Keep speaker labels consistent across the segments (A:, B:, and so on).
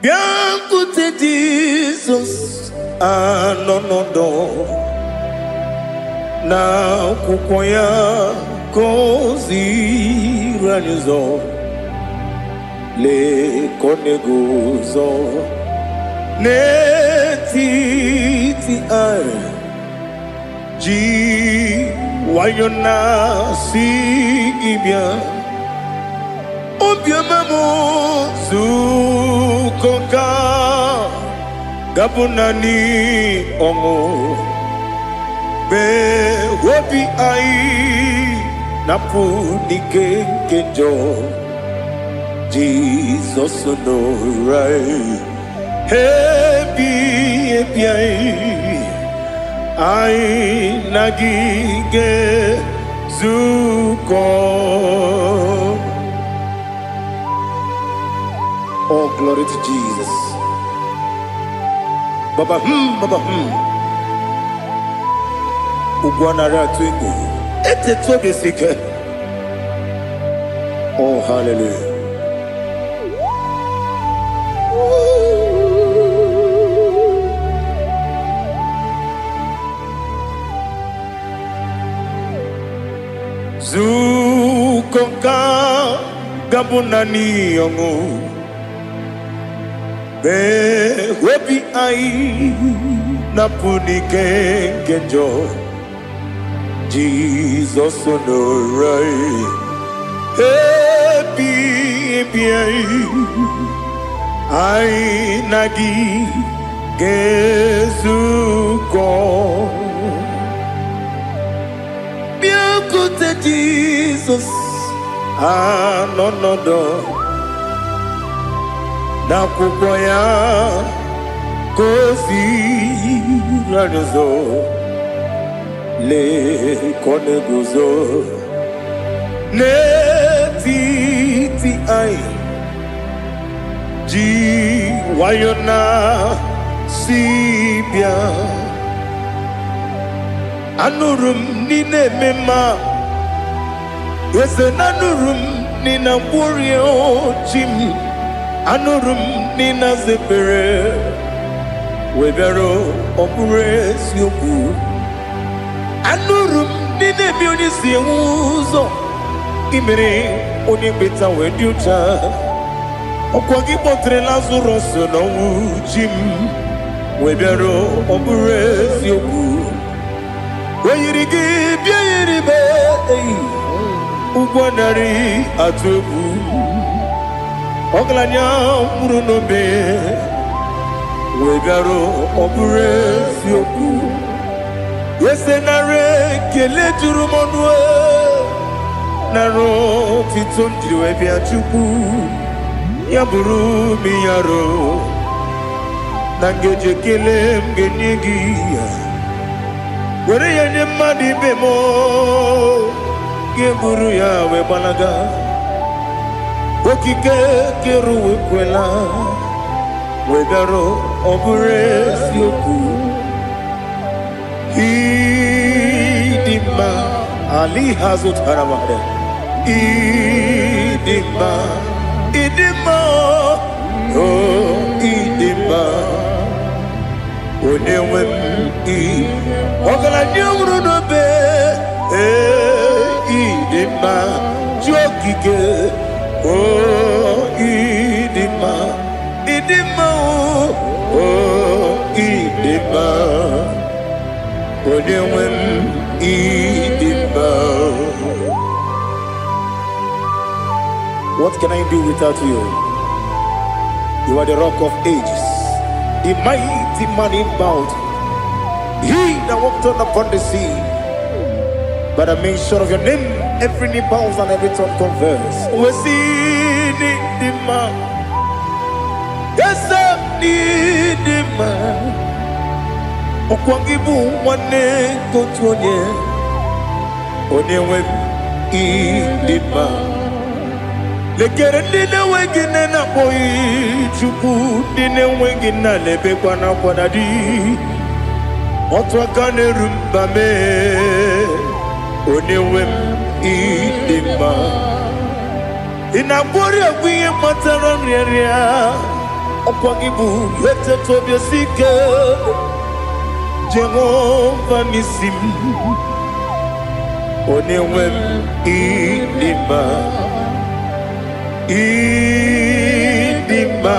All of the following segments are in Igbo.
A: Bianco Jesus, no na kukoya kozi ranizo le koneguzo netiti ai ji wayona si ibia obiamamo zukoka gabunani omo be wobi ai napu nike kenjo Jesus no right happy ai nagige zuko. Oh, glory to Jesus. Baba Ugwanara twingu ete tobe sike. Oh, hallelujah. Zukonka gabunani yongu be webi ai napunike kenjo Jesus no right happy ai nagi gezuko biakute Jesus no na kukoya kozi ranizo le koneguzo netiti ai ji wayona sibia anurum nine mema yese nanurum nina burio chim anurum nina zepere webero opure sioku anurum nina bioni siuzo imere oni beta weducha okwagi potre lazarus no jim webero opure sioku weyirigi biiribe ugwanari atubu Oglanya murunobe wegaro obure sioku yesenare kele jurumonwe naro titondri webia chuku yaburu miyaro nangeje kele mgenigi were yanye madi bemo geburu ya webalaga okike keru kwela wegaro obure sioku idima ali hazut haramade idima oh idima onewem ogala nyumru no be idima jokike. Oh, idima, oh, idima, odewem idima. What can I do without you? You are the rock of ages, the mighty man in battle. He that walked on upon the sea. By the mention of your name, every knee bows and every tongue converse. We see the man. Yes, I need the man. Okwangibu wane kotonye. Onewe idima. Lekere dine wengine na boy chuku dine wengine lebe kwa na kwa dadi. Otwa kane rumba me. Onewem idima. Inabori agwiye matara nyeria Okwangibu yete tobia sike Jehovah nisim Onewem idima Idima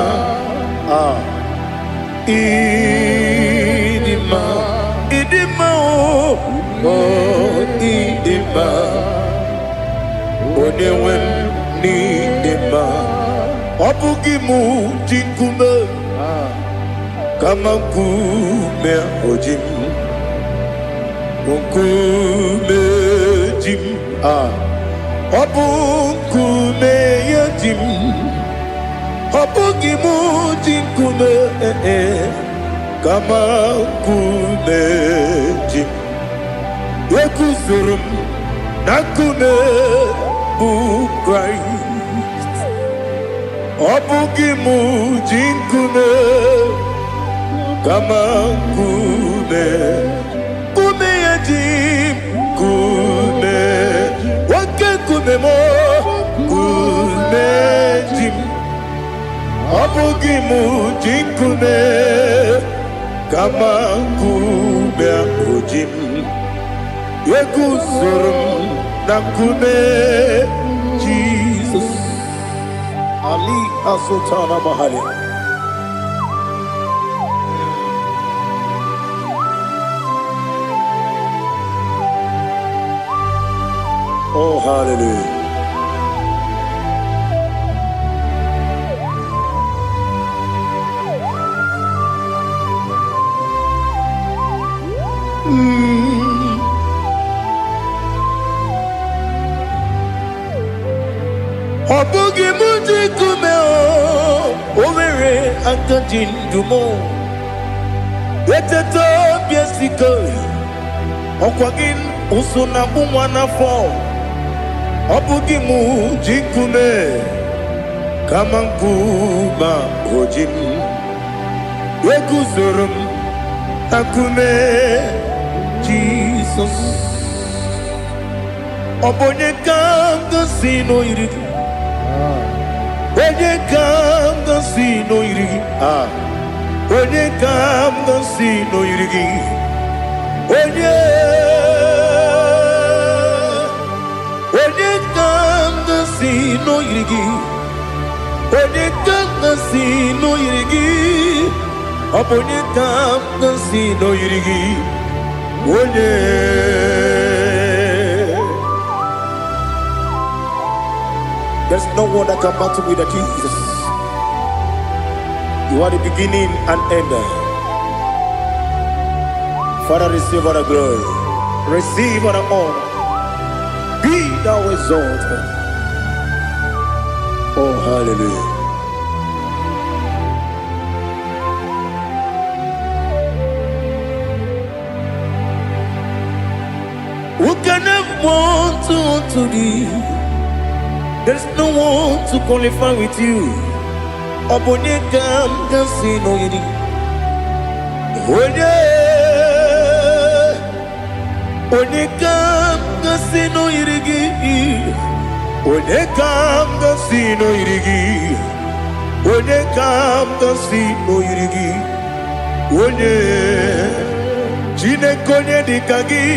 A: Idima Idima oh Idima Onewem nidima Obugimu jinkume Kama kume ojim Kume jim Obukume yajim Obugimu jinkume Kama kume jim Yekuzurum Nakume bukrai Obugimu jinkume Kama kume Kume yajim Kume Wake kume mo Kume jim Obugimu jinkume Kama kume ojim Yekuzurum Nakume Jesus Ali Asultana Mahali. Oh, hallelujah. Obugi muji kumeo Overe akajin dumo Weteto biesiko Okwagin usuna bumwana fo Obugi muji kume Kamankuma ojim Wekuzurum Akume Jesus Obonye kanga sino irigi When you come to see no irigi, when you come to see no irigi, when you come to see no irigi, when you come to see no irigi, when you come to see no irigi, when you there's no one that can battle with Jesus. You are the beginning and end. Father, receive our glory. Receive our honor. Be thou exalted. Oh, hallelujah. Who can have one to thee? There's no one to qualify with you. Obonye kam kasino yidi. Onye kam kasino yidi. Onye kam kasino yidi. Onye kam kasino yidi. Onye chine konye dikagi.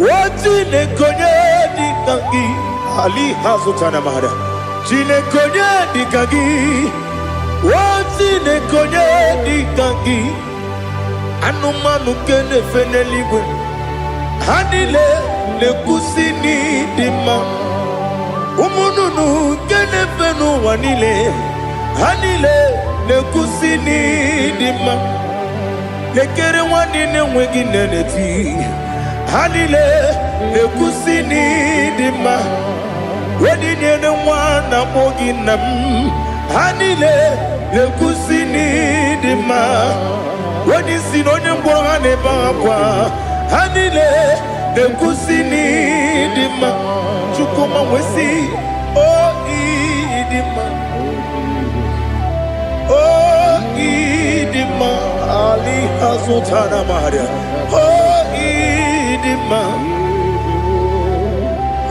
A: Wachine konye dikagi. Ali Hazutana Mahada. Chine konye dikagi. Wachine konye dikagi. Anumanu kene feneligwe. Hanile le kusini dima. Umununu kene fenu wanile. Hanile le kusini dima. Lekere wanine wengi neneti. Hanile le kusini dima. Wedi nyene mwana mogi nam. Hanile le kusini dima. Wedi sinonye mbwangane bangwa. Hanile le kusini dima. Chukuma wesi oh idima. Oh idima. Ali Hazutana Maria. Oh idima.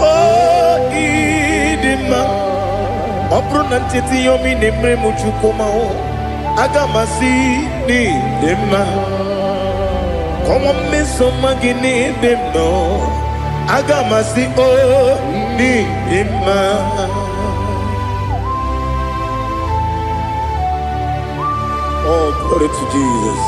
A: Oh idima. Obrunantiti yomi nemre muchukuma o. agamasi ni dema. Come on, miss some magini dem no. Agamasi oh ni dema. Oh, glory to Jesus.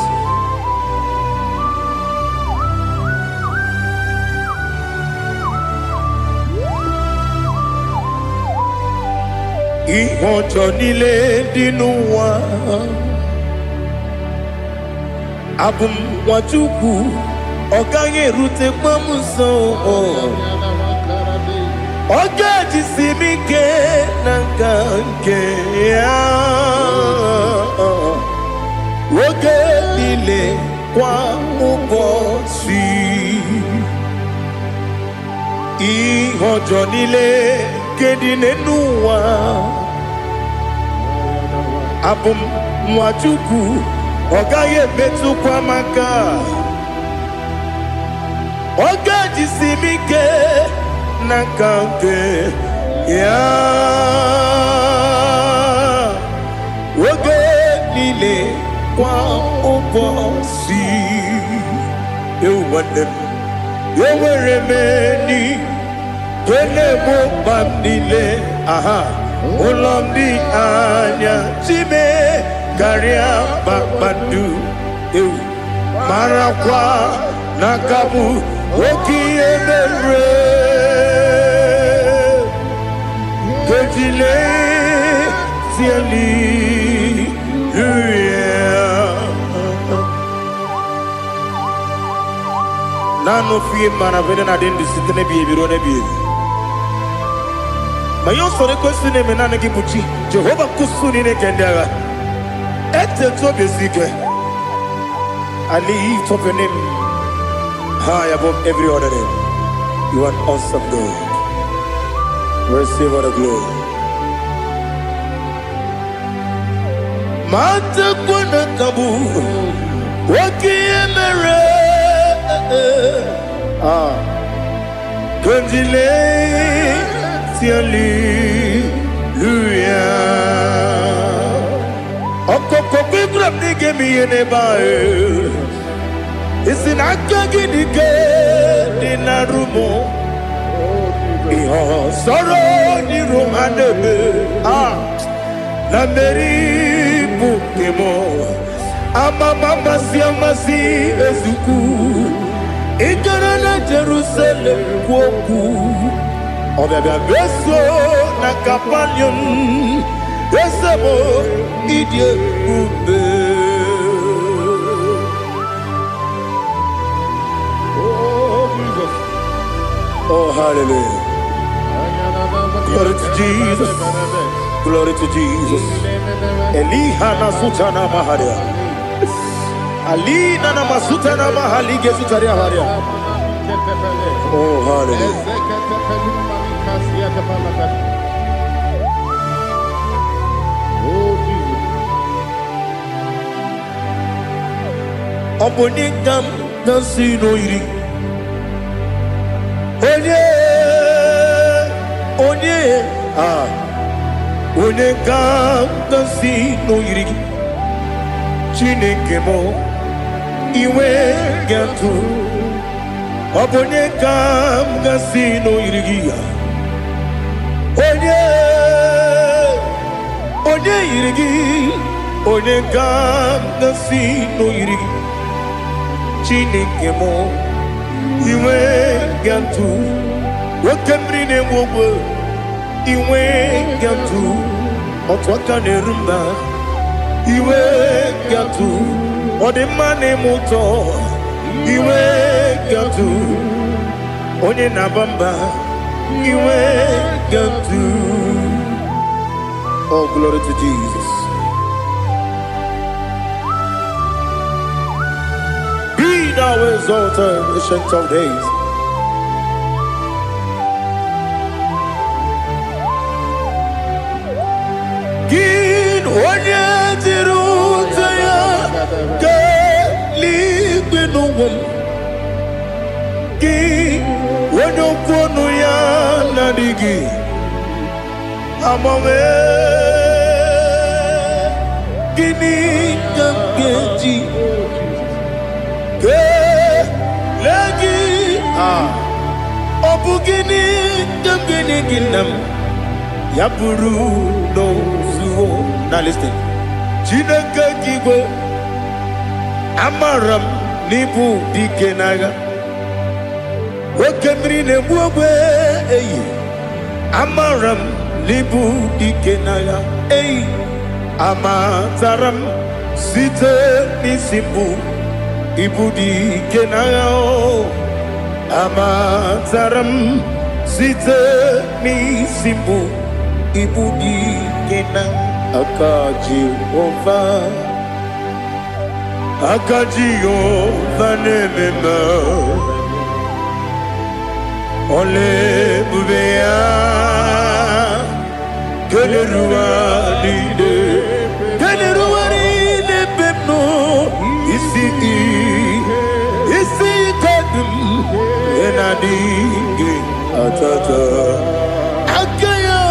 A: Ihojo nile dinuwa abum wajuku oganye rute pamuso ogaji simike nanganke ya woge nile kwa ubosi ihojo nile kedinenuwa abum mwachuku ogaye betu kwa maka ogaji simike nakanke ya woge nile kwa ubosi ewanem yeweremeni Kelebo bandile, aha, ulomdi anya, chime, garia babadu, marakwa, nakabu, oki emere, kejile, siali, nano fiye mana vene na dendi sitene biye birone biye. Mayo sore kusune menane kibuchi Jehovah kusuni ne kendera ete to besike I lift up your name high above every other name. You are awesome God. Receive all the glory. Mata kuna kabu waki emere Kandile Hallelujah. Okoko kikram nige miyene bae. Isin akagi nige dinarumo. Iho soro ni romanebe. Na meri bukemo. Ama mama siamasi ezuku. Ikarana Jerusalem kwoku. Obebe beso na kapanion Esebo idye ube Oh Jesus. Oh hallelujah. Glory to Jesus. Glory to Jesus. Elihana sutana maharia Alina na masutana mahalige sutaria haria. Oh hallelujah. Oh Jesus. Obonikam nasino iri. Onye Onekam nasino iri. Chineke mo iwe gatu. Obonekam nasino iri. Onye irigi, onye kam nasi no irigi. Chineke mo, iwe gantu. Wakemri ne wowo, iwe gantu. Otwaka ne rumba, iwe gantu. Odemane moto, iwe gantu. Onye nabamba, iwe gantu. Oh, glory to Jesus. Be thou exalted, ancient of days. Gin onye tirutaya ke libinuwum. Gin onye kwonu ya nadigi. Amame Obugini Gamgeji Legi Obugini Gamgini Ginam Yapuru no Zuo. Now listen. Chineke Kigwe Amaram Nibu Dikenaga Wakemri Nebuwe Amaram Nibu Dikenaga Amataram Site Nisimbu Ibudi Kenao Amataram Site Nisimbu Ibudi Kenao Akaji Ova Nemema Ole Bubea Keleruaride Pepno Isi Kadum Enadingi Atata Akayo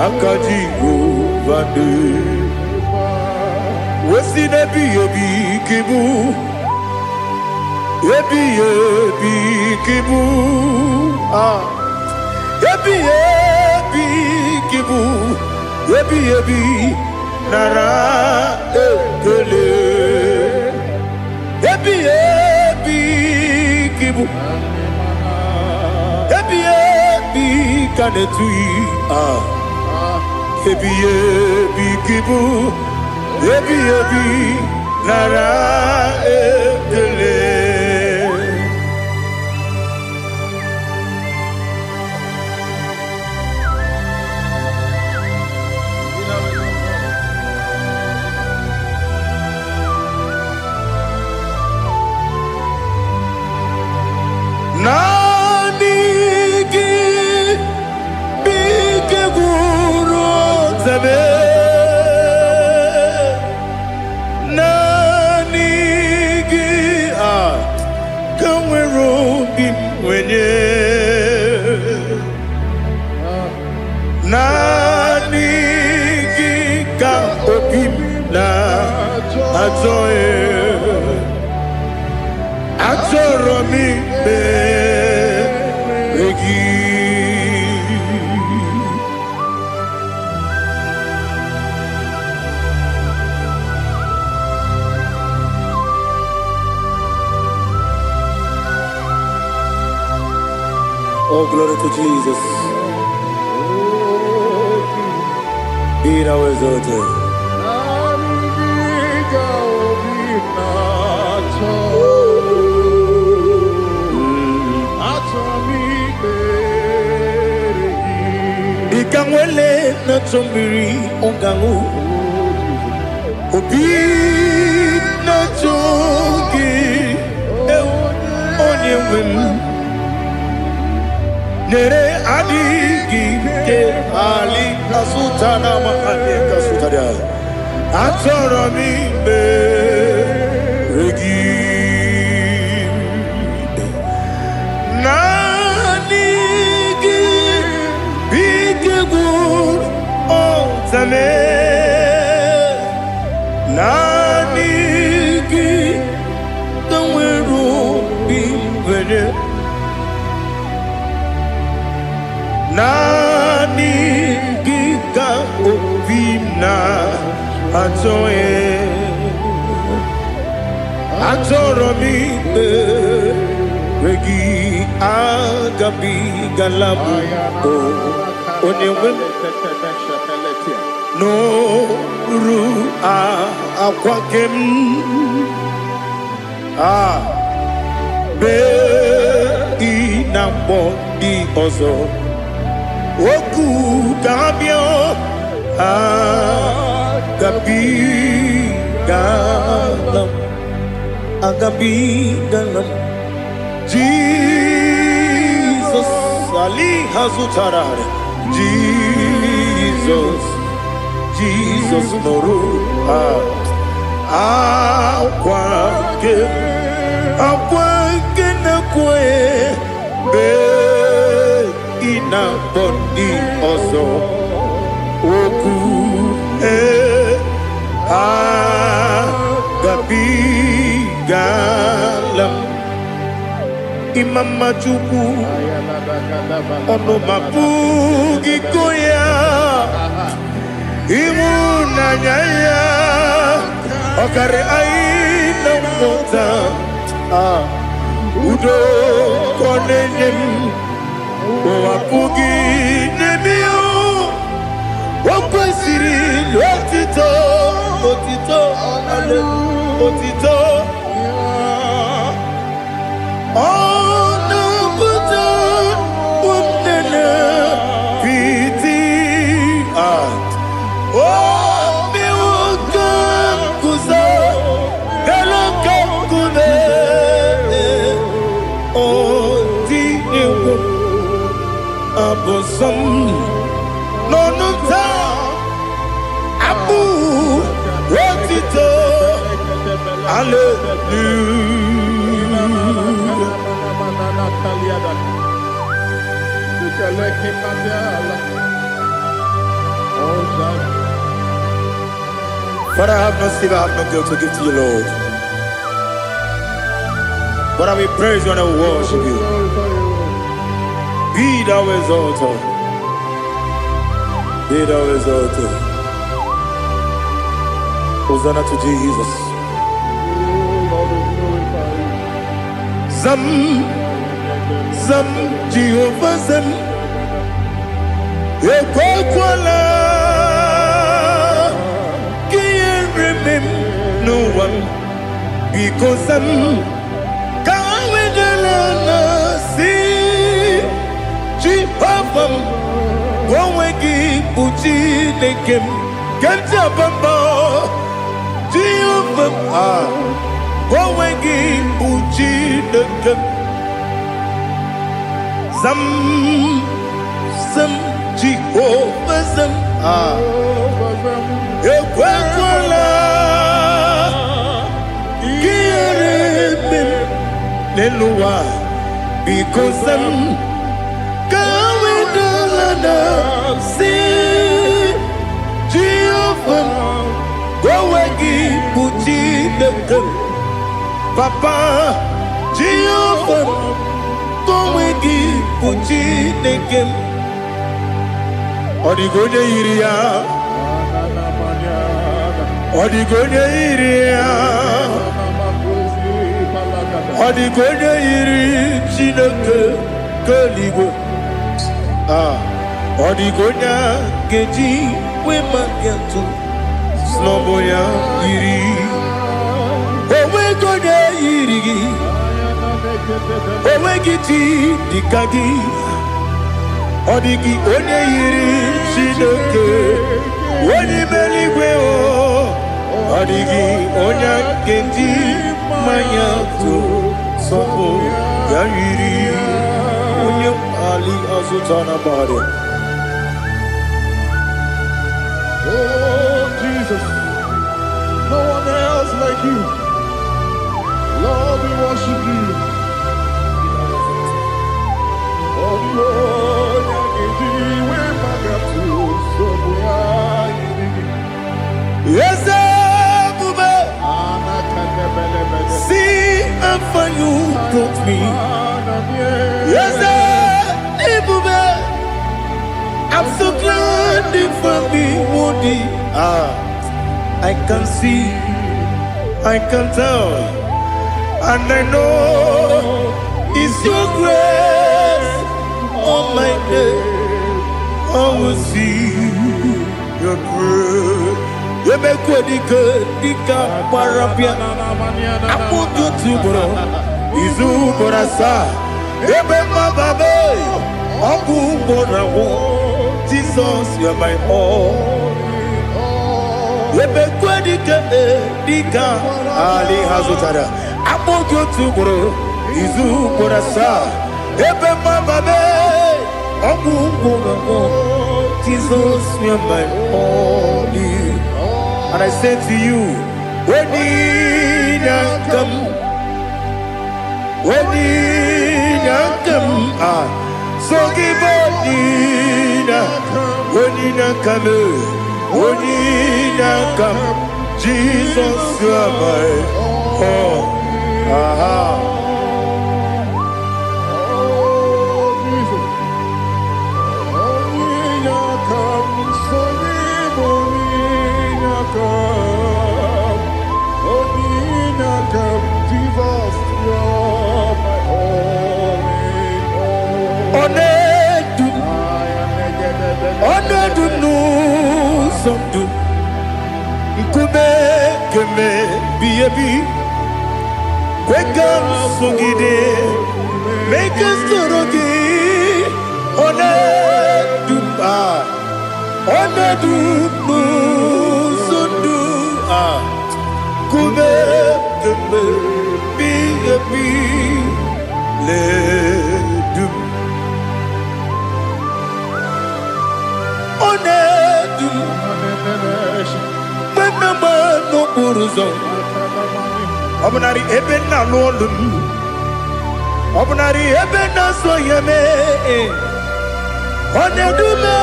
A: Akaji Vande Wesi nebi yebi kibu Yebi kibu Yebi kibu Yebi Nara ekele Yebi kibu Yebi kanetui Yebi kibu Yebi Nara ekele Nanigi Bige Guru Zabe Nanigi Kamweru Bimwenye Nanigi Ka Obim Na Azoe Atoromi Begi Oh, glory to Jesus. Be thou exalted. Ikamwele na chombiri ongangu Obi na chogi onye wim Nere adigi ke ali kasutana mahane kasutaria Atoro mi regi Nanigi bige gur otame Nanigi kanweru bimwene Nanigi ka obimna atoe Atoro mi regi agabi galabu onewem no ru akwakem be inambo di ozo oku kabio agabi galam Jesus Ali Hazutarare Jesus Noru Akwake na kwe be ina bondi ozo Oku agabigalam Imama Chukwu Ono mapugi koya Imu nanyaya Okare aina mota Udo konenyem Wapugi nemio Wakwesiri lotito Otito ale Otito Ono buta Umnene Piti Oh mi wakam kuza Delo kakune Oh di ewo Abosam Nonuta Abu Wotito Hallelujah Father, I have no silver, I have no gold to give to you, Lord. But I will praise you and I will worship you. Be thou exalted. Be thou exalted. Hosanna to Jesus. Zam, Zam, Jehovah Zam. Ekwakwala. Can't remember no one. Because I'm Jehovah, Wawegi Uchi Nekem, Kenta Bamba, Jehovah, Wawegi Uchi Nekem, Zam, Jehovah Zam, Ekwakwala, Kieremem, Nelua, because I'm See Jehovah, go again, Puchi the Papa, Jehovah, go again, Puchi the game. Odigonya iria, Odigonya iria, Odigonya iri, Chineke, Kaligo. Odigonya geji wema gentu Sloboya iri Owe gonya iri Owe giti dikagi Odigi onye iri Chinoke Oni meligwe o Odigi onya geji Manyantu Sopo ya iri Onye ali azutana bari
B: Oh, Jesus, no one else like you. Lord, we worship you. Oh, Lord,
A: yes, Bube. See how far you brought me. Yes, Bube. I'm so glad for me, Woody. I can see, I can tell, and I know it's your grace. On my day, I will see your grace. You make good, Dika Parapia. I put you to bro. Izu Borasa. You make my baby. Aku Borawo. Jesus, you are my all. Lebe kwedike dika Ali Hazutara. Apojo tubro izu porasa. Ebe mababe Ogu Borawo. Jesus, you are my all. And I say to you, when you come, so give up. Onina kame, onina kam. Jesus, you are my all. Aha. Onedu no somdu Nkube keme biyebi Kwekam sungide Make us torogi Onedu Onedu no somdu Kube keme biyebi Ledu Onedu Menama no uruzo Obunari ebe na lolum Obunari ebe na soyeme Onedu me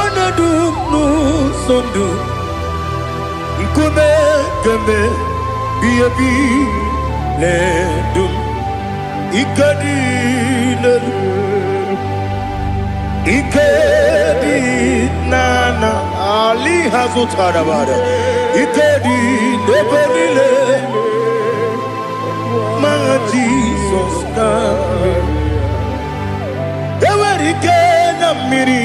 A: Onedu no sondu Nkume keme biyebi ledum Ikadi lelu Ikedi nana Ali hazutarabada Ikedi nebelile Ma Jesus na Ewerike na miri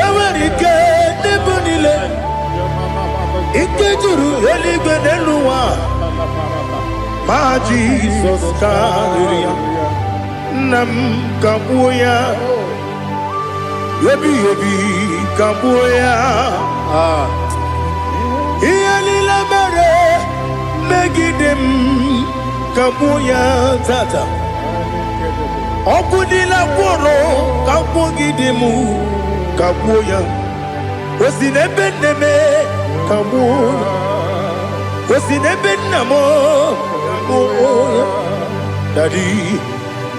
A: Ewerike nebelile Ikejuru eligwe neluwa Ma Jesus na Nam kabuya Yebi kabuya Iyalila mere Megidem kabuya tata Okudila kworo kabugidemu kabuya Osinebendeme kabuya Osinebendamo kabuya Daddy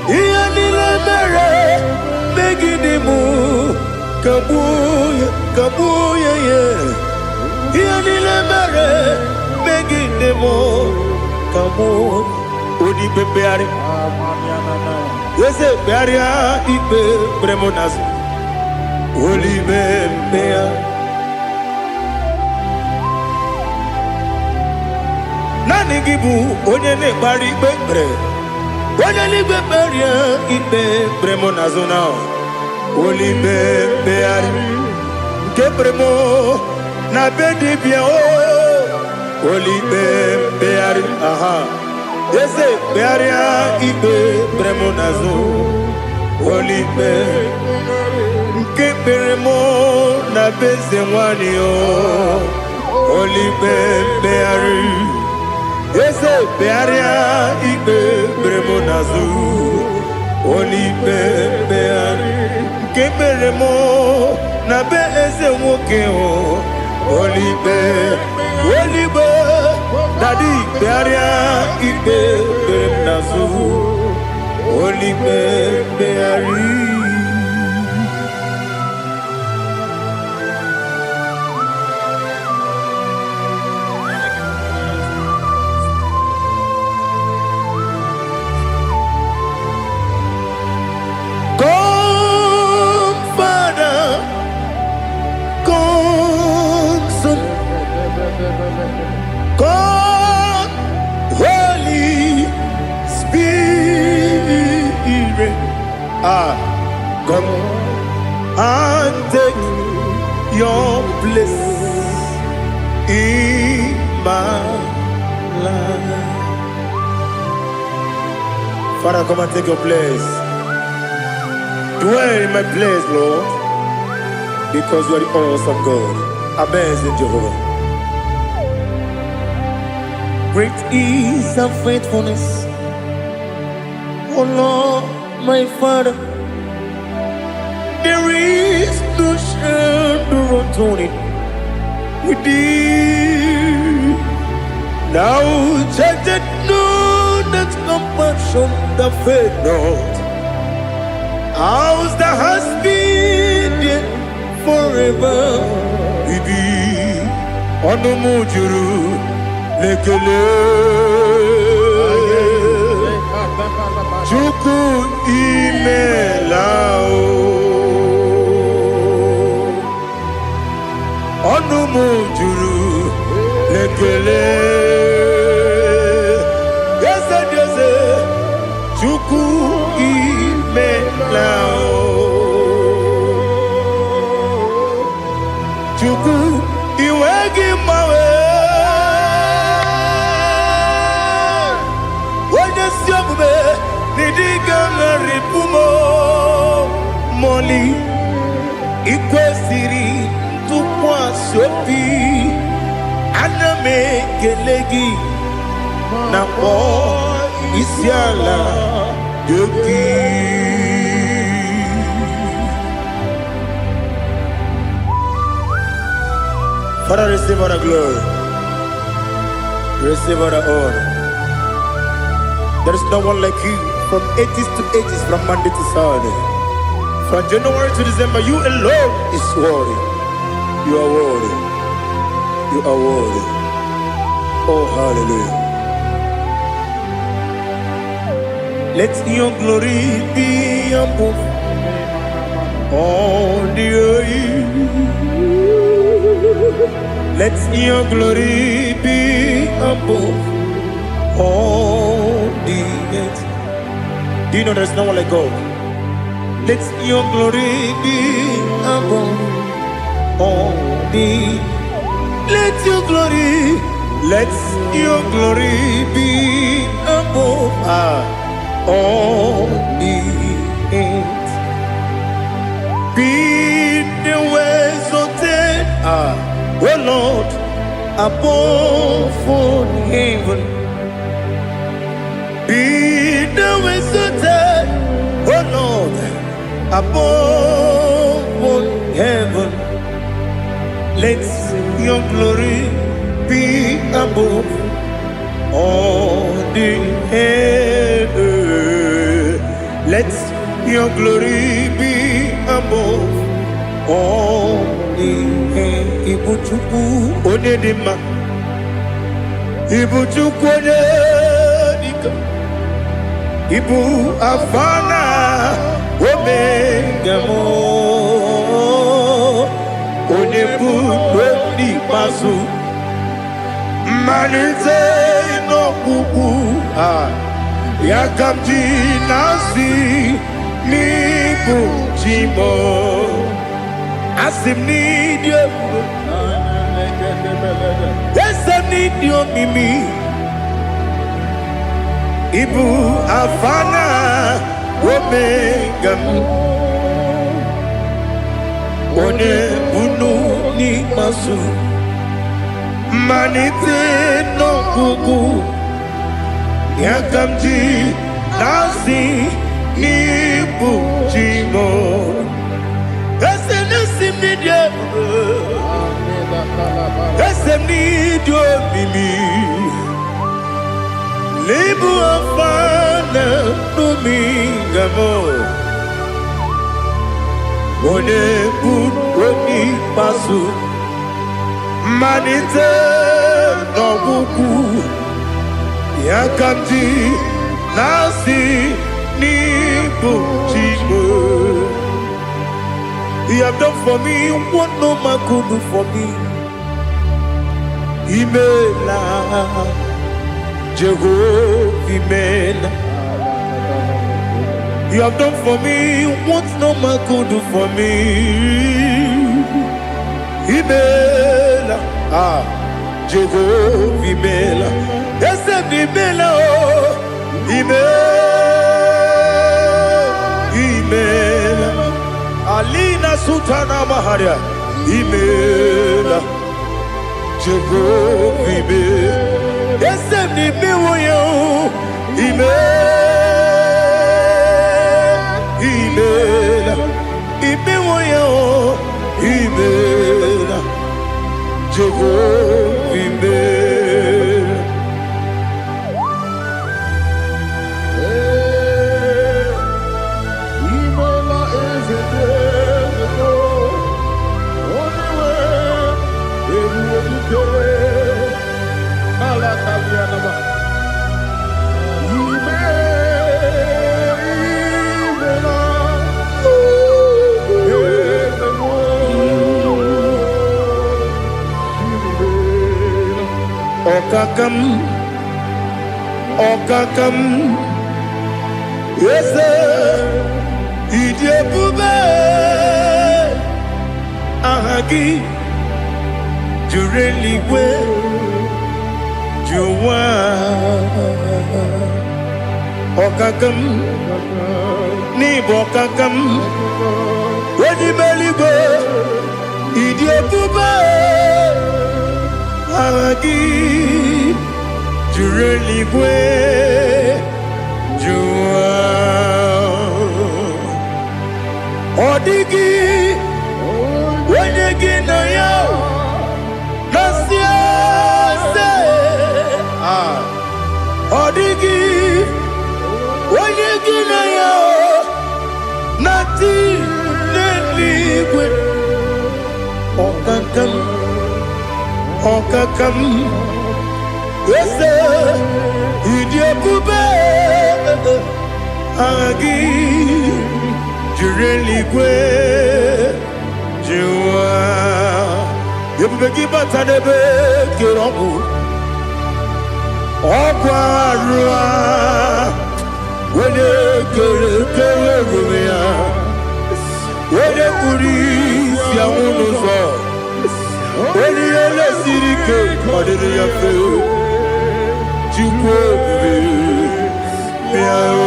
A: Iyalila mere Megidemu kabuya yeah Iyalila mere Megidemu kabuya Odi bebeari Yese bearia ibe bremonas Oli bebea Nani gibu onye ne bari bebre Onye ligbe beria ibe bremonazona Oli bebeari Nke bremo na bedibia o Oli bebeari aha Yese bearia ibe bremonazo Oli be Nke bremo na bezemwani o Oli bebeari Yese bearia ibe bremonazo Oli bebeari Nke bremo na bezemwoke o Oli be Daddy bearia ibe bremonazo Oli beari God, Holy Spirit, come and take your place in my life. Father, come and take your place. Dwell in my place, Lord, because you are the awesome God. Amazing Jehovah. Great is thy faithfulness, O Lord, my Father. There is no shadow of turning with thee. Now check that no, that compassion that faith not. House that has been there forever. Bibi Onumujuru Lekele Chuku Imelao Onumujuru Lekele Yes, Chuku Imelao Chuku Iwegi Mawe Wanya Siogbe Nidiga Ripumo Moli Ikwesiri Tukwa Sopi Aname Kelegi Napo Isiala Yoki Father, receive all the glory, receive all the honor. There is no one like you from ages to ages, from Monday to Saturday. From January to December, you alone is worthy. You are worthy. You are worthy. Oh, hallelujah. Let your glory be above all the earth. Let your glory be above all the earth. Do you know there's no one like God? Let your glory be above all the earth. Let your glory be above all the earth. Be the ways of death, oh Lord, above all heaven. Be the ways of death, oh Lord, above all heaven. Let your glory be above all the earth. Let your glory be above all the earth. Ibuchuku onedima, Ibuchuku onedika, Ibu afana omega mo, onebu oni pasu, manite no kuku yakamji nasi nibu chimo. Asim need you. Yes, I need you, Mimi. Ibu Afana Omega. One Unu ni Masu. Manite no Kuku. Yakamji Nasi Nibu Chimo. Need you, Mimi. Lebu afana numingamo. One buni pasu. Manite no buku. Yakamji nasi nibu chigo. You have done for me what no man could do for me. Imela, Jehovah, Imela. You have done for me what no man could do for me. Imela, Jehovah, Imela. Yes, Imela, Imela. Alina Sutana Maharia, Imela, Jehovah, Imela. Yes, Imela, Imela, Imela, Imela, Jehovah, Imela. Okakam, Okakam, yes, Idiabube, Ahagi, Jureligwe, Juwa, Okakam, Nibokakam, Wadibeligwe, Idiabube, Ahagi, Jureligwe, Juwa, Odigi, Wanyegi na ya, Nasia se, Odigi, Wanyegi na ya, Nati Neligwe, Okakam, Okakam, yes, Idiabube, Agi, Jureligwe, Jua, Yabubeki Batanebe, Kirongu, Okwarua, Wene Kerumia, Wene Kuris, Yamunuzo, Wene Yele Sirike, Kodiri Yafu, Jukwe, Yao.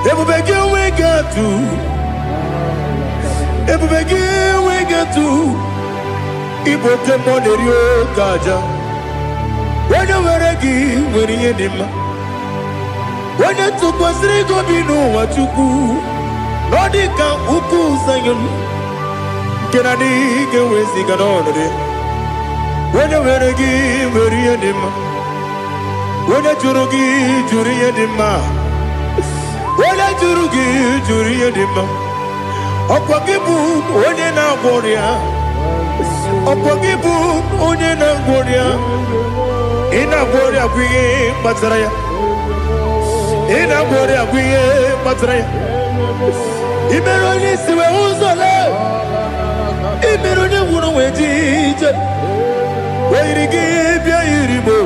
A: Everybody we get to, everybody we get to. Ibote monerio kaja. When you were again, when you did, when you took was Rico Bino, what you do, Nordica Uku Sayon, Kennedy, get with the Ganone. When you were again, when you did, when you Jurugi, Juria Dima. Wala jurugi juriye dima, okwagibu onye na gworia, okwagibu onye na gworia, ina gworia kwiye matraya, ina gworia kwiye matraya. Imero ni siwe uzole, imero ni wuno wejije, weirigi bia iribo,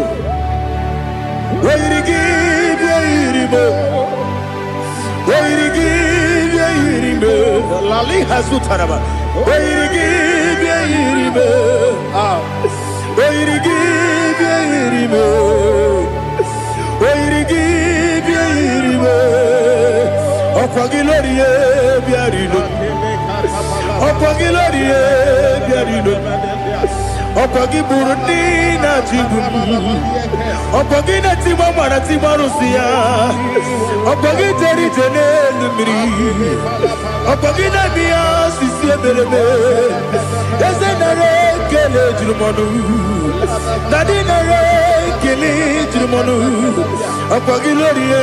A: weirigi bia iribo. Lali Hasutaraba. Where give Yiribe? Where give Yiribe? Where give Yiribe? Opagilorie Biarino. Opagilorie Biarino. Opagiburundina Tibum. Opagina Timamana Timarusia. Opagiteri Tenelumri. Opagina Mia Sisia Belebe. Yasenare Kele Jumanu. Nadinare Kele Jumanu. Opagilorie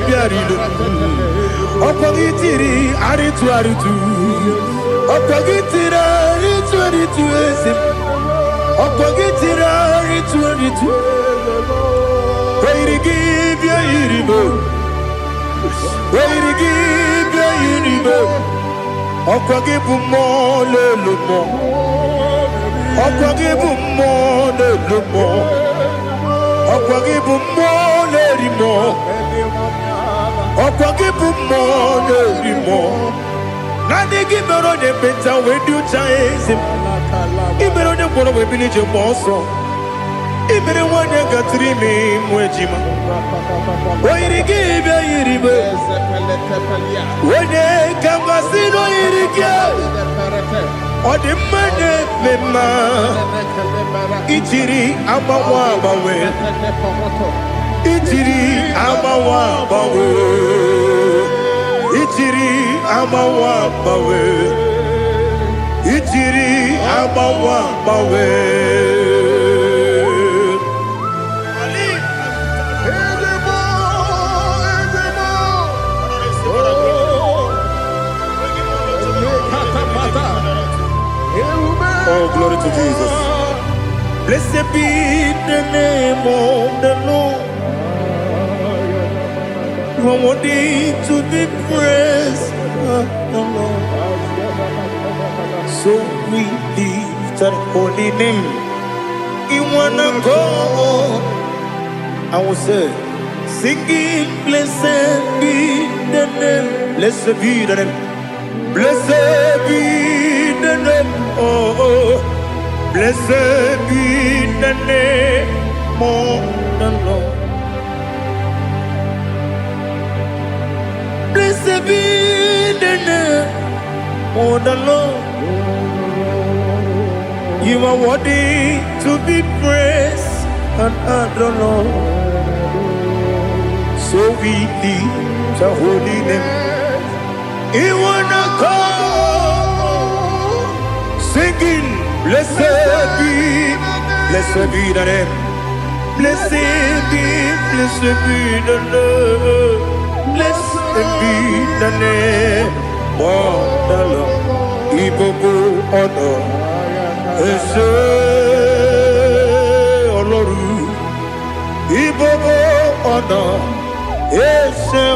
A: Biarino. Opagitiri Aritu Aritu. Opagitira Aritu Aritu Esim. Opagitira Aritu Aritu. Where to give your iribo? Where to give your iribo? Okwagibu mo le lumo. Okwagibu mo le lumo. Okwagibu mo le rimo. Okwagibu mo le rimo. Nani gimero de beta we do chaizim. Gimero de bono we bilije monso. Imere wanya gatrimi mwejima. Where give your iribo? Wene kamasino irikia. Odimane mema. Ichiri amawa bawe. Ichiri amawa bawe. Ichiri amawa bawe. Ichiri amawa bawe. Oh, glory to Jesus. Blessed be the name of the Lord. You are worthy to be praised, the Lord. So we lift our holy name. You wanna go? I will say, singing, blessed be the name. Blessed be the name. Blessed be the name. Oh, blessed be the name of the Lord. Blessed be the name of the Lord. You are worthy to be praised and adored. So we lift our holy name. You wanna call, singing, blessed be the name. Blessed be the Lord. Blessed be the name of the Lord. Ibobo honor, Ese Oloru. Ibobo honor, Ese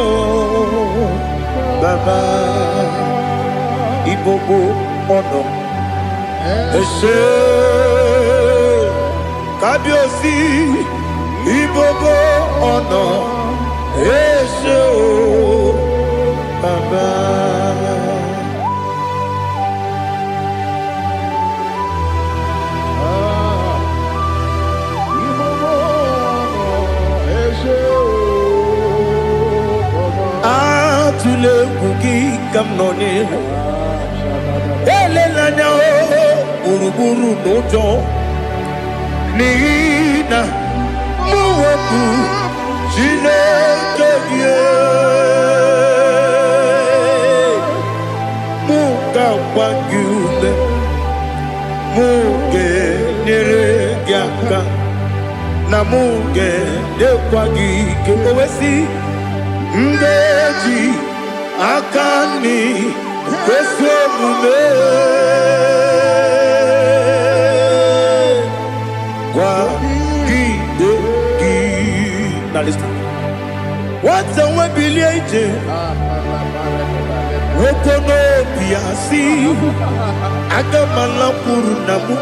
A: Baba. Ibobo honor, Ese Kabiosi. Ibobo honor, Ese Baba. Tule kuki kamnoni ele lanya uruburu nojo nina muwaku chile kebye muka wangyule muge nere gyaka na muge dekwagi kewesi ndeji akani kwesemume kwa gidegi. Now listen. What's the way biliaje? Wokono biasi agamala puru namu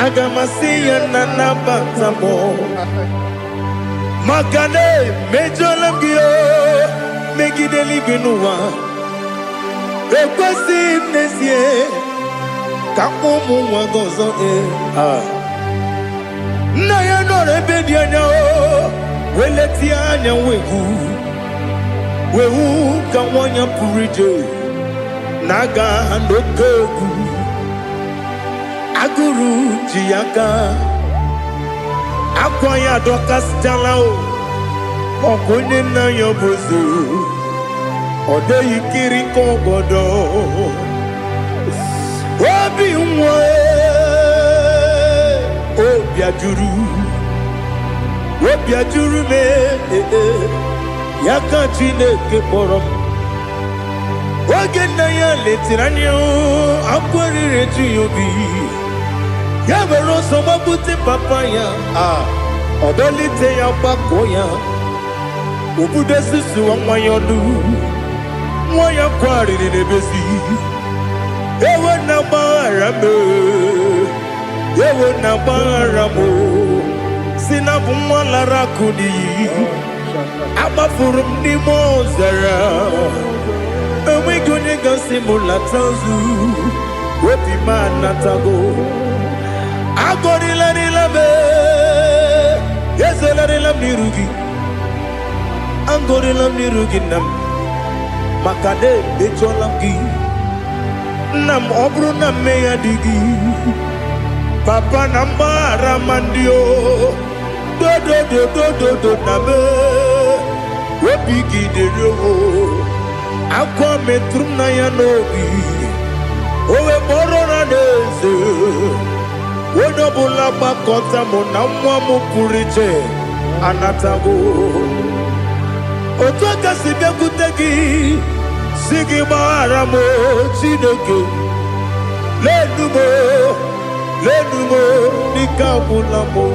A: agamasiya nanabatamo Magane mejolamgio megideli binua ekwesi nesie kamumu wagozo na ya no rebedi anya weleti anya wehu kawanya purije naga ndokogu aguru jiyaka akwanya dokas jalao okonye na yobozu ode yikiri kogodo obi nwe obi ajuru me yaka Chineke kpọrọ oge na ya letirani akwarire Jiobi ya were ọsọ gbapute papa ya ọdọlite ya gbakọ ya obudo susu nwa ya ọnụ nwa ya kwariri n'ebezi ewe na gbaghara m si na bụ nwa lara akụ n'iyi agbafuru m n'ime ọzara enweghị onye gasị m lata nzu obi m anatago agọrịlarịla m ezelarịla m n'iru gị agọrịla m n'iru gị nna m maka na emejọla m gị nna m ọ bụrụ na mmehie dị gị papa na mgbaghara ma ndị o dodododododo na me obi gị dịrị o akwa metụrụ m na ya n'obi owe kpọrọ na n'eze onye ọbụla gbakọta mụ na nwa m pụrụ iche anatago otu aka si bịakwute gị si gị gbaghara m Chineke lenumo nikabulamo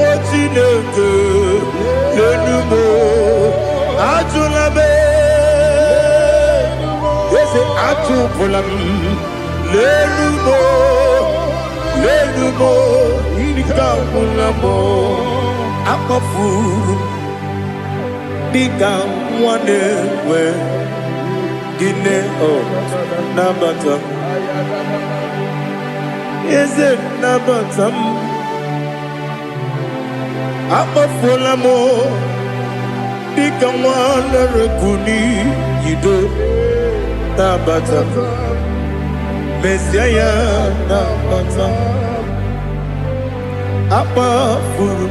A: otineke lenumo atulabe ese atupulam lenumo nikabulamo akafu nikamwane we dine o nabata eze nabata akpafulamo nikamwane rekuni yido nabata Messiah nabata akpafuru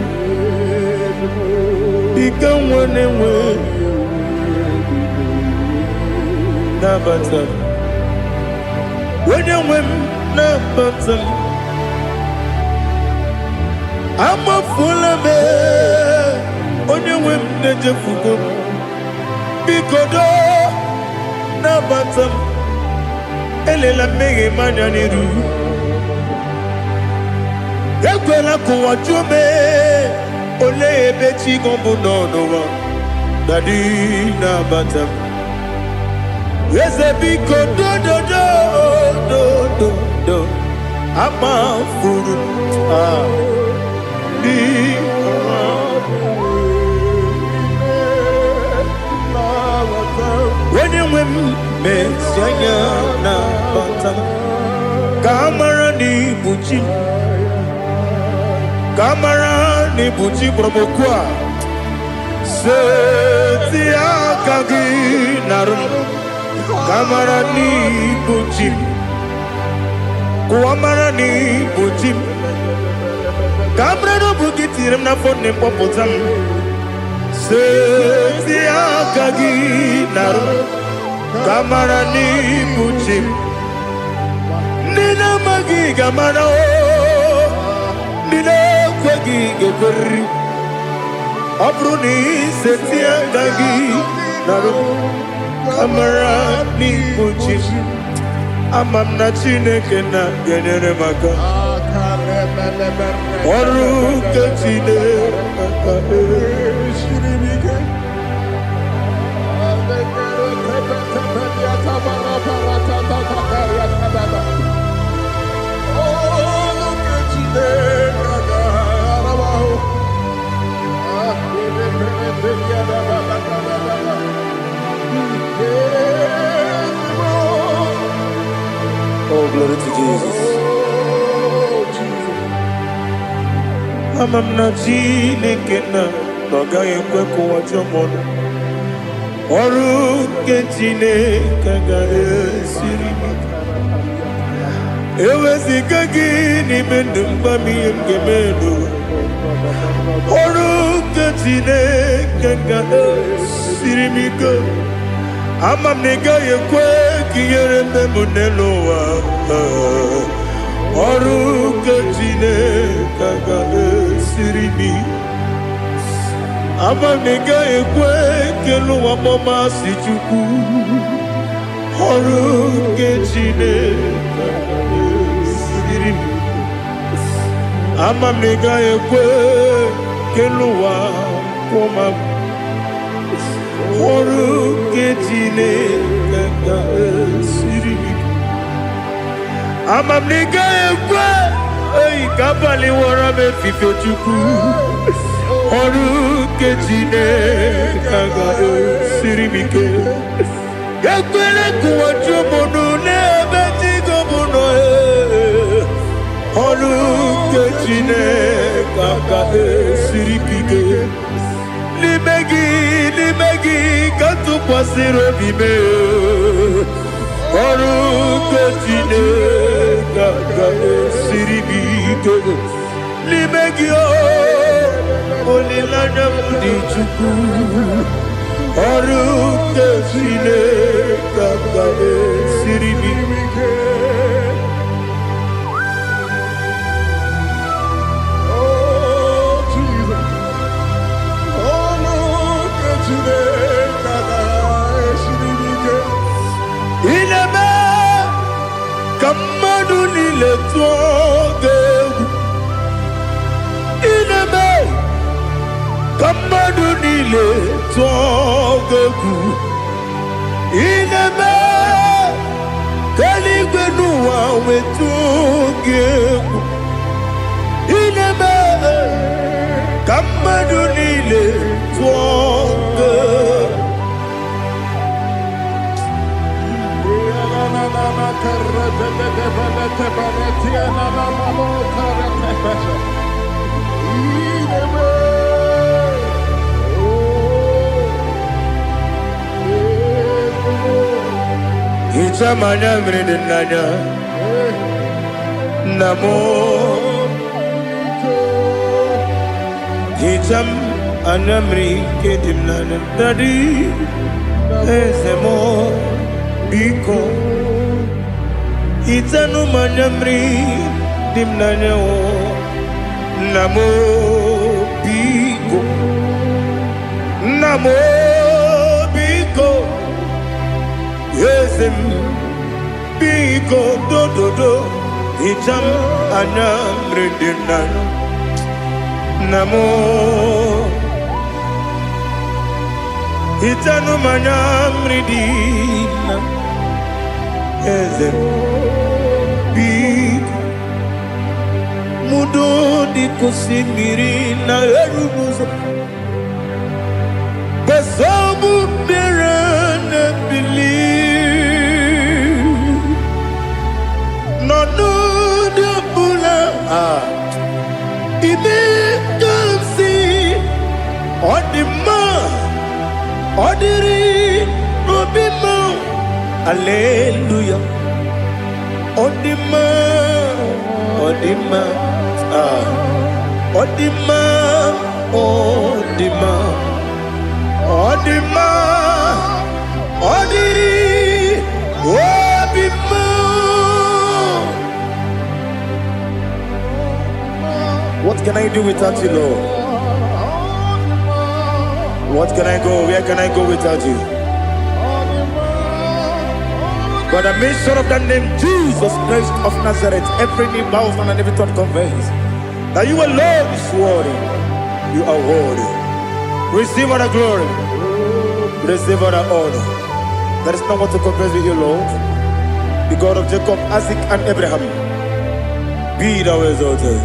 A: nikamwane we nabata wenye nabata amafulame onye nejefugo bikodo nabata elela mmeghe manya n'iru ekwela kụwa jume ole ebe chi gọbụ n'ọnụwa dadi nabata eze biko do amafuru di wenye Messiah nabata kamara ni buchi promokwa seti akagi narum kamara ni buchi kuamara ni buchi kamara no bukitirim na fone popotam seti akagi narum kamara ni buchi nina magi kamara o nina kwagi geberi abruni seti akagi narum kamara ni buchi amam na Chineke na genyere maka ọrụ nke Chineke Oh, glory to Jesus. Amam na Chineke na n'ọgaghị ekwe ka ụwa jọọ m ọrụ nke Chineke ga-esiri m eweziga gị n'ime ndụ mgbam ihe m ga-eme ọrụ nke Chineke ga-esiri m ike ama m na ị gaghị ekwe ka ihere mme m n'elu ụwa ọrụ nke Chineke ga-esiri m ama m na ị gaghị ekwe ka elu ụwa mmasị Chukwu ọrụ nke Chineke ga-esiri m ama m na ị gaghị ekwe ka elu ụwa kwụma m ọrụ nke Chineke ga-esiri m ama m na ị gaghị ekwe ka abalị wara m efife Chukwu ọrụ nke Chineke ga-esiri m ike ekwere ka ụwa jụọ m n'ebe chi gọbụ nọ ọrụ nke Chineke ga-esiri m ike n'ime gị ka tụkwasịrị obi m ọrụ nke Chineke ga-esiri m ike n'ime gị olileanya m dị Chukwu ọrụ nke Chineke ga-esiri m ike Kamadunile Togaku Ineme Kaligwenua Wetugaku Ineme Kamadunile Togaku Itamanya mridinanya Namo Itam anamri kedimnana Dadi Ezemo Biko Itanu manamri dimnanya Namo Biko Namo Biko Yesem Biko do do do Itam anamri dimnanya Namo Itanu manamri dimnanya Yesem Biko Mudo di kusimiri na erumuzo Besobu mirana believe No no de bula Ibe kamsi Odima Odiri Obima Alleluia Odima Odima Odima Odima Odima Odiri Obima What can I do without you, Lord? What can I go? Where can I go without you? By the mention of that name, Jesus Christ of Nazareth, every knee bows and every tongue confesses that you alone is worthy. You are worthy. Receive all the glory. Receive all the honor. There is no one to compare with you, Lord. The God of Jacob, Isaac, and Abraham. Be thou exalted.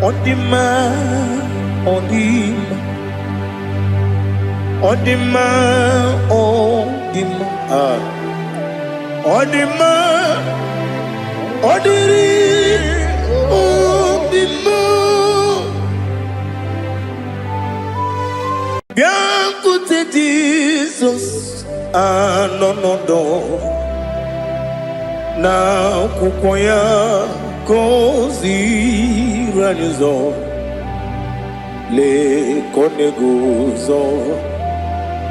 A: Odima, Odima. Odima, Odima, Odima, Odiri, Odima. Bianco te Jesus, no no do. Na kukoya kozi ranizo, le koneguzo.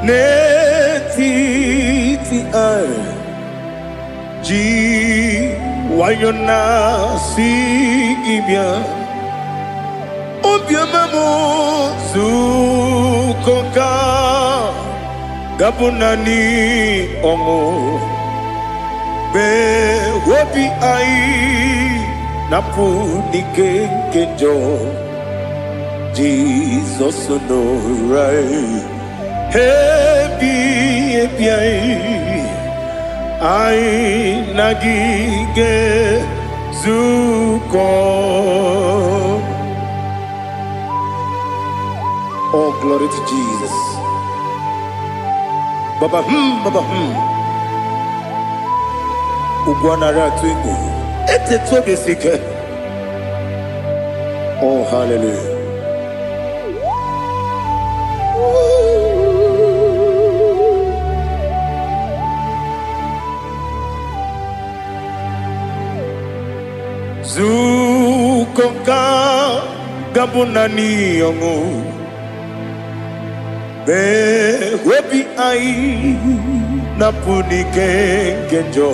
A: Netiti ai ji wayona sigibia obiamamo zukoka gabunani omo be wobi ai napunike kenjo Jesus no right Happy, I nagige zuko. Oh, glory to Jesus. Baba, Baba, Ugwana ratwingu. Ete tobe sike. Oh, hallelujah. Zukoka gabunani yongo be webi ai napunike kenjo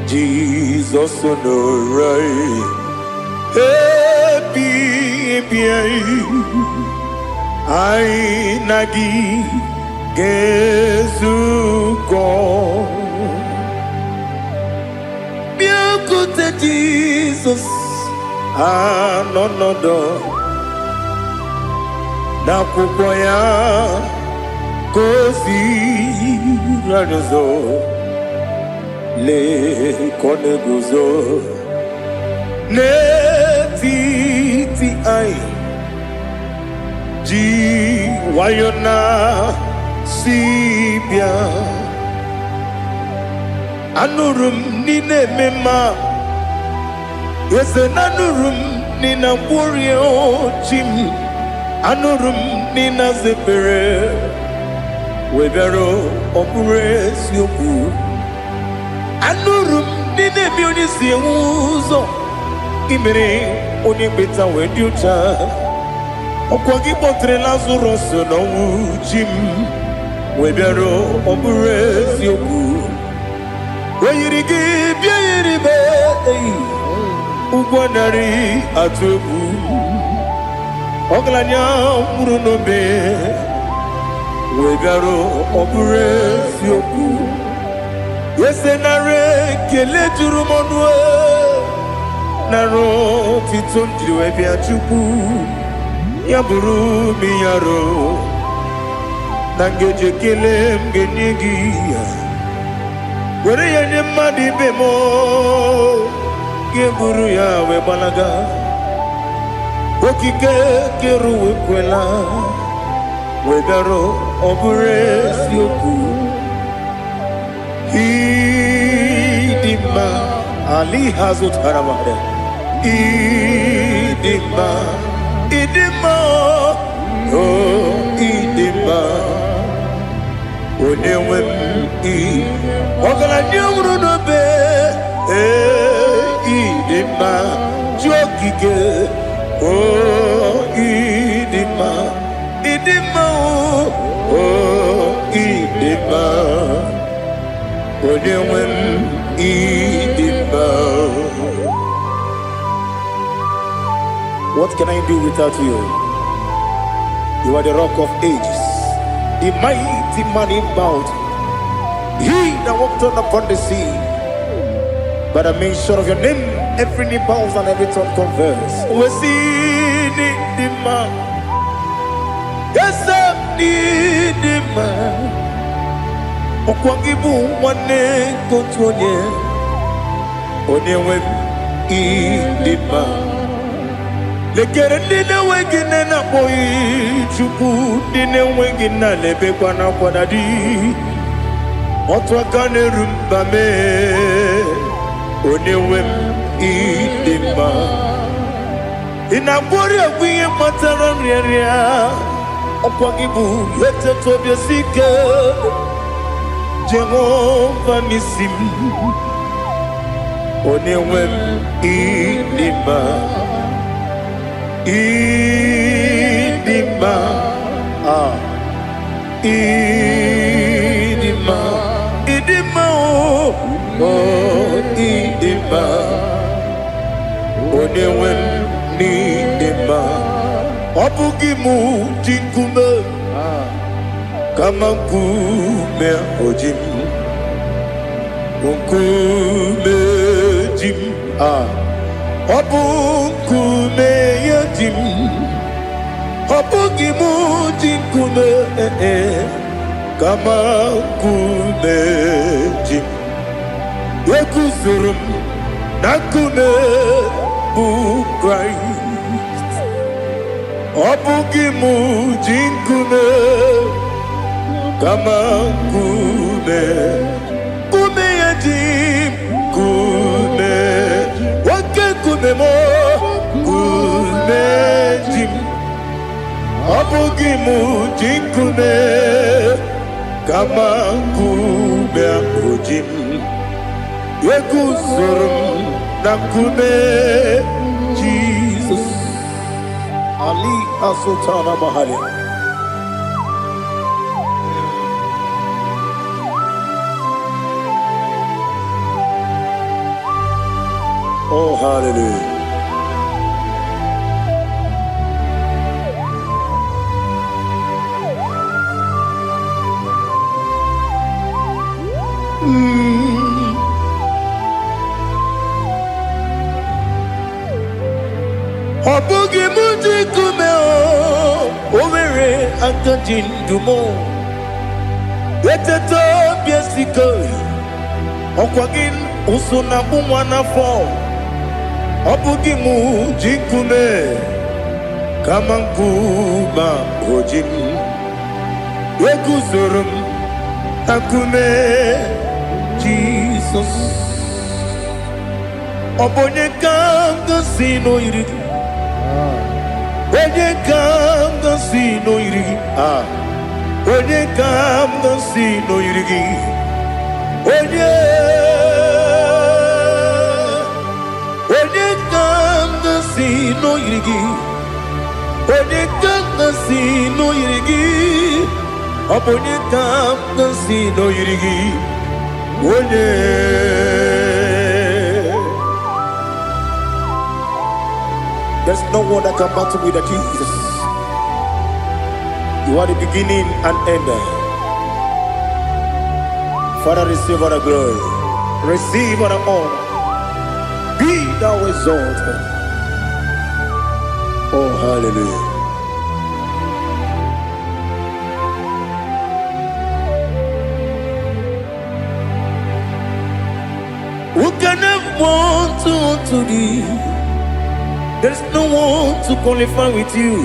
A: Jesus no right happy ai nagi gezuko Jesus, anonodo na kukoya kosi ranuzo le koneguzo ne ti ai ji wayona sibia anurum nine mema yese nanurum nina warrior jim anurum nina zepere webero opures yoku anurum nine bionisi uzo imere oni beta weducha okwagi potre lazarus no jim webero opures yoku weyirigi biayiribe ugwanari atubu oglanya murunobe wegaro oburesi oku yesenare kele jurumonwe naro titondi webi achuku yaburu miyaro nangeje kele mgenigi were yenye madi bemo geburu ya we balaga okike keru we kwela we daro oburesi oku idima ali hazut haramade idima oh idima onewem ogala nyumru no be idima jokike oh idima oh idima onewem idima. What can I do without you? You are the rock of ages, the mighty man in mountain, he that walked on upon the sea. By the mention of your name, every knee bows and every tongue confess. We see the man. Yes, I need the man. Okwangibu wane kotonye. Onyewe the man. Lekere dine wegine na boy chuku dine wegina lebe kwa na kwadadi. Otwa kane rumba me. Onewem idima inabori agwiye matara nria okwagibu yete tobye sike Jehova nisim onewem idima idima idima oh idima onewem nidima obugimu jinkume kama nkume ojim nkume jim obukume yajim obugimu jinkume kama nkume jim Yekuzurum nakune bu Christ obugimu jinkune kama kume yajim kume wake kume mo kume jim obugimu jinkune kama kume ojim Yekuzurum nakune Jesus Ali Asutana Mahali. Oh hallelujah. akajin dumo. Eteto biesiko. Okwagin usuna bumwana fo. Obugimu jikume. Kamankuma ojim. Wekuzurum akume. Jesus. Obonye kanga sino irigi. Onye kanga sino irigi. Onye kanga sino irigi. Onye kanga sino irigi. Onye kanga sino irigi. Obonye kanga sino irigi. Onye. There's no one that can battle with Jesus. You are the beginning and end. Father, receive all the glory. Receive all the honor. Be thou exalted. Oh, hallelujah. Who can have one to thee? There's no one to qualify with you.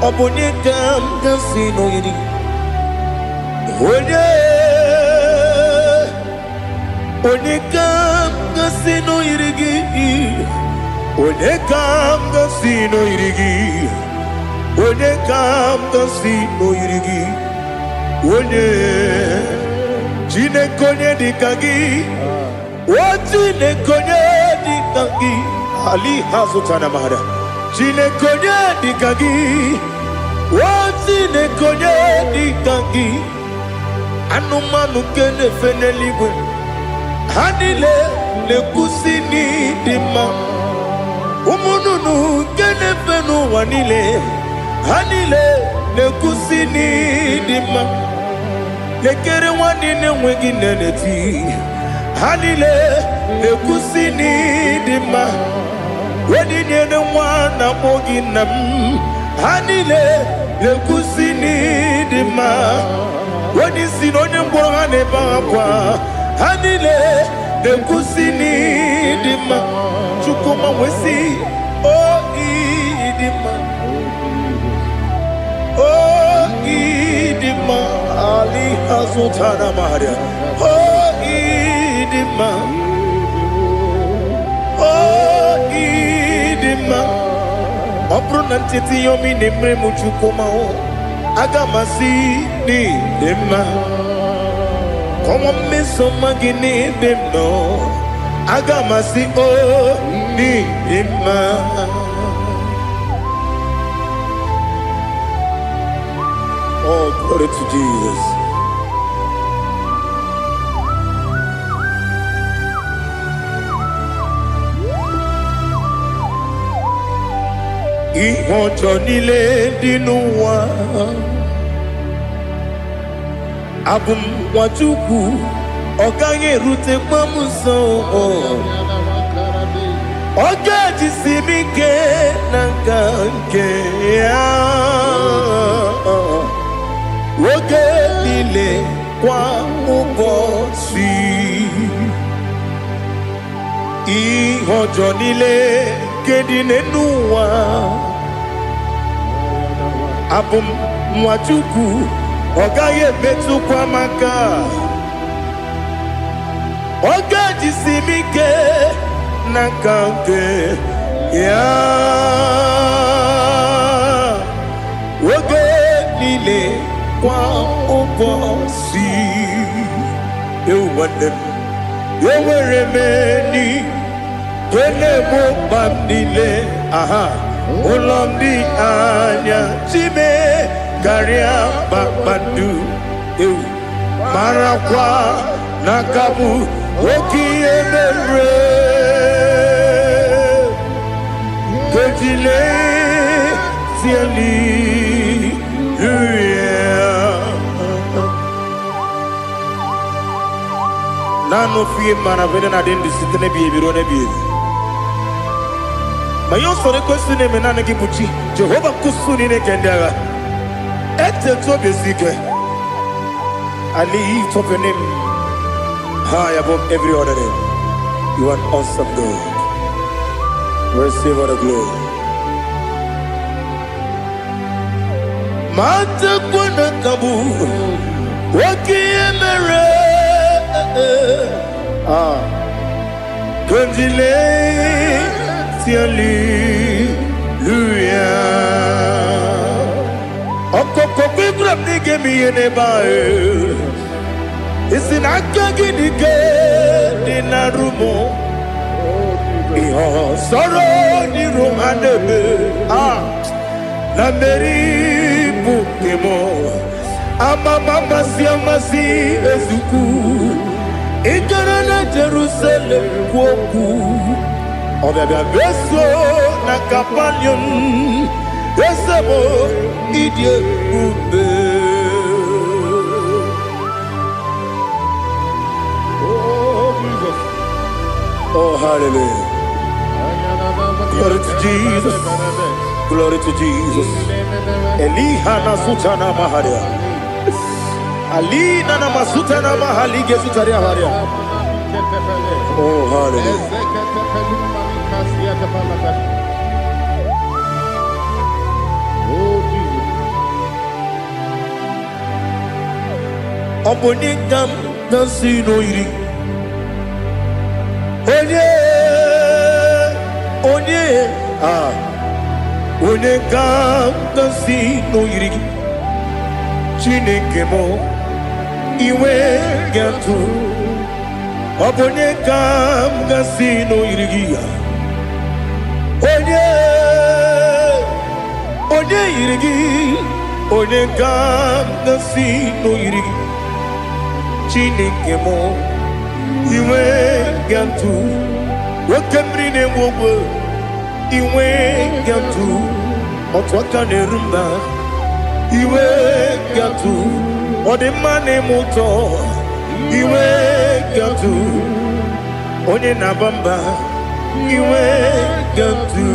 A: Obonye kanga sino yiri. Onye kanga sino yirigi. Onye kanga sino yirigi. Onye kanga sino yirigi. Onye jine konye dikagi. Wajine konye dikagi. Ali hazutana mahada. Jine konye dikagi. Wajine konye dikagi. Anumanu kene feneligwe. Hanile le kusini dima. Umununu kene fenu wanile. Hanile le kusini dima. Lekere wanine wengi neneti. Hanile le kusini dima. Wedi nyene wana mogi nam. Hanile le kusini dima. Wedi sinonye mbwangane bakwa. Hanile le kusini dima. Chukuma wesi oh idima. Oh idima. Ali hazutana maria. Oh idima. Oh idima. Obrunantiti yomi nemre muchukuma o. Agamasi ni dema. Como me somagini demno. Agamasi o ni dema. Oh, glory to Jesus. Ihojo nile dinuwa. Abum wajuku oganye rute mamuso. Ogaji simike nangange ya. Woge nile kwa ubosi. Ihojo nile kedine nuwa. Abum wajuku ogaye betu kwa maka. Ogaji simike nakange ya. Woge nile kwa ubosi. Ewanem eweremeni. Wele mo bandile. Aha. Ulomdi anya chime garia babadu. Marakwa nakabu okiemere. Kejile siali Nano fie mana vene na dendi sitene biye birone biye. Mayon sore kusune menane kibuchi. Jehova kusuni ne kendaga. I lift up your name high above every other name. You are an awesome God. Receive all the glory. Mata kuna kabu wakiemere Kanjile tiali luya Okoko kikram nige miyene bae Isinaka ginike dinarumo Iho soro ni romanebe Na meri bukemo Ama mama siamasi ezuku Ikarana Jerusalem woku Obebe beso na kapanion Esemo idye ube
B: Oh, Jesus.
A: Oh, hallelujah. Glory to Jesus. Glory to Jesus. Elihana sutana maharia. Ali nana masutana mahali gesutaria haria. Oh, hallelujah.
B: Oh, Jesus.
A: Obonikam nasino iri. Onye Onekam nasino iri. Chineke mo iwe gatu. Obonekam nasino iri. Onye iri. Onekam nasino iri. Chineke mo iwe gatu. Wakemri ne wowo iwe gatu. Otwaka ne rumba iwe gatu. Odemane moto iwe gatu. Onye nabamba iwe gatu.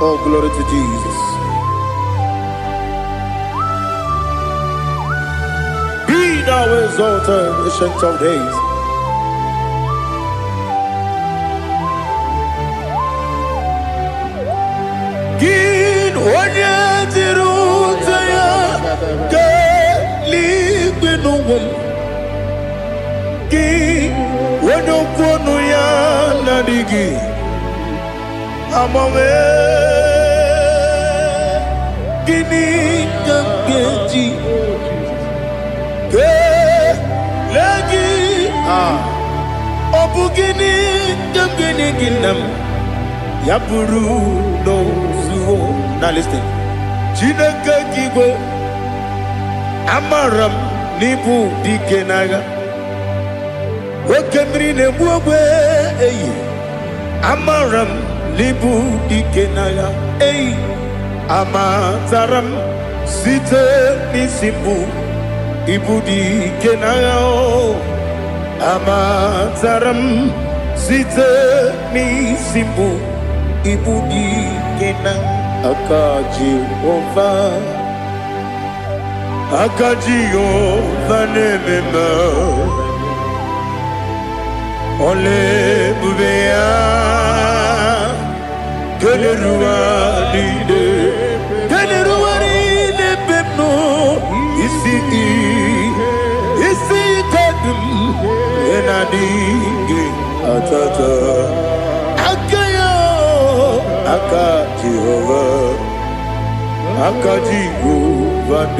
A: Oh, glory to Jesus. Be thou exalted, ancient of days. Gin onye tiruta ya ke ligbinu Gin onye kwonu ya nadigi Amame Gini kageji Ke lagi Obu gini kagini ginam Yaburu no zuho. Now listen. Chineke kigwe Amaram nibu dikenaga Wakemri ne buwe Amaram nibu dikenaga Amataram site nisimbu Ibu dikenaga Amataram site nisimbu Ibu dikenaga Akaji Ova nemema Ole bubea Kelerua lide pepno Isi kadum Enadinge atata Aka Jehovah, Aka Jehovah,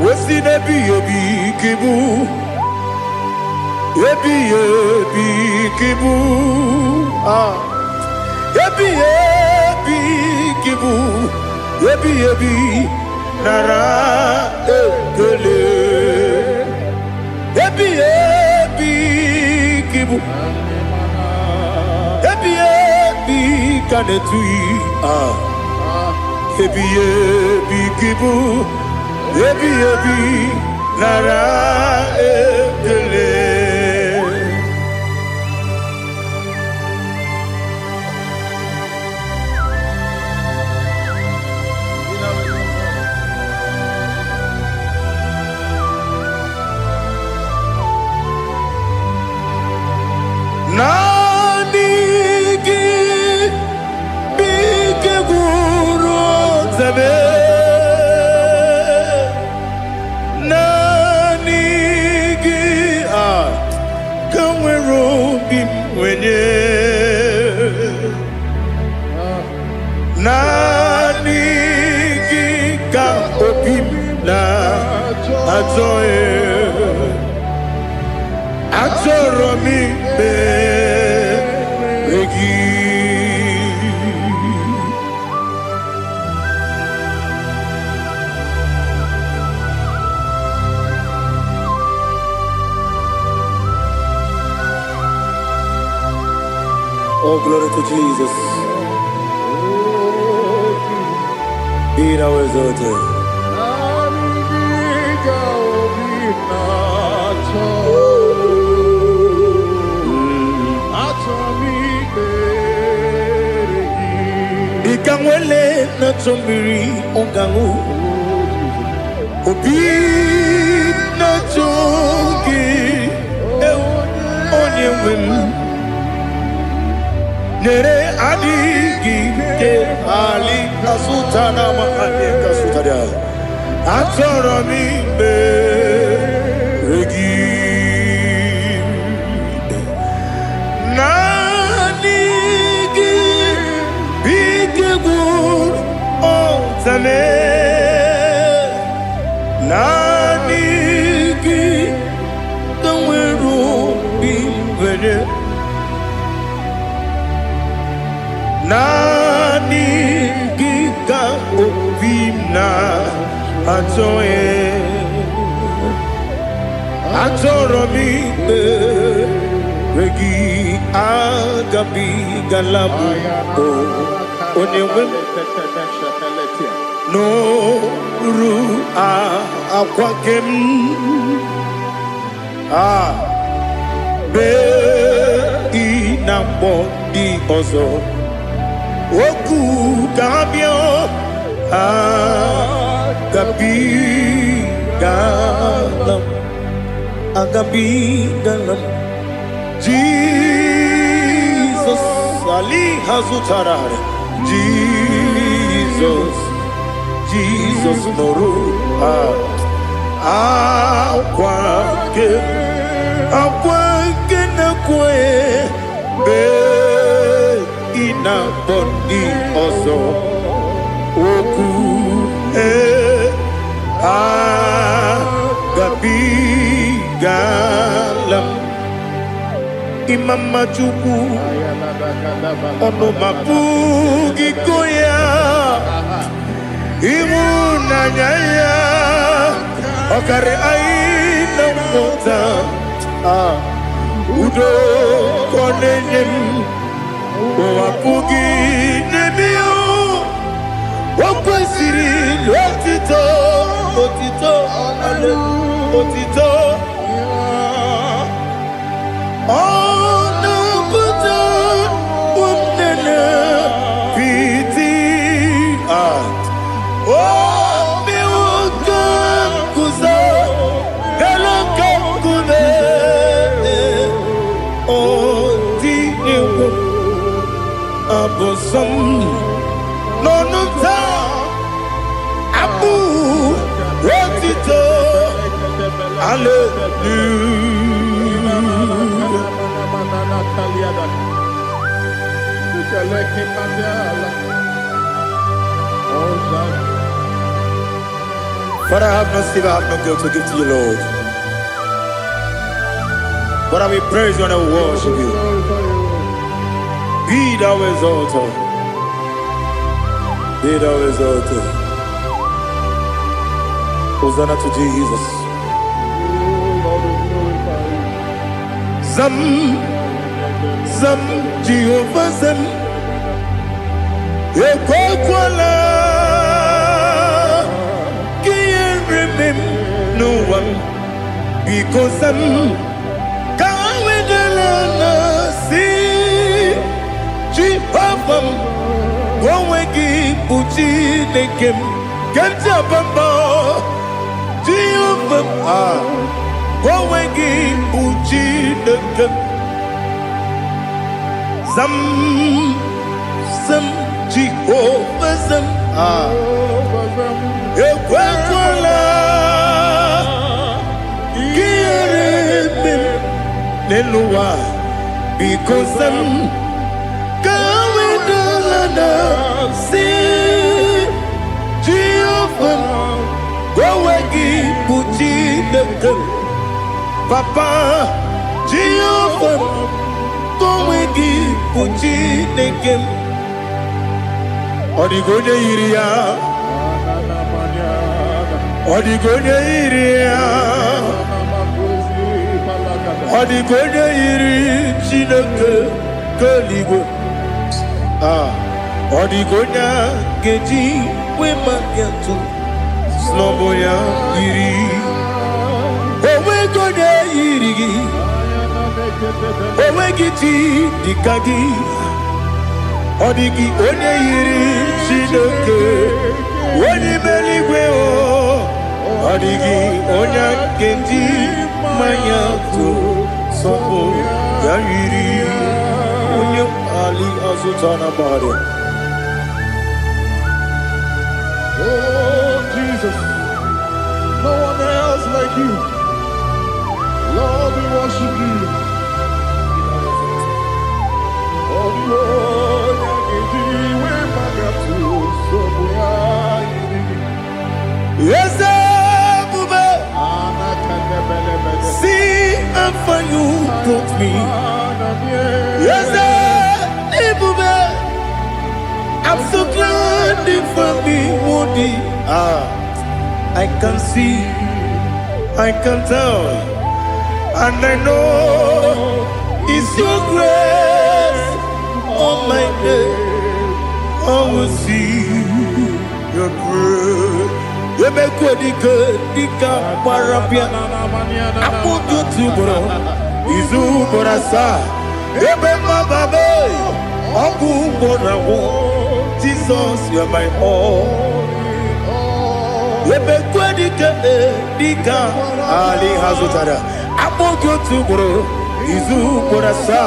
A: Wesi nebi yebi kibu, yebi kibu, yebi kibu, yebi nara ekele, yebi kibu. Kanetui Ebi kibu Ebi Nara ekele Otame Nanigi Kamwero Bimwenye Nanigi Kaopim Na Atoe Atoromi Regi. Oh, glory to Jesus. Be thou exalted. Ikangwele na chombiri ongangu Obi na chongi onye wim Nere adigi ke ali kasutana mahane kasutaria Atoromi be regi Nanigi bikegur otame Nanigi kamweru bimwere Nanigi kaopina atoe Atoromi regi agabi galabu onewem no ru akwakem be inambo di ozo oku gabio agabi galam agabi galam Jesus Ali Hazutarare Jesus Noru Akwake na kwe be ina bondi ozo oku gabi galam Imam Majuku ono mapugi koya imuna nyaya okare aina mota udo konenyem wapugi nebio wakwesiri lotito ale otito Abosom nonuta abu rotito Father, I have no silver, I have no gold to give to you, Lord. But I will praise you and I will worship you. Be thou exalted. Be thou exalted. Hosanna to Jesus. Zam Jehovah Zam Ekwakwala Can't remember no one because Zam Kawedalana see Jehovah Gwawegi Uchi Nekem Kentabamba Jehovah Gwawegi Uchi Nekem Zam Jehovah Zam Ekwekwala gịrị n'ụwa because kawedala si Jehovah gowegi puchi dekem Papa Jehovah gowegi puchi dekem Odigonye iria Odigonye iria Odigonye iri Chineke keligwe Odigonya geji wema getu Sloboya iri Owegonye iri Owegiti dikagi Odigi onye iri Chineke Oni meligwe o Odigi onya geji manya tu Sopo ya iri Onye ali azutana bari
B: Oh Jesus, no one else like you. Lord, we worship you. Oh Lord,
A: yes, Bube. See how far you brought me. Yes, Bube. I'm so glad for me, Woody. I can see, I can tell, and I know it's your grace on my day. I will see your grace. You make good, dika parapia. Apo tu bro, izu borasa. Ebe mababe, abu borawo. Jesus, you are my all. Ebe good, dika ali hazutara. Apo tu bro, izu borasa.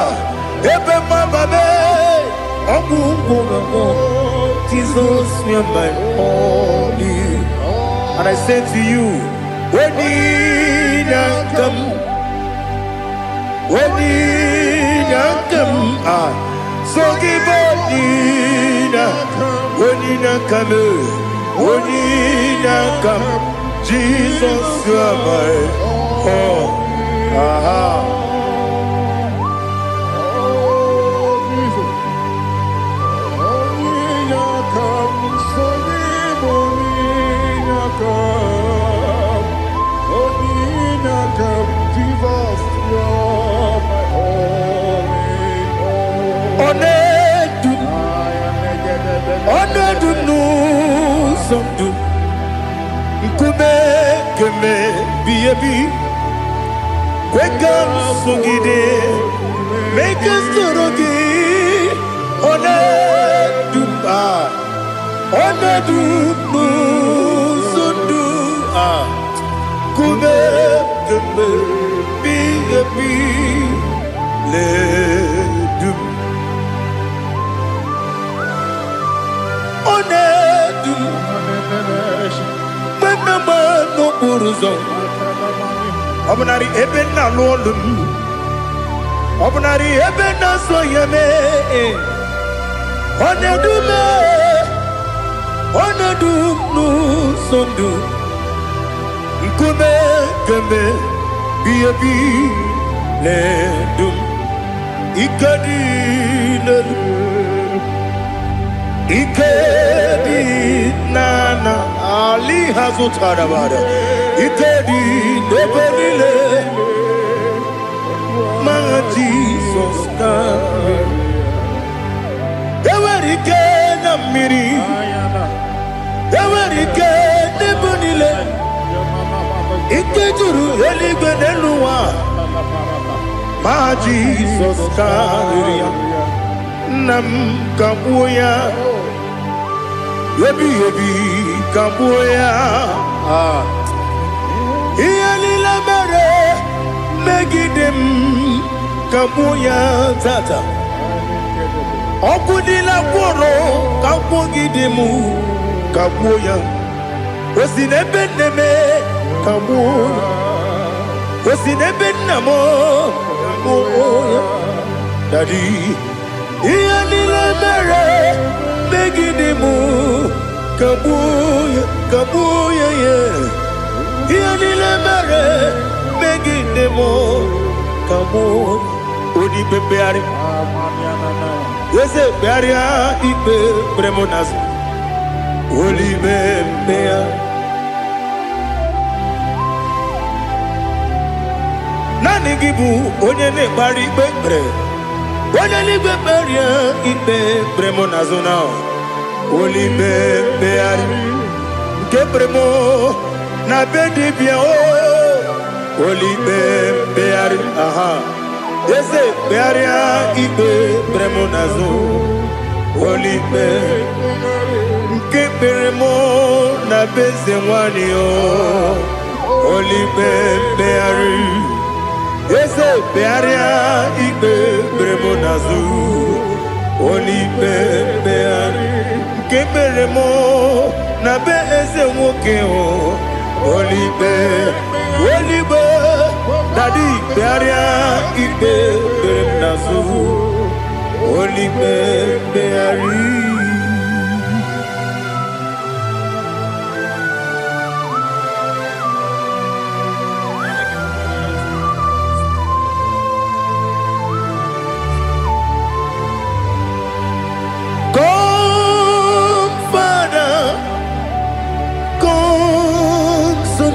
A: Ebe mababe. Jesus, you are my only. And I say to you, when you come, so give up, when you come, Jesus, you are my all. Wake up, Sugide, make us Torogi, Sundu, Kube, Ledu, Onedu, Menama no Uruzo. Obnari ebena lolum Obnari ebena soyeme Onedu nu sondu Nkume keme Biyebi ledum Ikedi nana Ali hazutara bada Ikedi nebenile Manga Jesus kame Ewerike na miri Ewerike nebenile Ikejuru eligwe neluwa Ma Jesus kame Nam kabuya Yebi kabuya Iyalila mere Megidem kabuya tata Okudila kworo Kabugidemu kabuya. Osinebe neme kabuya. Osinebe namo kabuya. Daddy, iyanile mere megidimu kabuya kabuya yeah. Iyanile mere megidimu kabuya. Odi bebeari. Yese bearia ibe bremonas. Oli bebea. Nani gibu onye ne bari bebre. Onye ni beberia ibe bremonas now. Oli bebeari. Ke bremo na bedi bia o. Oli bebeari aha. Yese bearia ibe bremonazo olibe nke beremo na beze nwani o olibe beari yese bearia ibe bremonazo olibe beari nke beremo na beze nwoke o olibe olibe Daddy, bearia ibe bernazu, oli beari. Come, Father, come, Son,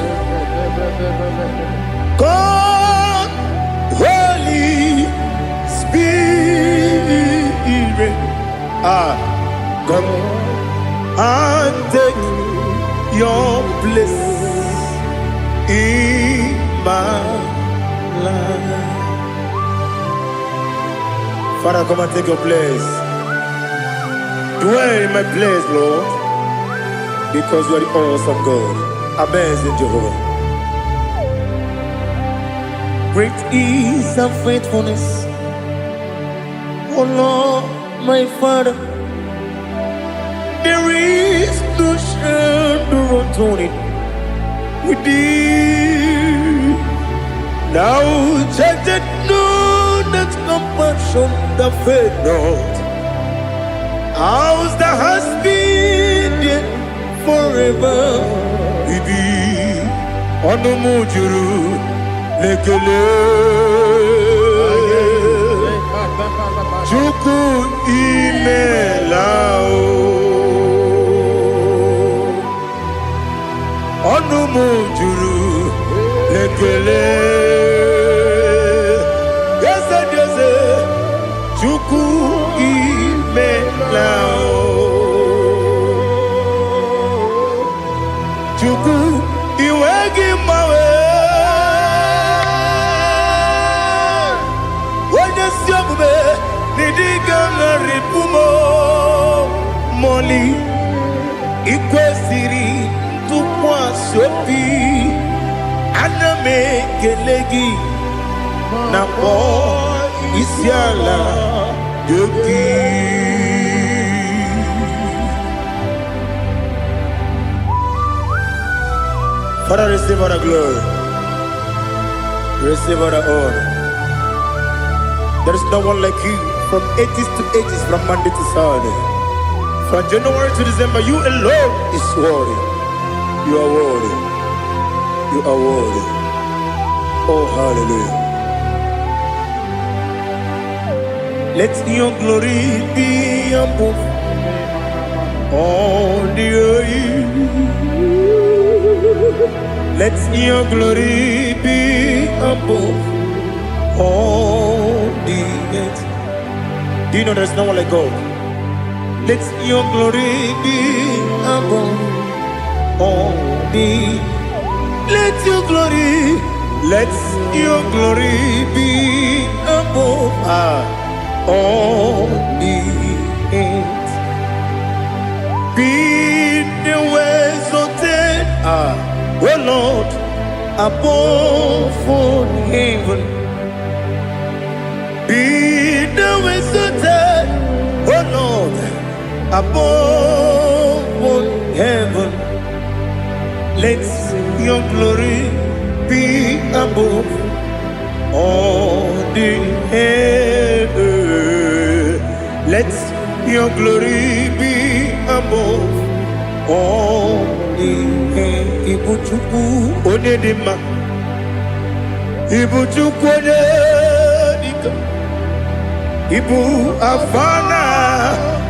A: come. Come and take your place in my life. Father, come and take your place. Dwell in my place, Lord, because you are the awesome God. Amazing Jehovah. Great is thy faithfulness, oh Lord, my Father. There is no shadow of turning with thee. Now check that know that compassion that faith not. Ours that has been there forever with thee. On the mujuru lekele Juku imelao Onumu juru lekele Yese yese Juku imelao Juku iwegi mawe Wanya siyabume Nidiga ngaripumo Moli Ikwesiri Tukwa sopi Aname kelegi Napo Isiala Yoki Father, receive all the glory. Receive all the honor. There is no one like you. From ages to ages, from Monday to Saturday. From January to December, you alone is worthy. You are worthy. You are worthy. Oh, hallelujah. Let your glory be above all the earth. Let your glory be above all the earth. Do you know there's no one like God? Let your glory be above all the earth. Let your glory be above all the earth. Be the ways of death, oh Lord, above all heaven. Be the ways of death, oh Lord, above all heaven. Let your glory be above all the earth. Let your glory be above all the earth. Ibuchukwu onedima, Ibuchukwu onedika, Ibu Afana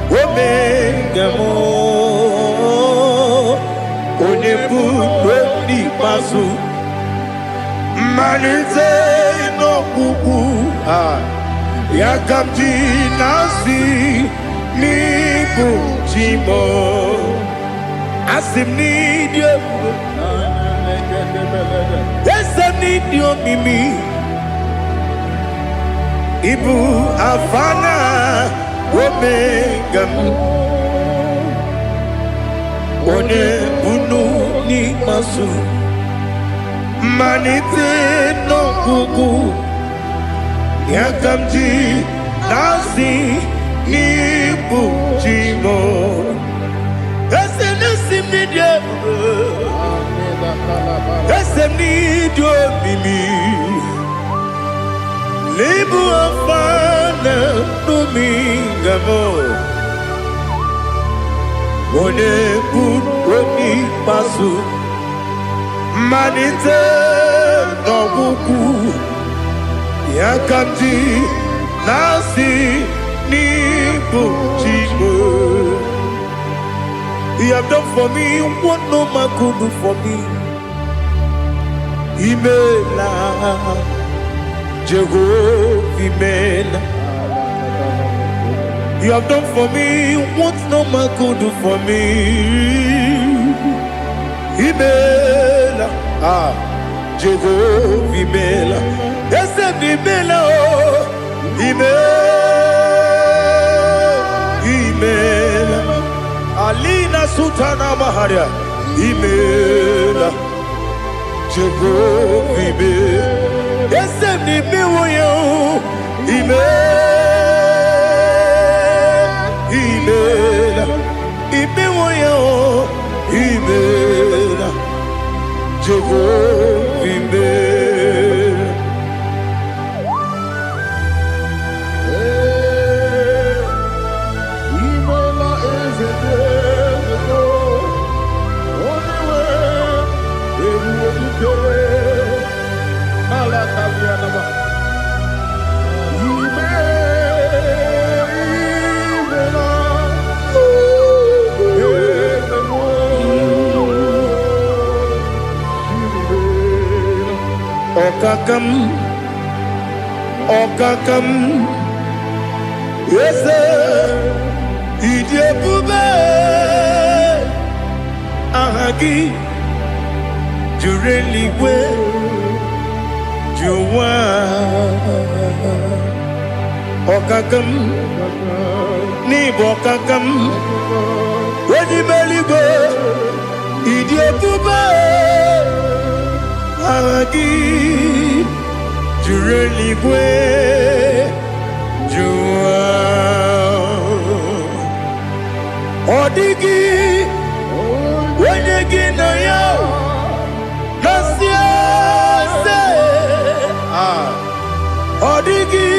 A: Omega mo, Onebu Oni Pasu, Manite no Kuku, Yakamji Nasi, Nibu Chimo, Asim need you, yes I need you Mimi, Ibu Afana Omega One Bunu Ni Masu Manite no Kuku Yakamji Nasi Nibu Chimo Esenesi Media Eseni Dio Mimi Libu Afana Domingamo One Buni Pasu Manite no Kuku Yakamji Nasi Nibu Chimo. You have done for me what no man could do for me. Imela Jehovah Imela. You have done for me what no man could do for me. Imela Jehovah Imela. Yes, Imela Imela Alina Sutana Maharia Imela Jehovah Imela. Yes, Imela Imela Imela Jehovah Imela.
B: Imela is a only way you Malakavianaba.
A: Okakam, yes, Idiabube, Ahagi, Jureliwe, Juwa, Okakam, Nibokakam, Wedimeligo, Idiabube, Ahagi. Jureligwe Jua Odigi Wenyegi na yo Nasia se Odigi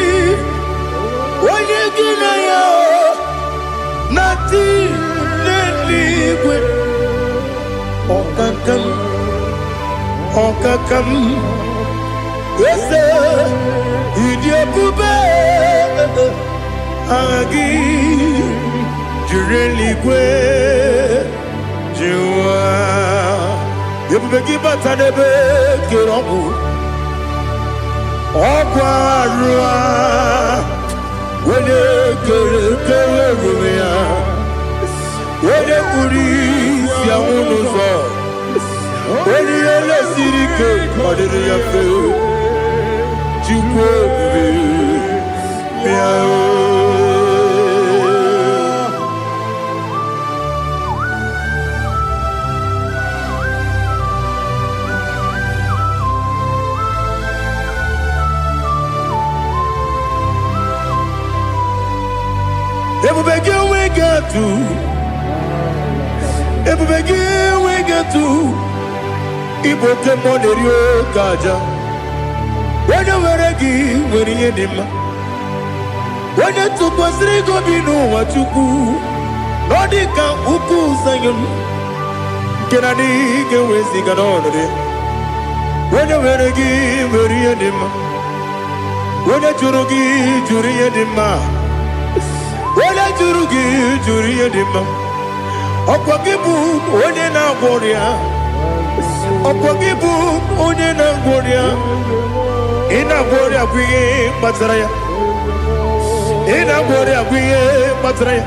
A: Wenyegi na yo Nati Neligwe Okakam Okakam Yes, Idiabube Agi Jureligwe Jua Yebubegi Batanebe Kirobu Okwarua Wene Kere Rumia Wene Kuri Siamunuzo Wene Yele Sirike Kodiri Yafe Ibo temonerio kaja. When you were again, when you did when you took was Rigo Bino, what you do, Nordica Uku Sayon. Can I dig away Ziganone? When you were again, when you did when you Jurugi, Juria Dima. When I Jurugi, Juria Dima. Opagibu, Odena Boria. Opagibu, Odena Boria. Ina Boria, we Matraya. Ina Boria, we Matraya.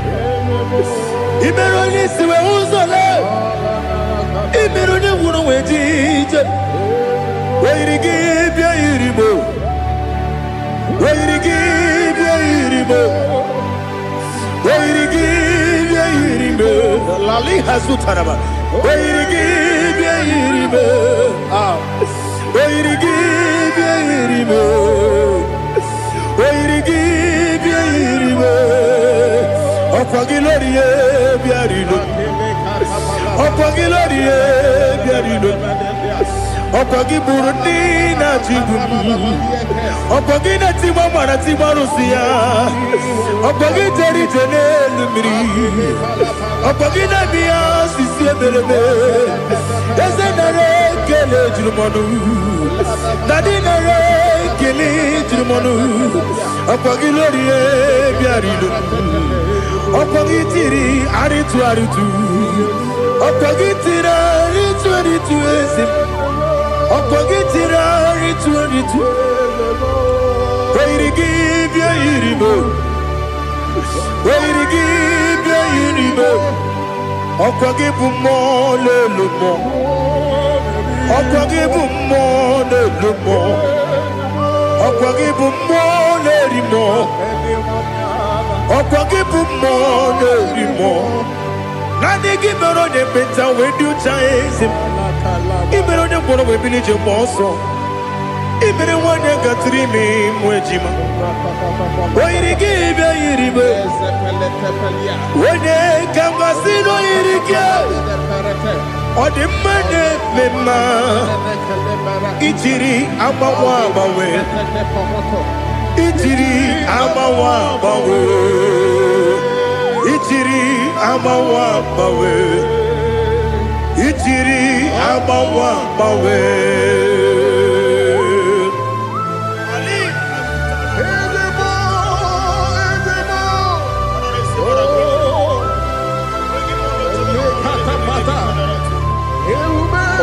A: Imeroni, we also love. Imeroni, wouldn't wait. Where you give your Iribo. Where you give your Iribo. Where you give your Iribo. Lali Hasutaraba. Where you give your Iribo. Where you give your Iribo. Where you give your Iribo. Opagilorie Biarino. Opagilorie Biarino. Opagi Burundina Jibum. Opagina Timamana Timarusia. Opagi Terry Janel Miri. Opagina Mia Sisia Belebe. Yasanare Kele Jumanu. Nadinare Kele Jumanu. Opagi Lorie Biarino. Opagi Tiri Aritu Aritu. Opagi Tira Aritu Aritu. Opagitira ritu. Where you give your Iribo. Where you give your Iribo. Opagibu more lumo. Opagibu more lumo. Opagibu more limo. Opagibu more limo. Nani give on the better when you chase him. Even on the one of a village of Bosso, even one that got 3 me, Mojima. Why did he give a Iribe? When they come, I see no Irica. Or the money, Mema. Itiri, Amawabawe. Itiri, Amawabawe. Itiri, Amawabawe. Itiri Abawa Bawe.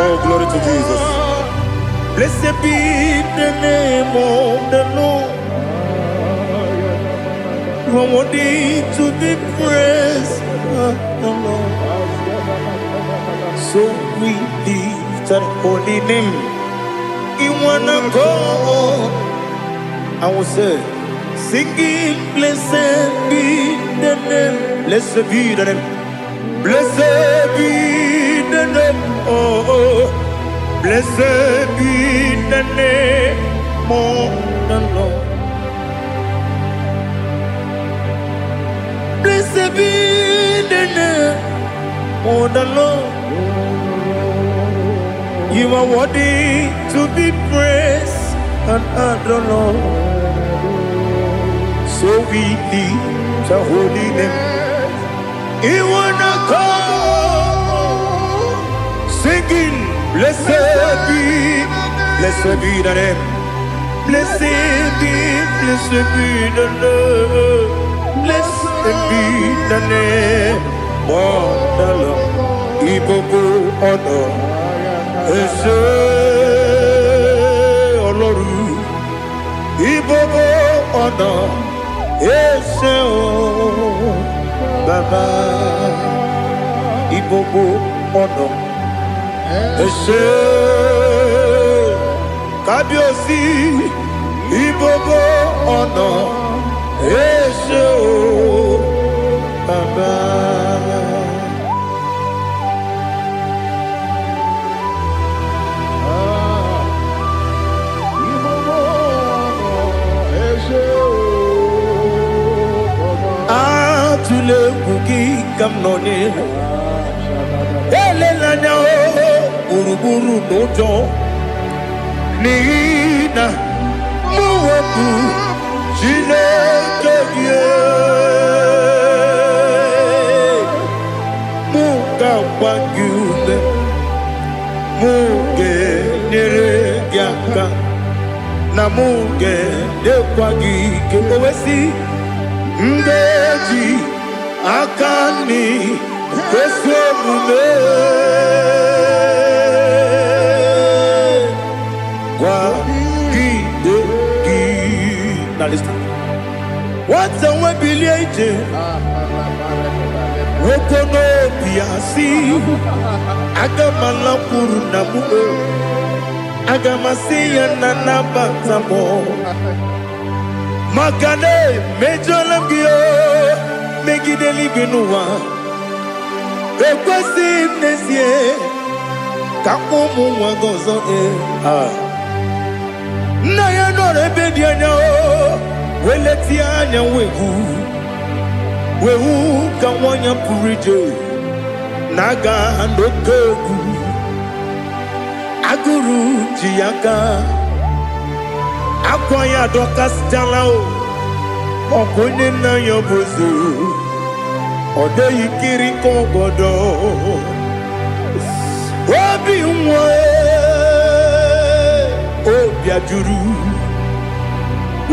A: Oh, glory to Jesus. Blessed be the name of the Lord. You are worthy to be praised, the Lord. So we lift our holy name. You wanna go? I will say, singing, blessed be the name, blessed be the name, blessed be the name, oh, blessed be the name of the Lord. Blessed be the name of the Lord. You are worthy to be praised and adored. So we lift our holy name. You wanna come singing, blessed be the name, blessed be the Lord, blessed be the name of the Lord. Ibobo honor. Ese Oloru Ibobo ọ̀nà Ese o Baba Ibobo ọ̀nà Ese Kábíyèsí Ibobo ọ̀nà Ese o Baba. Tule kuki kamnoni ele lanya o gburugburu n'ụjọ n'ihi na mụ wepụ Chineke gị mụ ga-agba gị ume mụ ga-enyere gị aka na mụ ga-edekwa gị ike o wesị ngeji aka nri ezi omume gwagide gị na lista nwata nwe bilie ije nwoke n'obi asị aga m alakwuru na mụ aga m asị ya na nabata m maka na emejọla m gị megide eluigwe n'ụwa ekwesịghị m n'ezie ka ụmụ nwa gị ọzọ nna ya nọrọ ebe dị anya weletie anya wehu ka nwanyị pụrụ ije na-aga n'oke egwu agụrụ ji ya gaa akwa ya dọkasịchala ọ bụ onye nna ya bụzi ọ dịghị kiri ka ọgọdọ obi nwa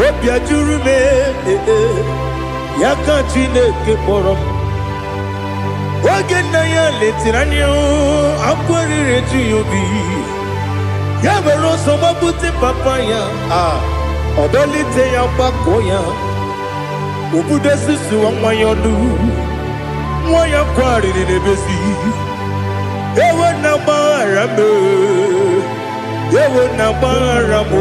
A: obi ajuru m ya ka Chineke kpọrọ m oge nna ya letiri anya akwa riri eju ya obi ya mere ọsọ gbapute papa ya ọdọlite ya gbakọ ya obodo susu nwa ya ọnụ nwa ya kwarịrị n'ebezi ewe na gbaghara m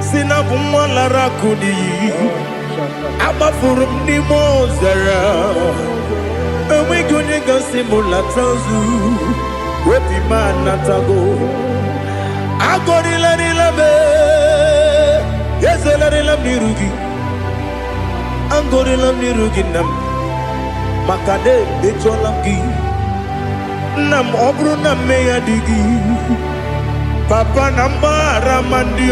A: si na bụ nwa lara akụ n'iyi agbafuru m n'ime ọzara enweghị onye gasị m lata ozu obi m anatago agọrịlarịla m ezelarịla m n'iru gị agọrịla m n'iru gị nna m maka na emejọla m gị nna m ọ bụrụ na mme ya dị gị papa na mgbaghara ma ndị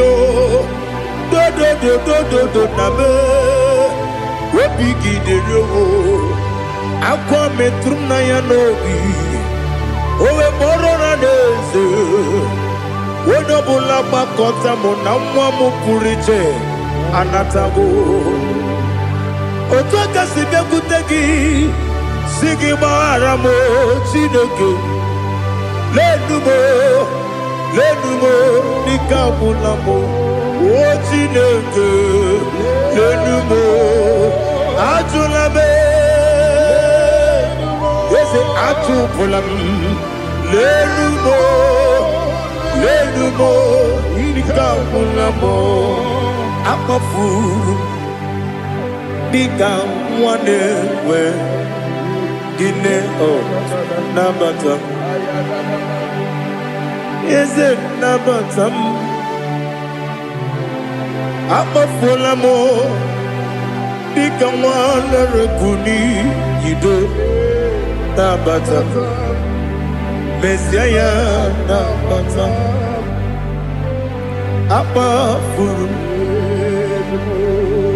A: dodododododo na be obi gị dịrị akwa metụrụ m na ya n'obi owe kpọrọ na n'eze onye ọbụla gbakọta mụ na nwa m pụrụ iche anatago otu aka si bịakwute gị si gị gbaghara m Chineke lenumo dịka agwụla m o Chineke lenumo ajụla m eze atụpụla m lenumo dịka agwụla m akpafuru dịka nwa na-enwe gịnị nabata eze nabata m akpafuola m dịka nwa na-erekwu n'iyido nabata mezie ya nabata akpafuru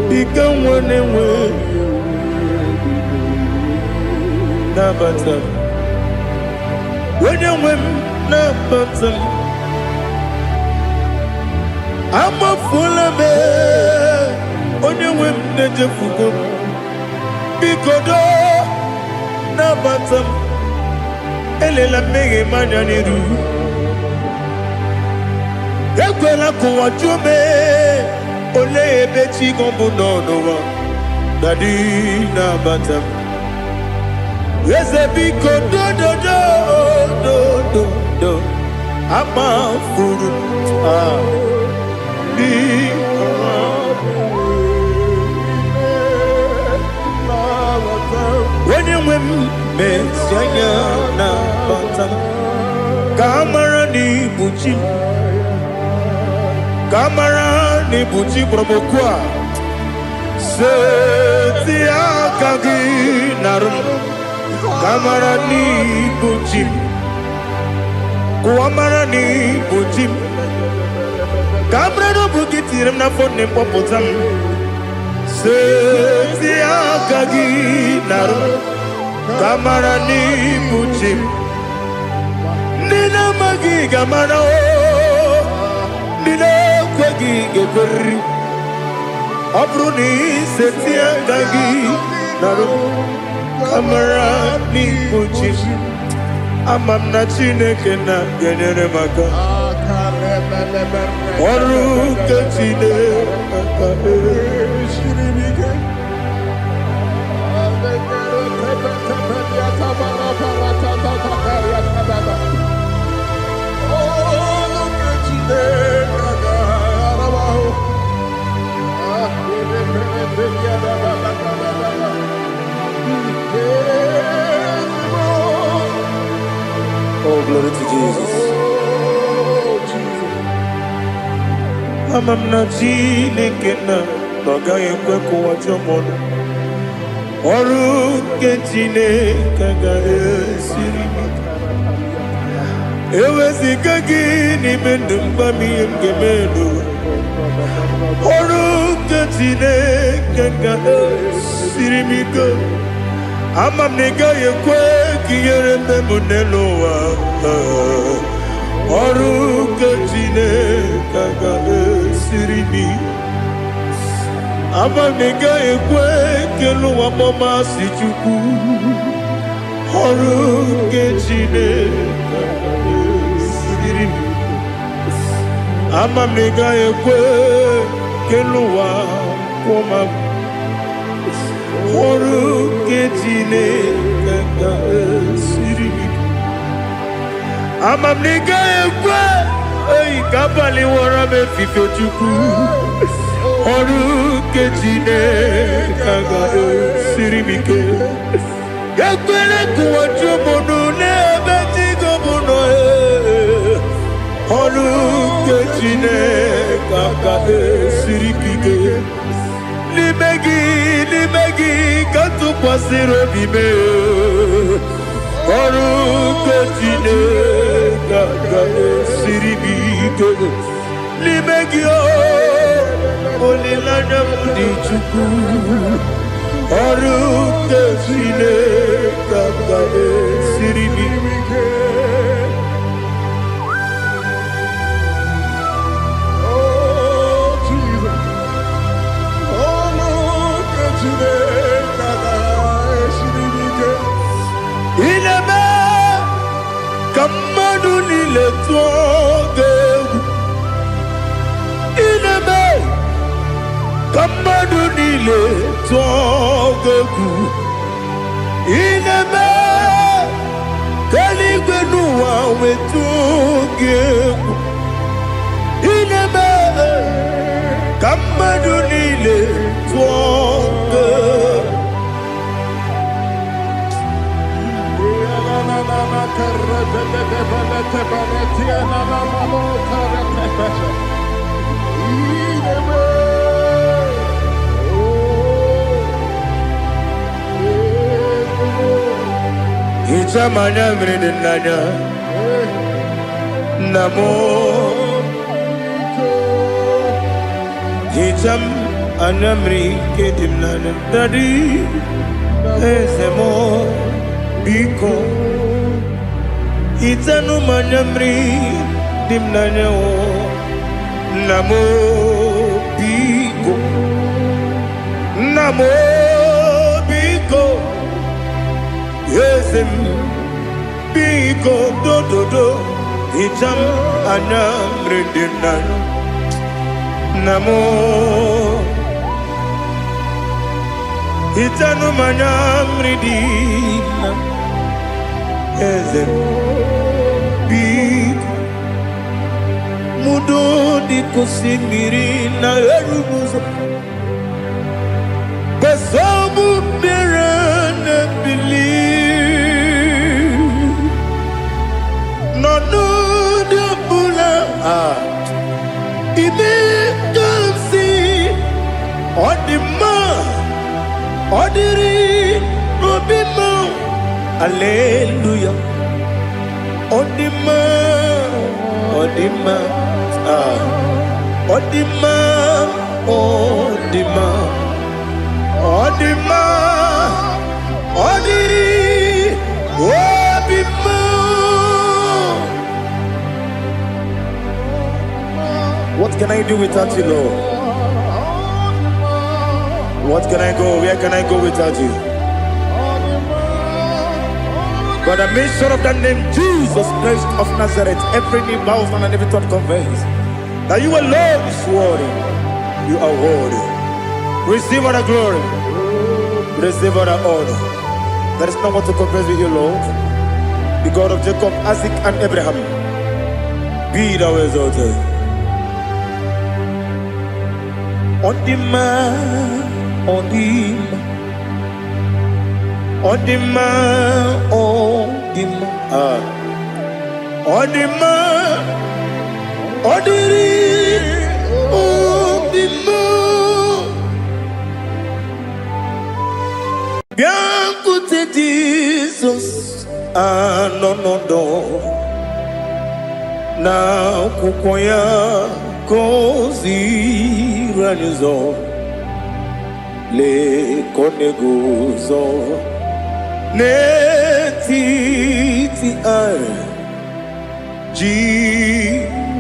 A: dịka nwa na-enwe nabata onye nwe m nabata m amafuola m onye nwe m na-ejefugo m biko nabata m elela mmehie m anya n'iru ekwela ka ụwa jụọ m olee ebe chi gị bụ n'ụwa dadi nabata m eze biko do amafuru di onye nwe m mesi anya na bata ka amara n'ibu chi ka amara n'ibu chi kpọrọmokwu a seti aka gị narụ kamara n'ibu chi Kuamarani Bujim Cabrano Bukitirim na phone Popotam Setia Kagi Naru Kamarani Bujim Nina Magi Gamana Nina Kwagi Geberi Abruni Setia Kagi Naru Kamarani Bujim Amam na Chineke na genere maka Oru kachine Oh, glory to Jesus. Amam na Chineke na noga yekwe kuwachomono. Oru kechine kaga esiri. Ewezi kagi ni mendumba miyemgemenu. Oru kechine kaga esiri miko. Amam nega yekwe kiyere memuneloa. Oru kechine kaga esirimi. Amam nega yekwe keluwa mama sichuku. Oru kechine kaga esirimi. Amam nega yekwe keluwa mama. Oru kechine kaga esirimi. Amam nega yekwe ei kabali wara me fife chuku. Oru kechine kaga esirimi ke. Yakwele kuwacho mono ne beti gomono e. Oru kechine kaga esirimi ke. Limegi katu pasiro bime. Oru kechine kaga esirimi ke. Limegi olilanya mudi chuku. Oru kechine kaga esirimi ke. Ineme kamadu nile tuoge. Ineme kamadu nile tuoge. Ineme kaligwe nuwa wetuge. Ineme kamadu nile tuoge. Ichamanya mridinanya namo. Icham anamri kedimnana dadi ezemo biko. Itanu manyamri dimnanya o namo biko. Namo biko. Yesem biko do do do. Icham anamri dimnanya namo. Itanu manyamri dimnanya. Ezem big mudo di kusimiri na erumuzo besobu mirane believe no no de bula ibe kansi odima odiri obima. Hallelujah. On the man. Odima, Odima, Odima, Odima, Odima. What can I do without you, Lord? What can I go? Where can I go without you? By the mention of that name, Jesus Christ of Nazareth, every knee bows and every tongue confesses that you alone is worthy. You are worthy. Receive all the glory. Receive all the honor. There is no one to compare with you, Lord. The God of Jacob, Isaac, and Abraham. Be thou exalted. On the man, on the on the man, on the man, on the man, on the man. Bien écoutez Jesus, no. Na kukoya kozi ranizo le koneguzo. Netiti ai ji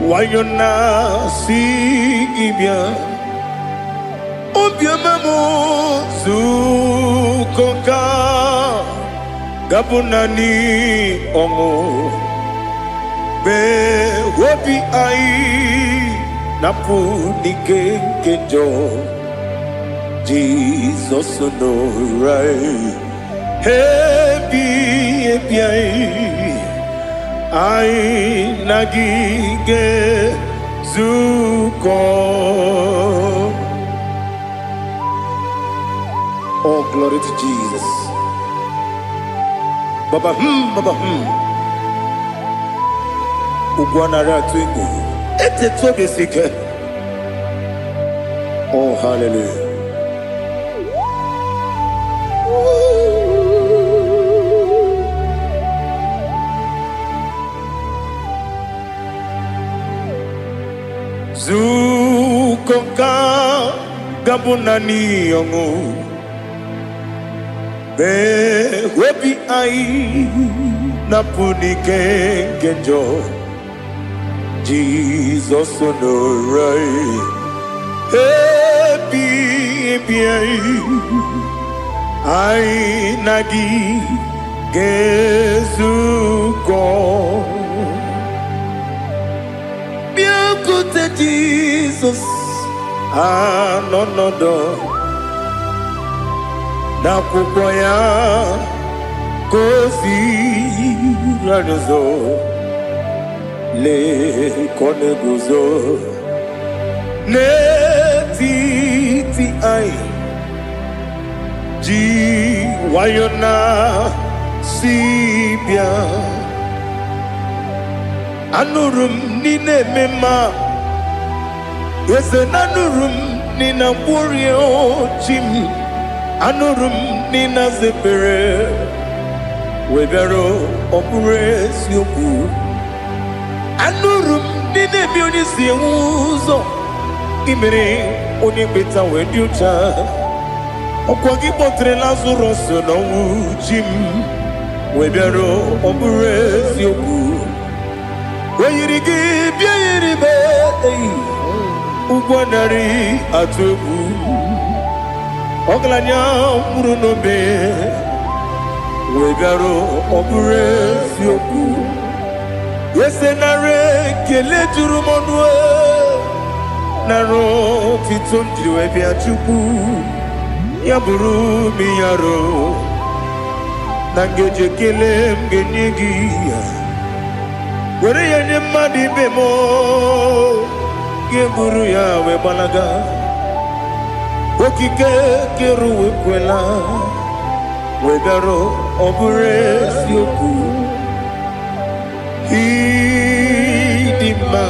A: wayona si ibia obia mamo zukoka gabunani omo be wobi ai napu nikenjo Jesus no right. Happy I nagige zuko. Oh, glory to Jesus. Baba Ugwana ratwingu. Ete tobe sike. Oh, hallelujah. Zukoka gabunani yongu be webi ai napuni kenjo Jesus no right happy ai nagi gezuko. Écoutez Jesus, no. Na kukoya kozi ranizo le koneguzo netiti ai ji wayona sibia anurum nine mema yese nanurum nina warrior chim anurum nina zepere webero opure sioku anurum nine bionisi uzo imere oni beta weducha okwagi potre lazarus no chim webero opure sioku Wayirigi biayiribe ugwanari atubu oglanya murunobe wegaro obure sioku yesenare kele jurumonwe naro titondriwe biachuku yaburu miyaro nangeje kele mgenyigia were yenye madi bemo geburu ya we balaga okike keru we kwela we daro obure sioku idima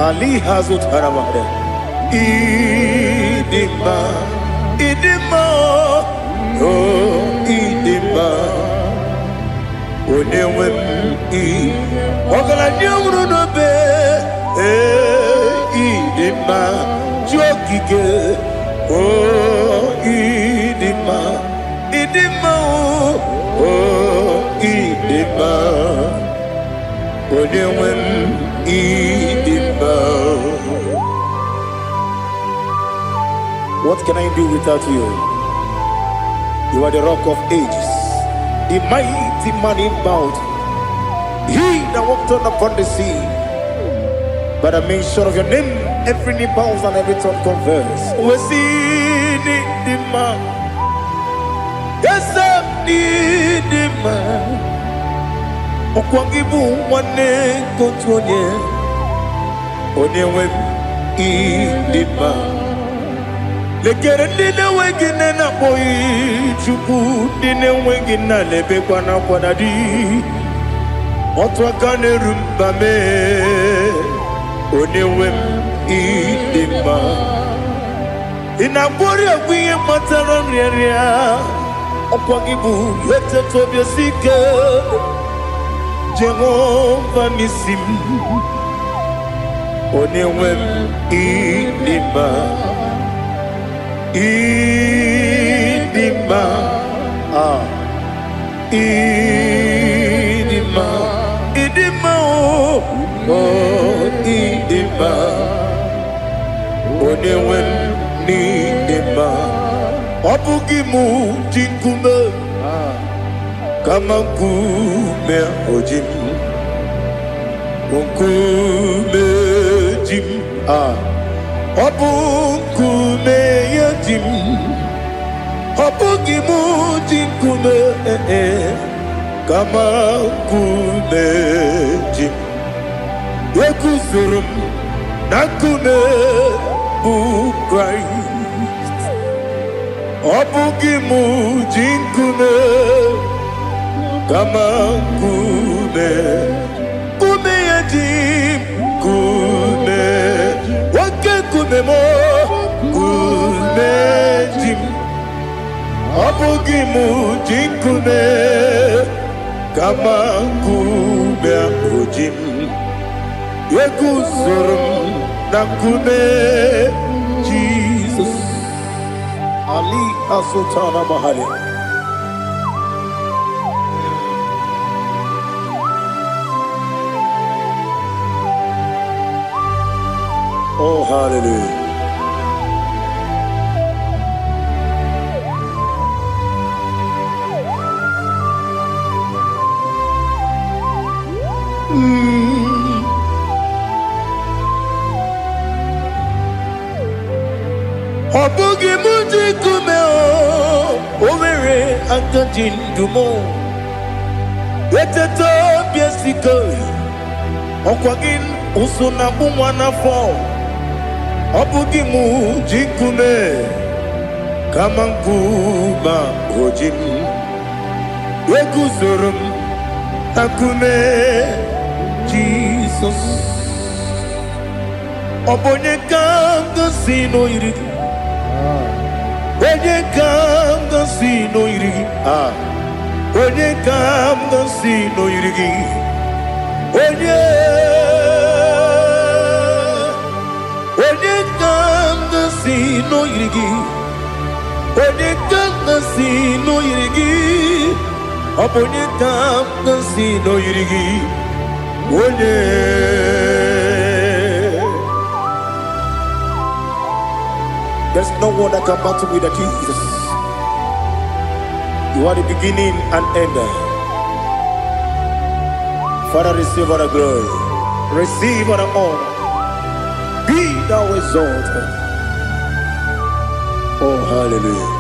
A: ali hazut haramade idima oh idima onewe Ogala nyamuru no be idima jokike idima idima onyewen idima. What can I do without you? You are the rock of ages, the mighty man in battle. He that walked on upon the sea. By the mention of your name, every knee bows and every tongue confess. We see the man. Yes, I need the man. Okwangibu wane kotonye. Onyewe idima. Lekere nene wengine na boy chuku nene wengine lebe kwa na kwanadi. Otwakane rumbame onewem idima. Inabori agwiye matara nyeria. Okwagibu yete tobye sike. Jehova nisim onewem idima. Idima idima idima idima onewem idima. Obugi mu jinkume kama nkume ojim nkume jim Obukume yatim, obugimu jinkume kama kume jim. Yekusurum nakume bu Christ. Obugimu jinkume kama kume yatim kume. Kumemo kumejim abugimu jinkume kama kume ojim yekusurum nakume Jesus Ali Asutana Mahali. Oh, hallelujah. Obugi muji kumeo overe antajindumo yeteto biesiko okwagin usuna bumwana fo. Obugi muji kume kama nkuma ojim yekusurum akume Jesus. Obonye kanga sino irigi. Onye kanga sino irigi. Onye kanga sino irigi. Onye kanga sino irigi. Onye kanga sino irigi. Obonye kanga sino irigi. Onye. There's no one that can battle with Jesus. You are the beginning and end. Father, receive all the glory. Receive all the honor. Be thou exalted. Oh, hallelujah.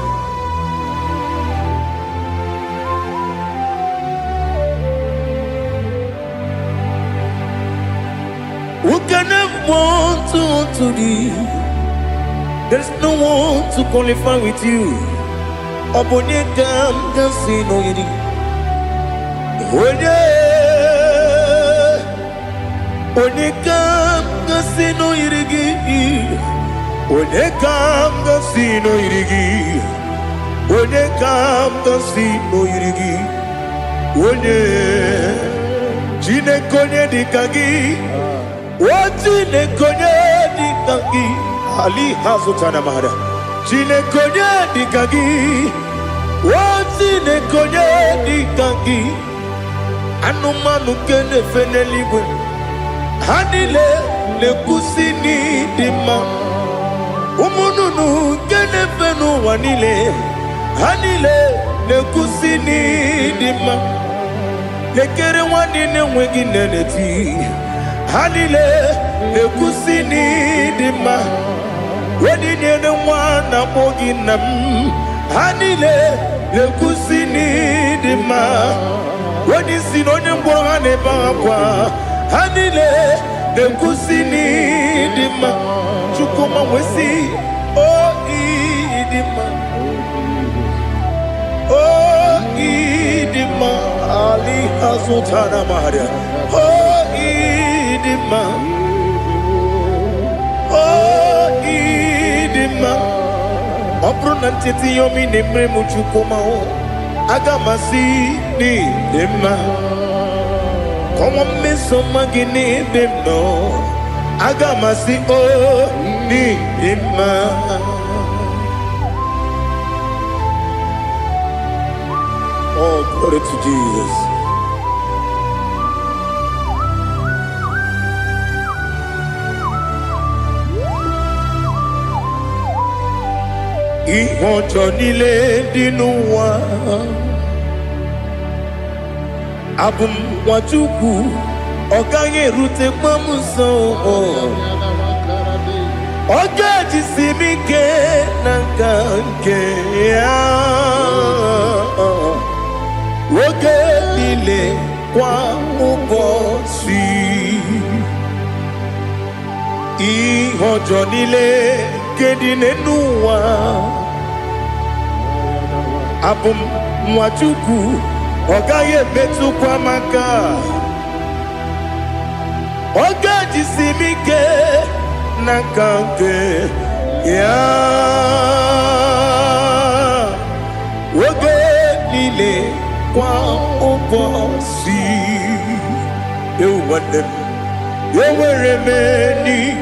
A: Who can have one to thee? There's no one to qualify with you. Obonye kanga sino yiri. Onye kanga sino yirigi. Onye kanga sino yirigi. Onye kanga sino yirigi. Onye Chineke dikagi. What Chineke dikagi. Ali hazutana mahada. Chineke dikagi. What Chineke dikagi. Anumanu kene feneligwe. Hanile le kusini dima. Umununu kene fenu wanile. Hanile le kusini dima. Lekere wanine wengi neneti. Hanile le kusini dima. Wedine ne wana mogi nam. Hanile le kusini dima. Wadi sinonye mbwana bakwa. Hanile le kusini dima. Chukuma wesi oh idima. Oh idima. Ali hazutana maharia. Oh idima. Oh idima. Opronantiti yomi nemre muchukuma o. Agamasi ni dema. Come on, miss some magini demno. Agamasi o ni dema. Oh, glory to Jesus. Ihojo nile dinuwa. Abum wachuku oganye rute kwamuso. Oga jisimike nanganke ya. Oge nile kwa ubosi. Ihojo nile kedine nuwa. Abum wachuku Ogaye betu kwa maka. Oga jisimike nakanke ya. Oge nile kwa ubosi. You want them. You were many.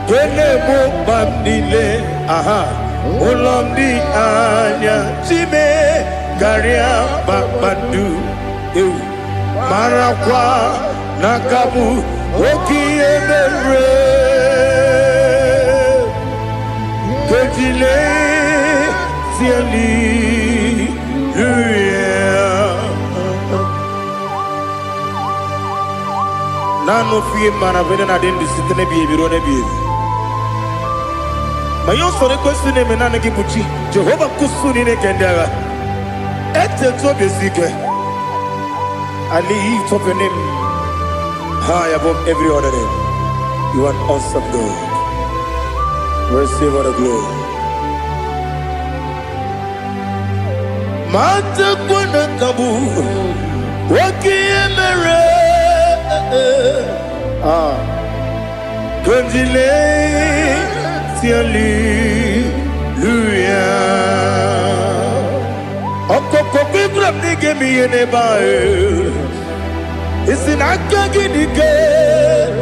A: Kene mo bandile. Aha. Olomdi anya. Chime. Garia babadu eu marakwa nakabu okiemere kejile siali nano fie mana vene na den disitene bi ebiro ne bi mayo sore kwesune menane kibuchi Jehova kusuni ne kendaga. I lift up your name high above every other name. You are awesome God. Receive all the glory. Mata kuna kabu wakiemere Kundile Hallelujah. Okoko biglam nige mi enebae. Isin akagi nige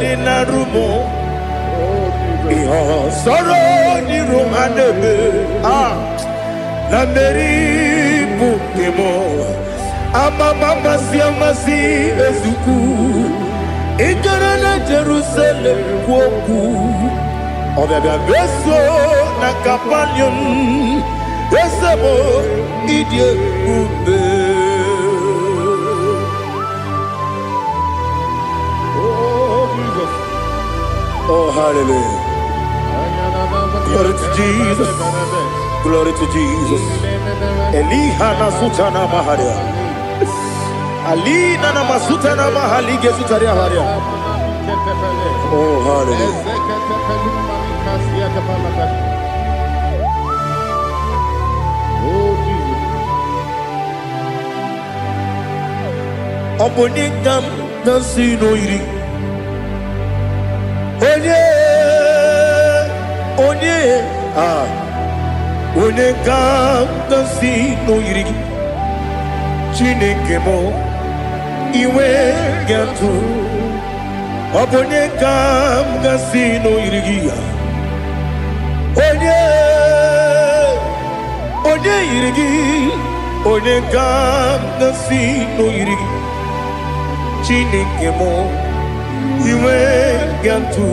A: dinarumo. Iho soro ni romanebe. Na meri bukemo. Mama siamasi ezuku. Igara na Jerusalem woku. Obebe beso na kapanion. Esemo idie ube. Oh Jesus. Oh hallelujah. Glory to Jesus. Glory to Jesus. Eliha na sutana maharia. Ali na masutana mahali gesutaria haria. Oh hallelujah. Obonikam nasino iri. Onye Onikam nasino iri. Chineke mo iwe gatu obonye kam gasino irigia onye irigi onye kam gasino irigi Chineke mo iwe gatu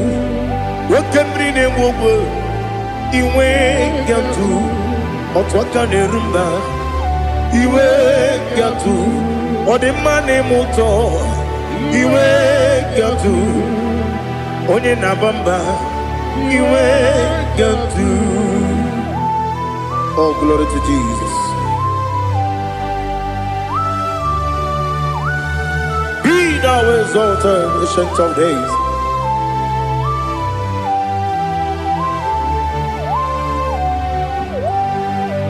A: wakemri ne wogo iwe gatu otwaka ne rumba iwe gatu odemane moto iwe gatu onye nabamba iwe gatu. Oh, glory to Jesus. Be thou exalted, ancient of days.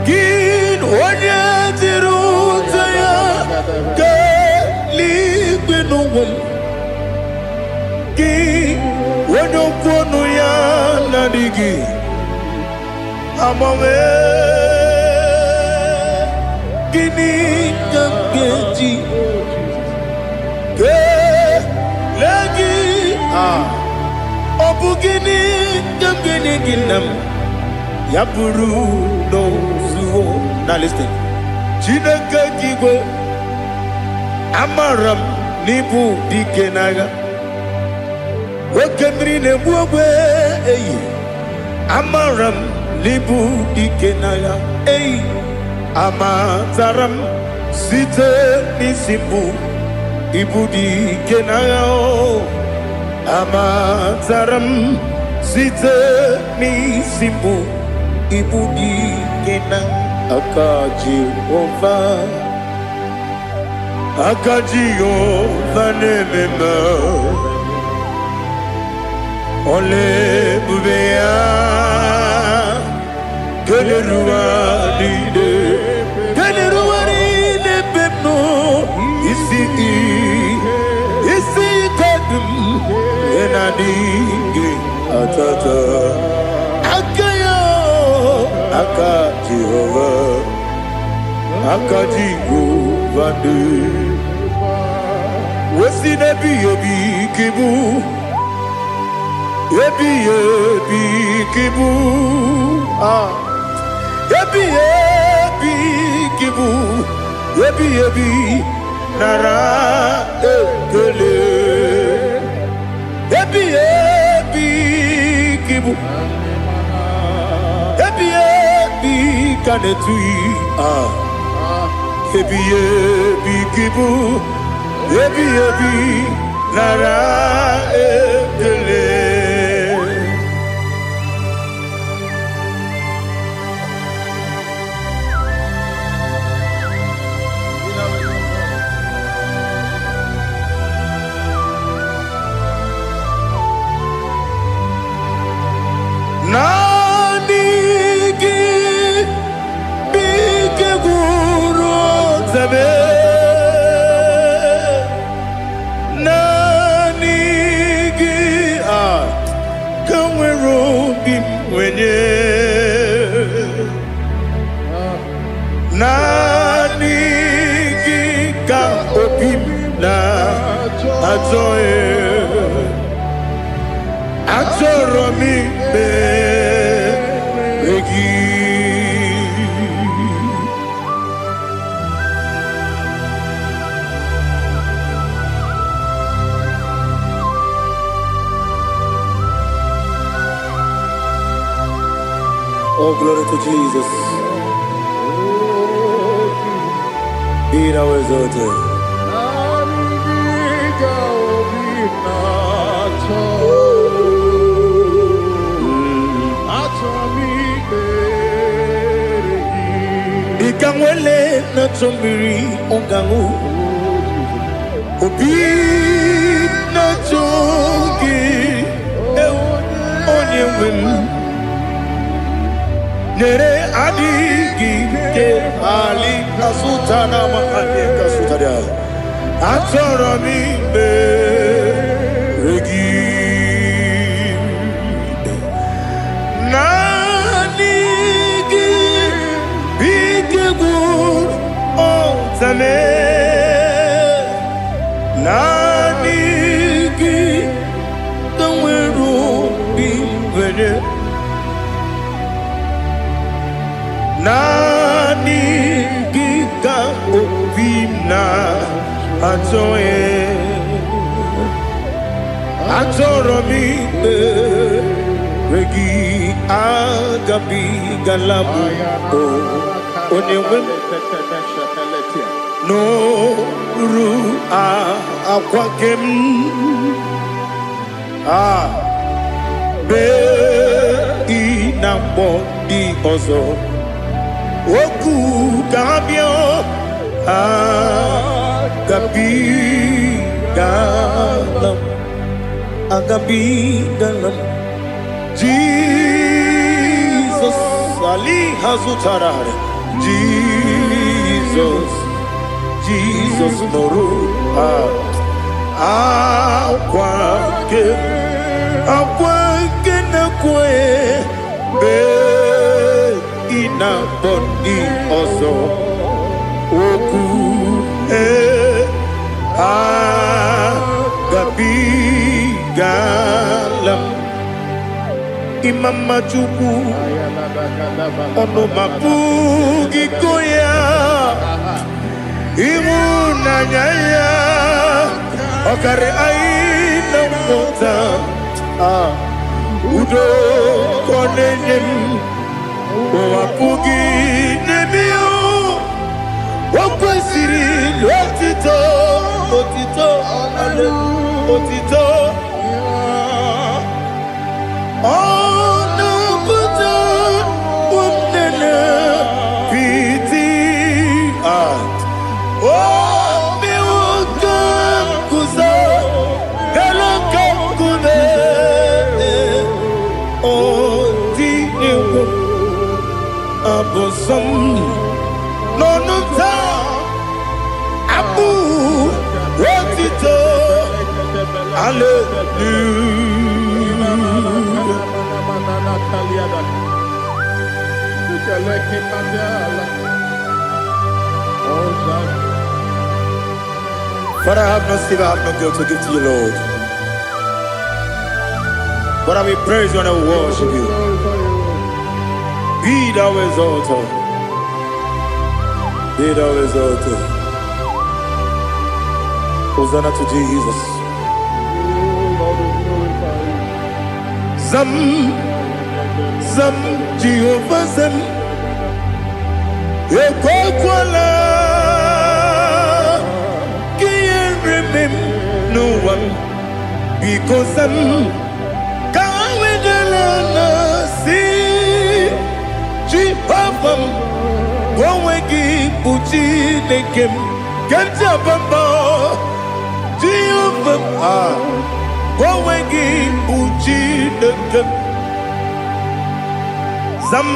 A: Gin onye tirutaya ke ligbenu Gin onye kwonu ya nadigi amame gini kamgeji ke lagi obu gini kamgeni ginam Yaburu no zuo. Now listen. Chineke kigwe amaram nibu dikenaga. Wakemri ne buwe eyi. Amaram nibu dikenaga eyi. Amataram site nisimbu ibu dikenaga o. Amataram site nisimbu Ibudi kenang akaji ova nemema ole bubea keleruwa dide pepno isi kadum enadinge atata Aka Jehovah, Aka Jehovah, Wesi nebi kibu, ebi kibu, ebi kibu, ebi nara ekele, ebi kibu. Kanetui ebi kibu ebi nara ekele Nanigi kamwero bimwenye Nanigi ka opim na atoe Atoromi be regi Oh, glory to Jesus. Be thou exalted. Ikamwele na chombiri ongangu. Obi na chongi. Onye wim. Nere adigi ke ali kasutana mahane kasutaria Atoromi be regi Nanigi bige gur o tame Atoye, Atoromi, Regi, Agabi, Galabu, Onewim, No, Ru, Aquakem, Be, Inambo, Di Ozo, Oku, Gabio, Agabi, Galam, Agabi, Galam, Jesus, Ali Hazutarare, Jesus, Noru, Aquake, Nakwe, Be, Ina, Bondi, Ozo, Oku, Agabi, Galam, Imam Majuku, Ono Mapugi Koya, Imuna Nyaya, Okare Aina Mota, Udo Konenim, Mapugi Nebio, Wakwasiri, Lotito, Otito, Otito, Oh no, Buddha, Wundana, Piti, Oh, me welcome, Kuza, Hello, Kude, Oh, Dinu, Abosom, no, no, Abu, Rotito, Hallelujah. But I have no silver, I have no gold to give to you, Lord. But I will praise you and I will worship you. Be thou exalted. Be thou exalted. Hosanna to Jesus. Zam, Jehovah Zam, Ekwakwala, can't remember no one, because Zam, Kawedalana, see, Jehovah, Gowegi, Puchi, Nekem, Gajabamba, Jehovah, Gowegi, Puchi, Nekem. Zam,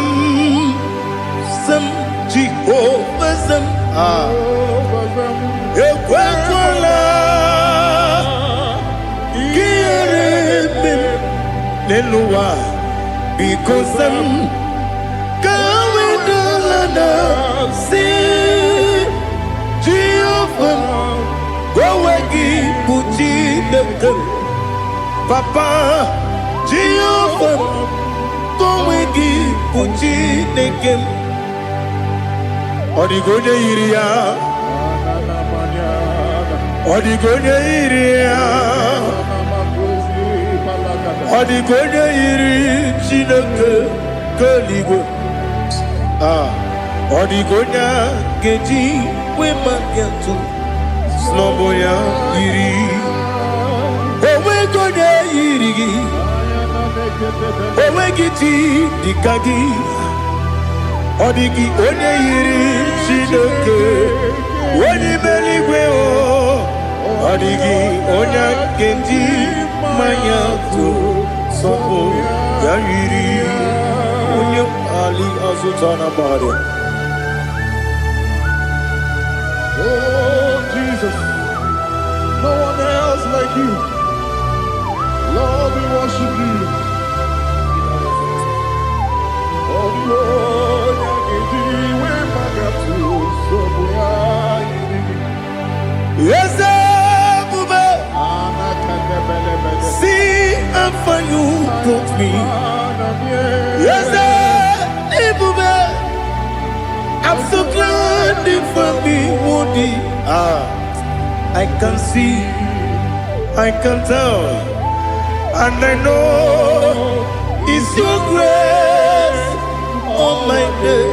A: Jehovah Zam, Ekwakwala, Kieremim, Nelua, because Zam, Kawedalana, see, Jehovah, Gowegi, Puchi, Nekem, Papa, Jehovah, Gowegi, Puchi, Nekem, Odigonya Iria, Odigonya Iria, Odigonya Iri, Chineke, Kaligo, Odigonya Geji, Wemagetu, Sloboya Iri, Owegonya Iri, Owegiti, Dikagi, Odigi, Onye Iri, Chineke, Onye Meligwe, Odigi, Onya Genji, Mayato, Sopo, Yairi, Onye Ali Azutana Bade.
B: Oh, Jesus, no one else like you. Lord, we worship you. Oh, Lord,
A: yes, see how far you brought me. Yes, I'm so glad you found me, Woody. I I can see, I can tell, and I know it's your grace on my day.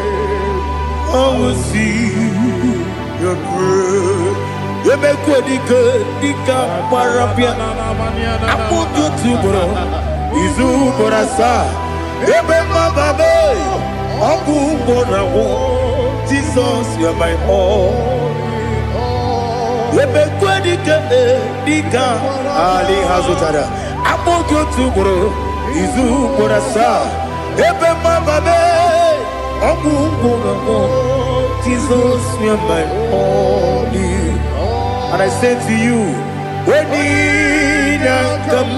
A: I will see your grace. You make good, dika parapia. Amu tutubro, izu borasa. Ebe mababe, amu bonawo. Jesus, you are my all. Ebe good, dika ali hazutada. Amu tutubro, izu borasa. Ebe mababe, amu bonawo. Jesus, you are my all. And I say to you, when you come,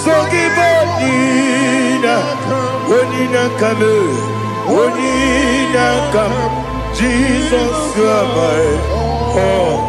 A: so give up, when you come, Jesus, you are my all.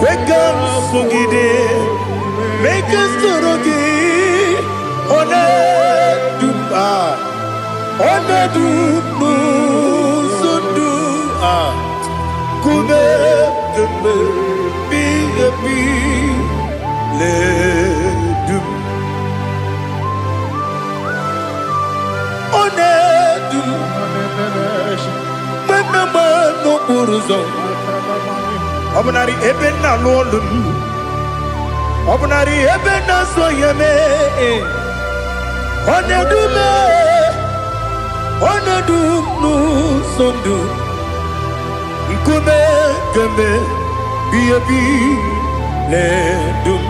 A: Wake up, Sugide, make us to Obnari ebena lolum, obnari ebena soyeme, onedu nu sondu, nkume keme biyebi ledum,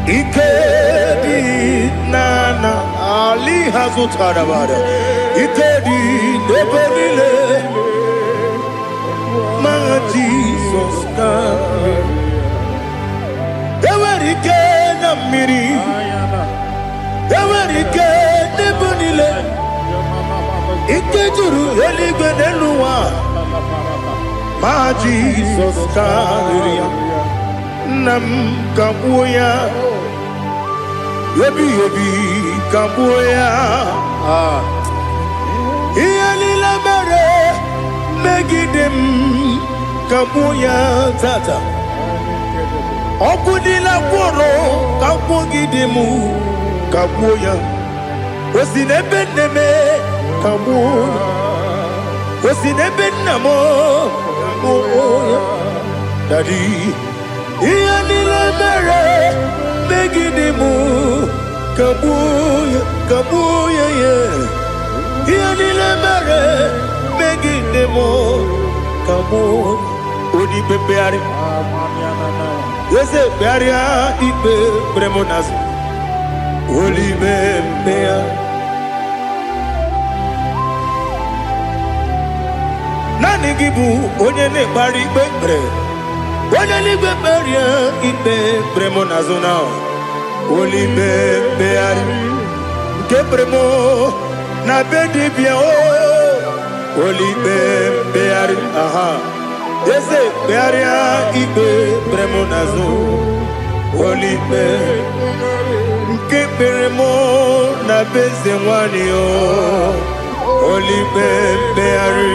A: ikedi nana ali hazutara bada. Ikedi nebenile, my Jesus come. Ewerike na miri, ewerike nebenile. Ikejuru eligwe neluwa, my Jesus come. Nam kabuya, yebi kabuya. Iyalila mere megidem kabuya tata. Okudila kworo kabugidemu kabuya. Osinebendeme kabuya. Osinebendamo kabuya. Daddy, iyalila mere megidemu kabuya yeah. Iyalila mere megidemo kabuya. Odi pepeari. Yese pearia ipe premonas. Oli bempea. Nani gibu onye ne bari bepre. Onye ni beperia ipe premonas now. Oli bempeari. Ke premo na bedi bia o. Oli bempeari. Aha. Ese pearia ibe premonazo olipe nke peremo na beze nwani o olipe peari.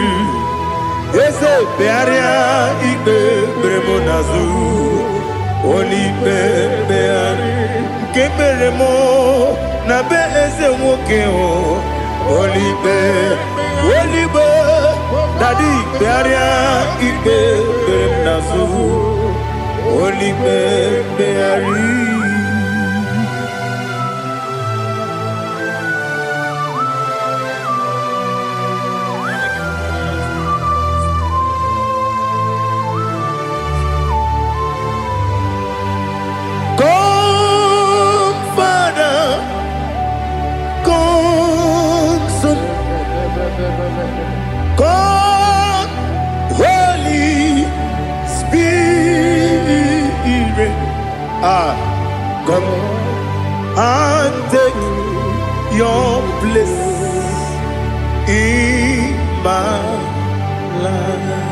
A: Ese pearia ibe premonazo olipe peari nke peremo na beze nwoke o olipe Daddy, Bearia, Ibe, Bernazu, Olibe, Beari. Come, Father, come and take your place in my life.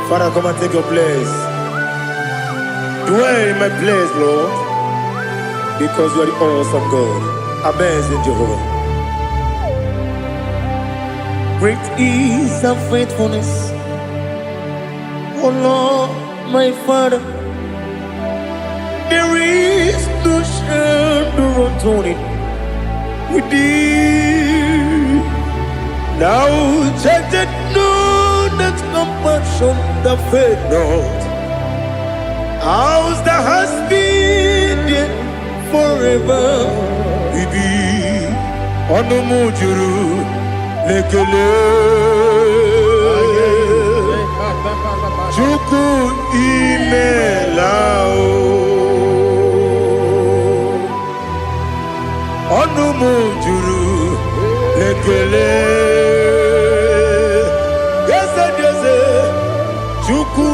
A: Father, come and take your place. Dwell in my place, Lord, because you are the awesome God. Amazing Jehovah. Great is thy faithfulness, O Lord, my Father. There is no shadow of turning with thee. Now check that know that compassion that faith not. Ours that has been there forever. We be on the mujuru lekele. Chuku imelao. Onu mujuru lekele. Yese yese chuku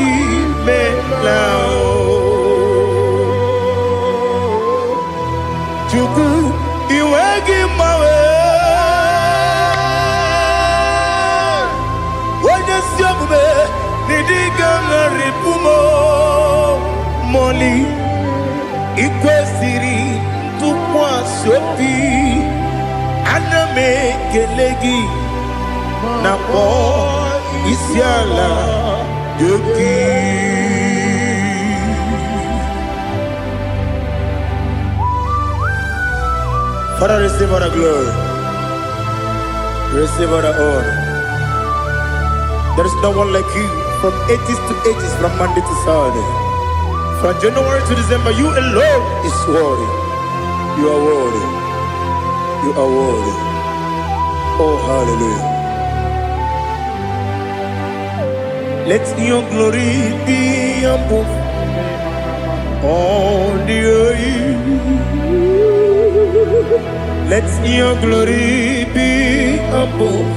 A: imelao. Chuku iwegi mawe. Wanya siyamume nidiga ngaripumo moli ikwesiri tukwa sopi aname kelegi na po isiala yoki. Father, receive all the glory, receive all the honor. There is no one like you from ages to ages, from Monday to Saturday. From January to December, you alone is worthy. You are worthy. You are worthy. Oh, hallelujah. Let your glory be above all the earth. Let your glory be above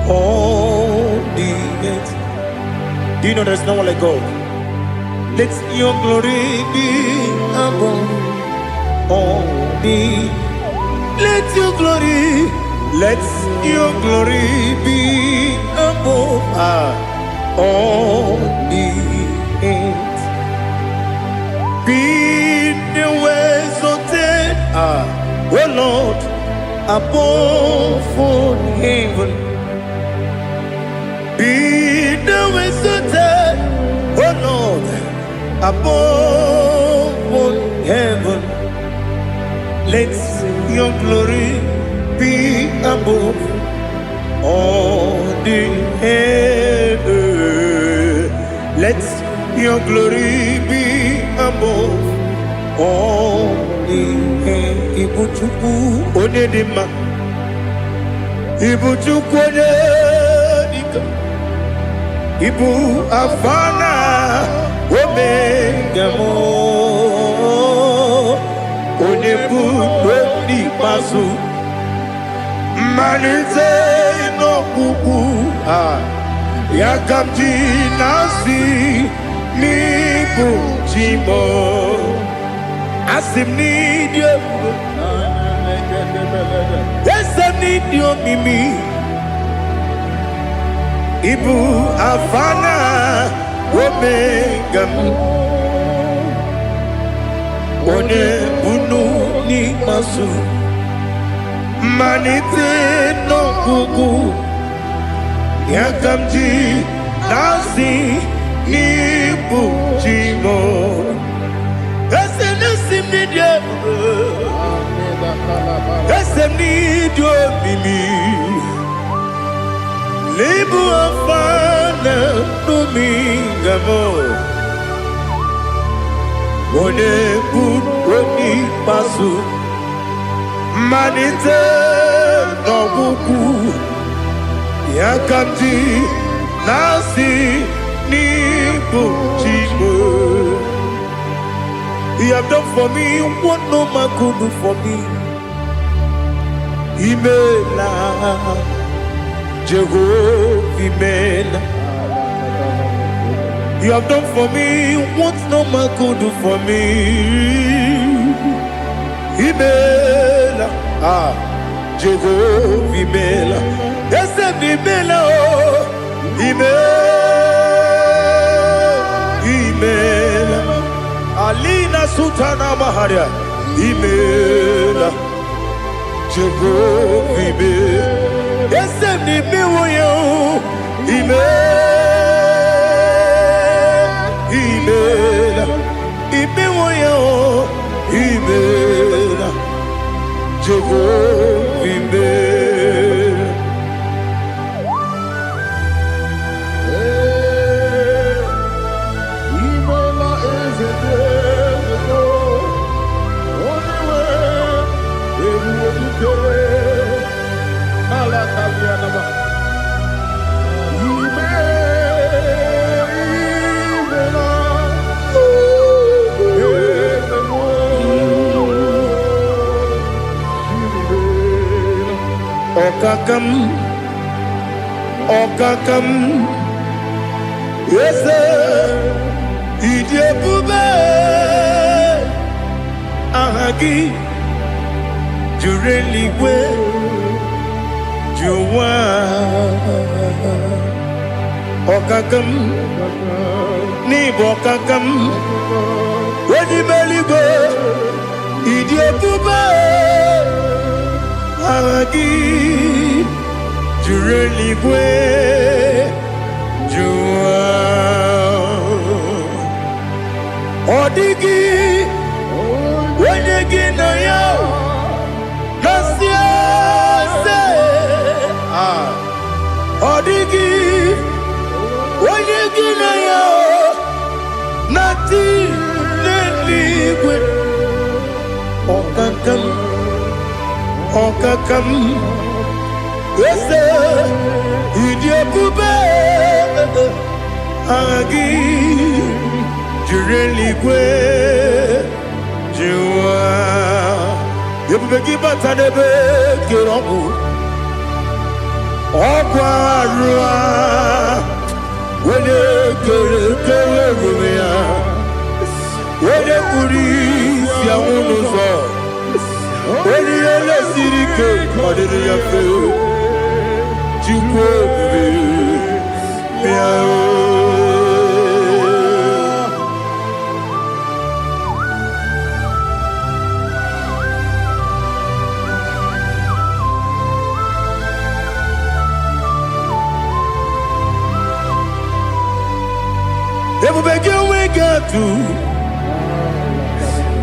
A: all the earth. Do you know there's no one like God? Let your glory be above all the. Let your glory be above all the earth. Be the ways of death, oh Lord, above all heaven. Be the ways of death, oh Lord, above all heaven. Let your glory be above all the heaven. Let your glory be above all the heaven. Ibuchuku onedima, Ibuchuku onedika, Ibu afana omega mo, onebu oni pasu, manite no kuku yakamji nasi nibu chimo. Asim need you. Yes, I need you, Mimi. Ibu afana omega. One bunu ni masu. Manite no kuku. Yakamji nasi nibu chimo. Esem need you, Mimi. Libu afana numingamo. One buni pasu. Manite no buku. Yakamji nasi nibu chimo. You have done for me what no man could do for me. Imela, Jehovah, Imela. You have done for me what no man could do for me. Imela, Jehovah Imela, yes, Imela, Imela, Alina Sutana Maharia, Imela, Jehovah Imela, yes, Imela, Imela, Imela, Jehovah Imela.
B: Imela is a devil. Only way it will be Alakalianaba.
A: Okakam, yes, Idiabube, Ahagi, Jureligwe, Juwa, Okakam, Nibokakam, Wadimeligwe, Idiabube, Ahagi, Jureligwe, Jua, Odigi, Wenegi na yo, Nasia se, Odigi, Wenegi na yo, Nati Neligwe, Okakam, Okakam. Yes, Idiabube, Agi, Jureligwe, Jua, Yabubeki Batanebe, Kiroku, Okwarua, Wene Kerumia, Wene Kuris, Yamunuzo, Wene Yele Sirike, Kodini Yafu.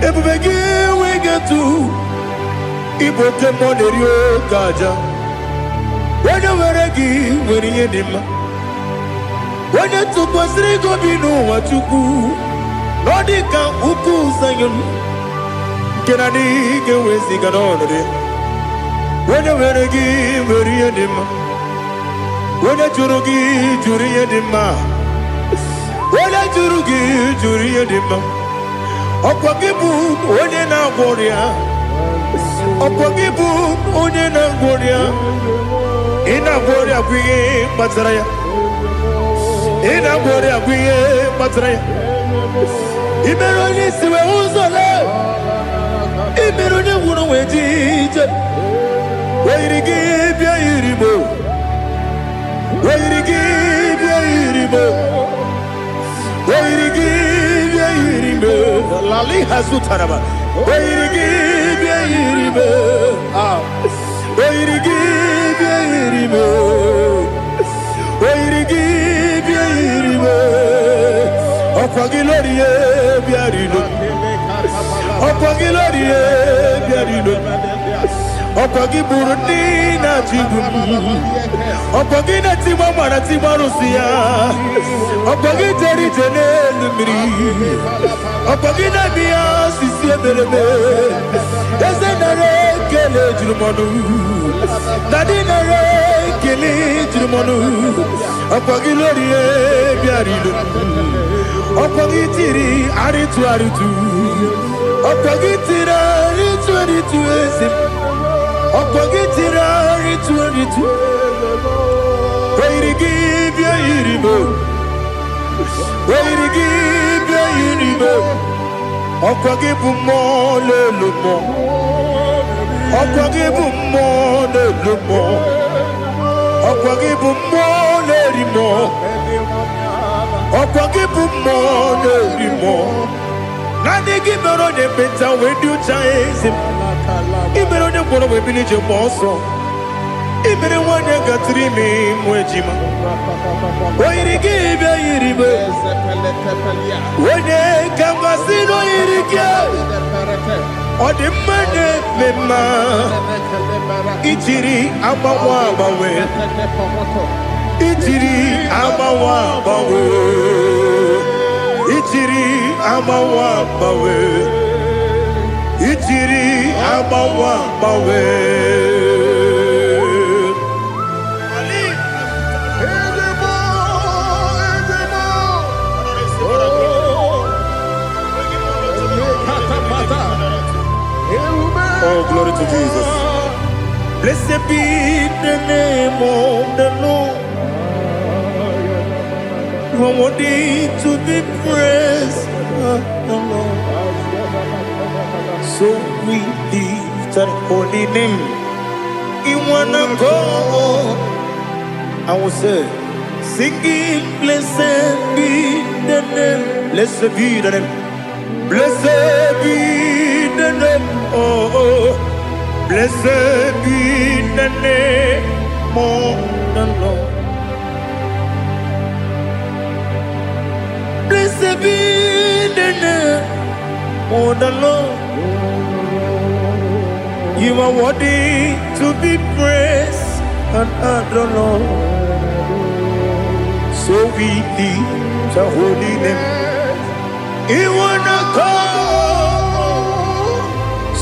A: Everybody we get to Ibotemonerio Kaja. When you were a gay, when you did, when you took was Rico Bino, what you do, Nordica, Uku, Zion, Kennedy, get with Ziganone. When you were a gay, when you did, when you Jurugi, Juria Dima, when you Jurugi, Juria Dima, Opagibu, Odena Warrior, Opagibu, Odena Warrior. Ina gloria kuye matraya. Ina gloria kuye matraya. Imeroni siwe uzole. Imeroni wuno wejije. Wairigi bia iribo. Wairigi bia iribo. Wairigi bia iribo. Lali hazutaraba. Wairigi bia iribo. Wairigi bia iribo. Wairigi bia iribo. Okwagilorie bia iribo. Okwagilorie bia iribo. Okwagiburundi na jibum. Okwagina timama na timarusia. Okwagiteri tenelu miri. Okwagina biya sisi ebelebe. Ezenare kele jurumonu. Nadinare kele jurumonu. Okwagilorie bia iribo. Okwagitiri aritu aritu. Okwagitira aritu aritu esim. Okwagitira aritu aritu. Wairigi bia iribo. Where you give you Okwagibu more lumo. Okwagibu more lumo. Okwagibu more limo. Okwagibu more limo. Nani gibero de beta when you chase him. Ibero de bono we village moso. Ibero one ya gatrimi mwejima. Where you give you when you come asino irikia. Ode mane mema. Ichiri abawa bawe. Ichiri abawa bawe. Ichiri abawa bawe. Ichiri abawa bawe. Oh, glory to Jesus. Blessed be the name of the Lord. You are worthy to be praised, the Lord. So we lift that holy name. You wanna go? I will say, singing, blessed be the name. Blessed be the name. Blessed be the name. Oh, blessed be the name of the Lord. Blessed be the name of the Lord. You are worthy to be praised and adored, Lord. So we lift the holy name. You wanna call,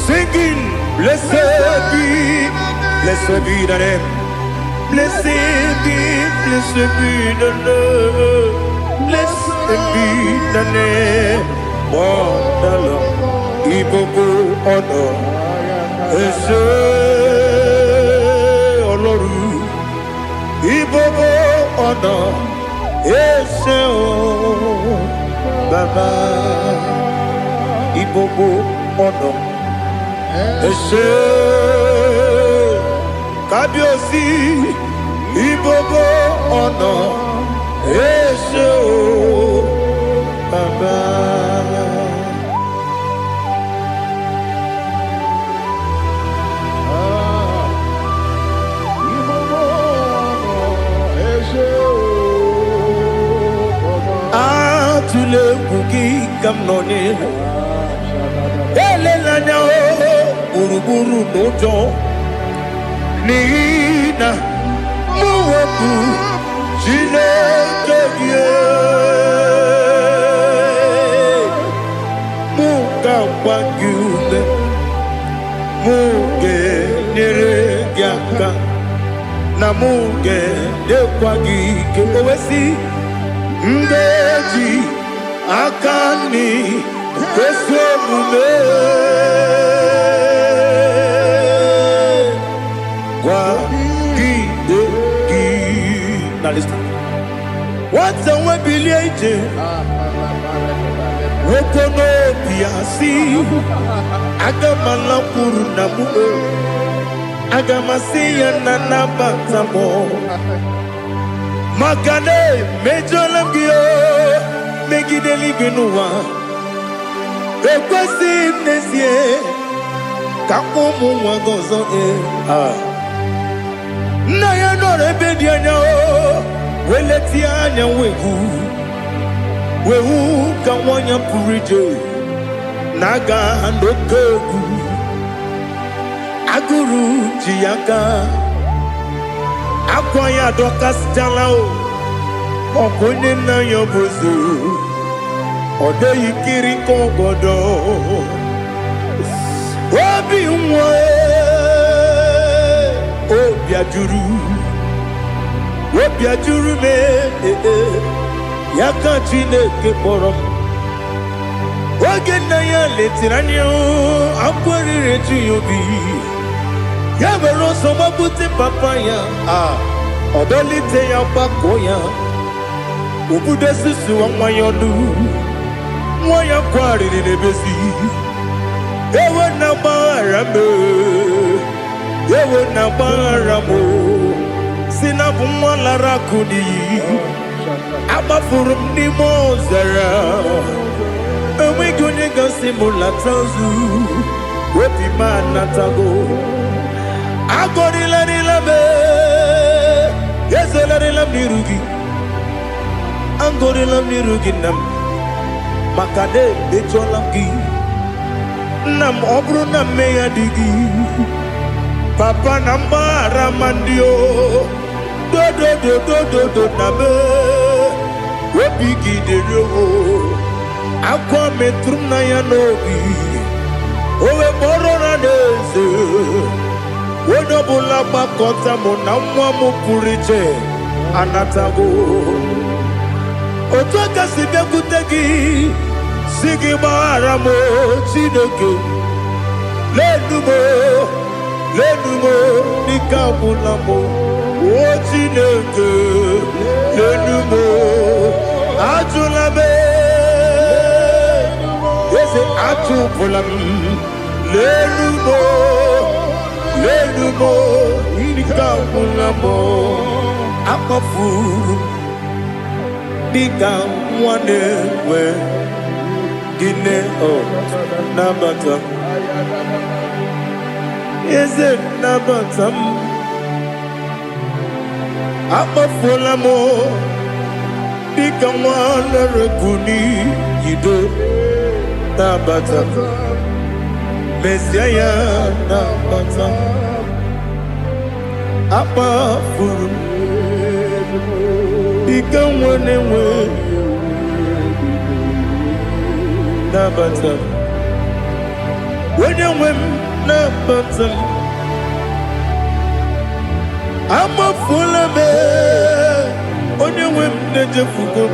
A: singing, blessed be the name. Blessed be the Lord. Blessed be the name of the Lord. Ibobo honor, Eshe Oloru. Ibobo honor, Eshe Baba. Ibobo honor, Eshe Kabiosi. Ibobo honor, Eshe Baba. Atule kuki kamnoni. Ele lanya o buruburu nojo. Nina muwaku Chineke muka wangule muge niregiaka na muge dekwagike owesi ndeji akani kwesomume Now listen. What's the way biliate? Wokono biasi. Agamala kurunamu. Agamasiya nanabatamo. Magane mejolamgio. Megideli benua. Ekwesi nesie. Kakomu wagozo na ya no rebedi anya o weleti anya wehu ka wanya purije naga ndokogu aguru jiyaka akwanya dokas jalao okonye na yobozu ode yikiri kogodo obi nwa Obiajuru me Yaka Chineke kpọrọ oge nna ya letiri anya akwarịrị eju ya obi ya were ọsọ gbapute papa ya ọdọlite ya gbakọ ya Ubudesisu wanyonu Wanya kwari ni nebesi Ewe na barame Ewe na baramo Sinabu mwala rakuni Abafurum ni mozara Ewe gunye gasimu latanzu Wepi manatago Agori lani labe Yeze lani lamni rugi Angori lamni rugi nam Makade becho lamgi Nam obru nam meya digi Papa nambara mandio Do do do do do do nabe Wepi gidero Akwa metrum na yanobi Owe moro na neze Wodobula bakota mona mwamu puriche Anatago Otoka sibya kutegi Sigi baramo Chineke Lenumo Nikabulamo O Chineke Lenumo Ajulabe Yese Ajubulam Lenumo Nikabulamo Akafu Nika mwanewe Gine o Nabata Yese Nabatam Akafulamo Nika mwanewe Kuni Yido Nabata Messiah Nabata Apa furu Ika mwanewe Nabata Wenyewe Nabata Ama fulame Onyewe Nejefuko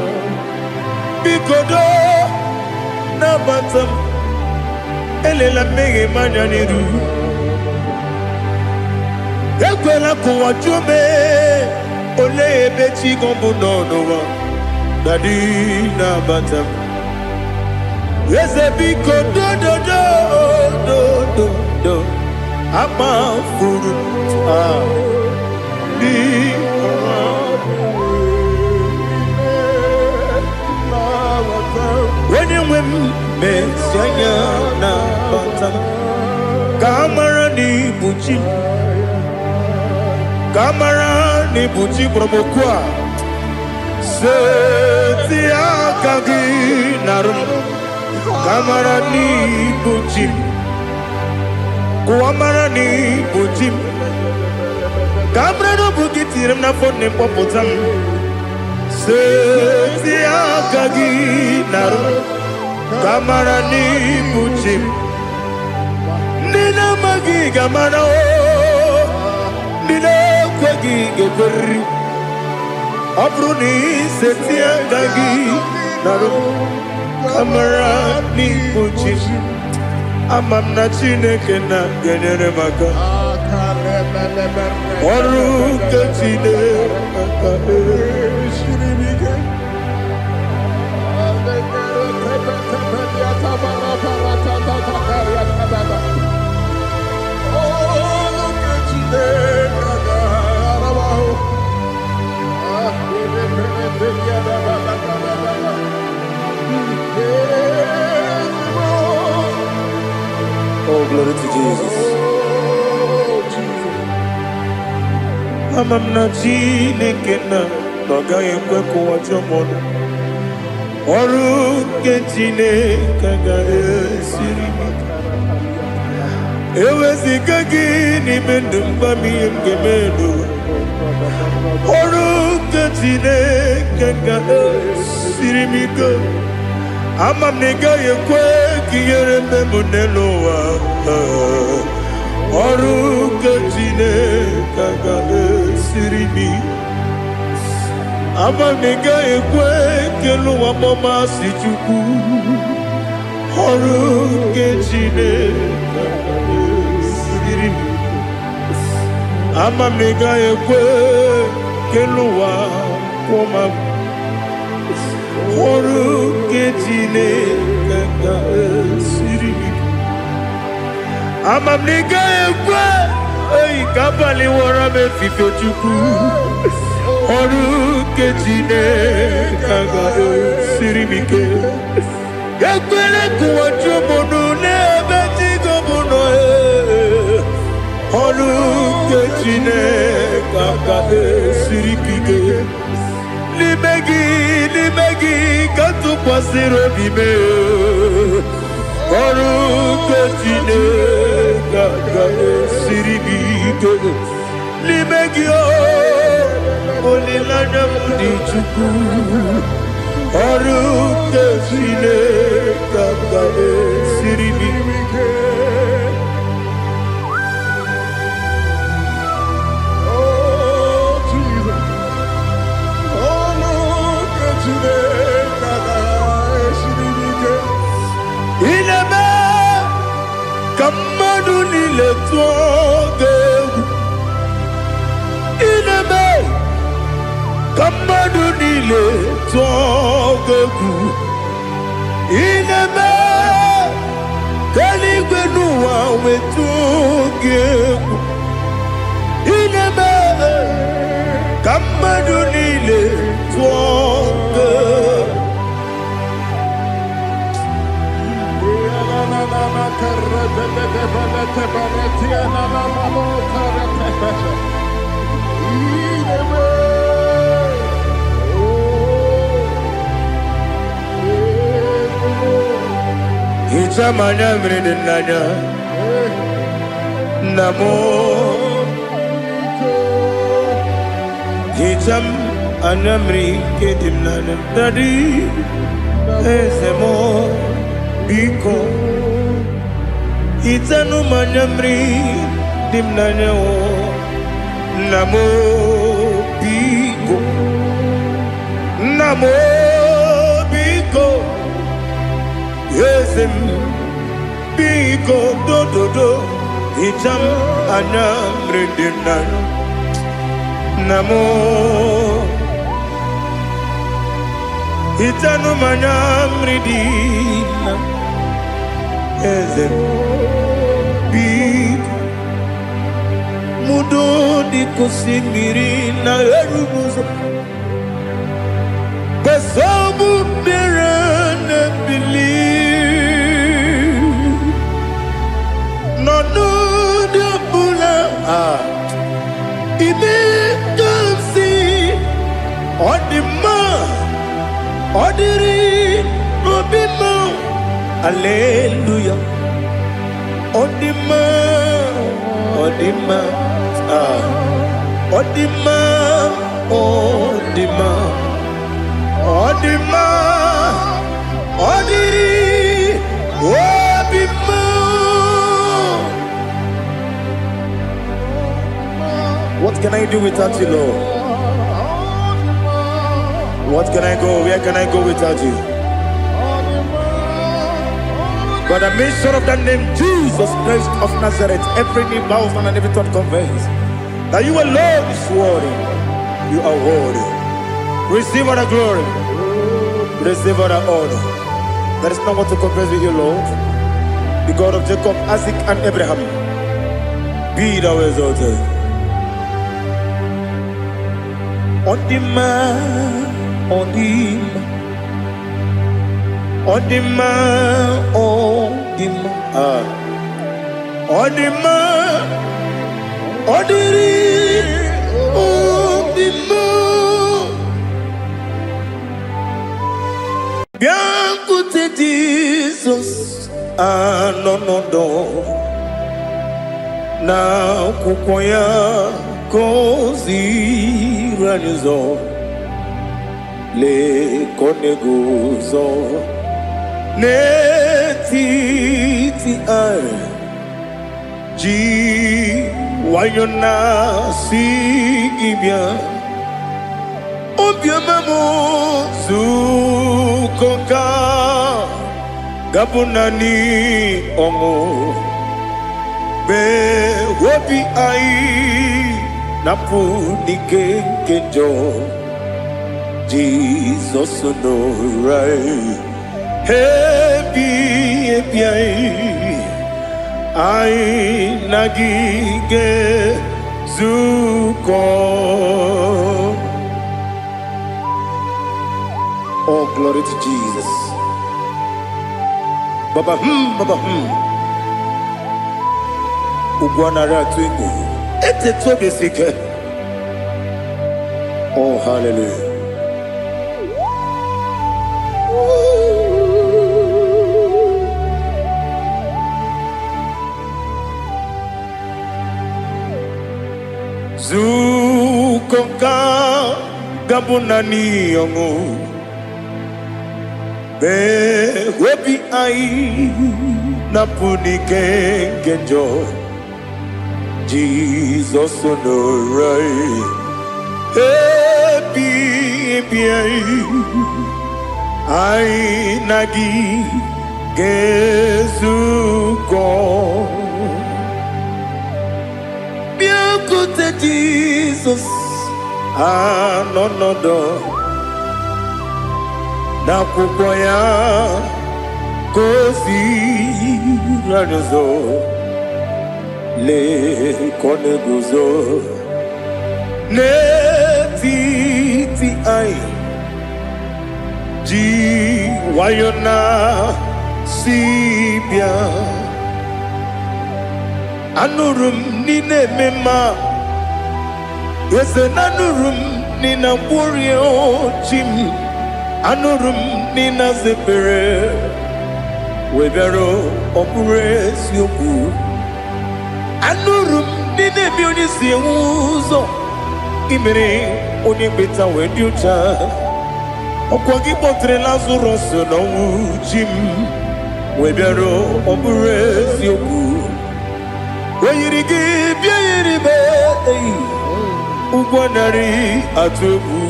A: Bikodo Nabata Elela mege manyaniru Ekwela kuwa jume Ole ebechi gombu nonowa Dadi Nabata Yeze biko do do do do do do Ama furu Di When you win Messiah Nabata Kamara ni buchi Kamara ni buchi promokwa Seti akagi narum Kamara ni buchi Kuamara ni buchi Kamara no bukiti remna fone popotam Seti akagi narum Kamara ni buchi Nina magi kamara o Nina kwagi geberi Abruni seti akagi narum Kamara ni buchi Amam na Chineke na genere maka Oru ke Chineke Shiribike Oh, glory to Jesus. Amam na Chineke na Noga yekwe kuwa chomono Oru ke Chineke ga esiri Ewezi kagi ni mendumba miyem gemelu Oru ke Chineke ga esiri miko Amam nega yekwe kiyere memunelo wa Oru ke Chineke ga esiri mi Amam nega yekwe kelu wa mama si chuku Oru ke Chineke ga esiri mi Amam nega yekwe kelu wa mama Oru ketine kaka siri. Amamnika ekwe. Ei kabali wara me fife chuku. Oru ketine kaka siri mike. Yakwele kuwa chomono ne beti gomono e. Oru ketine kaka siri mike. Limegi, katu pasiro bime. Oru ketine kaka siribike. Limegi olilanya mudi chuku. Oru ketine kaka siribike. Ineme kamadu nile tuogegu. Ineme kamadu nile tuogegu. Ineme kaligwenuwa wetuogegu. Ineme kamadu nile tuogegu. Ichamanya mridinanya namo. Icham anamri kedimnana dadi ezemo biko. Itanu manyamri dimnanya o namo biko. Namo biko. Yesem biko do do do. Icham anamri dimnanya namo. Itanu manyamri dimnanya Ezem big mudo di kusimiri na erubuzo besobu mirane believe no no de bula ibe kamsi odima odiri obima. Hallelujah. Odima, Odima, Odima, Odima, Odima, Odiri, Odima. What can I do without you, Lord? What can I go? Where can I go without you? By the mention of that name, Jesus Christ of Nazareth, every knee bows and every tongue confesses that you alone is worthy. You are worthy. Receive all the glory. Receive all the honor. There is no one to confess with you, Lord. The God of Jacob, Isaac, and Abraham. Be thou exalted. Odima, Odima. Odima, Odima, Odima, Odiri, Odima. Bianco te Jesus, no. Na kukoya kozi ranizo, le koneguzo. Netiti ay ji wayona sigibia obiamamo zukoka gabunani omo be wobi ai napu nike kenjo Jesus no right. Happy I nagige zuko. Oh, glory to Jesus. Baba Baba Ugwanara twingu. Ete tobe sike. Oh, hallelujah. Zukonka gabunani yongu be webi ai napunike genjo Jesus onorai happy ai nagi gezuko Beautiful Jesus, no do. Na kukoya kosi rajozo le koneguzo ne ti ai ji wayona sibia. Anurum nine mema Yese nanurum nina warrior chim Anurum nina zepere Webero opures yoku Anurum nine bionisi uzo Imere onibeta weducha Okwagi potre lazuroso no chim Webero opures yoku Wayirigi biyiribe Ugwanari atubu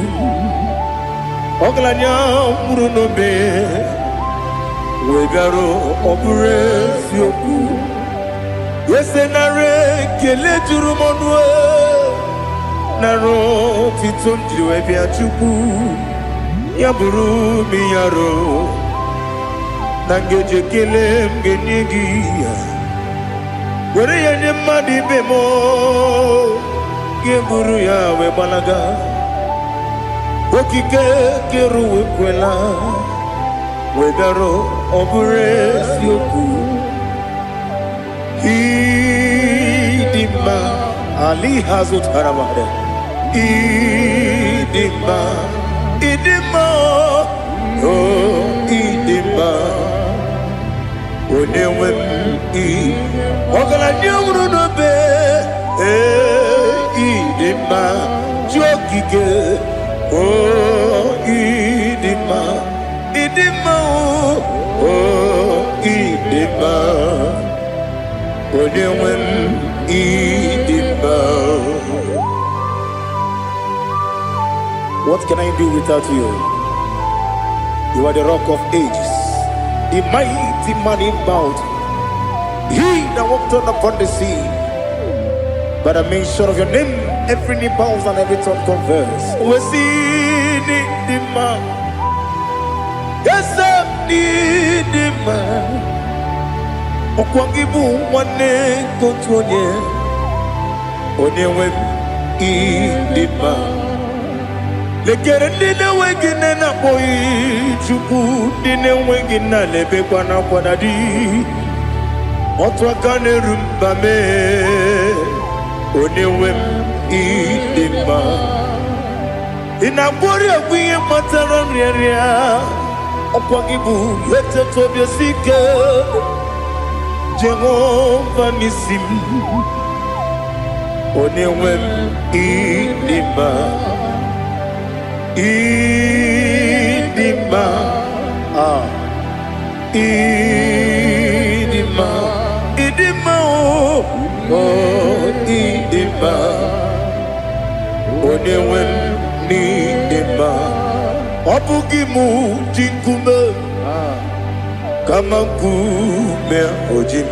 A: Oglanya murunobe Wegaro obure sioku Yesenare kele jurumonwe Naro titondriwe biachuku Yaburu miyaro Nangeje kele mgenyigia Were yenye madi bemo Geburu ya webalaga Okike keru wekwela Wegaro obure sioku Idima Ali hazut haramade Idima Oh idima Onewem Ogala nyamuru no be idima jokike idima idima Onewem idima. What can I do without you? You are the rock of ages, the mighty man in battle. He that walked on upon the sea. By the mention of your name, every knee bows and every tongue confess. We see the man. Yes, I need the man. Okwangibu wane kotonye. Onyewe the man. Lekere nile wengine na boy chuku nile wengine lebe kwa na kwanadi. Otwakane rumbame Onewem idima Inabori agwiye mataran riya Okwagibu yete tobye sike Jehova nisim Onewem idima Idima Idima Idima Idima Onewem Idima Obugimu jinkume Kama nkume ojim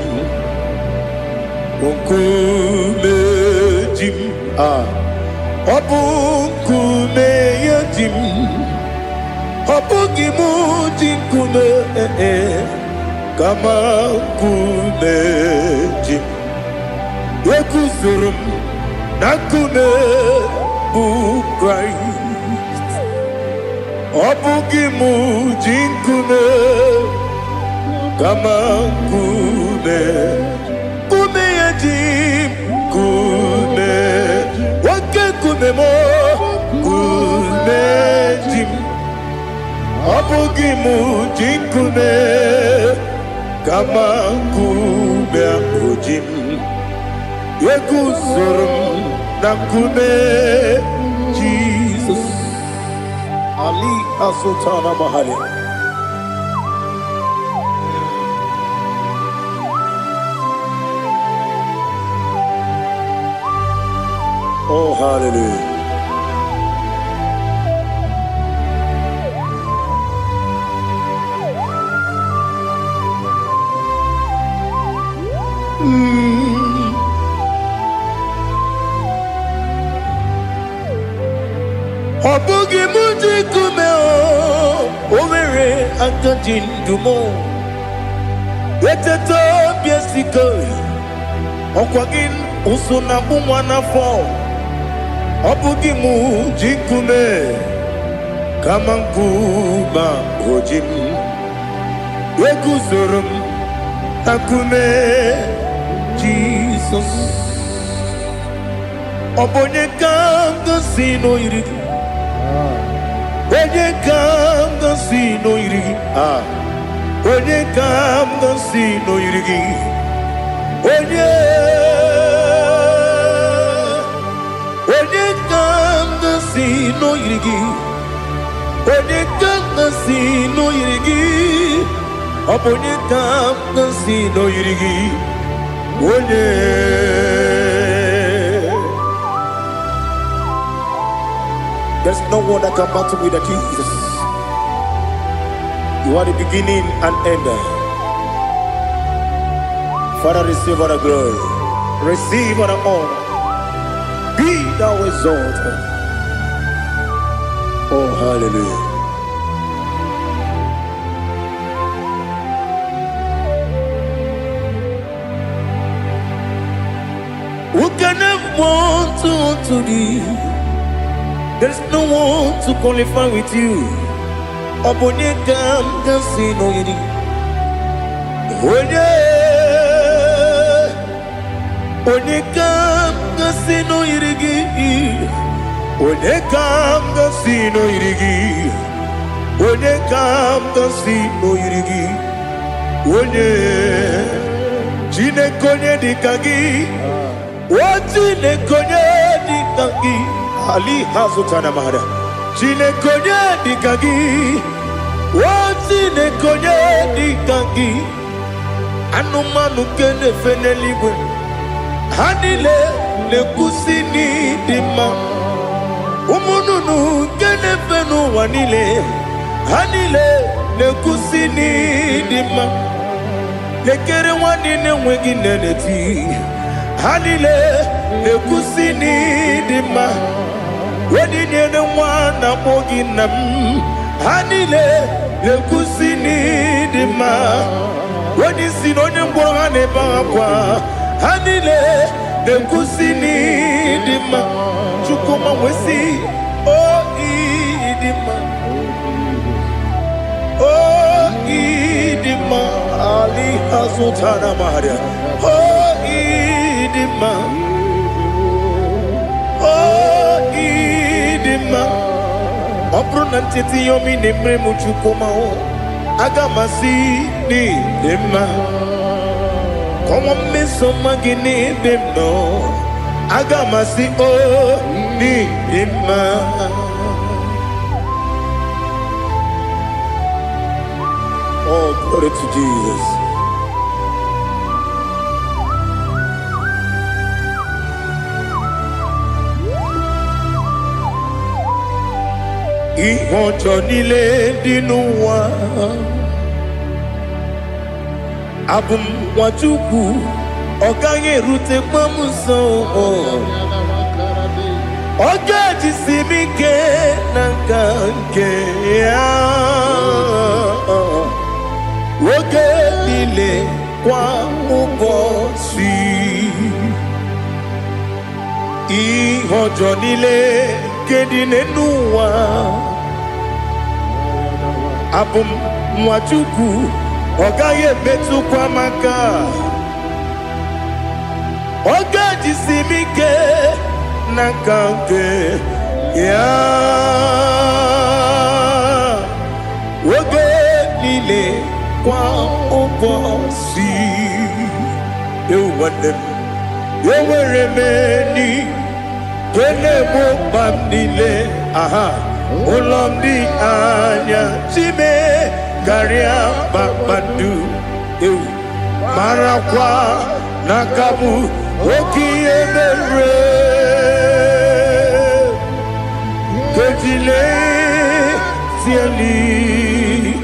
A: Nkume jim Obu nkume yajim Obugi mujikume kama kumeji Yekuzurum nakune bu Christ Obugi mujikume kama kume yajim kume wake kume mo kume jim Obugi mujikume kama kume ojim Yekuzurum nakune Jesus Ali Asutana Mahali. Oh, hallelujah. Obugi mujikume omere antojindumo Eteto biesiko Okwagin usuna bumwana fo Obugi mujikume kama nkuma ojim Yekuzurum akume Jesus Obonye kanga sino irigi Onye kanga sino irigi Onye kanga sino irigi Onye kanga sino irigi Onye kanga sino irigi Onye kanga sino irigi Onye There's no one that can battle with Jesus. You are the beginning and end. Father, receive all the glory. Receive all the honor. Be thou exalted. Oh, hallelujah. Who can have one to thee? There's no one to qualify with you. Obonye kam sino yiri. Onye kam sino yirigi. Onye kam sino yirigi. Onye kam sino yirigi. Onye jine konye dikagi. Wajine konye dikagi. Ali Hazutana Mahada. Jine konye dikagi. Wajine konye dikagi. Anumanu kene feneligwe. Hanile le kusini dima. Umununu kene fenu wanile. Hanile le kusini dima. Lekere wanine wengi neneti. Hanile le kusini dima. Wedi nyene wana mogi nam Hanile le kusini dima Wedi sinonye mbwagane bakwa Hanile le kusini dima Chukuma wesi Oh idima Oh idima Ali Hazutana Maria Oh idima Obruna titi yomi nemre muchukoma agamasi ni dema Komo meso magini demno agamasi o ni dema Oh, glory to Jesus. Ihojo nile dinuwa Abum wajuku Oganye rute kwamuso Ogaji simike nankanke ya Woge nile kwa ubosi Ihojo nile kedine nuwa Abum mwachuku Ogaye betu kwa maka Ogaji simike nankanke ya Woge nile kwa ubosi Ewanem Eweremeni Kene mo bandile Aha Olomdi anya Chime Garia babadu Marakwa Nakabu Oki emere Kejile Tiali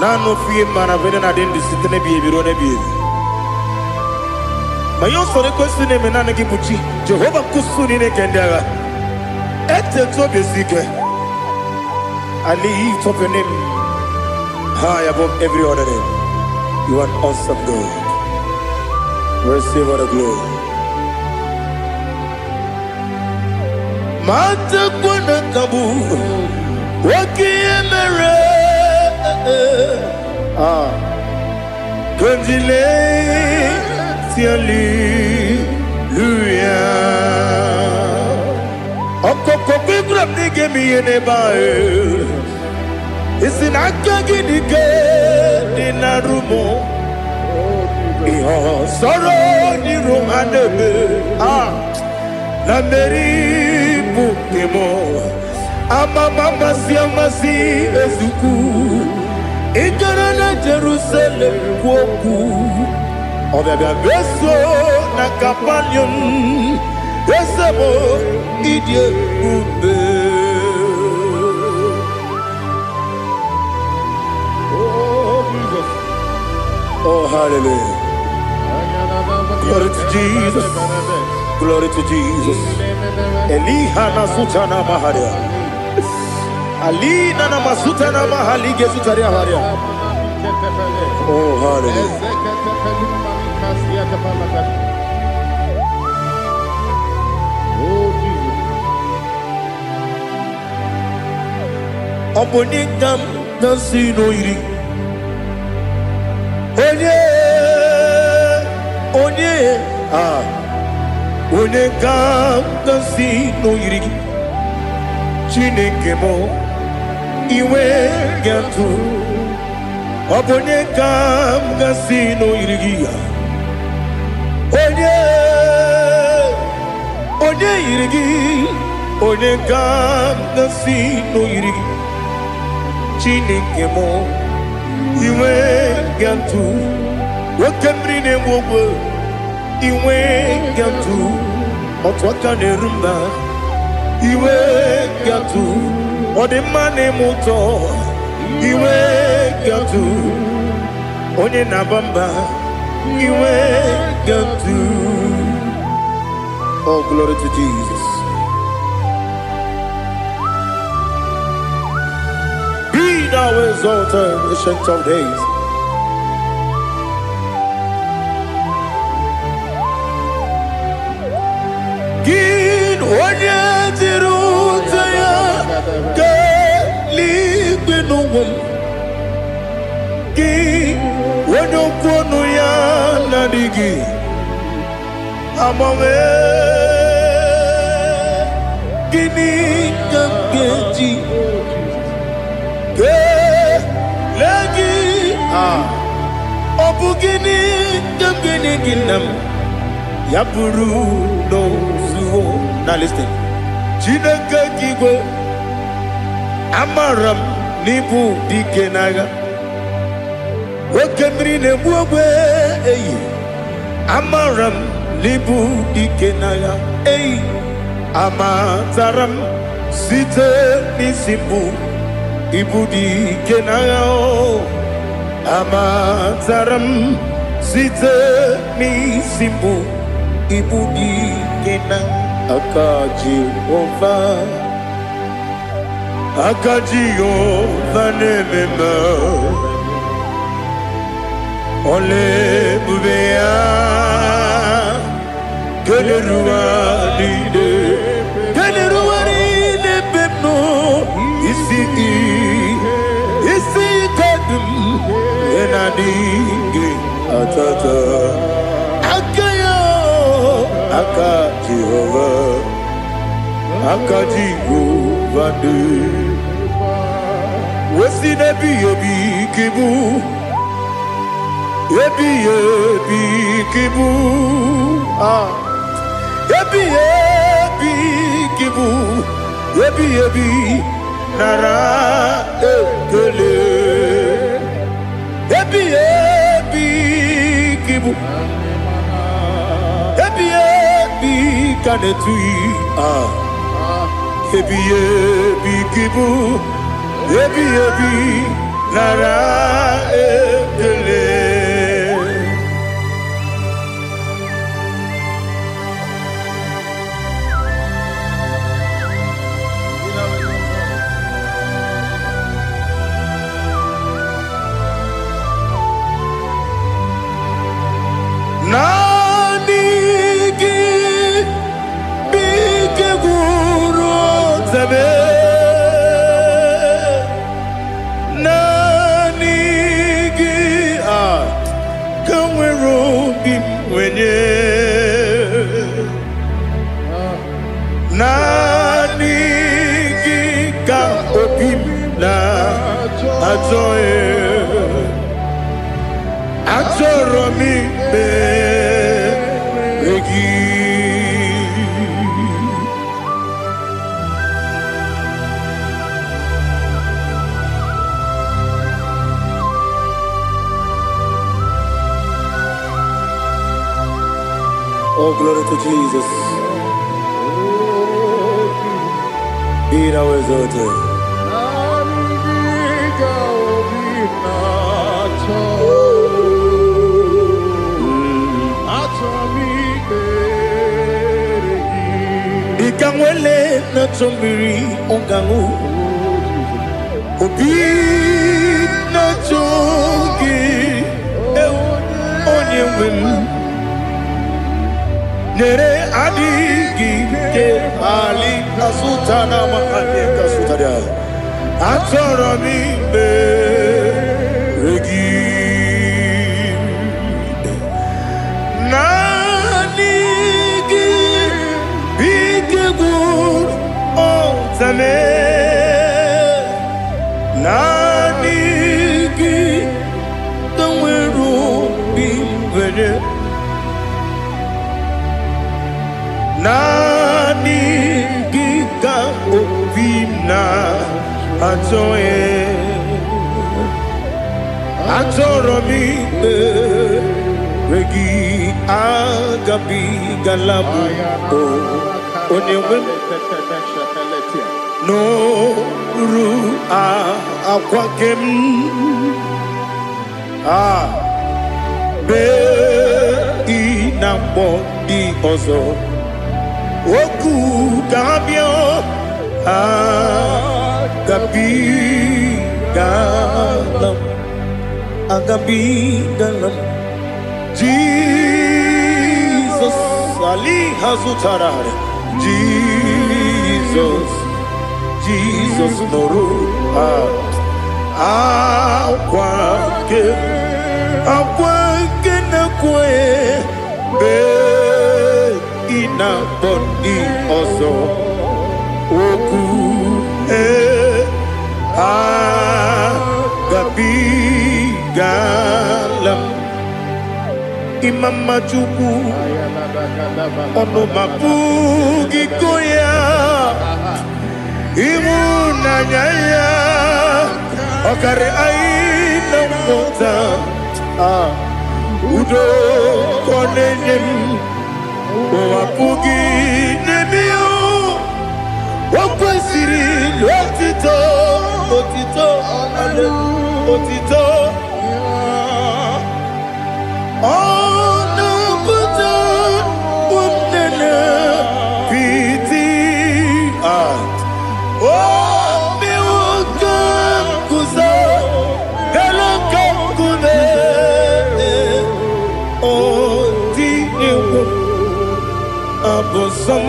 A: Nano fiye mana vene na den disitene biye biro ne biye. Mayon sore kusune menane kibuchi. Jehova kusuni ne kendera. Ete to besike. I lift up your name high above every other name. You are awesome God. Receive all the glory. Mata kuna kabu. Waki emere. Gondile tiali luya Okoko bigrab nige miyene bae Isinaka gidike dinarumo Iho soro ni romanebe Na meri bukemo Ama mama siamasi ezuku Ikarana Jerusalem woku Obebia beso na kapanium Esemo idye ube
B: Oh, Jesus.
A: Oh, hallelujah. Glory to Jesus. Glory to Jesus. Elihana sutana maharia Ali nana masuta na mahali gesutaria haria. Oh, hallelujah.
B: Oh, Jesus.
A: Obonikam nasino iri. Onekam nasino iri. Chineke mo. Iwe gatu Obonye kam gasino irigia Onye irigi Onye kam gasino irigi Chineke mo Iwe gatu Wakemrine mwogo Iwe gatu Otwaka nerumba Iwe gatu Ode mane muto Iwe gatu Onye nabamba Iwe gatu. Oh, glory to Jesus. Be thou exalted, ancient of days. Gin onye tirutaya Liquinum Ki Wano Kono ya Nadigi Amame Gini Kamgeji Ke Lagi Obugini Kamgini Ginam Yapuru no Zuho. Now listen. Chinaka Kigo Amaram Nibu Dikenaga Wakemri Nebuwe Amaram Nibu Dikenaga Amataram Site Nisimbu Ibu Dikenaga Amataram Site n'isimu ibu di kenang aka Jehova nemema ole bubea Keleruari bebno isi kadum enadinge atata akayo aka Jehova de wesi nebi kibu ebi kibu ebi kibu ebi nara ekele ebi kibu ebi kanetui ebi kibu ebi nara ekele Nanigi bige guru zabe Nanigi kamwero bimwenye Nanigi ka opim na ajoe Atoromi beregi Oh, glory to Jesus. Be thou exalted. Ikangwele na chombiri ongangu Obi na chongi onye wim Nere adigi ke ali asutana mahane kasutaria Atoro mi beregi Zame Nanigi Kamweru bimwene Nanigi ka opimna Atoye Atoromi Regi agabi galabu Onewem No ru akwakem be inambo di ozo oku kabio agabi galam Jesus ali hazutarare Jesus noru akwake na kwe be ina bondi ozo oku gabi galam imama chuku ono mapugi koya Imuna nyaya okare aina mota udo konenyem wapugi nemio wakwesiri lotito otito bosom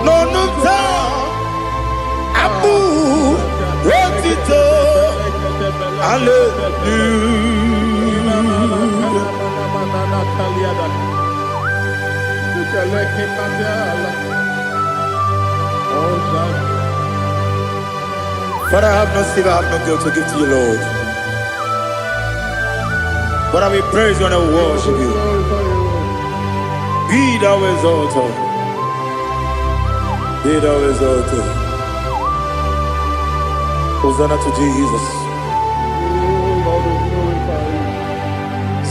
A: no no ta abu rotito hallelujah. But I have no silver, I have no gold to give to you, Lord. But I will praise you and I will worship you. Be thou exalted. Be thou exalted. Hosanna to Jesus.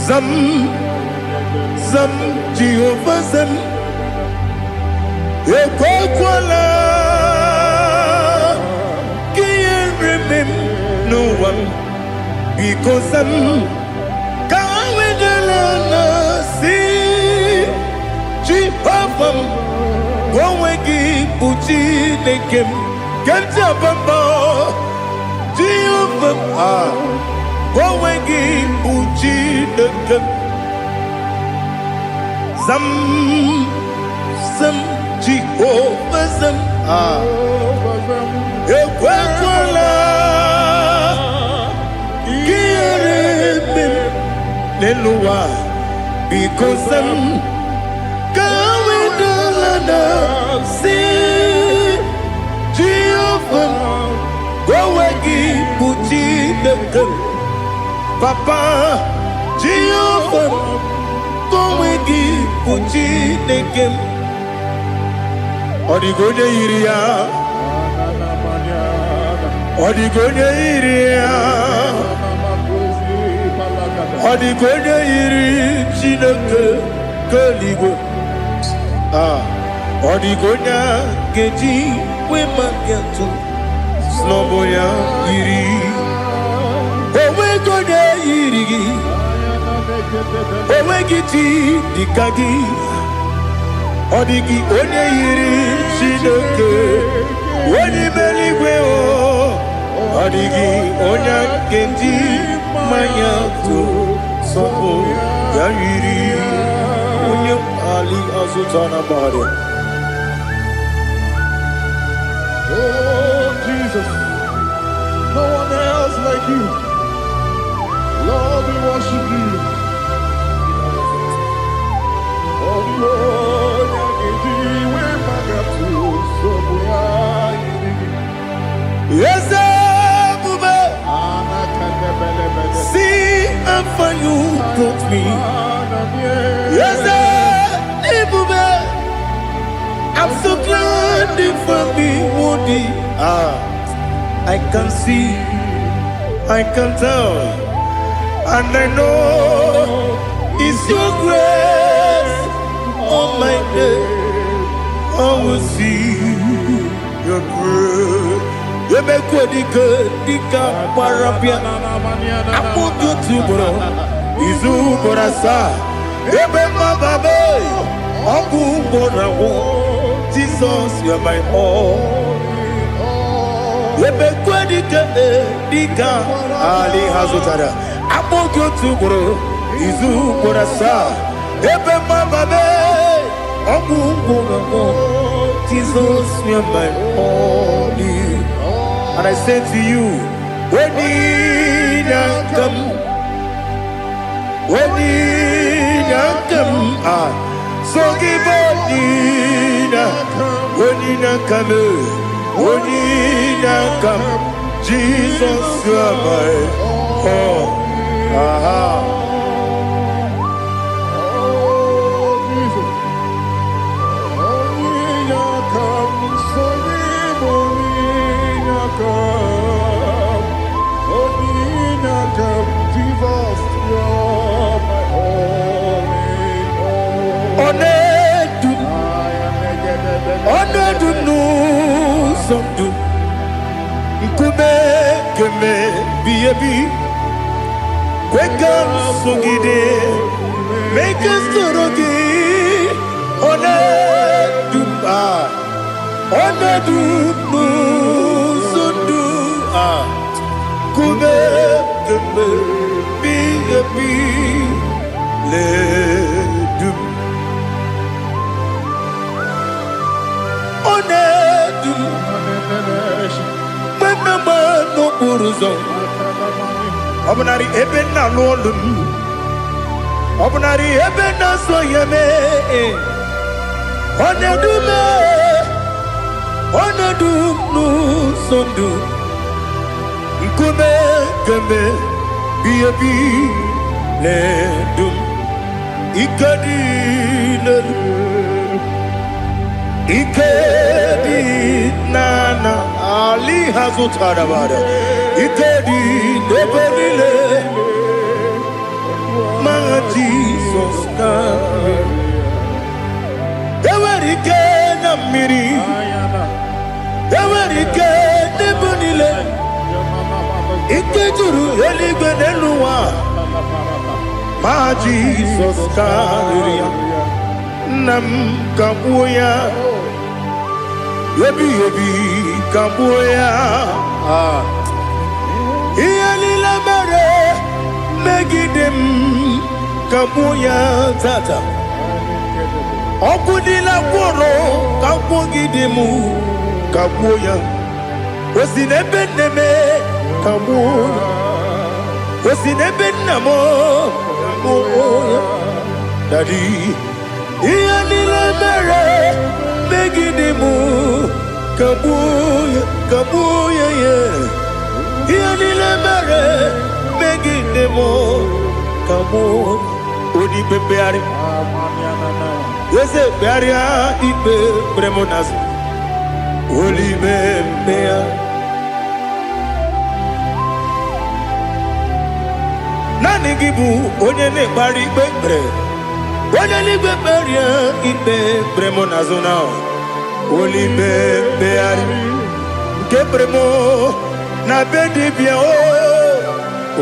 A: Zam, Zam, Jehovah Zam. Ekwakwala. Can't remember no one. Because I'm Jehovah, go wegi puji nekem, kenta bamba. Jehovah, go wegi puji nekem. Zam, Zam, Jehovah Zam. Ekwakwala, kiyerebe, neluwa, because I'm see Jehovah, go wagi puji nekem, Papa Jehovah, go wagi puji nekem. Odigonya iria, odigonya iria, odigonya iri chineke keligo. Odigonya geji we magetu snowboya iri owe gonya iri owe giti dikagi odigi onye iri chineke onye meligwe o odigi onya geji manyatu sopo ya iri onye ali azutana bade.
B: Oh, Jesus, no one else like you. Lord, we worship you. Oh, Lord,
A: yes, see and for you put me. Yes, I'm so glad for me, Woody. I can see, I can tell, and I know it's your grace on my day. I will see your grace. You make what you could, Dika Parapia. I put you to bro. Izu Borasa. You make my baby. Abu Borawo. Jesus, you are my all. You make what you could, Dika Ali Hazutara. I put you to bro. Izu Borasa. You make my baby. Abu Borawo. Jesus, you are my all. And I say to you, when you come, so give up, when you come, Jesus, you are my all. Wake up, Sugide, make us Torogi, buruzo. Obunari ebena lolum. Obunari ebena soyeme. Onedume. Onedunu sondu. Nkume keme. Biyebi ledum. Ikadi Ikedi nana Ali hazutarabada Ikedi nebenile Ma Jesus kame Ewerike na miri Ewerike nebenile Ikejuru eligwe neluwa Ma Jesus kame Nam kabuya Yebi kabuya Iyalila mere Megidem kabuya tata Okudila kworo Kabugidemu kabuya Osinebeneme kabuya Osinebenamo kabuya Daddy Iyalila mere Megidemu kabuya kabuya yeah. Iyalila mere Megidemu kabuya Odi bebeari Yese bearia ibe bremonas Oli bebea Nani gibu onye ne bari bebre Onye ligwe beria ibe bremonazona Oli bebeari Nke bremo na bedibia o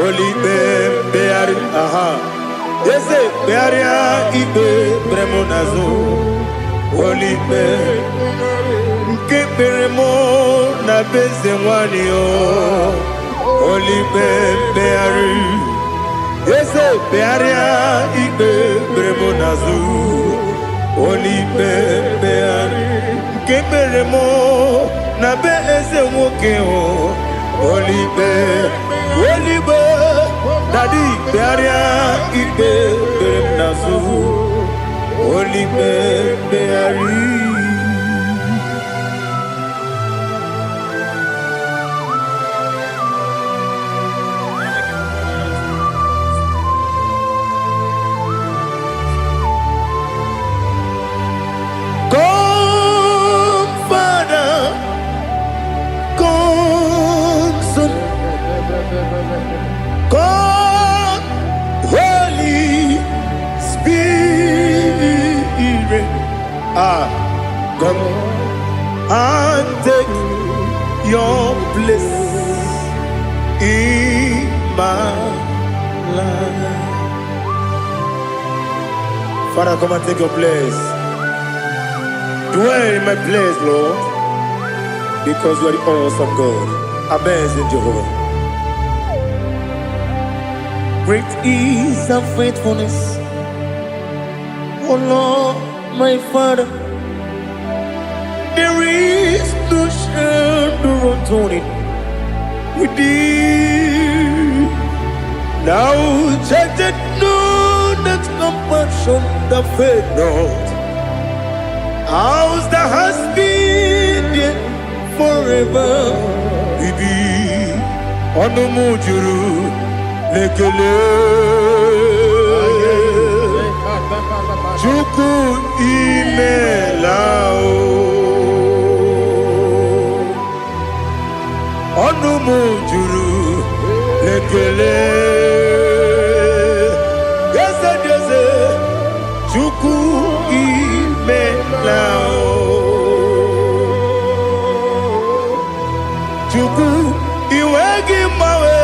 A: Oli bebeari aha Yese bearia ibe bremonazo Oli be Nke bremo na bezewani o Oli bebeari Yese bearia ibe bremonazo Oli bebeari Nke bremo na bezewoke o Oli be Daddy bearia ibe bremonazo Oli beari God, Holy Spirit, come and take your place in my life. Father, come and take your place. Dwell in my place, Lord, because you are the awesome God. Amazing Jehovah. Great is thy faithfulness, O Lord, my Father. There is no shadow of turning with thee. Now check that know that compassion that faith not. Ours that has been there forever. We be on the mujuru. Lekele Chuku imelao Onu mujuru Lekele Yese Chuku imelao Chuku iwegi mawe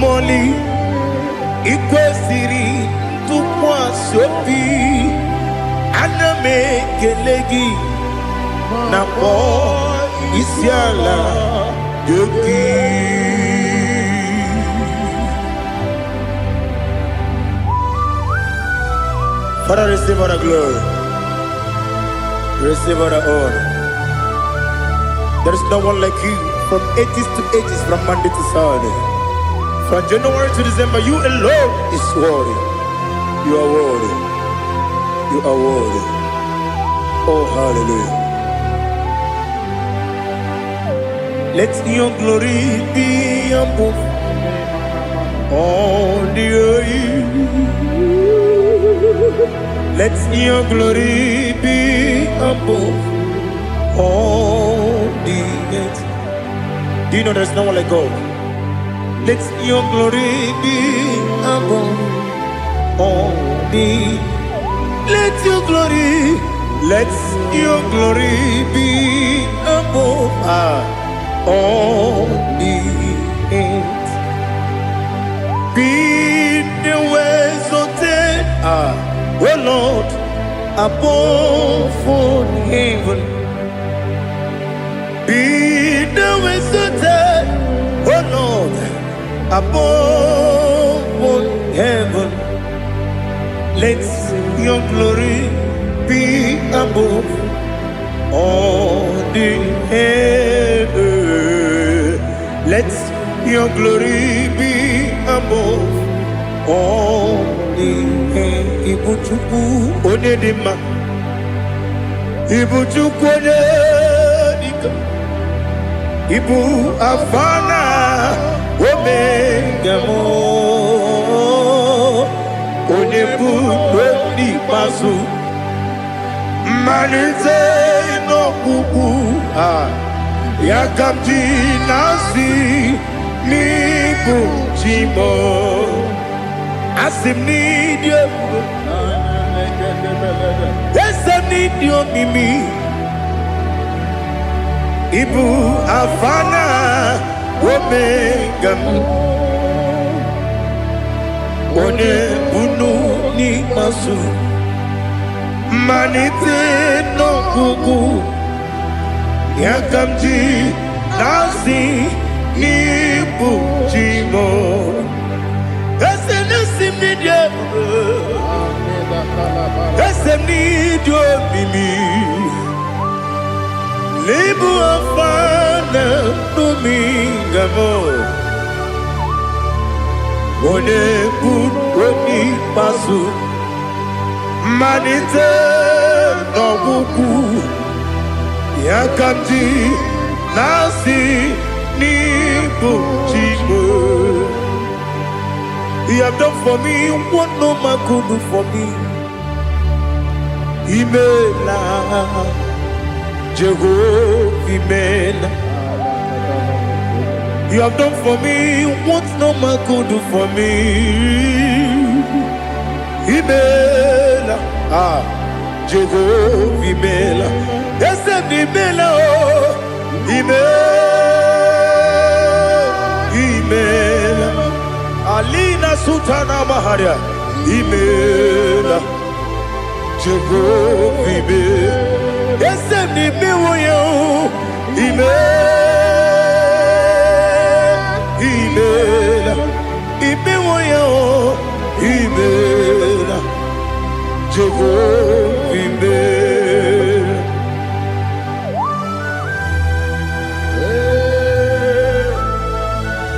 A: Moli ikwesiri tukwa sopi aname kelegi na po isiala yoki Father, receive all the glory. Receive all the honor. There is no one like you from ages to ages, from Monday to Sunday. From January to December, you alone is worthy. You are worthy. You are worthy. Oh, hallelujah. Let your glory be above all the earth. Let your glory be above all the earth. Do you know there's no one like God? Let your glory be above all the earth. Let your glory be above all the earth. Be the ways of death, oh Lord, above all heaven. Be the ways of death, oh Lord, above all heaven. Let your glory be above all the earth. Let your glory be above all the earth. Ibuchuku onedima, Ibuchuku onedika, Ibu afana omega mo, onebu oni pasu. Manite no kuku yakamti nasi nibu chimo asim nidio esem nidio mimi ibu afana omega one bunu ni masu. Manite no kuku yakamji nasi nibu chimo ese nasi media ese nidio mimi libu afana numingamo one budoni pasu. Manite no kuku yakamji nasi nibu chimo. You have done for me what no man could do for me. Imela Jehovah Imela. You have done for me what no man could do for me. Imela, Jehovah Imela, Esem Imela, Imela, Alina Sutana Maharia, Imela, Jehovah Imela, Esem Imela, Imela, Imela, Imela, Jehovah Imela.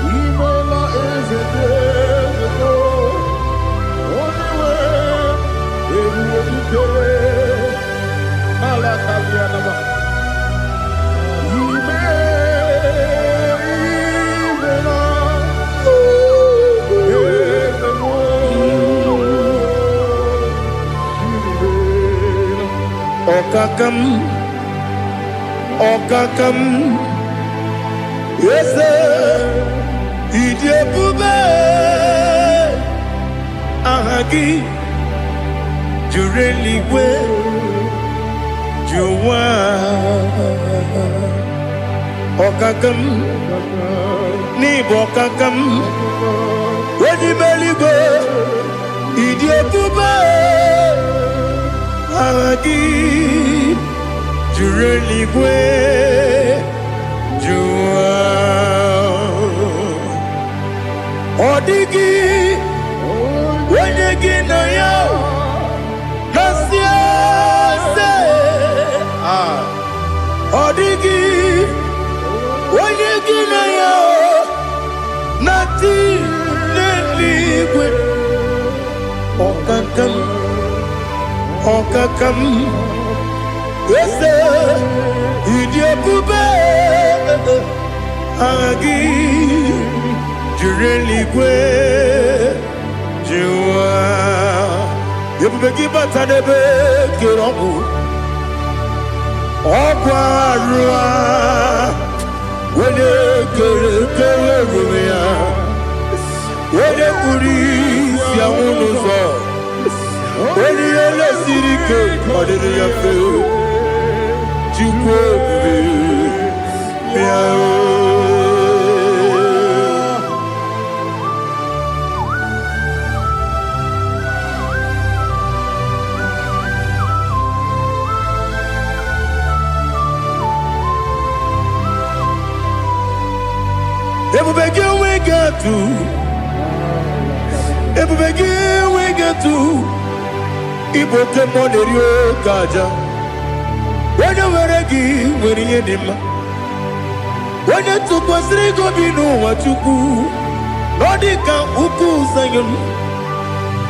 B: Imela is a day, only way, Malakalianaba.
A: Okakam, yes, Idiabube, Ahagi, Jureli, Juwa, Okakam, Nibokakam, Wedibeligo, Idiabube, Ahagi. Jureligwe Jua Odigi Wenyegi na yo kakam. Yes, idia bube agi jureli gwe jiwa. Yebeki batadebe kirobu okwarua wele kere rumia wele kuri siamunuzo wele ele sirike odiri yafe jukwe miao. Everybody we get to Ibote Monerio Kaja. When you were a give, when you did, when you took was Rico Bino, what you do, Nordica Uku Sayon,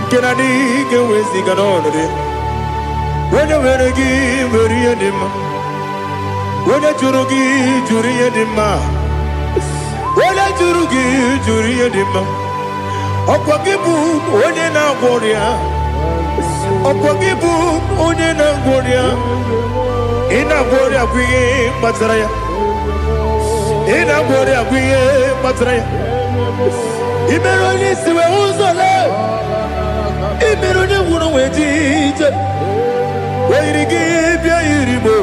A: Kennedy, get with Ziganone. When you were a give, when you did, when you Jurugi, Juria Dima. Wala jurugi juriye dima Okwagibu onye na gworia Okwagibu onye na gworia Ina gworia kwiye matraya Ina gworia kwiye matraya Imero ni siwe uzole Imero ni wuro wejije Wairigi bia iribo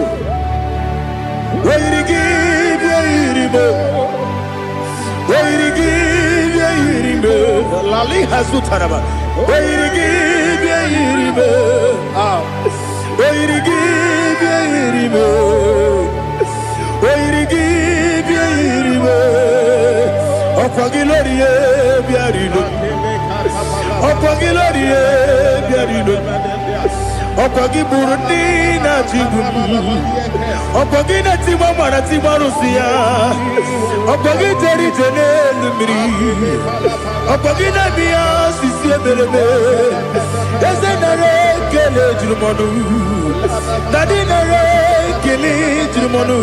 A: Wairigi bia iribo Lali Hazutaraba. Where give Yiribe? Where give Yiribe? Where give Yiribe? Opagilorie Biarino. Opagilorie Biarino. Opagiburina Tibum. Opagina Timamana Timarusia. Opagiteri Tenelmiri. Opagina Bia Sisia Belebe. Ezenare Kele Jumonu. Nadinare Kele Jumonu.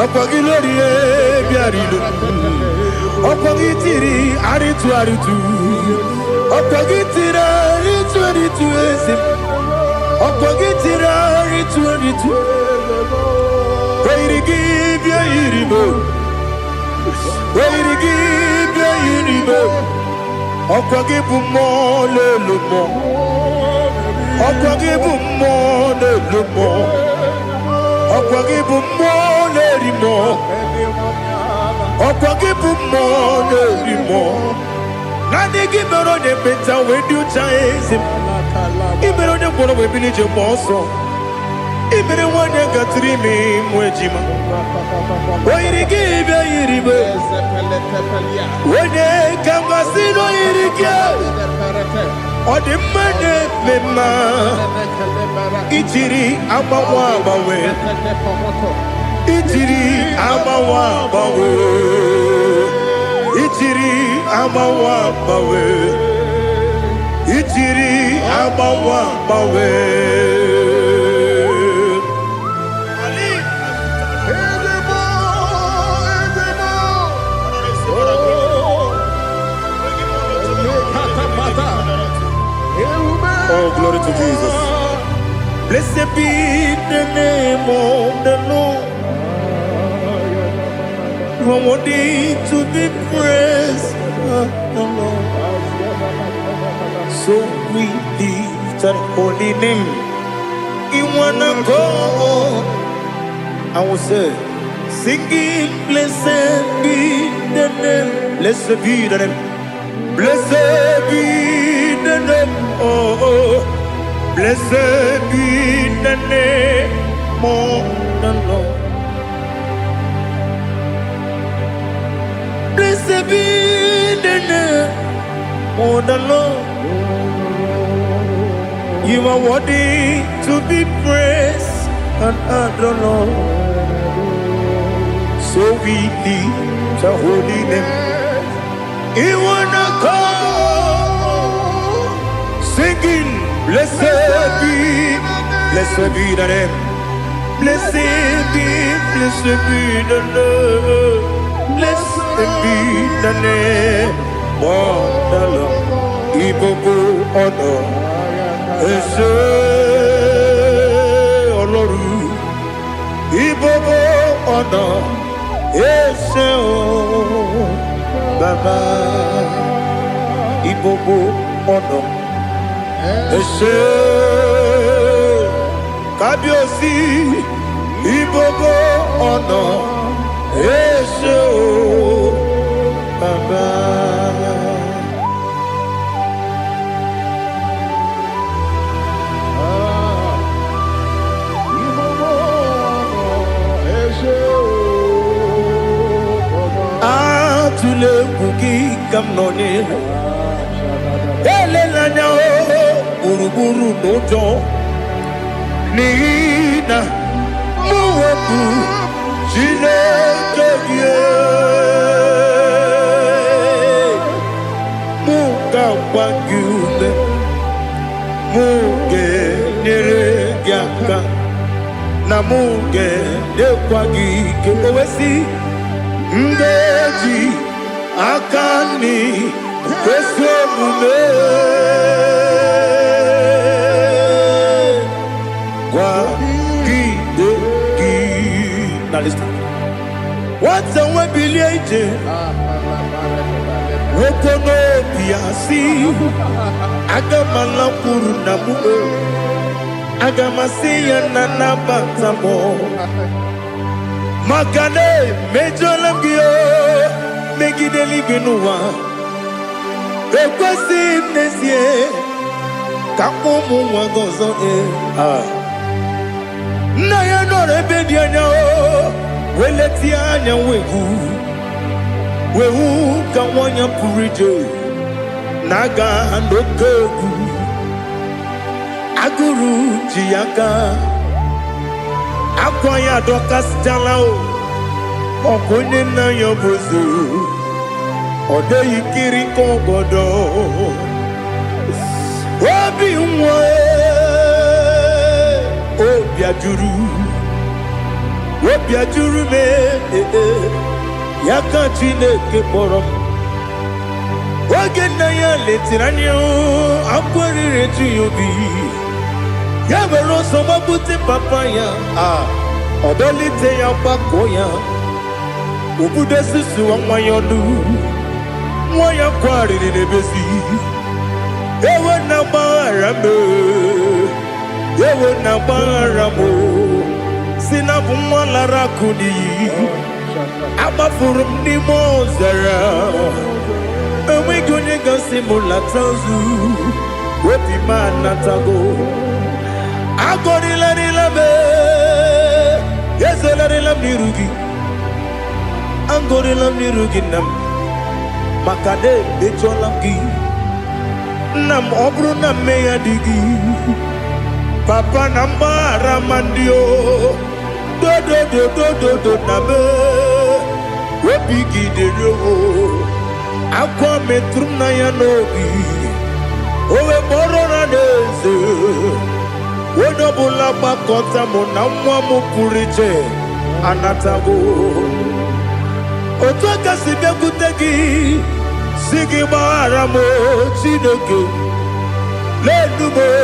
A: Opagilorie Biarino. Opagitiri Aritu Aritu. Opagitira Aritu Aritu Esim. Opagitira Aritu Aritu. Where to give your iribo? Where to give your iribo? Okwagibu mo le lumo. Okwagibu mo le lumo. Okwagibu mo le rimo. Okwagibu mo le rimo. Nani gibero de beta when you chase him. Ibero de bono we village moso. Ibere wanya gatrimi mwejima. Where give your iribo? Wene kamasino irikia. Ode mane mema. Ichiri amawa bawe. Ichiri amawa bawe. Ichiri amawa bawe. Ichiri amawa bawe. Oh, glory to Jesus. Blessed be the name of the Lord. You are worthy to be praised, the Lord. So we lift that holy name. You wanna go? I will say, singing, blessed be the name. Blessed be the name. Blessed be the name. Oh, blessed be the name of the Lord. Blessed be the name of the Lord. You are worthy to be praised and adored, Lord. So we lift the holy name. You wanna call, singing, blessed be Blessed be the name. Blessed be the name. Blessed be the name. Wonderful. Ibobo honor. Ese Oloru. Ibobo honor. Ese o Baba. Ibobo honor. Ese Kabiosi. Ibobo honor. Ese o Baba. Atule kuki kamnoni elelanya buruburu nojo nina muweku Chineke muka kwangule muge neregiaka na muge dekwagi kewesi Ndeji akani kwesomume kwa gidegi. Now listen. What's the way biliaje? Wokono biasi agamala kuru na muwe agamasiya na nabatamo. Makane mejolamgio megideli benua ekwesi nesie kakomu wagozo na ya no rebedi anya weleti anya wehu kawanya purije naga ndokogu aguru jiyaka Akwaya dokas jalao Okonye na yobozu Ode yikiri kogodo Obi mwe Obi ajuru me Yaka Chineke porom Oge na ya letiranyo Akwari retu yobi Yabero soma buti papaya Odolite ya bakoya Ubude susu wa mwayonu Mwaya kwari nebezi Ewe na barame Ewe na baramo Sinabu mwala rakuni Abafurum ni mozara Ewe gonye gasi mulatanzu Wepi manatago Agorila nilabe Yesela nirugi Angorila nirugi nam Makade becholamgi Nam obru na meya digi Papa nambara mandio Do nabe Wepigi de yo Akwa metrum na yanogi Owe moro na neze Wonobula bakota mona mwamu purije anatago Otoka sibe kutegi Sigi baramo Chineke Lenumo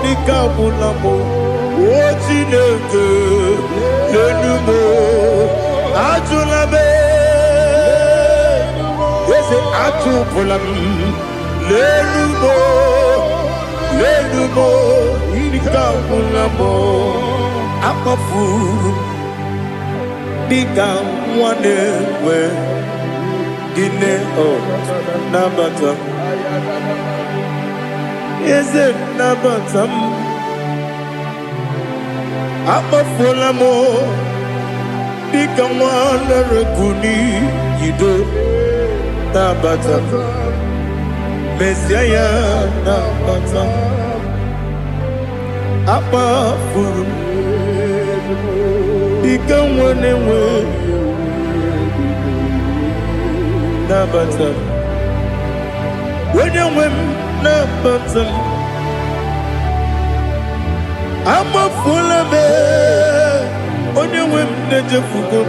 A: Nikabulamo O Chineke Lenumo Ajulabe Yese ajupulam Lenumo Nikabulamo Akafuru Nikamwanewe Gine o Nabata Yese Nabatam Akafulamo Nikamwanewe Kuni Yido Nabata Messiah Nabata Apa furu Ikamwanewe Nabata When you win Nabata I'm a full of it. On your women, the Jefugo.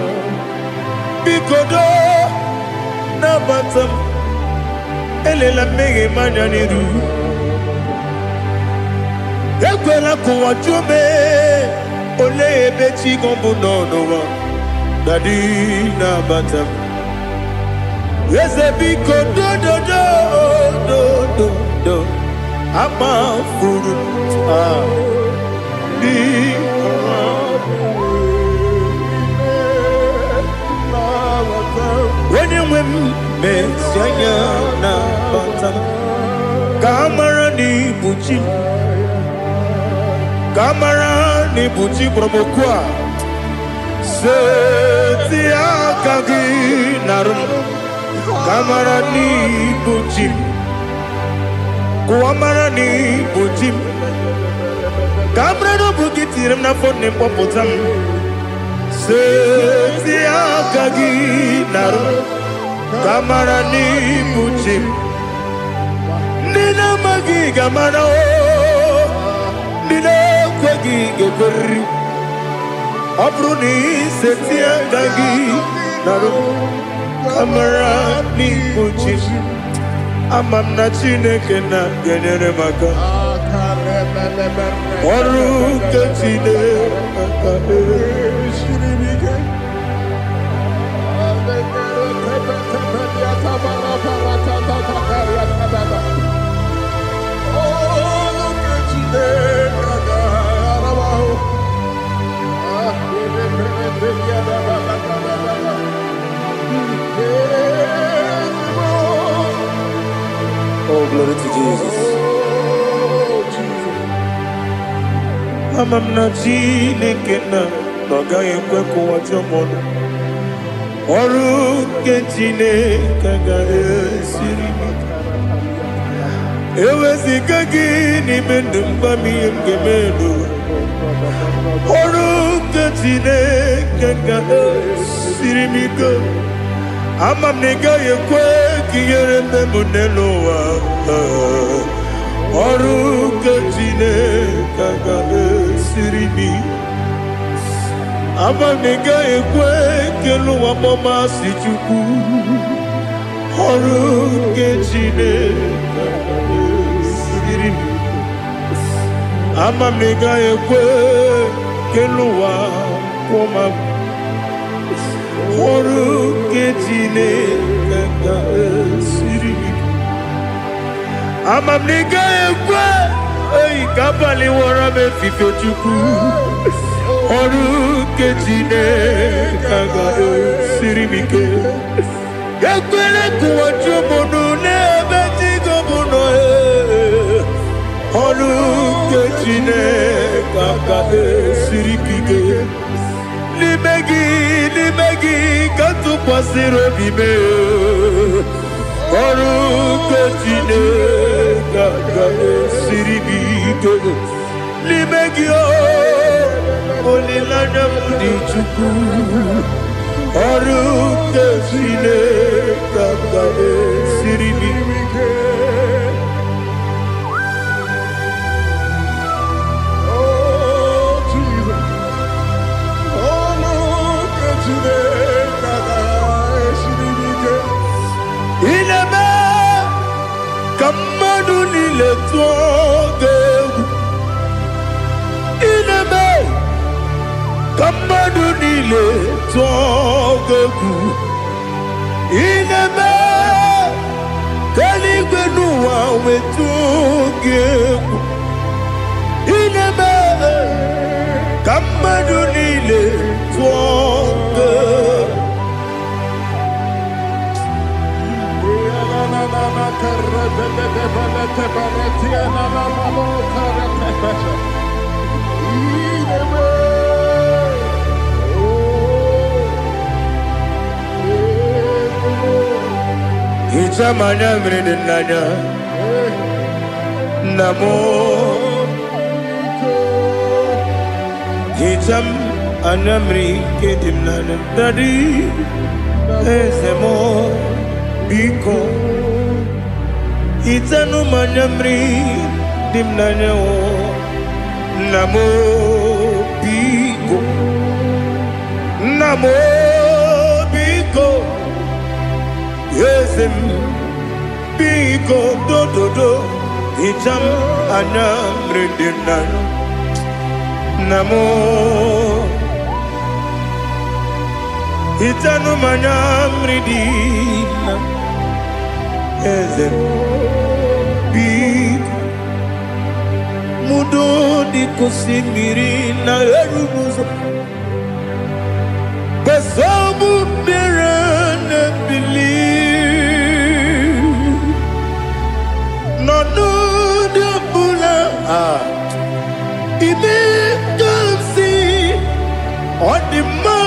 A: Because no bottom. Elela mege mananiru. Ekwela kuwa chume. Ole bechi gombu no. Daddy na bottom. Yes, a biko do. I'm a fool. When you win, Messiah, na bottom. Kamara ni buchi promokwa. Setia kagi narum. Kamara ni buchi. Kuamara ni buchi. Kamara no bukiti na phone ne popotam. Setia kagi narum. Kamara ni buchi. Nina magi kamara o. Nina kwagi geberi. Abruni setia kagi narum. Kamara ni buchi. Amam na chineke na genere maka. Oru kachine maka. Oh, glory to Jesus. Amam na chineke na noga yekwe kuwa chomono. Oru kechine kaga esiri. Ewezi kagi ni mendumba miyemgemelu. Oru kechine kaga esiri migo. Amam nega yekwe kiyere memuneloa. Oru kechine kaga esiri mi. Amam nega yekwe keluwa mama si chuku. Oru kechine kaga esiri mi. Amam nega yekwe keluwa mama. Oru kechine kaga esiri mi. Amam nega yekwe kabali wara me fife chuku. Oru kechine kaga esiri mi ke. Yakwele kuwa chomono nebe tigo bono. Oru kechine kaga esiri kike. Limegi katu pasiro bime. Oru kechine kaga esiri bike. Limegi olilanya mudi chuku. Oru kechine kaga esiri bike. Ineme kamadu nile tuogegu. Ineme kamadu nile tuogegu. Ineme kaligwenu wawe tuogegu. Ineme kamadu nile tuogegu. Ichamanya mridinanya namo. Icham anamri kedimnana dadi ezemo biko. Itanu manyamri dimnanya o Namo Biko, Namo Biko, Yesem Biko do do do, Itam Anam Rendinan, Namo Itanu Manam Redina, Yesem Biko. Mudo di kusimiri na erubuzo Besobu mirane believe No no de bula Ibe kamsi Odima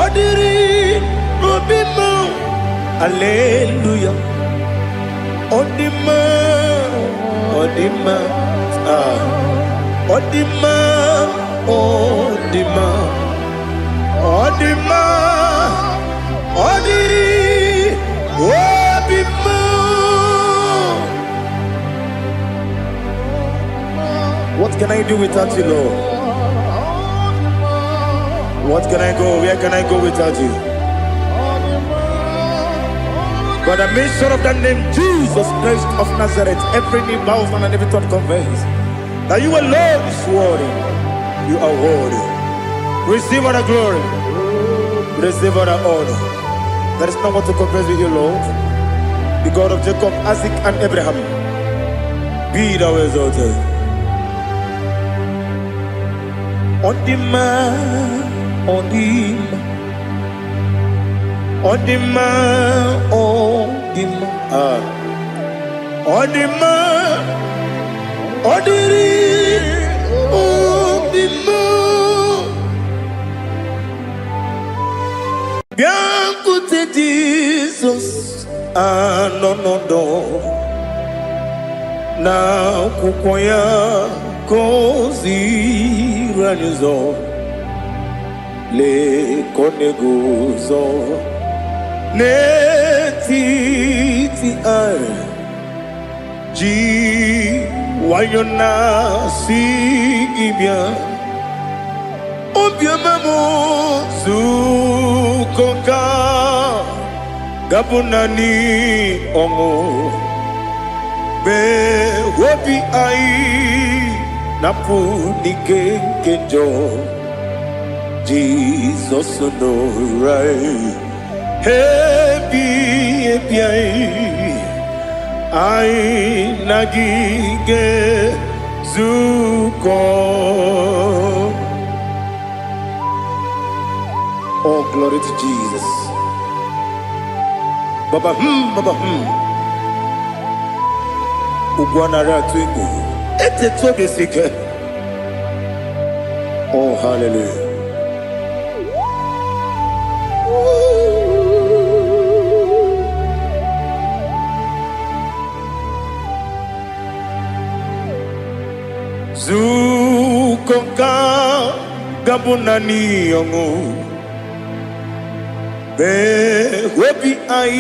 A: Odiri Obima Alleluia Odima Odima Odima, Odima, Odima, Odiri, Odima. What can I do without you, Lord? What can I go? Where can I go without you? By the mention of that name, Jesus Christ of Nazareth, every knee bows and every tongue confesses that you alone is worthy. You are worthy. Receive all the glory. Receive all the honor. There is no one to confess with you, Lord. The God of Jacob, Isaac, and Abraham. Be thou exalted. Odima, Odima. Odima, Odima, Odima, Odiri, Odima. Bianco Jesus, no, na kukoya kozi ranizo, le koneguzo. Netiti ai ji wayona si ibia obia mamo zukoka gabunani omo be wobi ai napu nikenjo Jesus no right. Happy I nagige zuko. Oh, glory to Jesus. Baba Ugwana ratwingu. Ete tobe sike. Oh, hallelujah. Zukonga gabunani yongo be webi ai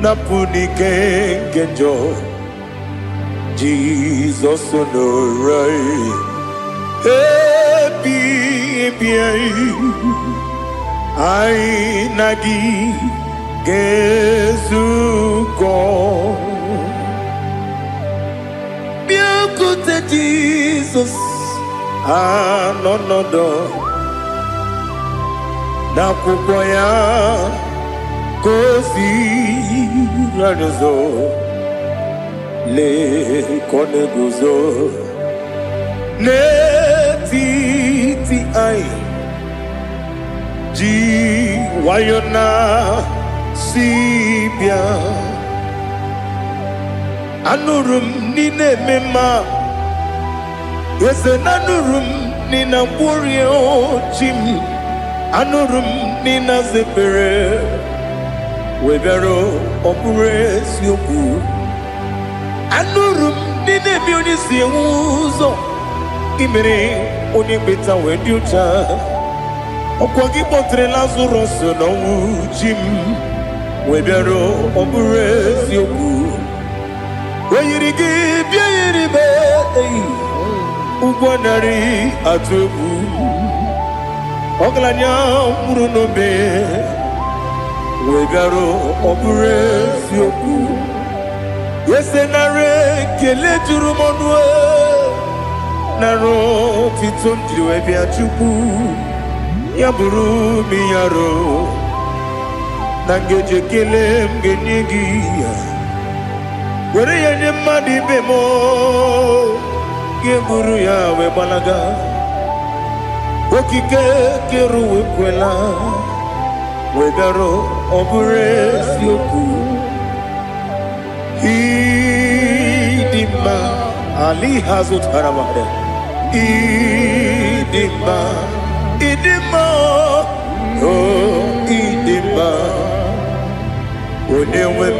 A: napuni kenjo Jesus no right happy ai nagi gezuko Jesus, no, na kukoya kosi ranizo le koneguzo netiti ai ji wayona sibia anurum nine mema Yese nanurum nina warrior chim anurum nina zepere webero opure sioku anurum nine bionisi uzo imere onibeta weducha okwagi potre Lazarus no chim webero opure sioku weyirigi biiribe Ugwanari atubu Oglanya murunobe Wegaro obure sioku Yesenare kele jurumonwe Naro titondriwe biachuku Yaburu miyaro Nangeje kele mgenyegi Were yenye madi bemo Geburu ya we balaga Okike keru we kwela Wegaro obure sioku Idima Ali hazut haramade Idima Oh Idima Onewem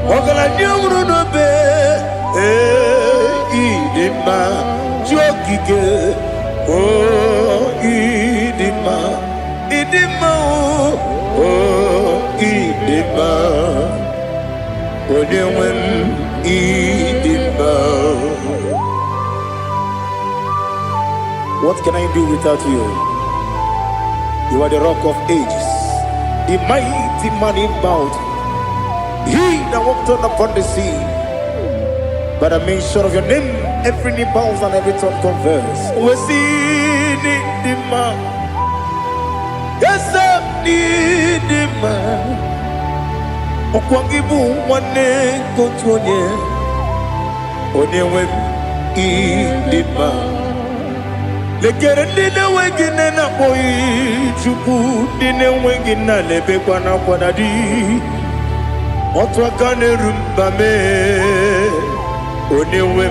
A: Ogala nyamru no be Idima Jokike Oh Idima Oh Idima Onewem Idima. What can I do without you? You are the rock of ages, the mighty man in battle. He that walked on upon the sea. By the mention of your name, every knee bows and every tongue confesses. We see the man. Yes, I need the man. Okwangibu wane kotuonye. Onyewe idima. Lekere nine wengine na boyi chuku nine wengine lebe kwa na kwanadi. Otwa kane rumba me. Onyewe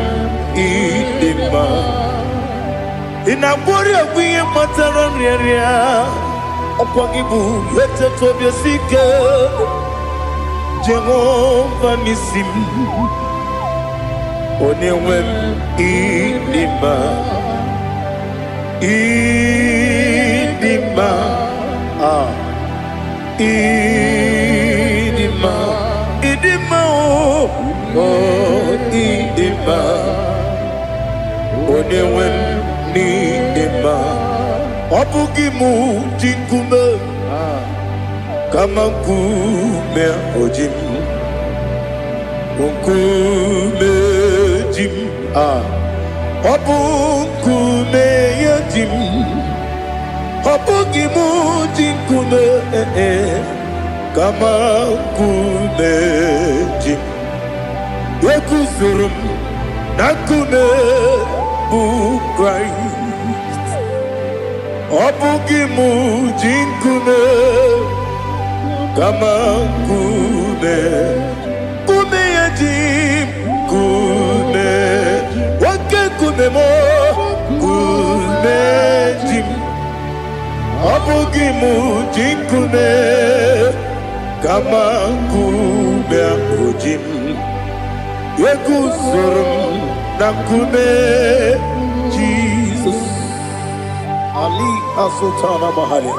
A: idima. Inabori ogwiye matara nyeria. Okwangibu lete tobye sike. Jehovah Nisim. Onewem idima. Idima. Idima. Idima. Oh, idima. Onewem idima. Obugimu jinkume. Kama nkume ojim. Nkume jim. Obu nkume yajim. Obugimu jinkume. Kama nkume jim. Yekuzurum nakume bu Christ. Obugimu jinkume. Kama kume yajim kume wake kume mo kume jim abugimu jinkume kama kume ojim yekuzurum na kume Jesus Ali Asutana Mahali.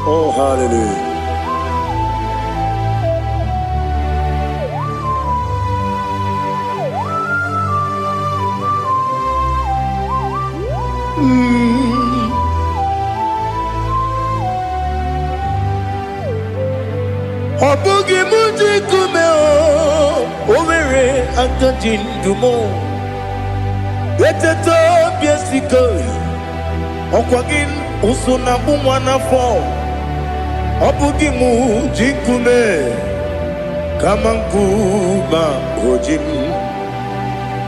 A: Oh, hallelujah. Obugi muji kumeo Omere antajin dumo Yeteto biesiko Okwagin usuna bumwana fo Obugi muji kume Kama nkuma ojim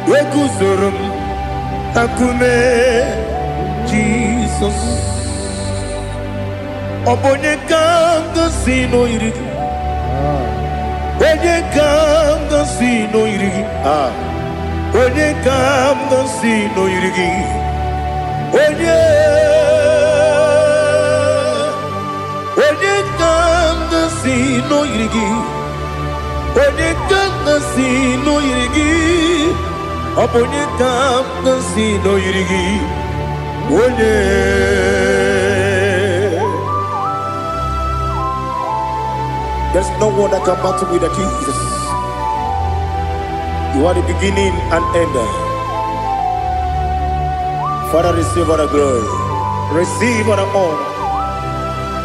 A: Yekuzurum akume Jesus Obonye kanga sino irigi Onye kanga sino irigi Onye kanga sino irigi Onye kanga sino irigi Onye kanga sino irigi Onye kanga sino irigi There's no one that can battle with Jesus. You are the beginning and end. Father, receive all the glory. Receive all the honor.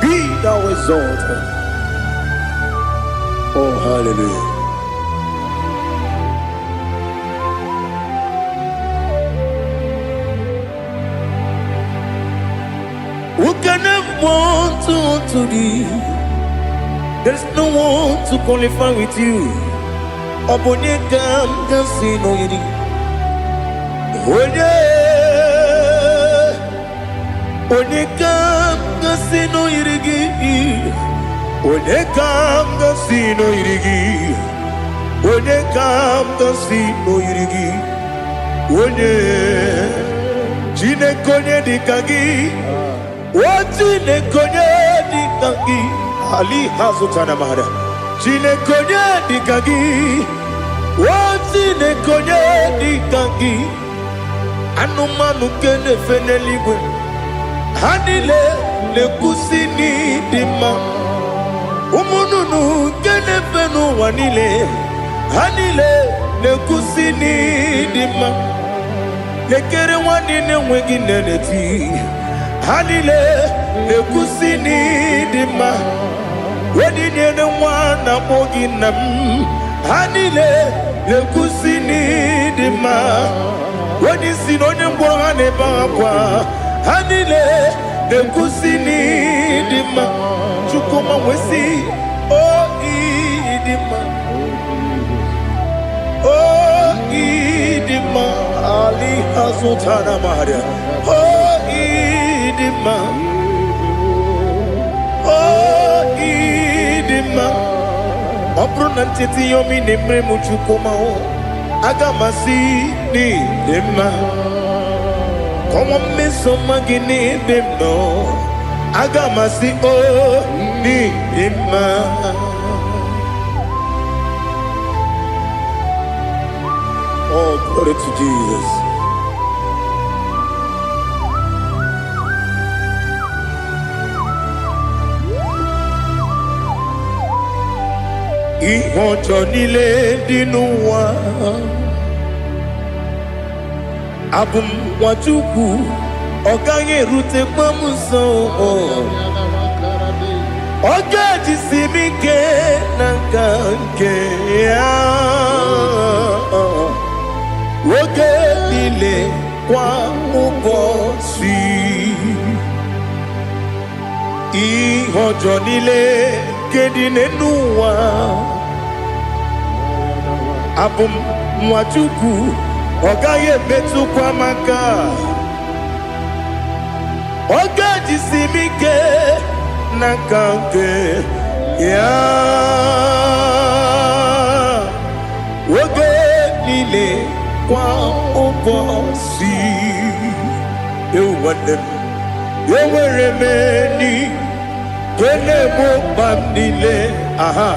A: Be thou exalted. Oh, hallelujah. Who can have one to thee? There's no one to qualify with you. Abonekam kasino yidi. Onekam kasino yidi. Onekam kasino yidi. Onekam kasino yidi. One jine konye dikagi. Wajine konye dikagi. Ali hazutana mahada. Jine konye dikagi. Wajine konye dikagi. Anumanu kene feneligwe. Hanile le kusini dima. Umununu kene fenu wanile. Hanile le kusini dima. Lekere wanine wengi neneti. Hanile le kusini dima. Wedi nene wana mogi nam. Hanile le kusini dima. Wedi sinonye mbwangane bakwa. Hanile le kusini dima. Chukuma wesi o idima. O idima. Ali hazutana maria. O idima. O idima. Obrunantiti yomi nemre muchukuma o. Agamasi ni dima. Como me somagini demno. Agamasi o ni dima. Oh, glory to Jesus. Ihojo nile dinuwa. Abum wajuku. Oganye rute pamuso. Oga jisimike nankanke. Oge nile kwa ubosi. Ihojo nile kedine nuwa. Abum mwachuku. Ogaye betu kwa maka. Oga jisimike nakanke. Oge nile kwa ubosi. You want them. You were many. Kene mo bandile. Aha.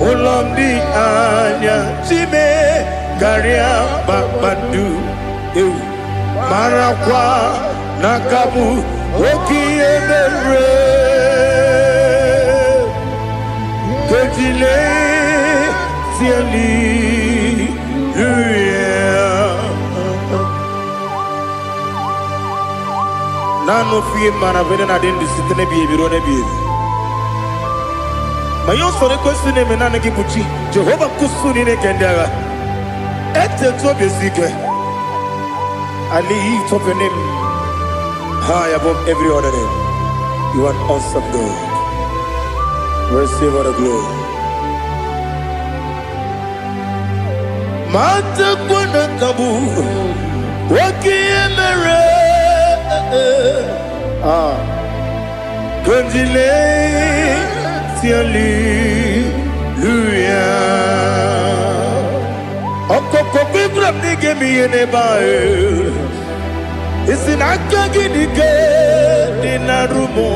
A: Ulomdi anya. Chime garia babadu. You. Marakwa nakabu. Oki emere. Kejile. Tiali. Nano fiye mana vene na den disitene biye biro ne biye. Mayon sore kusune menane kipuchi. Jehova kusuni ne kendera. Ete to besike. I lift up your name high above every other name. You are awesome God. Receive all the glory. Mata kuna kabu. Waki emere. Konjile tiali luya. Okoko bibram nige miyene bae. Isinaka gidike dinarumo.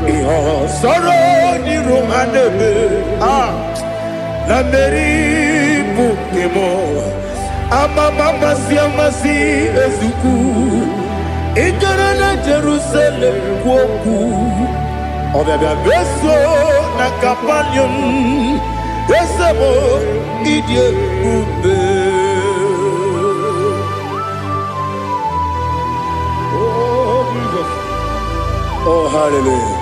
A: Iho soro ni romanebe. La meri bukemo. Ama mama siamasi ezuku. Ikarana Jerusalem woku. Obebe beso nakapanyum esebo idie ube. Oh, hallelujah.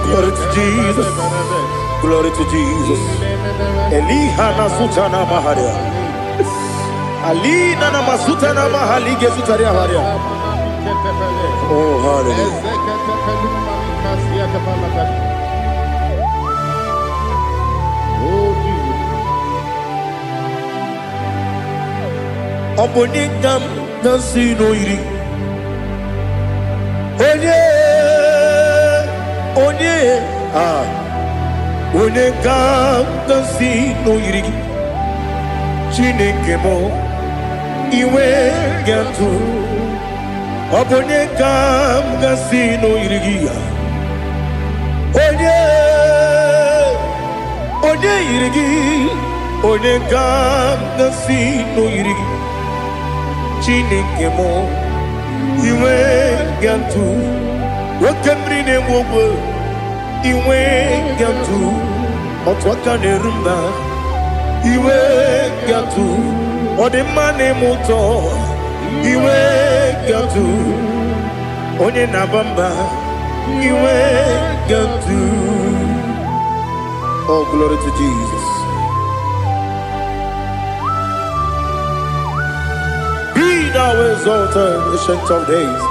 A: Glory to Jesus. Glory to Jesus. Elihana sutana maharia. Alina na masutana mahalige sutaria haria. Oh, hallelujah.
B: Oh, Jesus.
A: Obonikam nasino iri. Onye ka nasi no iri Chineke mo iwe gatu Onye ka nasi no iri Onye iri Onye ka nasi no iri Chineke mo iwe gatu Wakemri ne wogo iwe gatu Otwaka ne rumba iwe gatu Odemane moto iwe gatu Onye nabamba iwe gatu. Oh, glory to Jesus. Be thou exalted, ancient of days.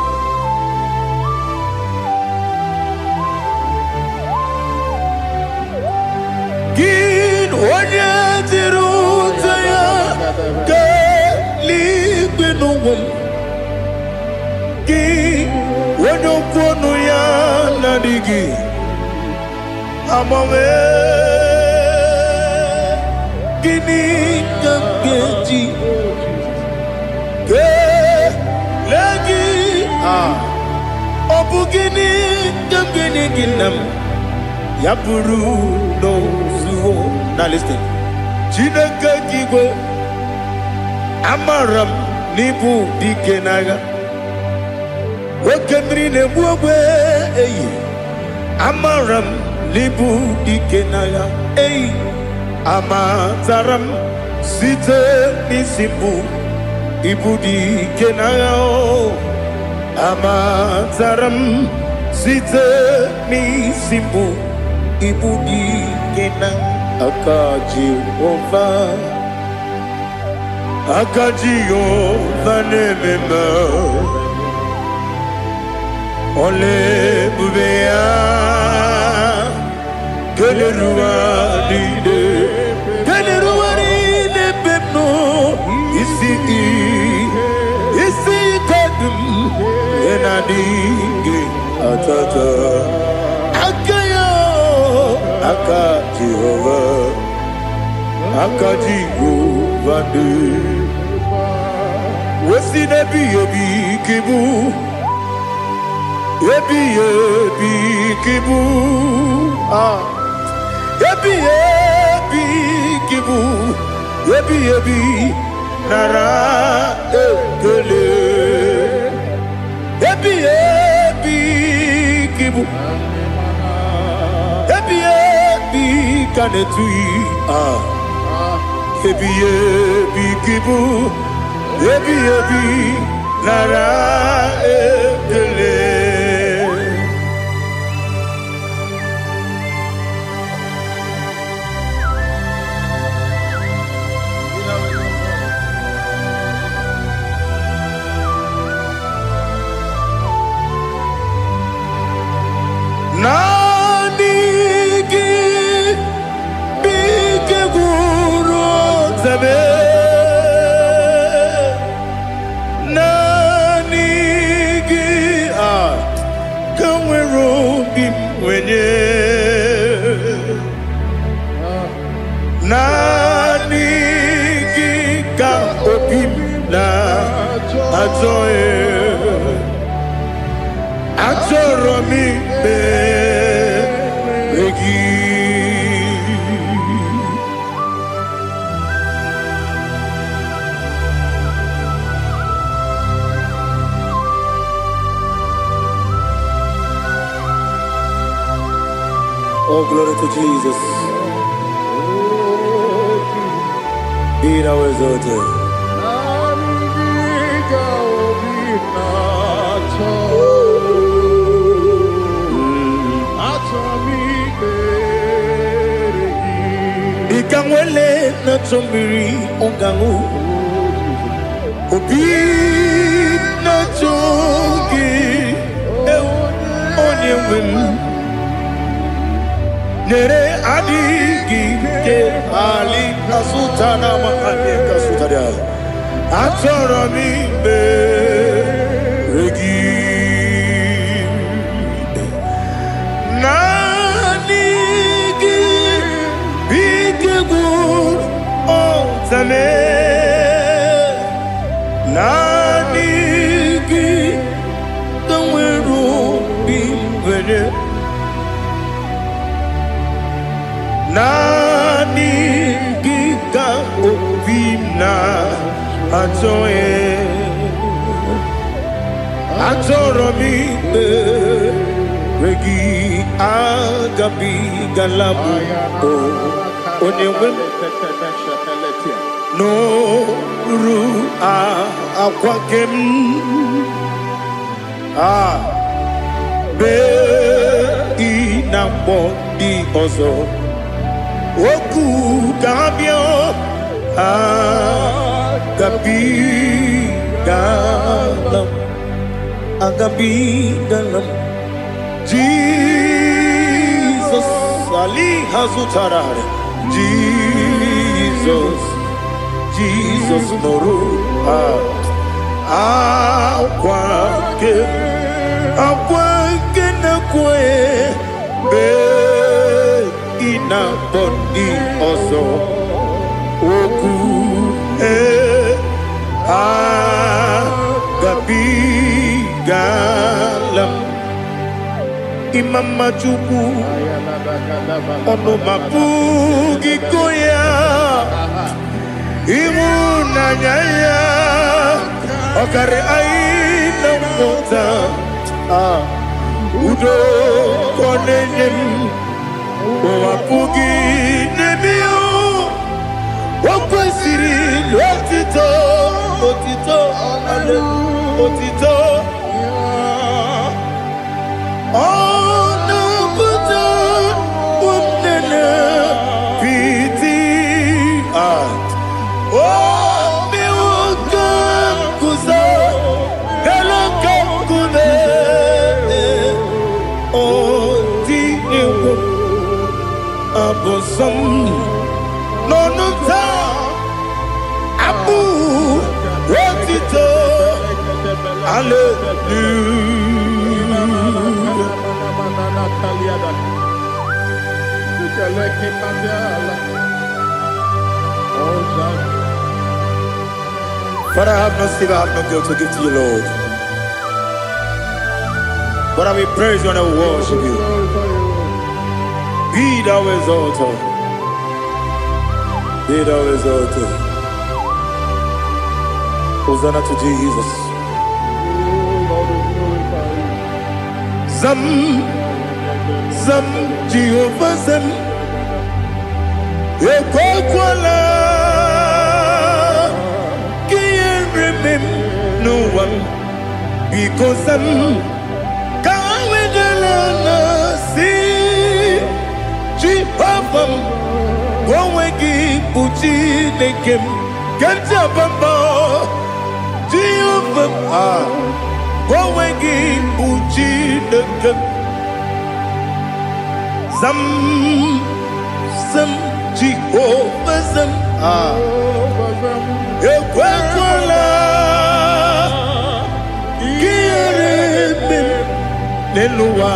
A: Onye tiruta ya ke ligbe n'ụwa gị onye kwonu ya na-adịghị agbanwe gịnị ka m ga-eji kelee gị ọ bụ gịnị ka m ga-enye gị nna m ya bụrụ n'ozuo. Now listen. Chineke kigwe amaram n'ibu dike n'agha nwoke mmiri na-egbu ogwe eyi amaram n'ibu dike n'agha eyi amatara m site n'isi mbụ ibu dike n'agha amatara m site n'isi mbụ ibu dike n'agha Aka Jehovah nemema Ole bubea Kelerua dide pepno Isi kadum Enadinge atata Aka Jehovah de Wesi nebi ebi kibu Ebi kibu Ebi kibu Ebi nara ekele Ebi kibu Ebi kanetui Ebi kibu Ebi nara ekele Oh, glory to Jesus. Be thou exalted. Ikangwele na chombiri ongangu Obi na chogi onye wim Nere adigi ke ali asutana mahane kasutaria Achoro mi be regi Nanigi bigegu otame Nanigi kamweru bimwene Nanigi ka obina atoye Atoro mi regi agabi galabu onewem no ru akwakem be inambo di ozo oku gabio agabi galam agabi galam Jesus Ali Hazutarare Jesus Noru Akwake na kwe be ina bodi ozo oku gabi galam Imam Majuku ono mapugi koya imuna nyaya okare aina mota udo konenem mapugi nemio wakwesiri lotito ale otito Nonunta Abu Rotito But I have no silver, I have no gold to give to you, Lord. But I will praise you and I will worship you. Be thou exalted. Be thou exalted. Hosanna to Jesus. Zam Jehovah Zam Ekwakwala Can't remember no one because Zam Kawedalana see Jehovah Gwawegi Uchi Nekem Ganja Bamba Jehovah Gwawegi Uchi Nekem Zam Jehovah Zam Ekwakwala Kieremem Nelua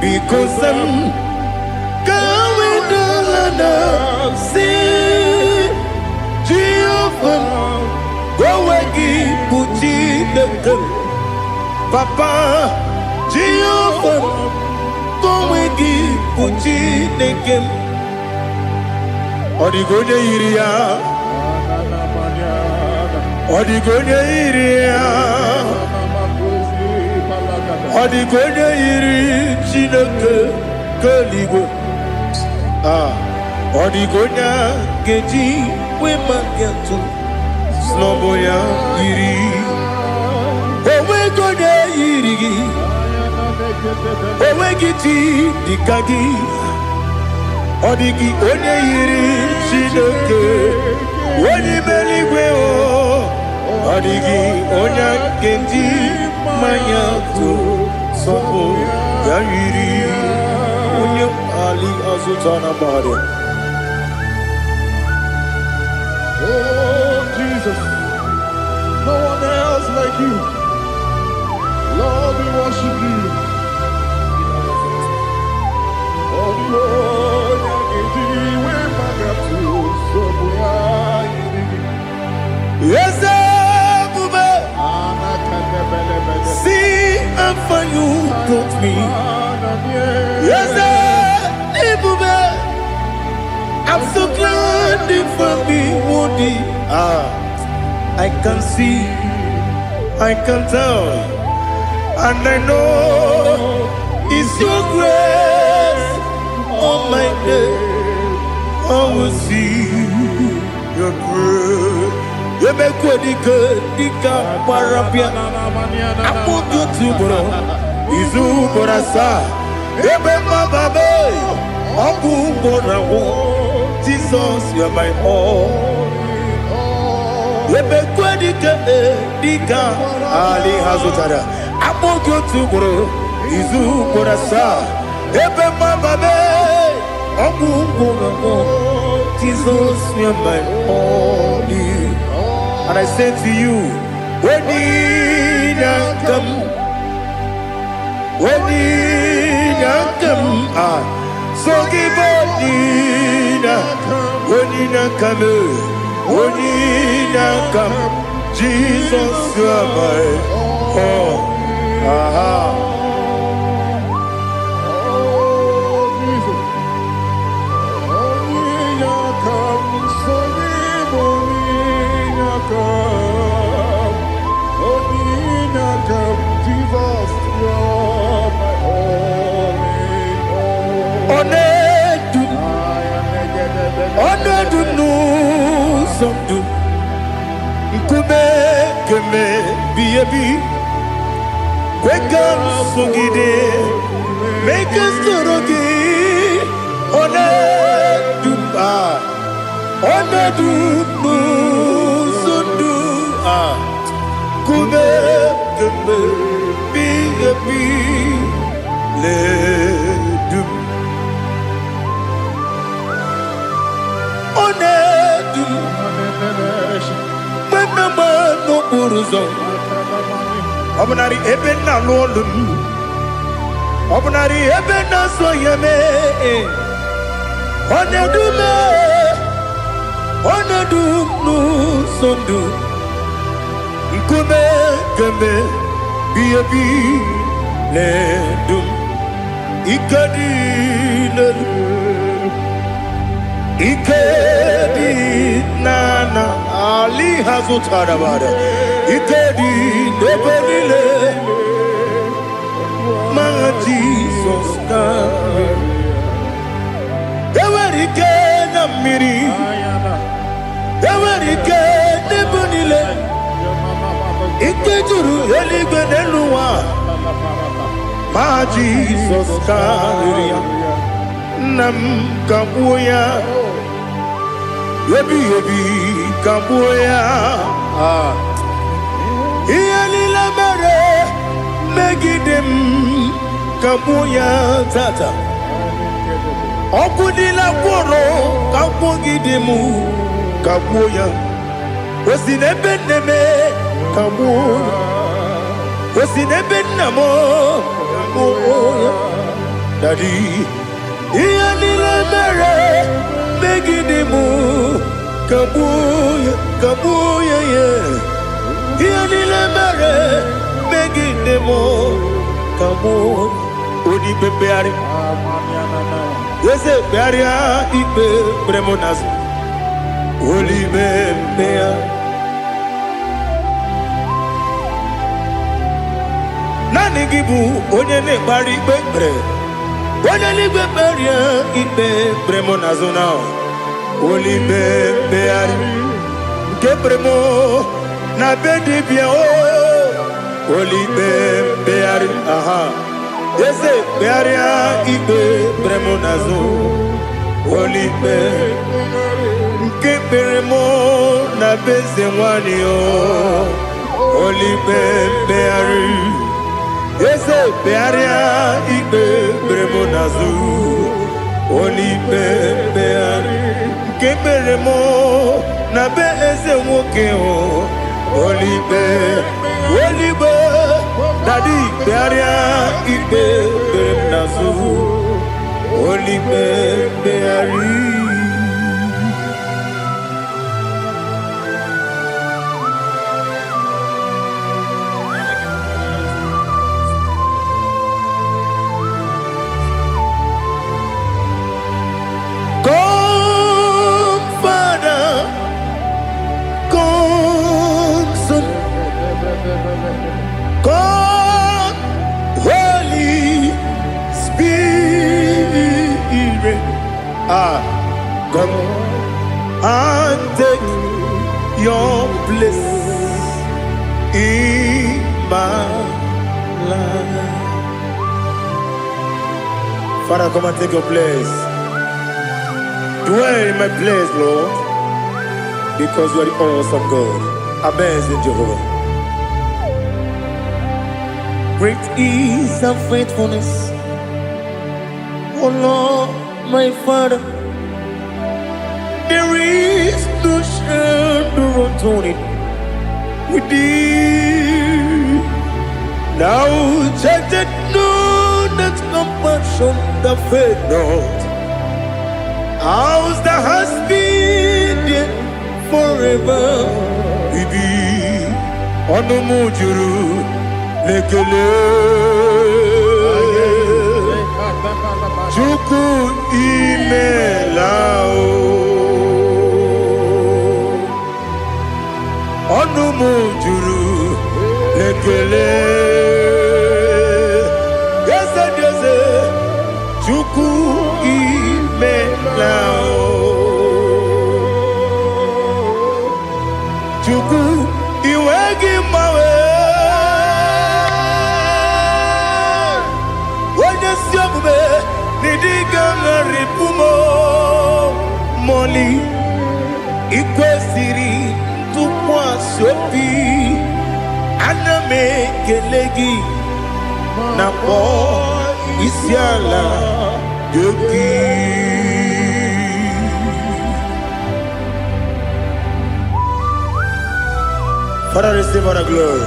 A: because Zam Kawedalana see Jehovah Gwawegi Uchi Nekem Papa Jehovah Gwawegi Uchi Nekem Odigonye iria Odigonye iri Chineke Kaligo. Odigonya Geji, women get to Snowboya Yiri. Owe Gonya Yiri. Owe Giti, Dikagi. Odigi Onya Yiri, Shidoke. Oni Meligwe. Odigi Onya Genji, Mayato, Sopo Yiri. Ali Azutana Bade.
B: Oh, Jesus. No one else like you. Lord, we worship you. Oh, Lord,
A: yes, see, I'm for you, taught me. Yes, I'm so glad for me, Woody. I can see, I can tell, and I know it's your grace on my day. I will see your grace. You make good, Dika, Parapia. I put you to bro. Izu Borasa. Ebema Babe. Abu Borawo. Jesus, you are my all. You make good, Dika, Ali Hazutara. I put you to bro. Izu Borasa. Ebema Babe. Abu Borawo. Jesus, you are my all. And I say to you, when you come, so give up, when you come, Jesus, you are my all. Wake up, Sugide, make us Torogi, Sundu, Kube, Ledum, no Uruzo. Obnari ebena lolum. Obnari ebena soyeme. Onedume. Onedum no sondu. Nkume keme biyebi ledum. Ikadi ledum. Ikadi nana Ali Hazutara Bada. Ikadi Nebelile Manga Jesus Kame Ewerike Namiri Ewerike Nebelile Ikejuru Eligwe Neluwa Ma Jesus Kame Nam Kabuya Yebi Kabuya Iyalila mere megidem Kabuya tata Okudila kworo Kabugidemu Kabuya Osinebeneme Kabuya Osinebenamo Kabuya Daddy Iyalila mere megidemu Kabuya yeah Iyalila mere megidemu Kabuya Odi bebeari Yese bearia ibe bremonas Oli bebea Nani gibu onye ne bari bebre Onelibe beria ibe bremo nazona. Olibe beari ke bremo na bedi bia o. Olibe beari aha. Ese bearia ibe bremo nazo. Olibe ke bremo na beze wani o. Olibe beari. Ese bearia ibe bremo nazo. Olibe beari ke bremo na beze woke o. Olibe Daddy bearia ibe bremo nazo. Olibe beari. God, Holy Spirit, come and take your place in my life. Father, come and take your place. Dwell in my place, Lord, because you are the awesome God. Amazing Jehovah. Great is thy faithfulness, O Lord, my Father. There is no shadow of turning with thee. Now check that no, that compassion that faith not. Ours that has been there forever with thee. On the mujuru. Lekele Juku imelao Onumu juru Lekele Yese Juku imelao Juku iwegi mawe Moli ikwesiri tukwa sopi aname kelegi na po isiala yoki. Father, receive all the glory,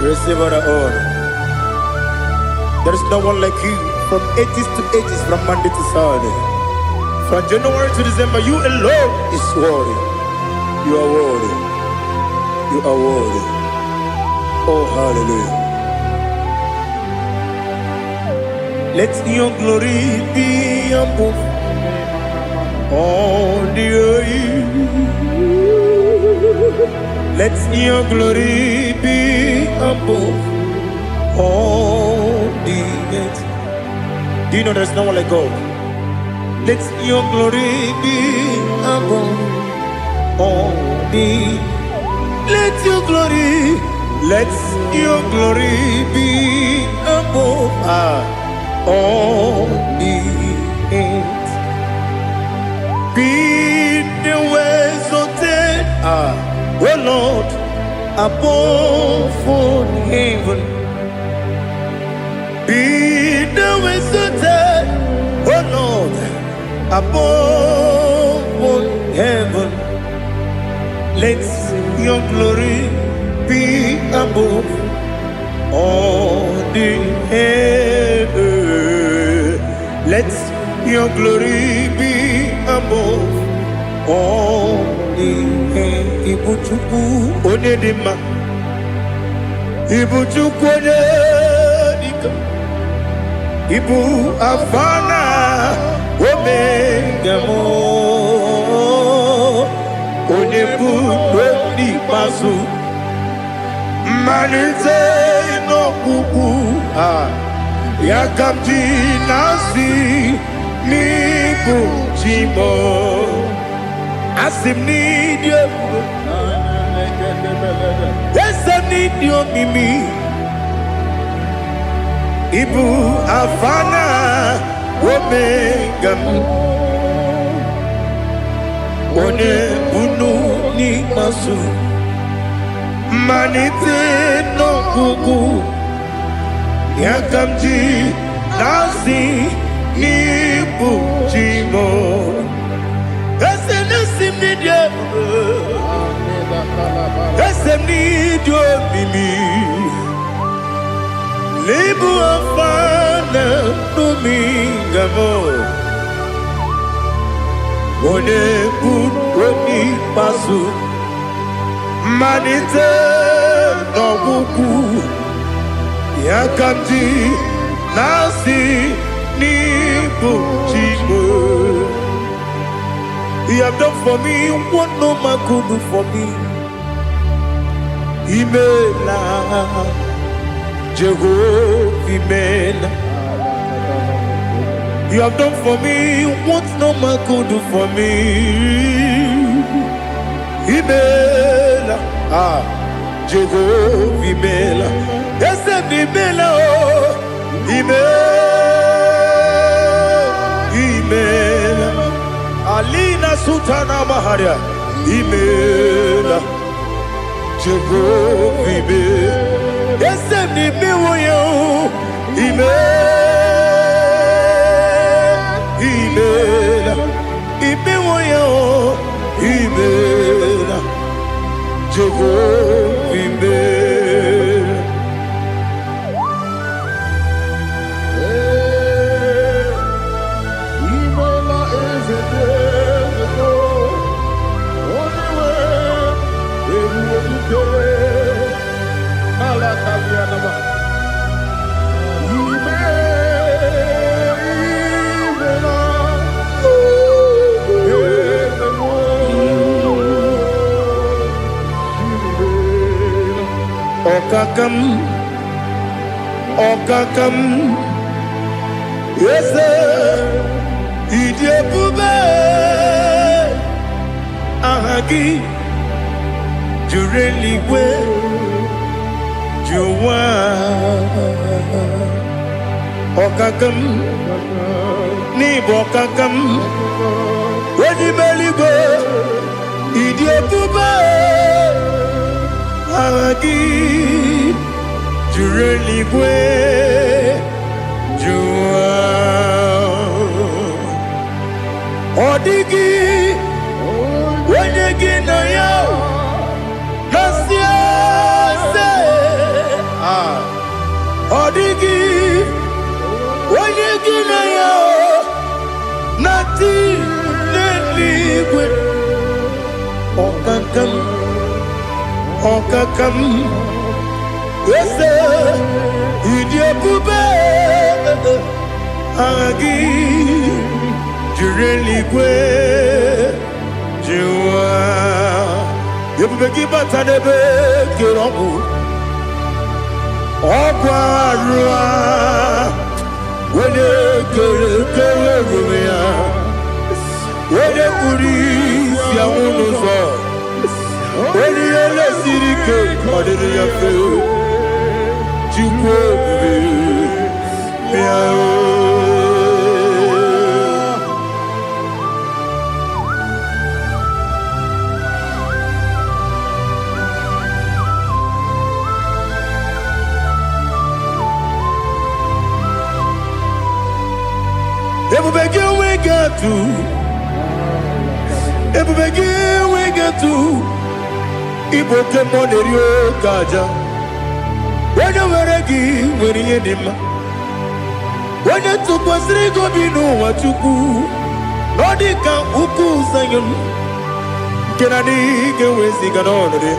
A: receive all the honor. There is no one like you. From ages to ages, from Monday to Saturday, from January to December, you alone is worthy. You are worthy. You are worthy. Oh, hallelujah. Let your glory be above all the earth. Let your glory be above all the earth. Do you know there's no one like God? Let your glory be above all the. Let your glory be above all the earth. Be the ways of death, oh Lord, above all heaven. Be the ways of death, oh Lord, above all heaven. Let your glory be above all the earth. Let your glory be above all the earth. Ibuchuku onedima, Ibuchuku onedika, Ibu afana omega mo, onebu doni pasu. Manite no kuku Yakamji nasi nibu chimo asim nidio esa nidio mimi ibu afana omega one bunu ni masu manite no gugu Yakamji nasi nibu chimo ese nasi nidio ese nidio mimi Libu afana numingamo One bunoni pasu Manite no buku Yakamji nasi nibu chimo You have done for me what no man could do for me Imela Jehovah, you have done for me what no man could do for me. Imela, Jehovah, Imela, yes, Imela, Imela, Alina Sultana Maharia, Imela, Jehovah, Imela. Yes, me woyo, ime woyo, imela, Jehovah imela.
B: Imela is a devil, only way,
A: Okakam, yes, Idiabube, Ahagi, Jureli well. Juwa Okakam Ni bokakam Wedi meligo Idiabube Ahagi Jureligwe Juwa Odigi Wenyegi na yao Nasia Odigi Wenyegi na yao Nati Neligwe Okakam Okakam Yes, Idiabube Agi Jureligwe Juwa Yebubeki Batadebe Kiroku Okwarua Wene Kere Rumia Wene Kuri Siamunuzo Wene Yele Sirike Kodini Yafe Chukwe Miao Everybody we get to Ibote Monerio Kaja When you were a give when you did when you took was Rigo Bino what you do Nodika Uku Sayon Can I get with Siganone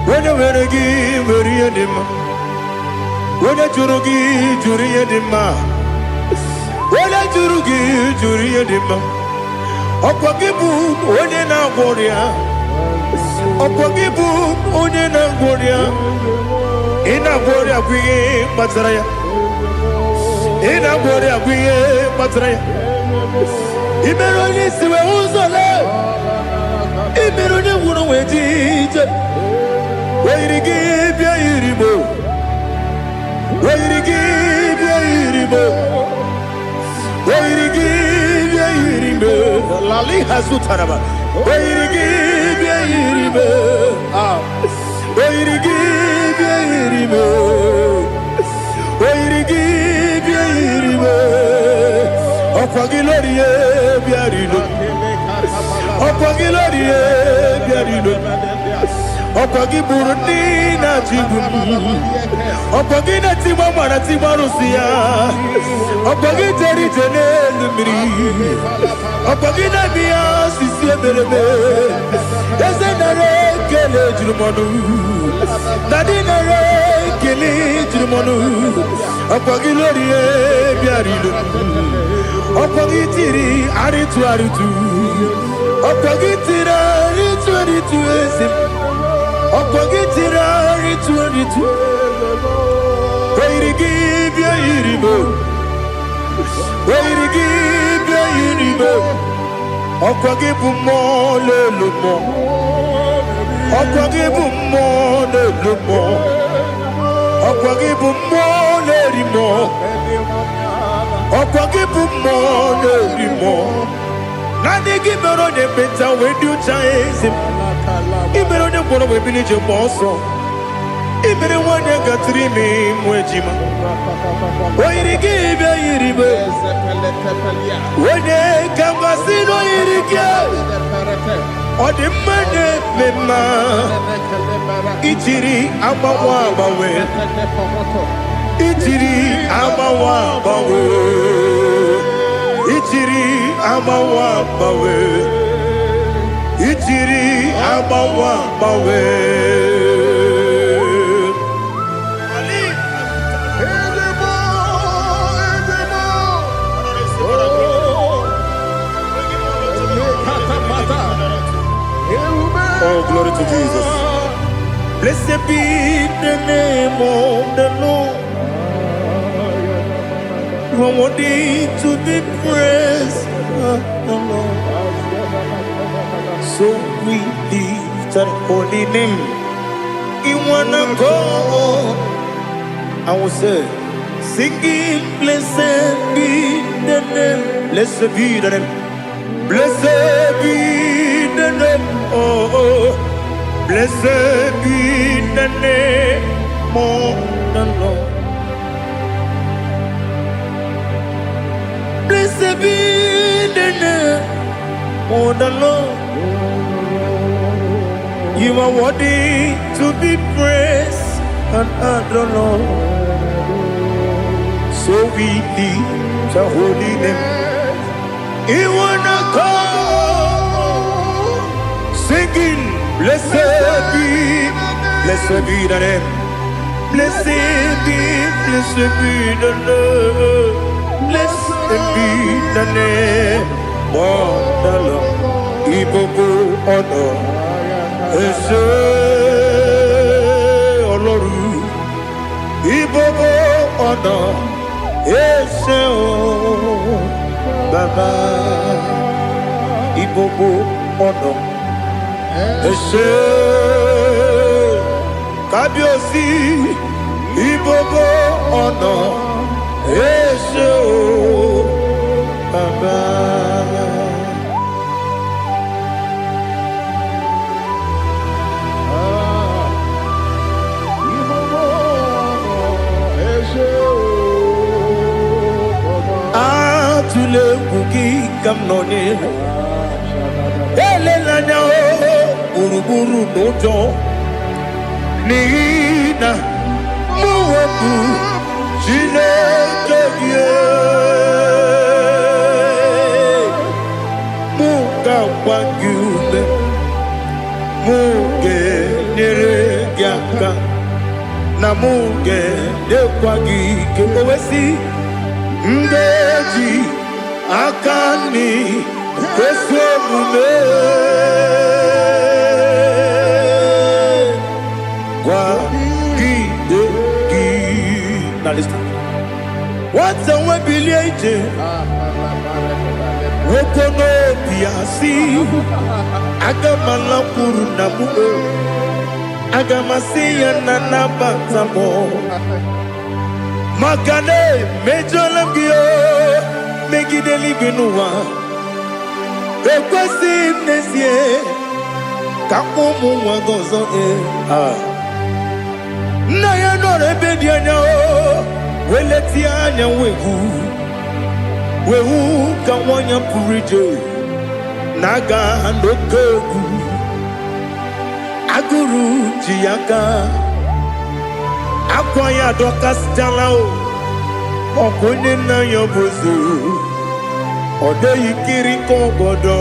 A: when you were a give when you did when you Jurugi Juria Dima Wala jurugi juriya dima Okwagibu onye na gworia Okwagibu onye na gworia Ina gworia kwiye matara ya In a body of we patre. Imeroni siwe uzole. Imeroni wunu wejije. Weirigi bia iribo. Weirigi bia iribo. Weirigi bia iribo. Lali hasutaraba. Weirigi bia iribo. Ah. Weirigi bia iribo. Weirigi bia iribo. Opagiloriye bia iribo. Opagiloriye bia iribo. Opagi Burundi na Jibum. Opagi na Timama na Timarusia. Opagi Jerry Jenel Miri. Opagi na Mia Sisi Berebe. Ezenare Kele Jumonu. Nadinare Kele Jumonu. Opagi Lorie Biarido. Opagi Tiri Aritu Aritu. Opagi Tira Aritu Aritu Esim. Opagitira ritu. Wait to give ya iribo. Wait to give ya iribo. Opagibu mo le lumo. Opagibu mo le lumo. Opagibu mo le rimo. Opagibu mo le rimo. Nani gibero de beta when you chase him. Ibero de bono we village bosso. Ibero one ya gatrimi mwejima. Why give ya iribe? When they come asino irikia. O de mane mema. Ichiri abawa bawe. Ichiri abawa bawe. Ichiri abawa bawe. Ichiri abawa bawe. Oh, glory to Jesus. Blessed be the name of the Lord. You are worthy to be praised, the Lord. So we lift that holy name. You wanna go? I will say, singing, blessed be the name. Blessed be the name. Blessed be the name. Oh, blessed be the name of the Lord. Blessed be the name of the Lord. You are worthy to be praised and adored, Lord. So we lift the holy name. You wanna call, singing, blessed be the name. Blessed be the Lord. Blessed be the name of the Lord. Ibobo honor. Ese Oloru, Ibobo ọ̀nà, ese o Baba, Ibobo ọ̀nà, ese Kábíyèsí, Ibobo ọ̀nà, ese o Baba. Tule kuki kamnoni ele lanya o buruburu nojo nina muweku chile kebie muka wangyume muge nere gyaka na muge dekwagi kewesi ngeji akani kesemume kwa gidegi. Now listen. What's the way biliaje? Wokono biasi. Agamala puru namu. Agamasiya nanabatamo. Magane mejolamgio. Megideli binua. Ekwesi nesie. Kakumu wagozo na ya no rebedi anya o weleti anya wehu ka wanya purije naga ndokogu aguru jiyaka akwa ya dokas jala o okonye na yobozu ode yikiri ko godo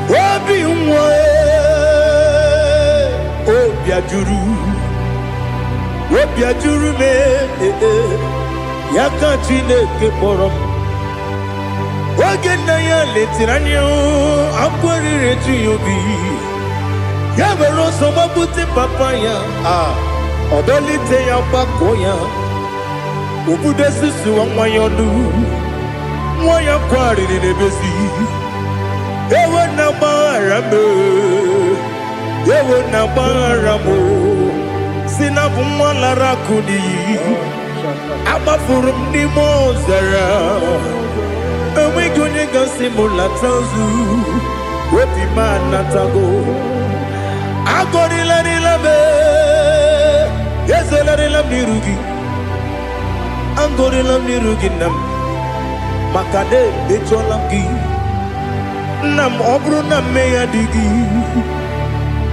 A: obi nwa obi ajuru me yaka Chineke kpọrọ oge nna ya letiri anya akwarịrị eju ya obi ya were ọsọ gbapute papa ya ọdọlite ya gbakọ ya obodo susu nwa ya ọnụ nwa ya kwarịrị n'ebezi ewe na gbara me ewe na gbara mo sina bụ nwa lara kuni agbafuru m n'ime ọzara enweghị onye gasị m lata ozu obi m anatago agọrịlarịla m ezelarịla m n'iru gị agọrịla m n'iru gị nna m maka na emechọla m gị nna m ọ bụrụ na mme ya dị gị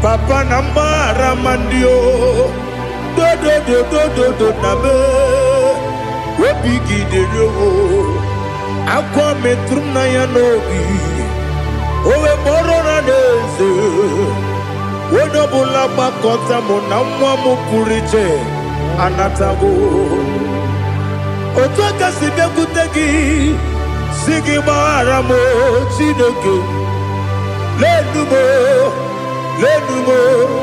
A: papa na mgbara mandio do na be obi gị dịrị o akwa metụrụ na ya n'obi owe kpọrọ na n'eze onye ọbụla gbakọta mụ na nwa m pụrụ iche anatago otu aka si bịakwute gị si gị gbaghara m Chineke lenumo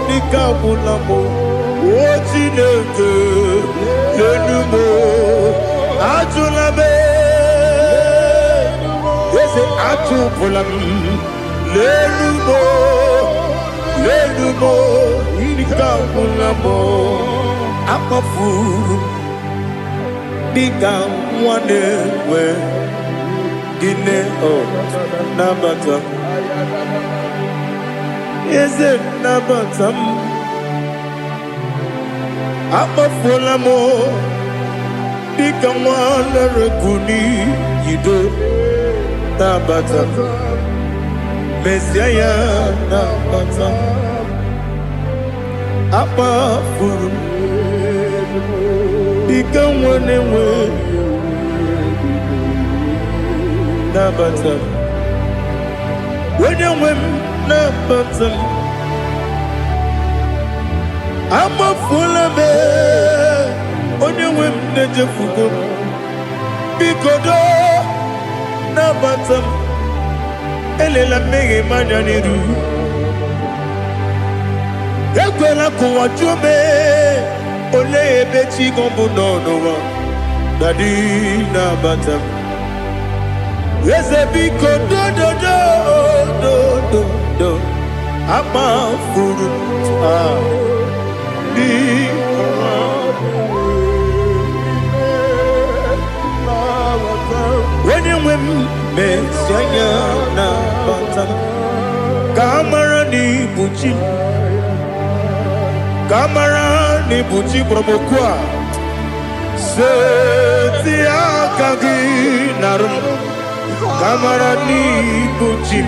A: dịka agwụla m o Chineke lenumo ajụla m eze achụpụla m lenumo dịka agwụla m akpafuru dịka nwa na-enwe gịnị nabata eze nabata m akpafuola m dịka nwa na-erekuni yido nabata mesia ya nabata akpafuru dịka nwa na-enwe nabata onye nwe m nabata m amafuola m onye nwe m na-ejefugo m biko do nabata m elela mmehie m anya n'iru ekwela ka ụwa jụọ m olee ebe chi gị bụ n'ụwa dadi nabata m eze biko do amafuru di onye nwe m mesi anya na bata ka amara n'ibu chi ka amara n'ibu chi kpọrọmokwu a seti aka gị narụ kamara n'ibu chi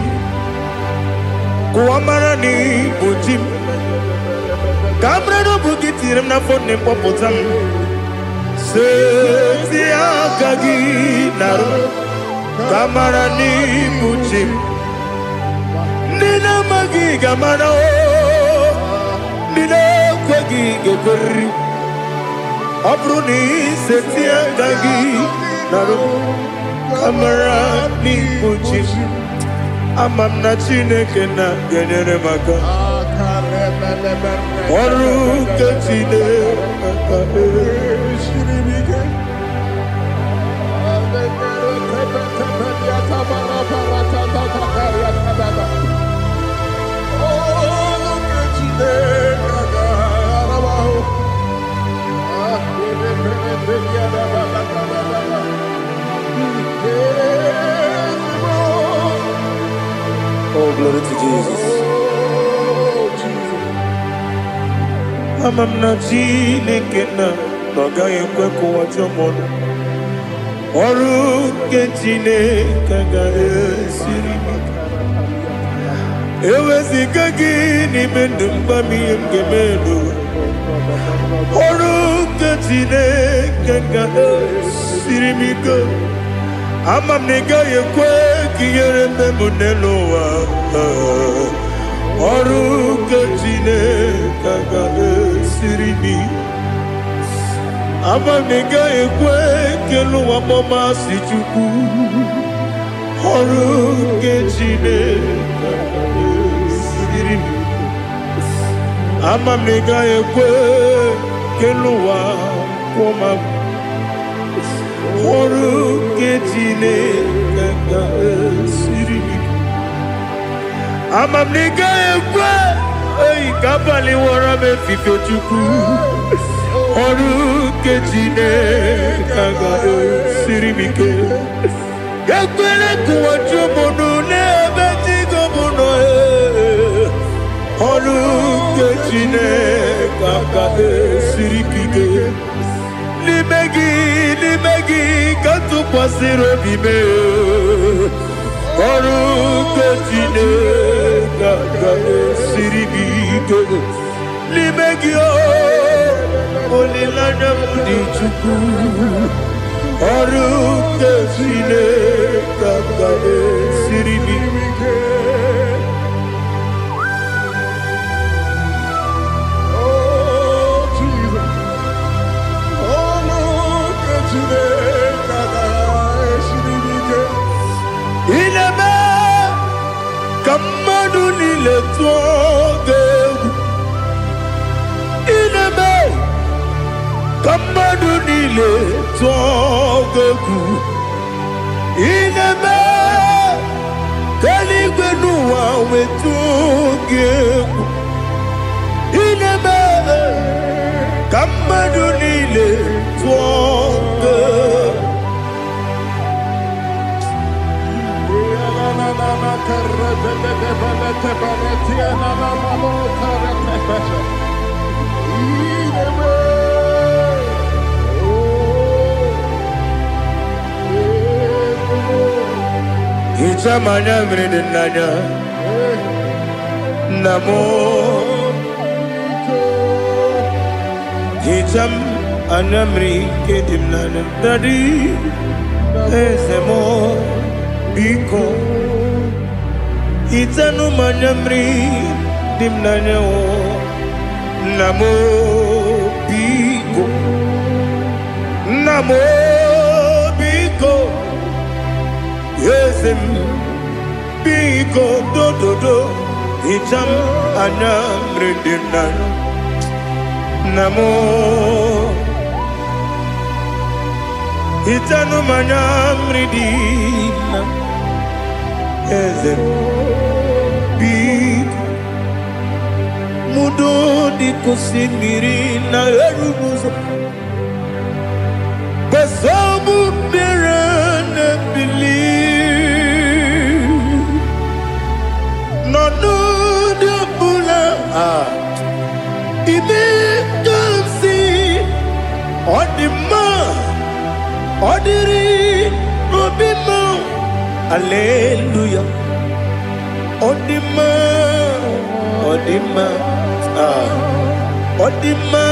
A: kuamara n'ibu chi kamara n'obu gị tiri m n'afọ nne mkpọpụta m seti aka gị narụ kamara n'ibu chi ndị na-amaghị ga-amara ndị na-ekweghị ga-ekweriri ọ bụrụ na iseti aka gị narụ kamara n'ibu chi ama m na Chineke na-enyere m aka ọrụ nke Chineke glory to Jesus.
B: Oh, Jesus.
A: Amam na Chineke na agaghị ekwe ka ụwa jọọ m. Ọrụ nke Chineke ga-esiri m. Eweziga gị n'ime ndụ mgbam ihe m ga-eme n'ụwa. Ọrụ nke Chineke ga-esiri m ike. Ama m na ị gaghị ekwe ka ihere eme m n'elu ụwa. Ọrụ nke Chineke ga-esiri m ike. Ama m na ị gaghị ekwe ka elu ụwa gbamasị Chukwu. Ọrụ nke Chineke ga-esiri m ike. Ama m na ị gaghị ekwe ka elu ụwa kwụma m. Ọrụ nke Chineke ga-esiri m ike. Ama m na ị gaghị ekwe ka abalị wara m efife Chukwu. Ọrụ nke Chineke ga-esiri m ike. Ekwela ka ụwa jụọ m ọnụ n'ebe chi gị bụ nọ. Ọrụ nke Chineke ga-esiri m ike. N'ime gị ka tụkwasịrị obi m. Ọrụ nke Chineke ga-esiri m ike. N'ime gị olileanya m dị Chukwu. Ọrụ nke Chineke ga-esiri m ike.
B: Oh, Jesus. Ọrụ nke Chineke ga-esiri m ike.
A: Ị na-eme ka mmadụ niile tụọ gị egwu. Ị na-eme ka mmadụ niile tụọ gị egwu. Ị na-eme ka eluigwe n'ụwa wee tụọ gị egwu. Ị na-eme ka mmadụ niile tụọ gị egwu. Hicham anya mmiri dị n'anya nna m. Hicham anya mmiri nke dị m n'anya Daddy, eze m biko. Hichanụ m anya mmiri dị m n'anya nna m biko. Nna m biko. Eze m biko dododo. Hicham anya mmiri dị m n'anya nna m. Hichanụ m anya mmiri dị na eze m biko. Mudo dị ka osimiri na-eru n'ụzọ. Besobu mmiri na-ebili. N'ọnụ dị ọbụla ime ka m si ọ dị mma. Ọ dịrị n'obi m. Hallelujah. Ọ dị mma. Ọ dị mma. Ọ dị mma.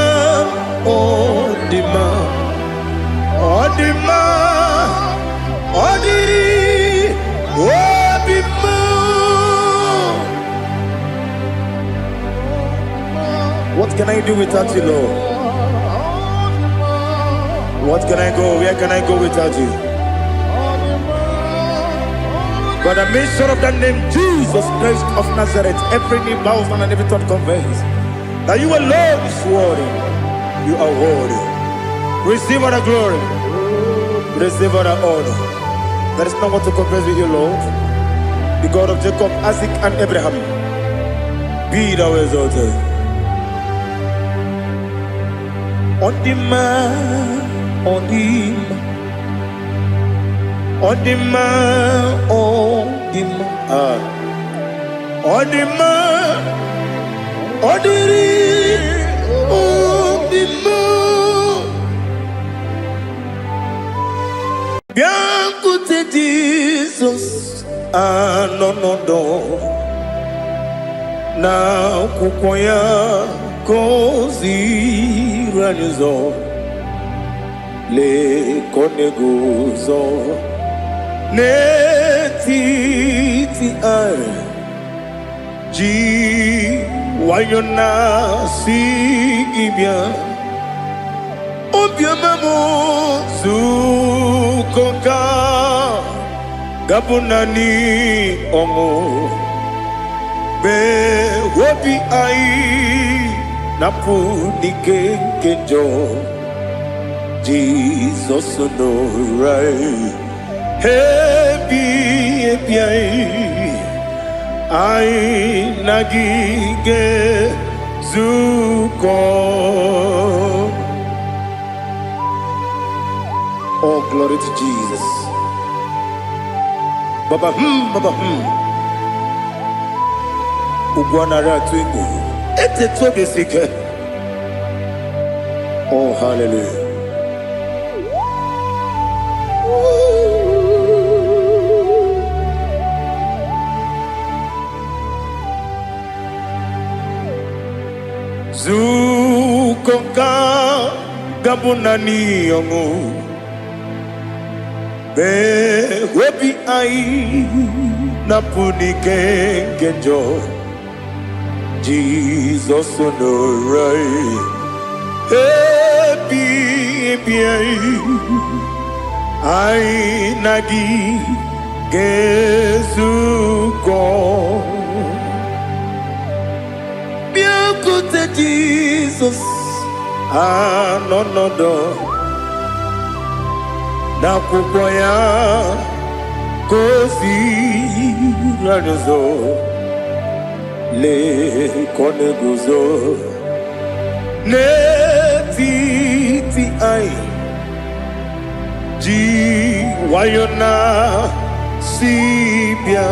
A: Ọ dị mma. Ọ dị mma. Ọ dịrị obi m. What can I do without you, Lord? What can I go? Where can I go without you? By the mention of that name, Jesus Christ of Nazareth, every knee bows down and every tongue confesses that you alone is worthy. You are worthy. Receive all the glory. Receive all the honor. There is no one to confess with you, Lord. The God of Jacob, Isaac, and Abraham. Be thou exalted. On the man, on the man. On the man, on the man. Odima, Odiri, Odima. Biancote Jesus, anonodo. Na kukoya kozi ranizo. Le koneguzo. Ne titi ai. Ji wayona sigibia obiamamo zukoka gabunani omo be wobi ai napu nikenjo Jesus no right hebi I nagige zuko. Oh, glory to Jesus. Baba Ugwana ratwingu. Ete tobe sike. Oh, hallelujah. Zukoka gabunani yongu be webi ai napuni kenjo Jesus no right happy ai nagi gezuko Jesus, no do. Na kukoya kozi ranizo le koneguzo ne titi ai ji wayona sibia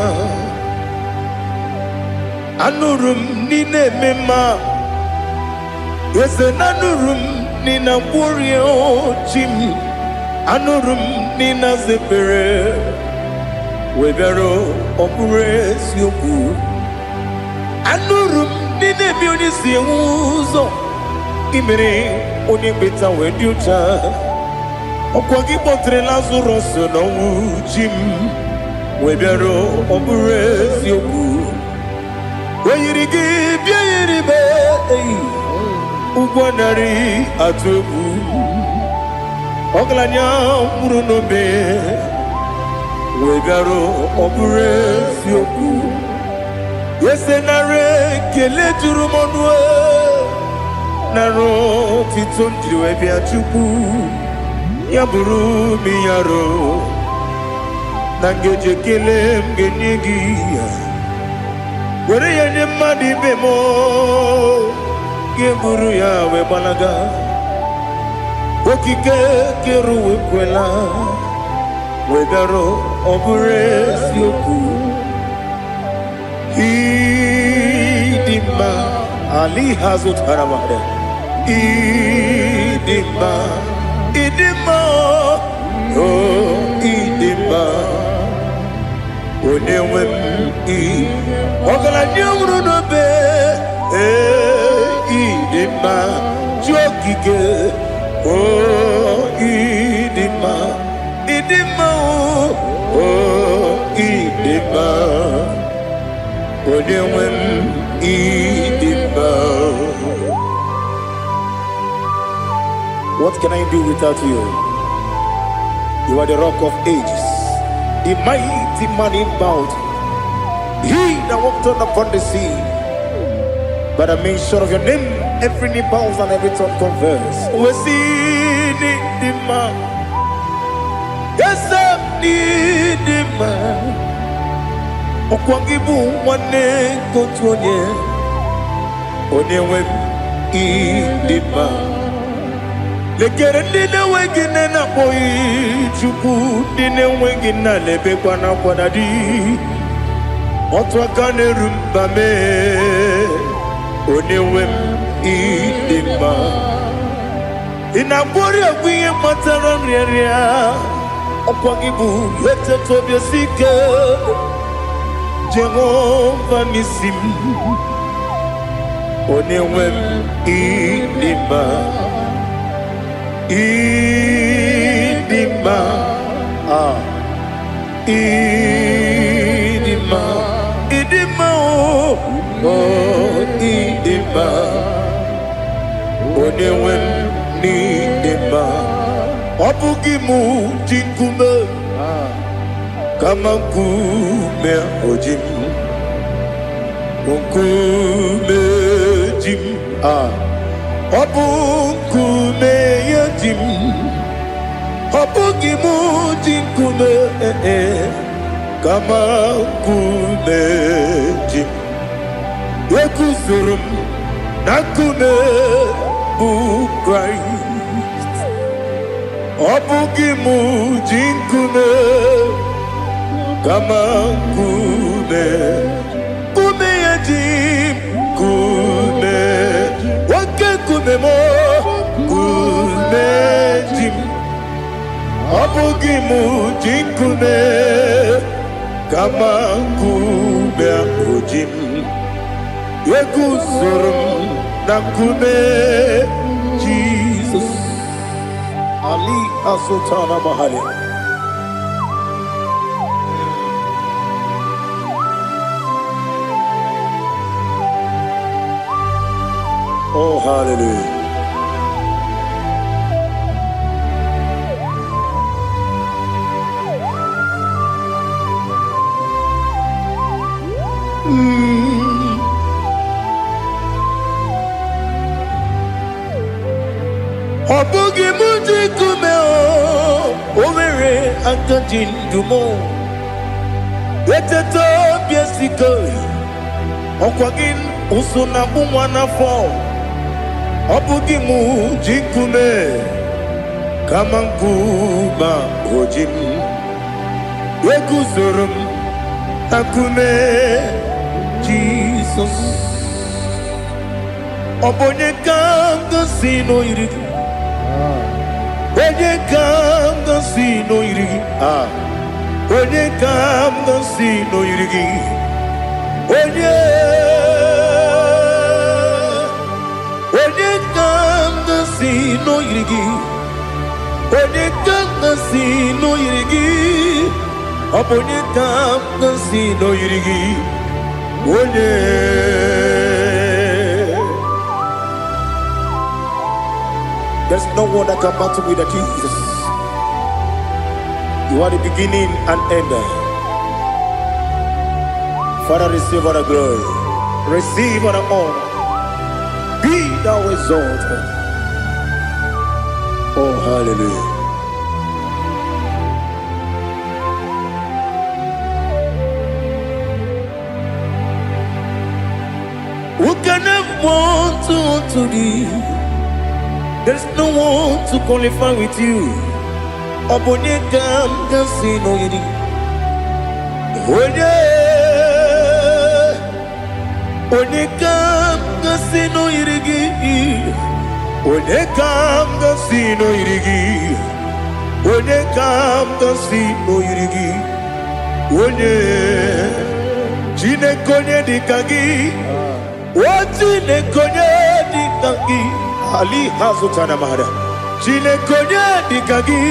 A: anurum nine mema. Yes, anurum nina warrior Jim, anurum nina zepere, webero operates yoku, anurum nina munisi uzo, imere onibeta weducha, okwagi potre Lazarus no Jim, webero operates yoku, weyirigi biayiribe. Ugwanari atubu Oglanya murunobe Wegaro obure sioku Yesenare kele turumonwe Naro titondriwe biachuku Yaburu miyaro Nangeje kele mgenyegi Were yenye madi bemo Geburu ya we balaga Okike keru we kwela Wegaro obure sioku Idima Ali hazut haramade Idima Oh idima Onewem Ogala nyamru no be Idima Jokike Oh Idima Oh Idima Onewem Idima. What can I do without you? You are the rock of ages, the mighty man in battle. He that walked on upon the sea. By the mention of your name, every knee bows and every tongue confess. We see the man. Yes, I need the man. Okwangibu wane kotuonye. Onyewe the man. Lekere nine wengine na boy chuku nine wengine lebe kwa na kwanadi. Otwakane rumba me Onewem idima Inabori agwiye matara nriya Okwagibu yete tobye sike Jehova nisim Onewem idima Idima Idima Idima Idima Onewem Idima Obugimu jinkume Kama kume ojim Kume jim Obukume yajim Obugimu jinkume Kama kume jim Yekuzurum nakume Christ Obugimu jinkume Kama kume Kume yajim Kume Wake kume mo Kume jim Obugimu jinkume Kama kume ojim Yekuzurum nakume Jesus Ali Asutana Mahali. Oh, hallelujah. Obugi muji kume o Omere antojin dumo Eteto biesiko Okwagin usuna umwana fo Obugi muji kume Kamanguma ojim Yekuzurum akume Jesus Obonye kanga sino irigi Onye kam no si no irigi Onye kam no si no irigi Onye kam no si no irigi Onye kam no si no irigi Onye kam no si no irigi Onye There's no one that can battle with Jesus. You are the beginning and end. Father, receive all the glory. Receive all the honor. Be thou exalted. Oh, hallelujah. Who can have one to thee? There's no one to qualify with you. Obonye kam kasino yidi. Onye kam kasino yidi. Onye kam kasino yidi. Onye kam kasino yidi. Onye jine konye dikagi. Wajine konye dikagi. Ali Hazutana Mahada. Jine konye dikagi.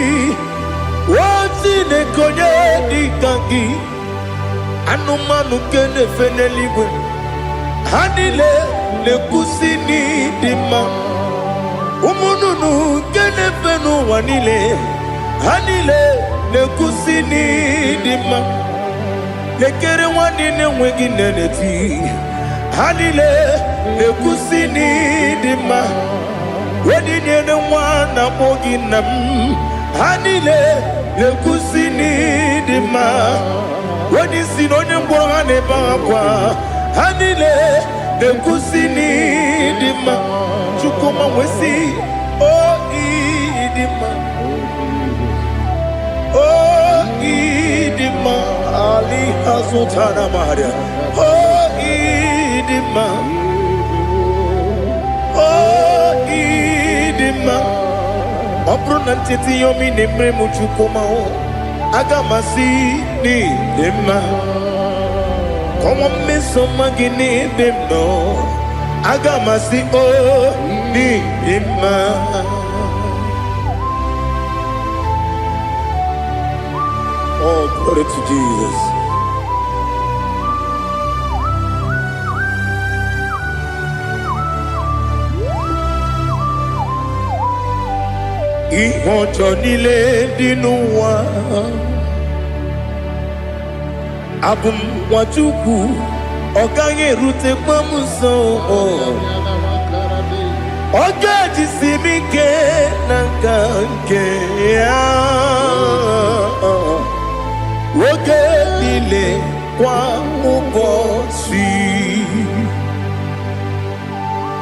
A: Wajine konye dikagi. Anumanu kene feneligwe. Hanile le kusini dima. Umununu kene fenu wanile. Hanile le kusini dima. Lekere wanine wengi neneti. Hanile le kusini dima. Wedi nene wana mogi nam. Hanile le kusini dima. Wedi sinonye mbwangane bakwa. Hanile le kusini dima. Chukuma wesi oh idima. Oh idima. Ali has Sutana Maria. Oh, Idima. Oh, Idima. Opronantiti yomi nemre muchukoma. Agamasi ni Dima. Come on, Miss Somagini Dimno. Agamasi oh ni Dima. Oh, glory to Jesus. Ihojo nile dinuwa abum wachuku oganye rute pamuso ogaji simike nankanke ya woge nile kwa ubosi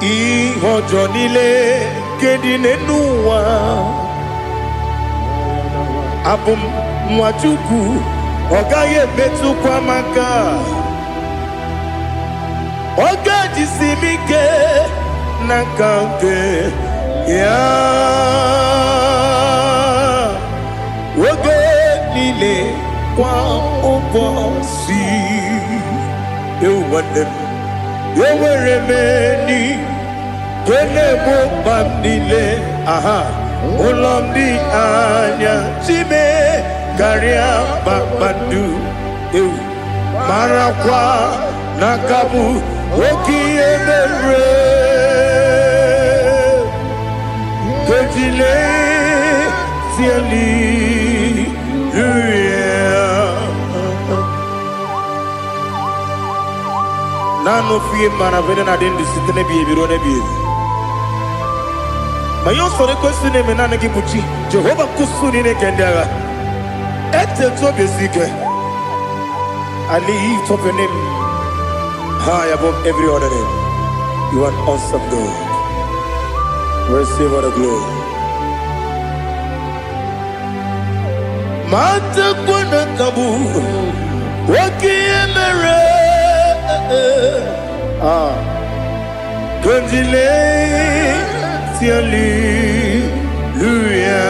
A: ihojo nile kedine nuwa abum mwachuku ogaye betu kwa maka ogaji simike nakanke ya woge nile kwa ubosi Yoweremeni Kenebo Bandile aha Ulomdi anya Chime Garia Babadu Marakwa Nakabu Oki Emere Kejile Siali Nano fie mana vene na den disitene bi ebiro na bi. Mayo sore kwesune me na ngi buchi. Jehova kusuni ne kendaga. Ete to besike. I lift up your name high above every other name. You are awesome God. Receive all the glory. Mata kuna kabu. Waki emere. Gondile tiali luya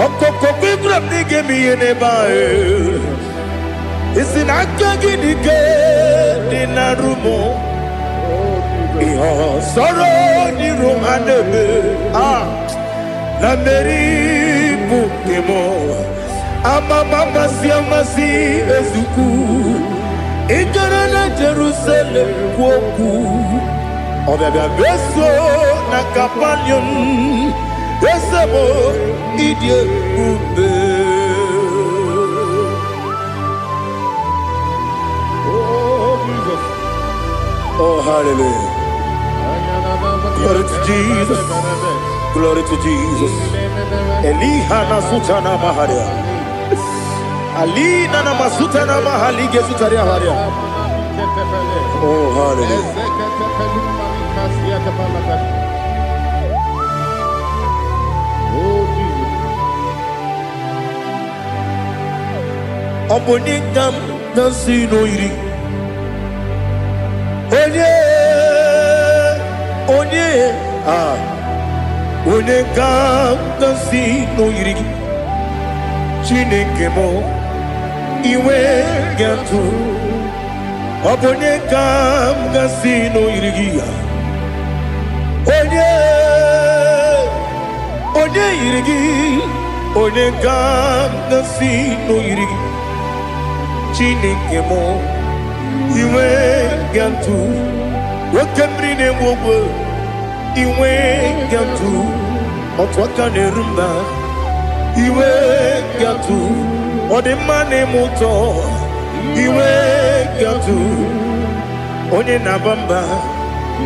A: okoko bibra nige mi ene bae isina kagi nige dinarumo iho soro ni romanebe na meri bukemo ama mama siamasi ezuku Ikarana Jerusalem woku Obabia beso na kapanion Esabo idie ube Oh Jesus Oh hallelujah Glory to Jesus Glory to Jesus Elihana sutana maharia Ali nana masuta na mahali gesutaria haria. Oh hallelujah. Oh Jesus. Obonikam nasino iri. Onye Onekam nasino iri. Chineke mo Iwe gatu Obonye kam gasino irigia Onye irigi Onye kam gasino irigi Chineke mo Iwe gatu Wakamrine wogo Iwe gatu Otwakane rumba Iwe gatu Ode mane muto Iwe gatu Onye nabamba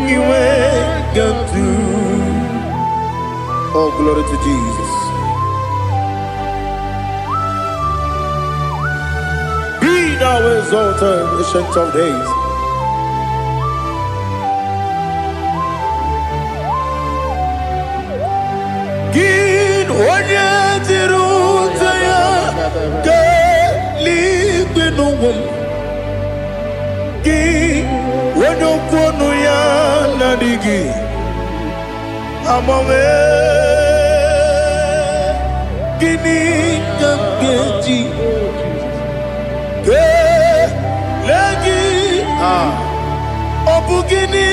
A: Iwe gatu Oh glory to Jesus. Be thou exalted, ancient of days. Gin onye tiru taya Gali Gi Wonokono ya nadigi Amame Gini Gamgeji Ge Lagi Obugini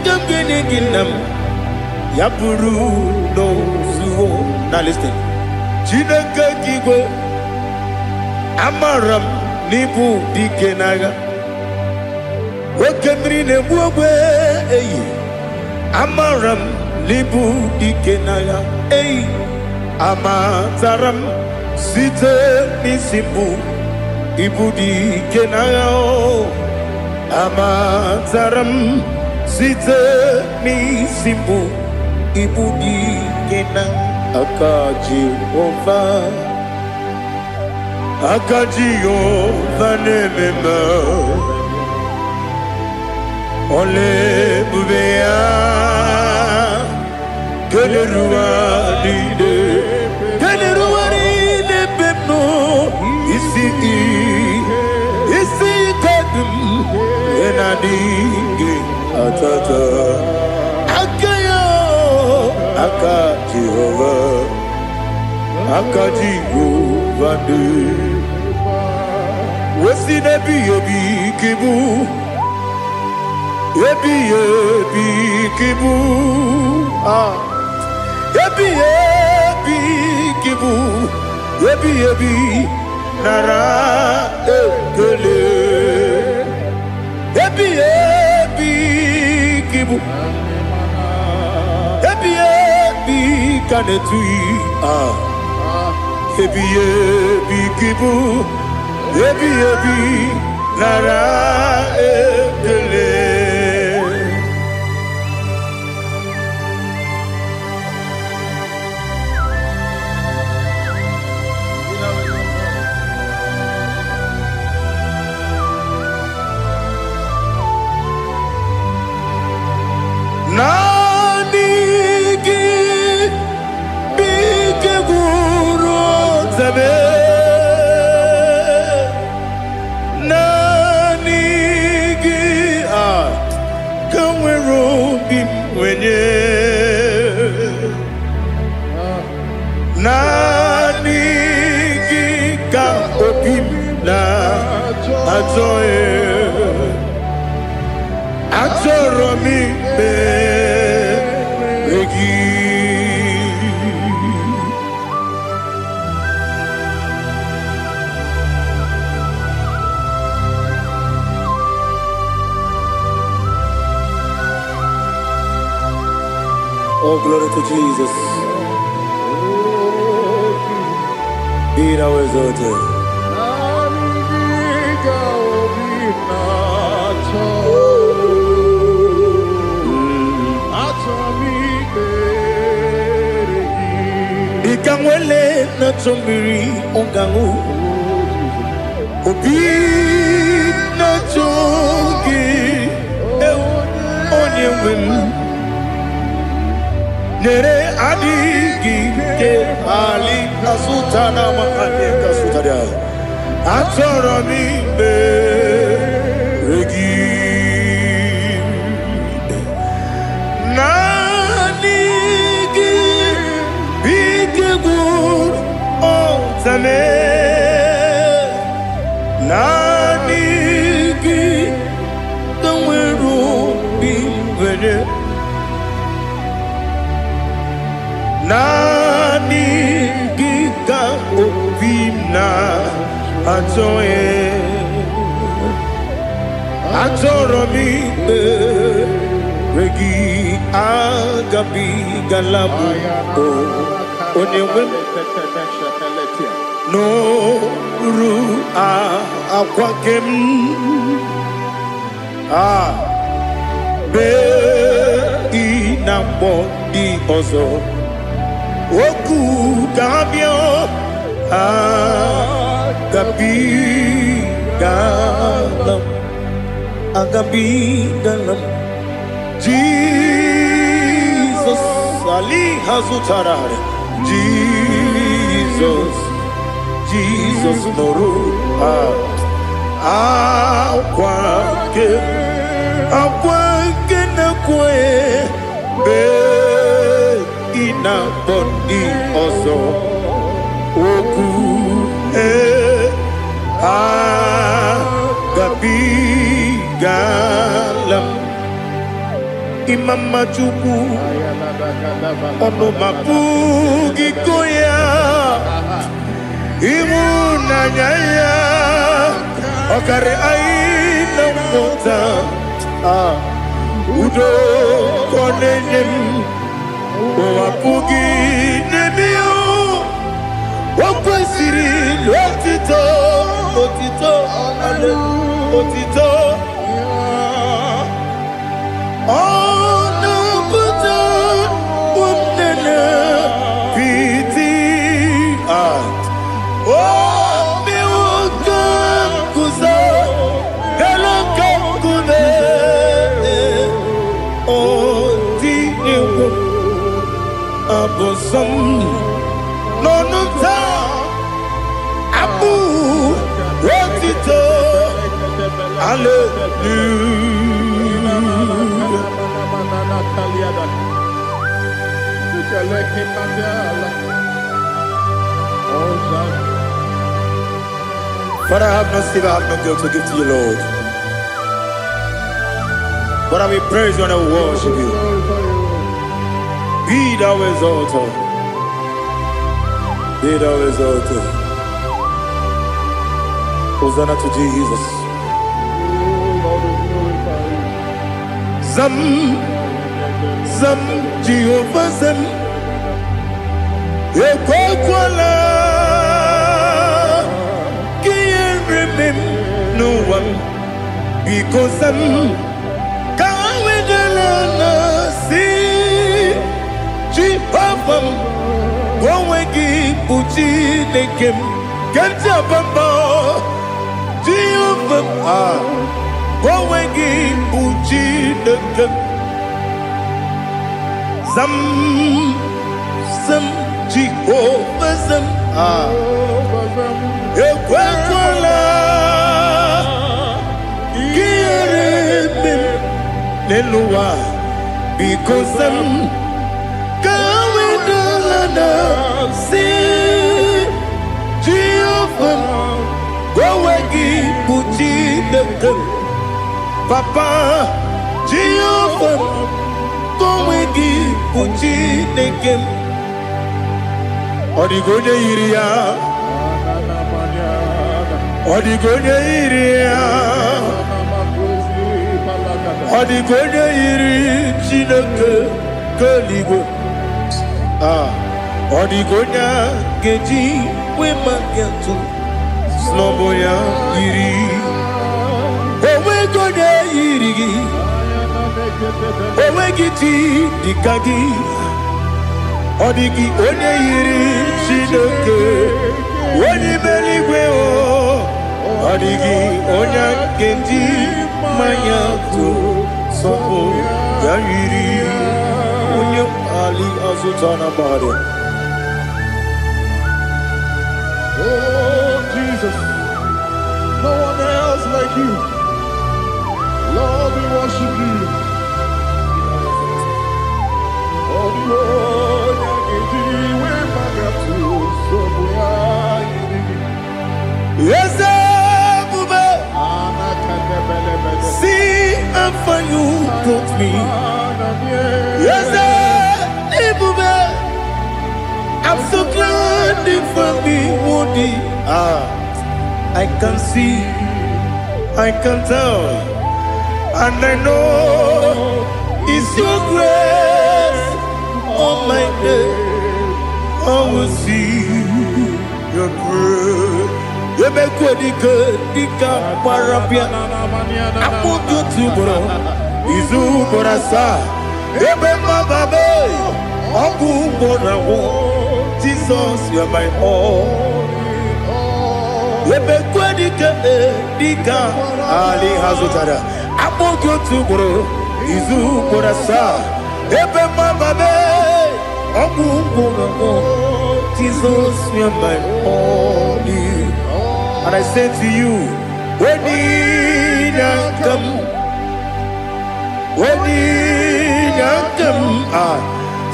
A: Gamgini Ginam Yapuru no Zuo. Now listen. Chineke Kigwe Amaram Nibu Dikenaga Wakemri Nebuwe Amaram Nibu Dikenaga Amataram Site Nisimbu Ibu Dikenaga Amataram Site Nisimbu Ibu Dikenaga Akajihova nemema Ole bubea Keleruari pepno Isi kadum Enadingi atata Akajihova de Wesi nebi ebi kibu Ebi kibu Ebi kibu Ebi nara ekele Ebi kibu Ebi kanetui Ebi kibu Ebi nara ekele Oh, glory to Jesus. Be thou exalted. Ikangwele na chombiri ongangu Obi na chongi onye wim Nere adigi ke ali asutana mahane kasutaria Atoro mi be regi Nanigi bige gur otame Nanigi kamweru bimwene Nani giga obimna atoye atoro mi regi agabi galabu onewe no ru akwakem be inambo di ozo Oku gabio agabi galam Jesus Ali Hazutarare Jesus Noru Akwake na kwe be ina bondi ozo oku gabigalam imama chuku ono mapugi koya imuna nyaya okare aina mota udo konenem wapugi nemio wakwesiri lotito otito ale otito ono buta umnene piti mi woka kuza galaka kune abosam nonunta abu wotito Father, I have no silver, I have no gold to give to you, Lord. But I will praise you and I will worship you. Be thou exalted. Be thou exalted. Hosanna to Jesus. Zam, Zam, Jehovah Zam. Ekwakwala. Can't remember no one. Because Zam. Jehovah, Gowegi Puchi Nekem, Ganja Bamba, Jehovah, Gowegi Puchi Nekem, Zam, Jehovah Zam, Ekwakwala, Gieremim, Nelua, because Zam. See Jehovah, Gowegi Puchi Nekem, Papa Jehovah, Gowegi Puchi Nekem, Odigonya Iria, Odigonya Iria, Odigonya Iri Chineke Kaligo. Odigonya geji we magetu Sloboya iri Owe gonya iri Owe giti dikagi Odigi onye iri Chineke Oni meligwe o Odigi onya geji mayatu Sobo ya iri Onye ali azutana bade.
B: Oh, Jesus, no one else like you. Lord, we worship you.
A: Yes, see how you brought me. Yes, I'm so glad for me, Woody. I can see, I can tell, and I know it's your grace. Oh my God, I will see your grace. You make good, Dika, Parapia. I put you to bro. Izu Borasa. You make my baby. Abu Bonawo. Jesus, you are my all. You make good, Dika, Ali Hazutara. I put you to bro. Izu Borasa. You make my baby. Abu Bonawo. Jesus, you are my all. And I say to you,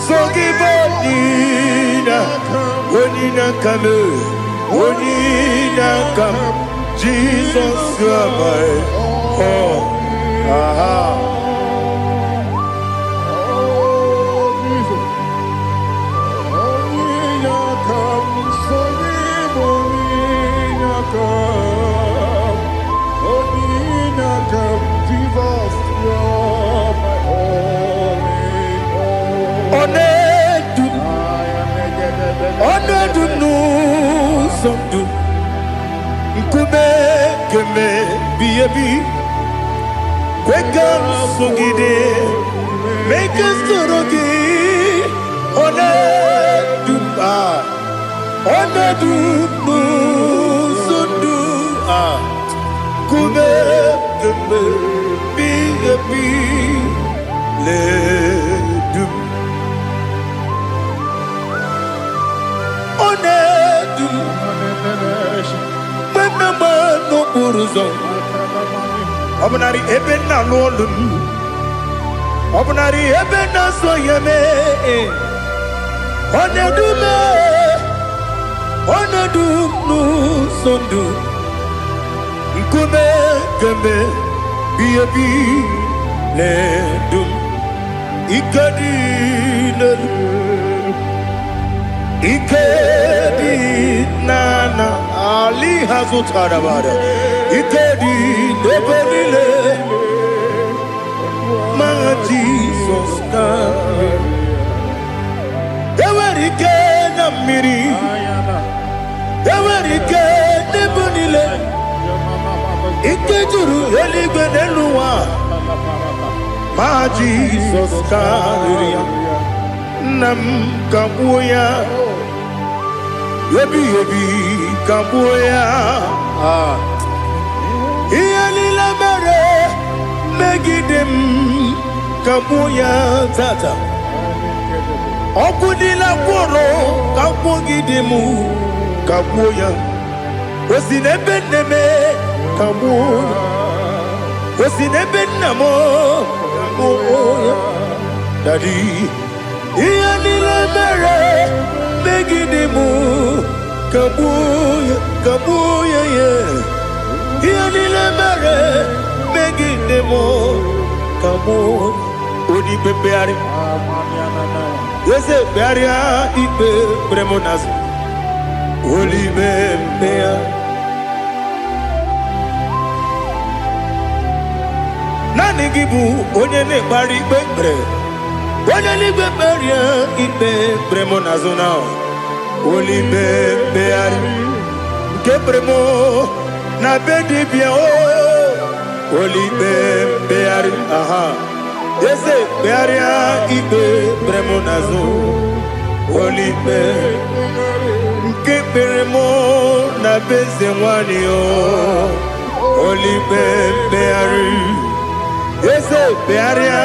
A: So give Onina come, Onina come, Jesus, you are my oh, aha.
B: Onina come, so give Onina come, Onina come, Jesus, you are my
A: Onedu no somdu Nkume keme biyebi Kwekam sugide Make us torogi Onedu Onedu no somdu Kume keme biyebi Ledu Onedu Menama no uruzo Obnari ebena lolum Obnari ebena soyeme Onedu me Onedu no sondu Nkume keme biyebi ledum Ikadi lelu Ikedi nana Ali hazutarabada Ikedi nebelile Ma Jesus kame Ewerike na miri Ewerike nebelile Ikejuru eligwe neluwa Ma Jesus kame Nam kabuya Yebi kabuya Iyalila mere Megidem kabuya tata Okudila kworo kabugidemu kabuya Osinebeneme kabuya Osinebenamo kabuya Daddy Iyalila mere Megidemu kabuya kabuya yeah Iyalila mere Megidemu kabuya Odi pepeari Yese pearia ipe premonas Oli bepea Nani gibu onye ne bari pepre Onye ligwe peria ipe premonazona Oli bepeari Ke premo na bedi bia o Oli bepeari aha Yese pearia ipe premonazo Oli be Ke premo na beze wani o Oli bepeari Yese pearia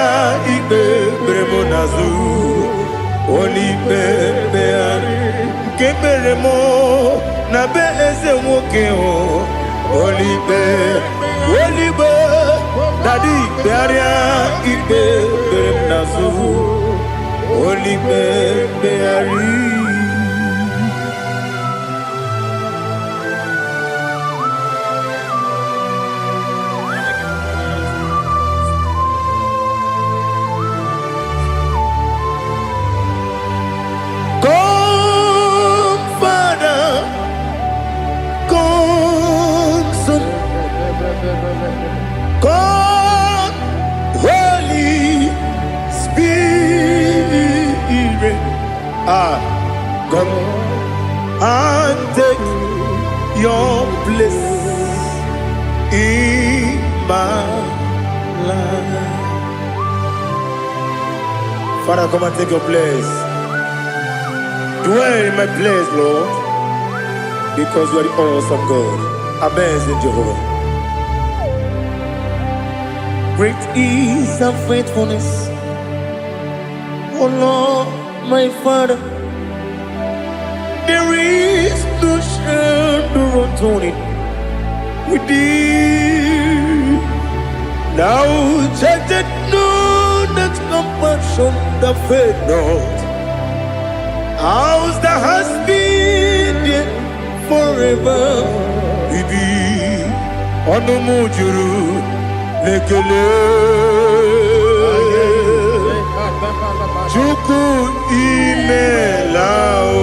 A: ipe premonazo Oli bepeari Ke premo na beze woke o Oli be Daddy pearia ipe premonazo Oli bepeari God, Holy Spirit, come and take your place in my life. Father, come and take your place. Dwell in my place, Lord, because you are the awesome God. Amazing Jehovah. Great is thy faithfulness, O Lord, my Father. There is no shadow unto it. with thee. Now check that know that compassion that faith not. Ours that has been forever with thee. Onumujuru lekele. Chuku imelao.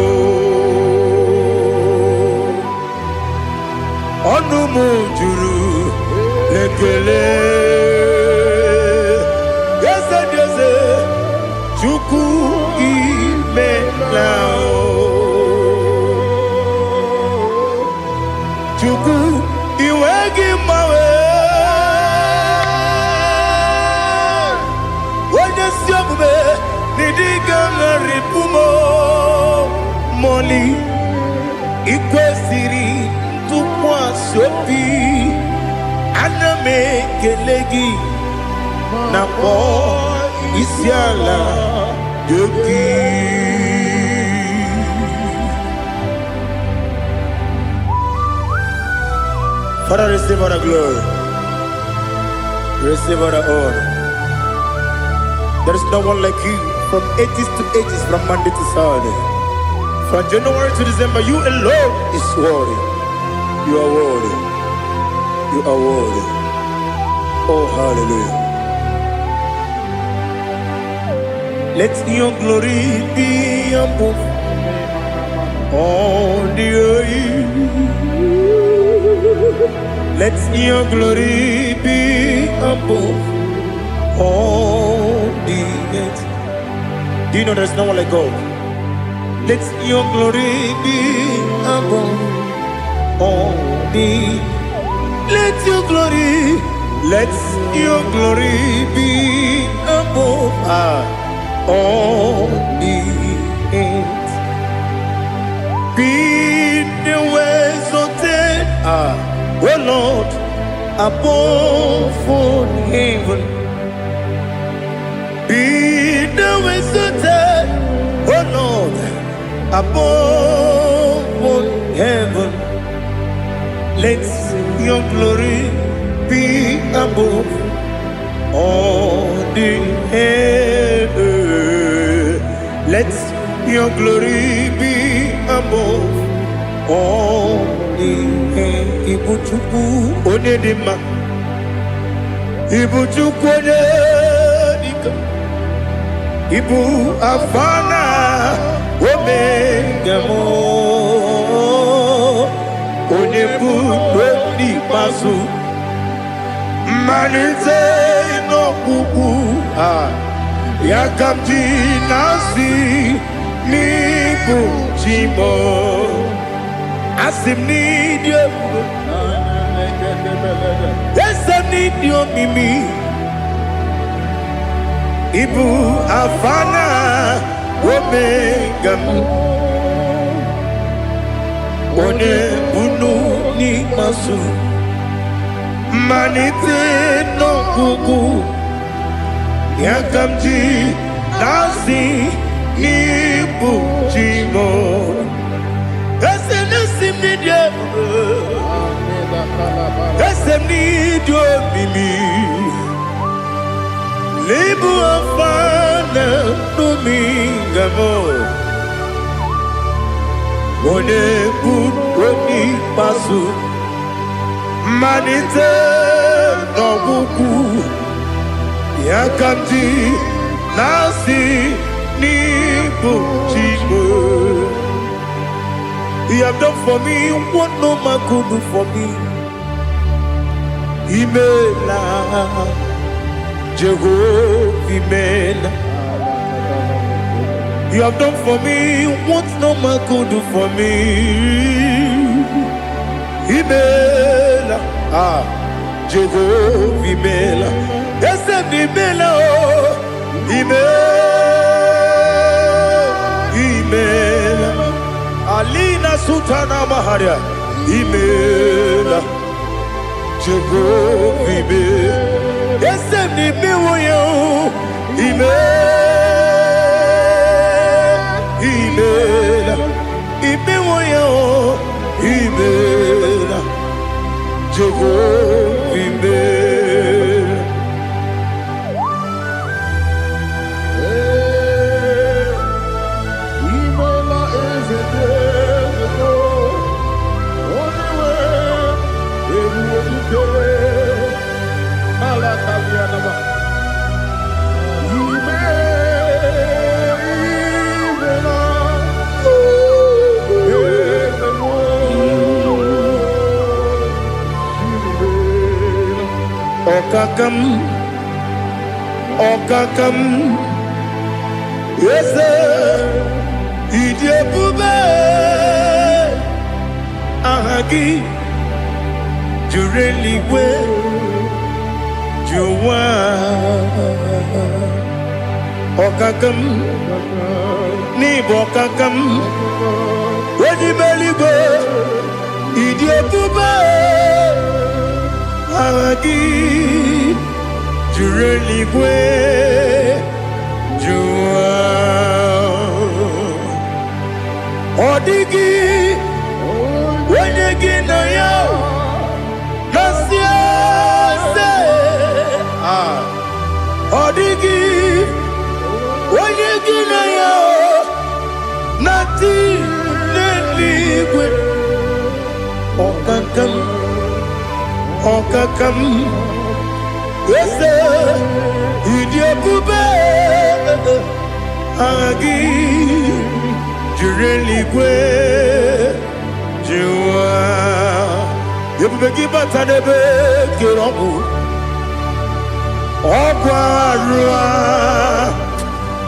A: Onumujuru lekele. Yes, Chuku imelao. Chuku iwegi mawe. Wanya siogbe nidiga ngaripumo. Moli ikwesiri tukwa sopi. Aname kelegi na po isiala yoki. Father, receive all the glory. Receive all the honor. There is no one like you from ages to ages, from Monday to Saturday. From January to December, you alone is worthy. You are worthy. You are worthy. Oh, hallelujah. Let your glory be above all the earth. Let your glory be above all the earth. Do you know there's no one like God? Let your glory be above all the earth. Let your glory be above all the earth. Be the ways of death, oh Lord, above all heaven. Be the ways of death, oh Lord, above all heaven. Let your glory be above all the earth. Let your glory be above all the earth. Ibuchuku onedima, Ibuchuku onedika, Ibu afana omega mo, onebu weni pasu. Manite no kuku yakamti nasi niku chimo asim nidio esa nidio mimi ibu afana omega one bunu ni masu. Manite no kuku yakamji nasi nipu chimo ese nasi media ese nidio mimi lebu afana numingamo one budoni pasu. Manite no kuku yakamji nasi nipu chimo. You have done for me what no man could do for me. Imela Jehovah Imela. You have done for me what no man could do for me. Imela, Jehovah Imela. Yes, Imela, Imela, Alina Sutana Maharia. Imela, Jehovah Imela. Yes, Imela, Imela, Imela, Imela. Okakam, yes, Idiabube, Ahagi, Jureliwe, Juwa, Okakam, Nibokakam, Wajibeligo, Idiabube, Ahagi. Jureligwe Jua Odigi Wenyegi na yo Nasia se Odigi Wenyegi na yo Nati Neligwe Okakam Okakam yes, Idiabube, Agi, Jureligwe, Jua, Yabubeki Batanebe, Kiroku, Okwarua,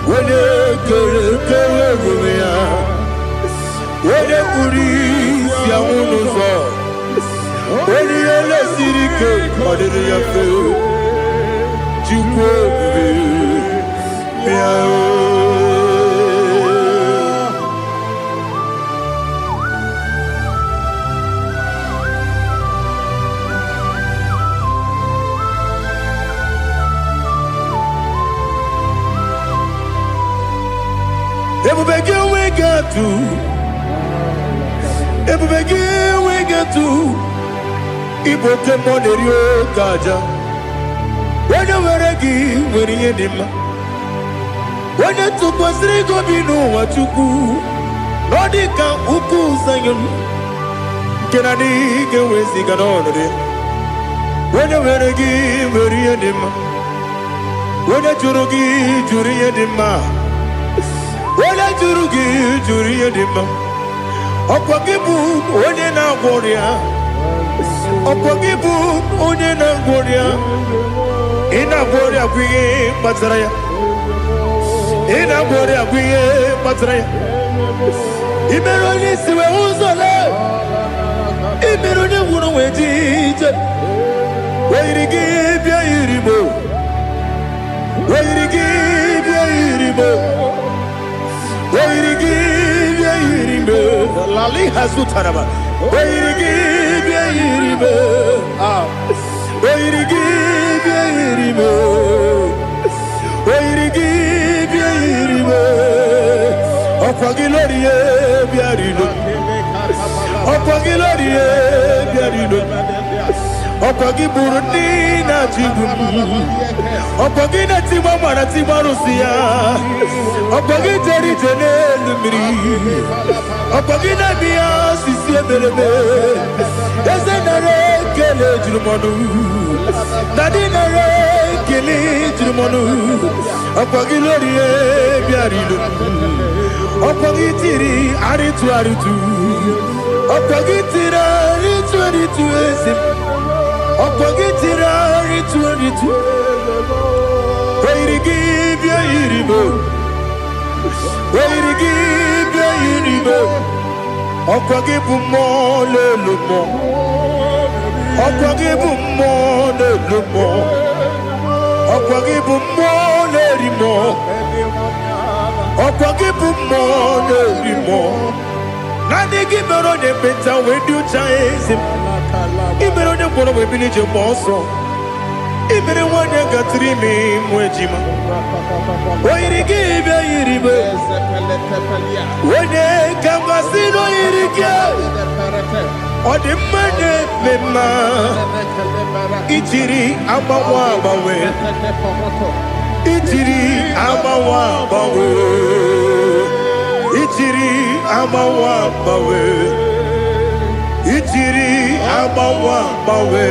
A: Wene Kerumia, Wene Kuris, Yamunuzo, Wene Yele Sirike, Odiriafe. Everybody we get to Ibote Monerio Kaja. When you were a give, when you did, when you took was Rico, you know what you do. Nodika Uku Sayon can I dig away Sigan on it? When you were a give, when you did, when you Jurugi, Juria Dima, when I Jurugi, Juria Dima, Opagibu, Odena Warrior, Opagibu, Odena Warrior. Ina bore agwiye patraya Ina bore agwiye patraya Imero ni siwe uzole Imero ni wunu wejije Wairigi bia iribo Wairigi bia iribo Wairigi bia iribo Lali hasutaraba Wairigi bia iribo Wairigi bia iribo Wairigi bia iribo Okwagilorie bia iribo Okwagilorie bia iribo Okwagiburundi na jibum Okwagina timama na timarusia Okwagiteri jene lumiri Okwagina biya sisi ebelebe Ezenare kele jirumonu Nadinare kele jirumonu Okwagilorie biarilu Okwagitiri aritu aritu Okwagitira aritu aritu esim Okwagitira aritu aritu Wairigi bia iribo Wairigi bia iribo Okwagibu mo lelumo Okwagibu mo lelumo Okwagibu mo lerimo Okwagibu mo lerimo Nani gibero de beta wedu chaizim Ibero de kono we bilije moso Ibere wanya gatrimi mwejima Wairigi bia iribo Wene kamasino irige Odimane mema Ichiri abawa bawe Ichiri abawa bawe Ichiri abawa bawe Ichiri abawa bawe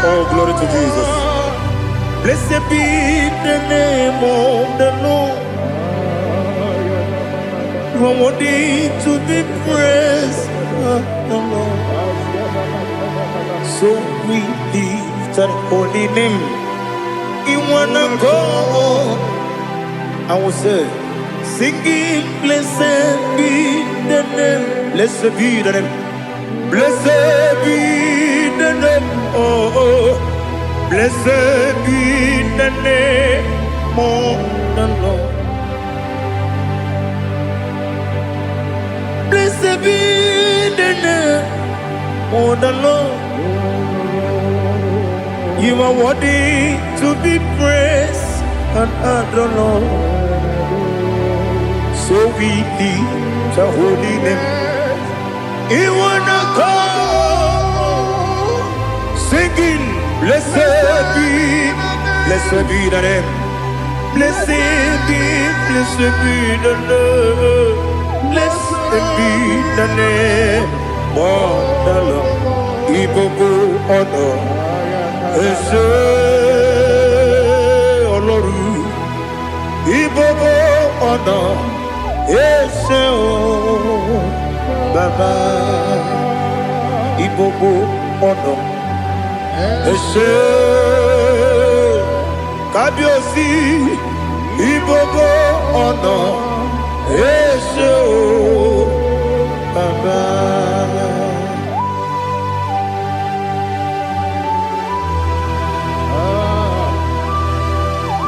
A: Oh, glory to Jesus. Blessed be the name of the Lord. You are worthy to be praised, the Lord. So we lift that holy name. You wanna go? I will say, singing, blessed be the name. Blessed be the name. Blessed be the name. Oh, blessed be the name of the Lord. Blessed be the name of the Lord. You are worthy to be praised and adored, Lord. So we lift the holy name. You wanna call? Singing, blessed be the name. Blessed be the Lord. Blessed be the name of the Lord. Ibogo ono, ese oloru. Ibogo ono, ese o Baba. Ibogo ono. Ese Kabiosi Ibogo ono Ese o Baba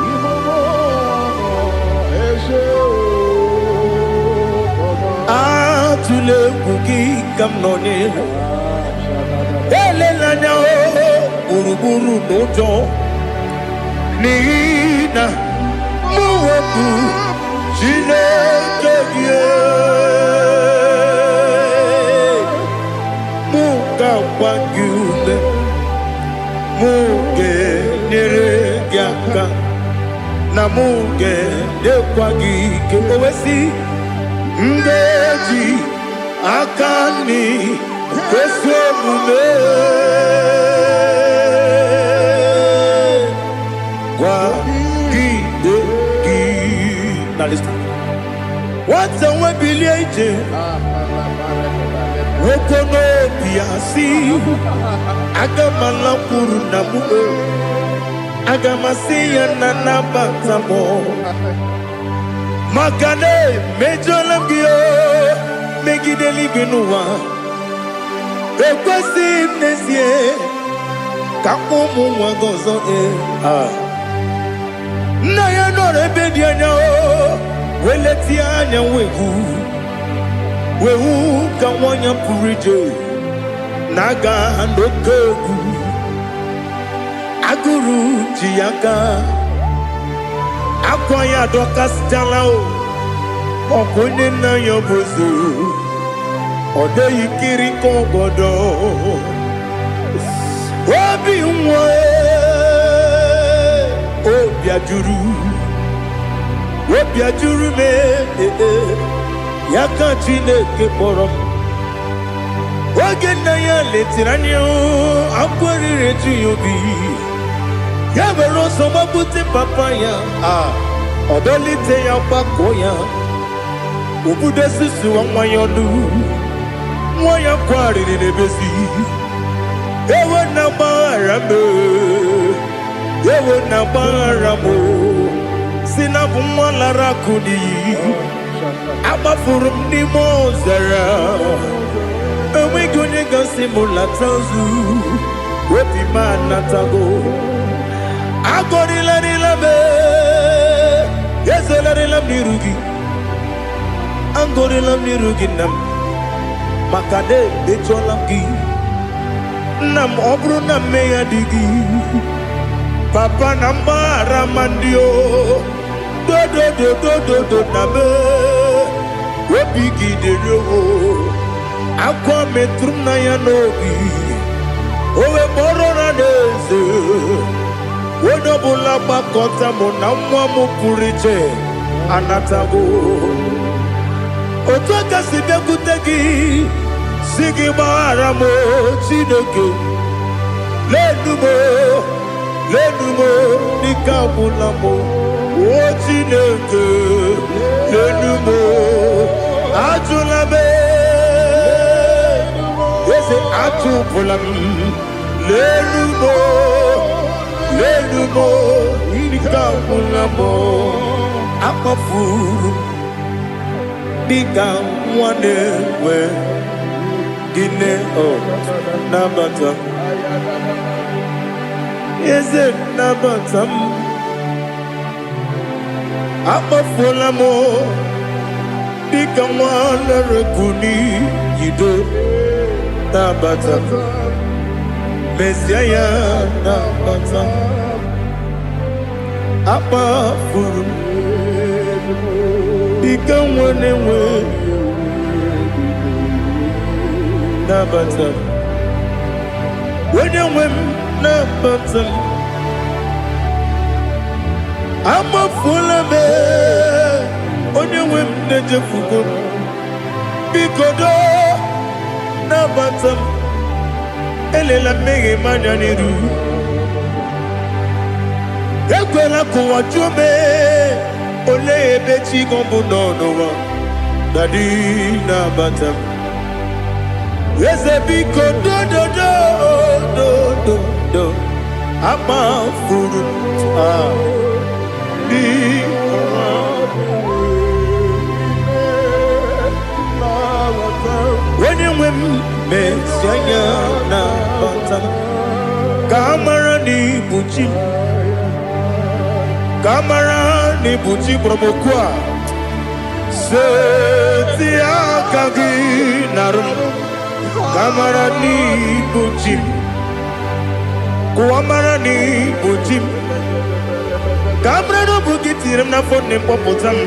A: Ibogo ono Ese o Baba Atule kuki kamnone Ele lanya o Uruburu nojo Nina Muwaku Chineke Muga wanyule Muge nere gyaka Na muge nekwagi Owesi Ngeji Akani Kweso mume Now listen. What's the way biliaje? Wokono biasi. Agamala kuru na muo. Agamasiya na nabatamo. Magane mejolamgio. Megideli binuwa. Ekwesi nesie. Kakumu wagozo na ya no rebedi anya o weleti anya wehu ka wanya purije naga ndokogu aguru jiyaka akwanya dokas jalao okonye na yobozu ode yikiri kogodo obi nwa Obiajuru me Yaka Chineke kpọrọ Oge nna ya letiri anya akwarịrị eju ya obi Ya were ọsọ gbapute papa ya Ọdọlite ya gbakọ ya Obodo susu nwa ya ọnụ Nwa ya kwarịrị n'ebezi Ewe na gbaghara me Ewe na gbaghara mo Sina bụ nwa lara kudi Agbafuru m n'ime ọzara Enweghị onye gasị m lata ozu Obi m anatago Agọrịlarịla me Ezelarịla m n'iru gị Agọrịla m n'iru gị nna m Maka na emechuola m gị nam obru na meya digi papa nambara mandio do na be webigi de yo akwa metrum na ya nobi owe moro na neze wodobula bakota mo na mwa mo puriche anatago otoka sibekutegi sigi bara mo chineke lenumo nikabula mo o chineke lenumo ajulabe ese ajupulam lenumo nikabula mo akafuru Diga mwane we dine o nabata Yeze nabata Apafola mo Diga mwane rekuni yido nabata Mesiaya nabata Apafuru Diga mwane we nabata when you win nabata I'm a full of it when you win the jefugo bikodo nabata elela mege mananiru ekwela kuwa jume ole ebechi gombu nonowa dadi nabata Yes, a big do. I'm a fool. When you win, Messiah, Kamara ni buchi promokwa. Setia kagi narum. Kamarani bujim, kuamarani bujim. Kamrano bugitiram na phone popotam.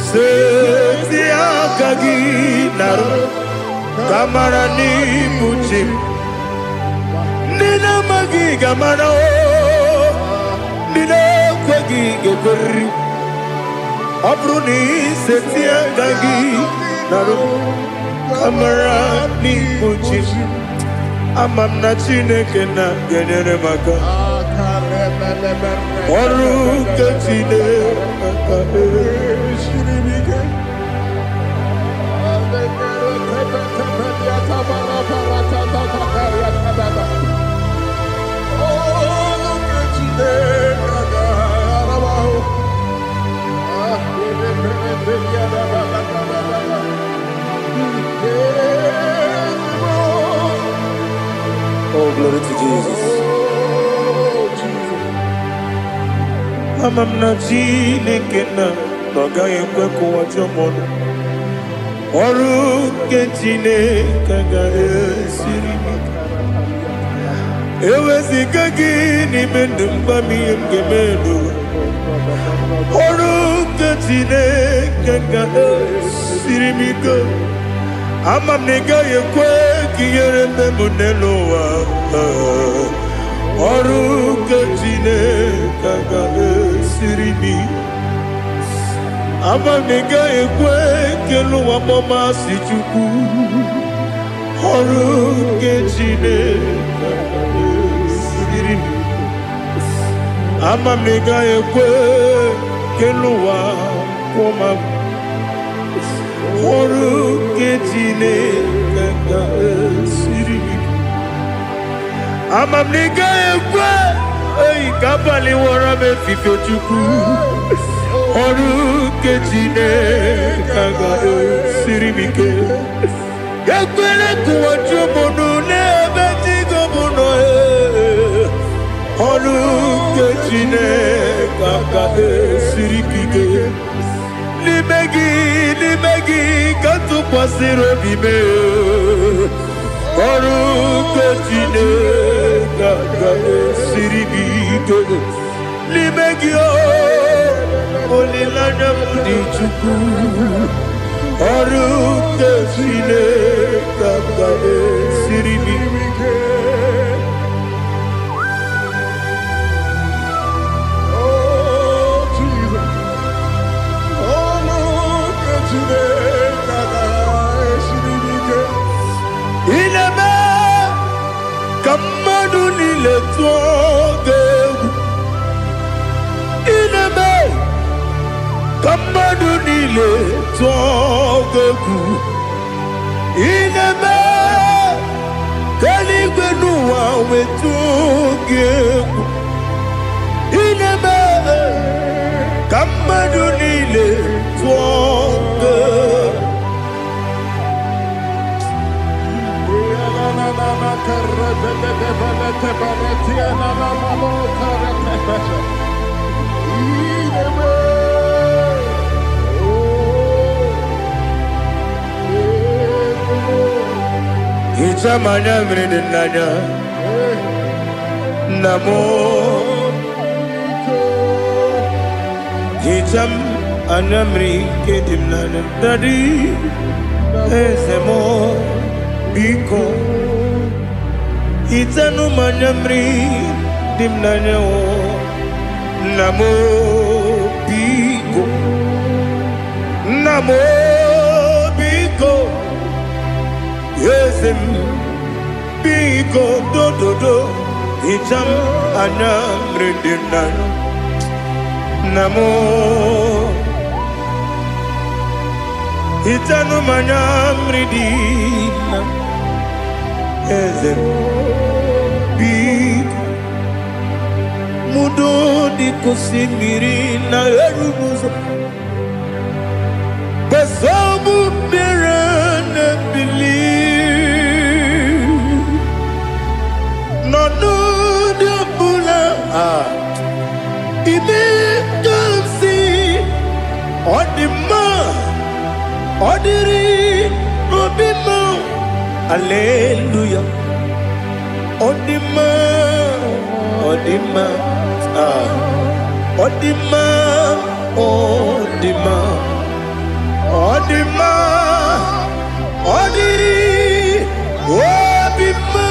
A: Setia kagi naru. Kamarani bujim. Nina magi kamara o. Nina kwagi geberi. Abruni setia kagi naru. Kamarani bujim amamna chineke na genere maka oru kachine shiribike Oh, glory to Jesus. I'm not chinekena, noga yekwe kuwa chomon. Oru kechine kaga esiri. Ewe sikagi ni mendumba miyemgemelu. Oru kechine kaga esiri miko. Amam nega yekwe kiyere memuneloa Oru kachine kaga sirimi Amam nega yekwe keluwa mama sichuku Oru kachine kaga sirimi Amam nega yekwe keluwa mama Oru kechine kaka sirimi Amam nega ekwe Ei kabali wara me fife chuku Oru kechine kaka sirimi ke Yakwele kuwa chumono nebe tigo mono Oru kechine kaka sirimi ke Limegi katu pasiro bime Oru Ketine Kakabe Siribike Limegio Olilana Mudichuku Aru Ketine Kakabe Siribike.
B: Oh Jesus, oh no, Ketine Kakabe Siribike.
A: Ineme Kamadu Nile Tuoge Ineme Kamadu Nile Tuoge Ineme Kaligwenuwa Wetuge Ineme Kamadu Nile Tuoge. Ichamanya mridinanya Namo Icham anamri kedimnana Dadi Ezemo Biko Itanu manyamri dimnanya Namo Biko Namo Biko Yesem Biko do do do Icham anamri dimnanya Namo Itanu manyamri dimnanya Yesem Mudo di kusimiri na erumuzo Besobu mirane believe No no de bula Ibe dansi Odima Odiri Obima Alleluia Odima Odima Odima Odima Odima Odiri Obima.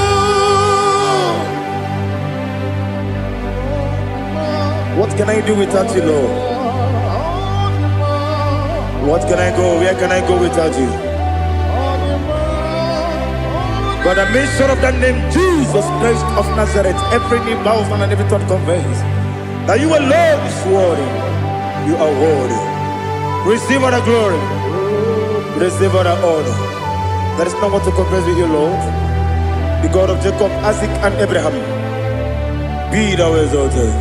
A: What can I do without you, Lord? What can I go? Where can I go without you? By the mention of that name, Jesus Christ of Nazareth, every knee bows and every tongue confesses that you alone is worthy. You are worthy. Receive all the glory. Receive all the honor. There is no one to confess with you, Lord. The God of Jacob, Isaac, and Abraham. Be thou exalted.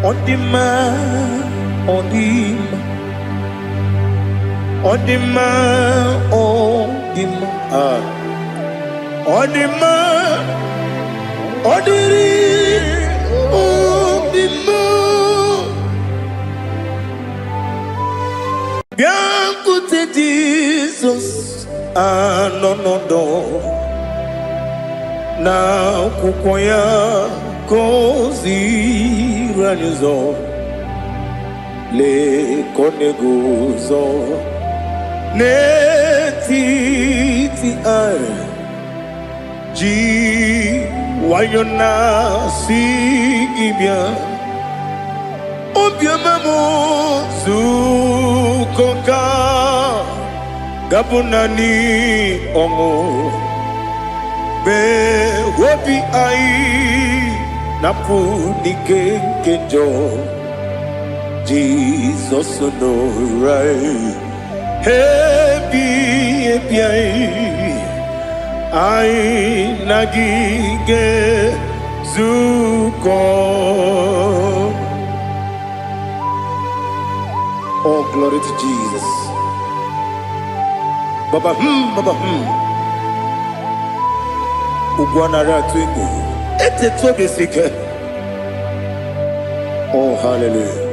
A: On the man, on the man. Odima, Odima, Odima, Odiri, Odima. Bianco te Jesus, no do. Na kukoya kozi ranizo, le koneguzo. Netiti ai ji wayona si ibia obia mamo zukoka gabunani omo be wobi ai napu nikenjo Jesus no right. Happy I nagige zuko. Oh, glory to Jesus. Baba Baba Ugwana ratwingu. Ete tobe sike. Oh, hallelujah.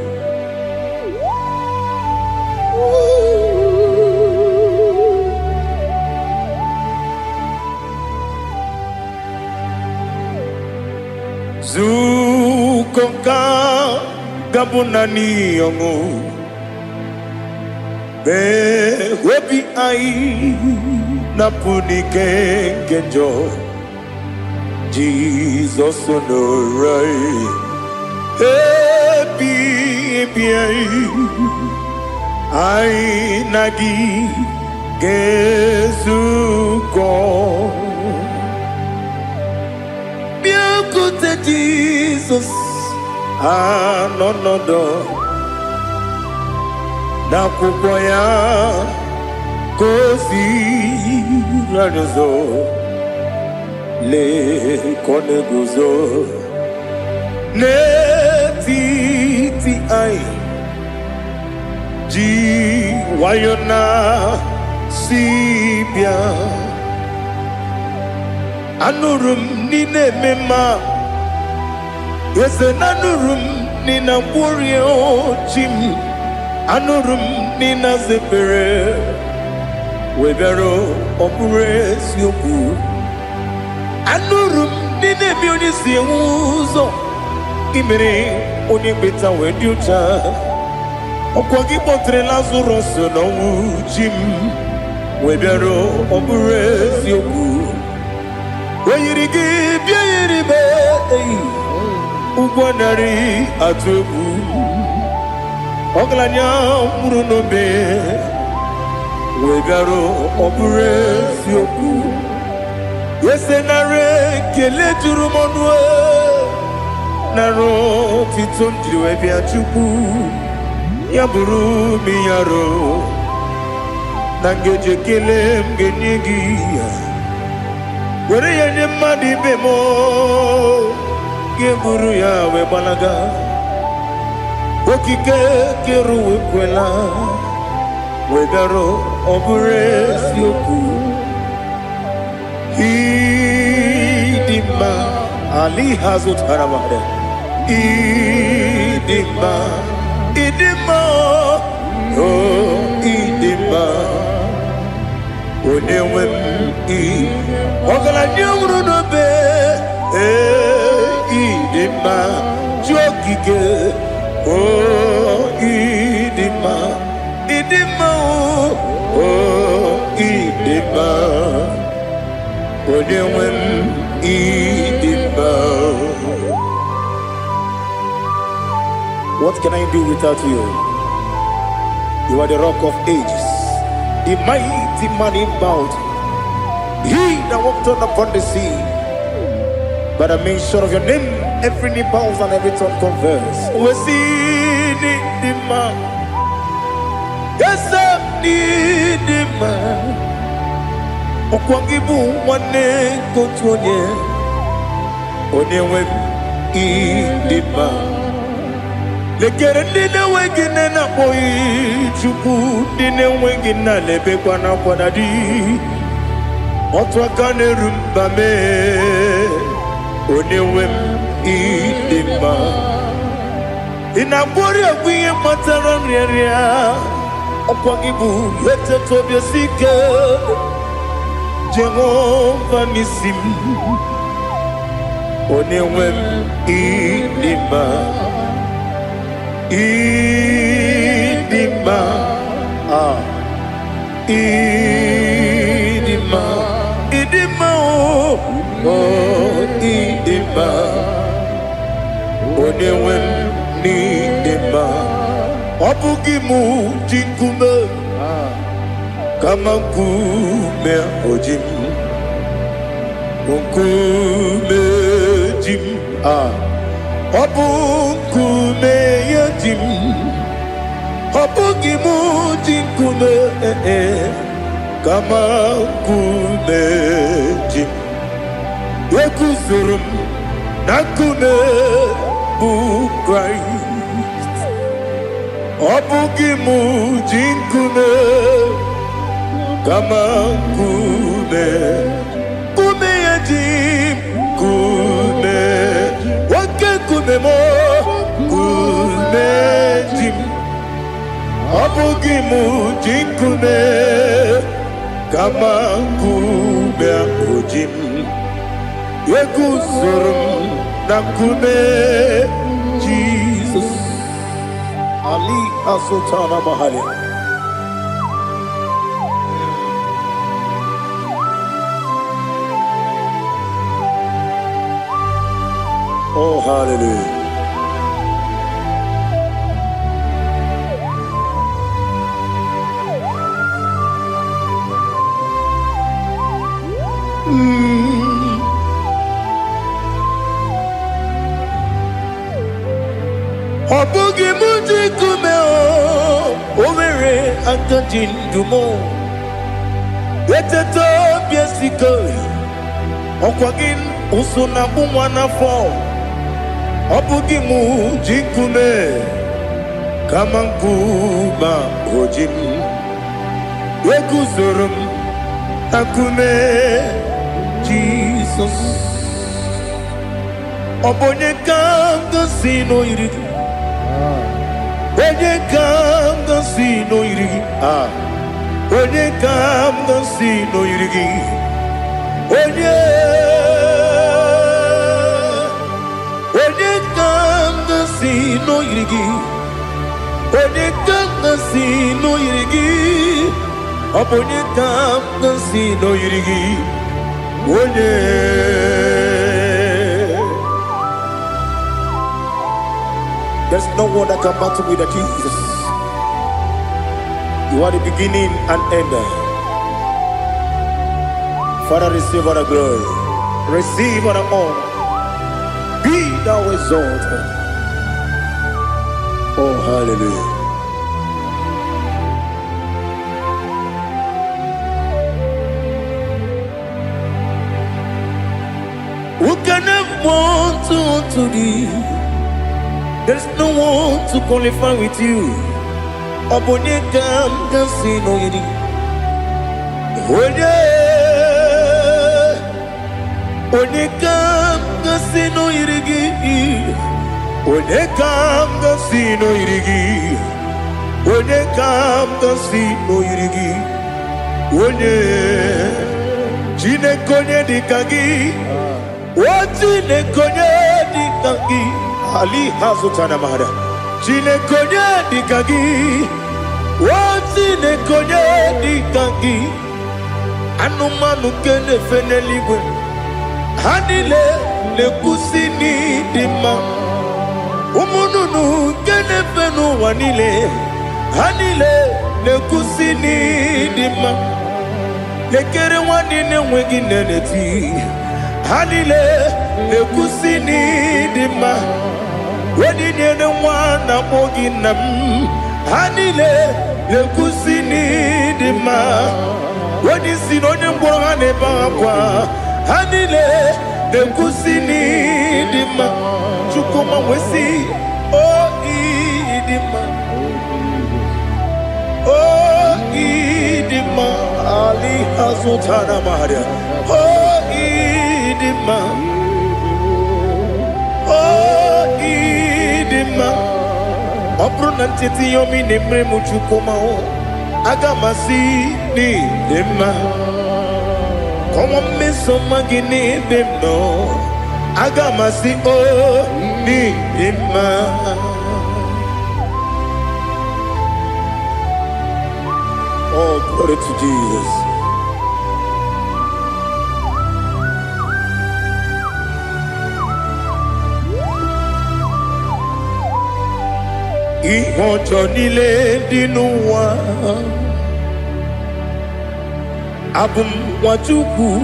A: Zukonka gabunani yongu be webi ai napunike genjo Jesus onorai happy ai nagi gezuko biakute Jesus anonodo na kukwaya kosi ranuzo le koneguzo ne titi ai ji wayona sibia anurum nine mema yese nanurum nina warrior chim anurum nina zepere webero opures yoku anurum nine bionisi uzo imere oni beta weducha okwagi potre Lazarus no jim webero opures yoku weyirigi biayiribe ugwanari atubu oglanya murunobe wegaro opures yoku yesenare kele turumonwe naro titondi webia chuku yaburu miyaro nangeje kele mgenigi were yenye madi bemo geburu ya webalaga okike keru wekwela wegaro opures yoku idima ali hazut haramade idima oh idima onewem ogala nyumru no be idima jokike oh idima oh idima onewem idima. What can I do without you? You are the rock of ages, the mighty man in battle. He that walked on upon the sea. By the mention of your name, every knee bows and every tongue confess. We see the man. Yes, I need the man. Okwangibu wane kotonye. Onyewe idima. Lekere nine wengine na boy chuku nine wengine lebe kwa na kwa di otwakane rumba me onewem idima inabori agwiye matara nria okwagibu yete tobye sike Jehova nisim onewem idima idima idima idima oh idima onewem idima obugimu jinkume kama kume ojim kunkume jim obukume yajim obugimu jinkume kama kume jim yekuzurum nakume bu Christ obugimu jinkume kama kume yajim kume wake kume mo kume jim obugimu jinkume kama kume ojim yekuzurum nakume Jesus Ali Asotana Mahali. Oh, hallelujah. Obugi muji kumeo Omere akajindumo Eteto biesiko Okwagin usuna bumwana fo Obugi muji kume Kamankuma ojim Wekuzorum akume Jesus Obonye kanga sino irigi Onye kanga sino irigi Onye kanga sino irigi Onye kanga sino irigi Onye kanga sino irigi Onye kanga sino irigi Onye There's no one that can battle with Jesus. You are the beginning and end. Father, receive all the glory. Receive all the honor. Be thou exalted. Oh, hallelujah. Who can have one to thee? There's no one to qualify with you. Obonye kam kasino yidi. Onye kam kasino yidi. Onye kam kasino yidi. Onye kam kasino yidi. Onye jine konye dikagi. Wajine konye dikagi. Ali Hazutana Mahada. Jine konye dikagi. Wajine konye dikagi. Anumanu kene feneligwe. Hanile le kusini dima. Umununu kene fenu wanile. Hanile le kusini dima. Lekere wanine wengi neneti. Hanile le kusini dima. Wedi nyene wana mogi nam Hanile le kusini dima Wedi sinonye mbwangane bakwa Hanile le kusini dima Chukuma wesi Oh idima Oh idima Ali Azutana Maria Oh idima Obruna titi yomi nemre muchukoma o Agamasi ni dema Komo meso magini demno Agamasi o ni dema Oh, glory to Jesus. Ihojo nile dinuwa Abum wachuku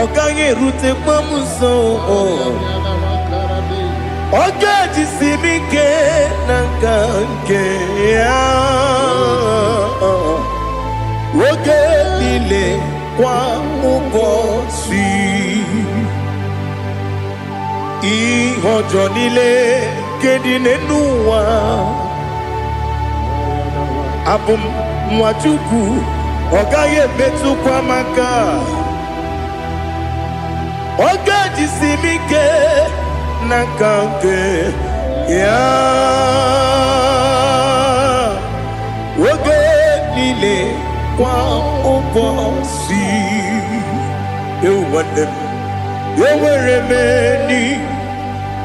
A: Ogange rute pamuso Oga jisimike nangange Woge nile kwa ubosi Ihojo nile kedine nuwa Abum mwachuku Ogaye betu kwa maka Oga jisimike nakange ya Woge nile kwa ubosi You want them You were remaining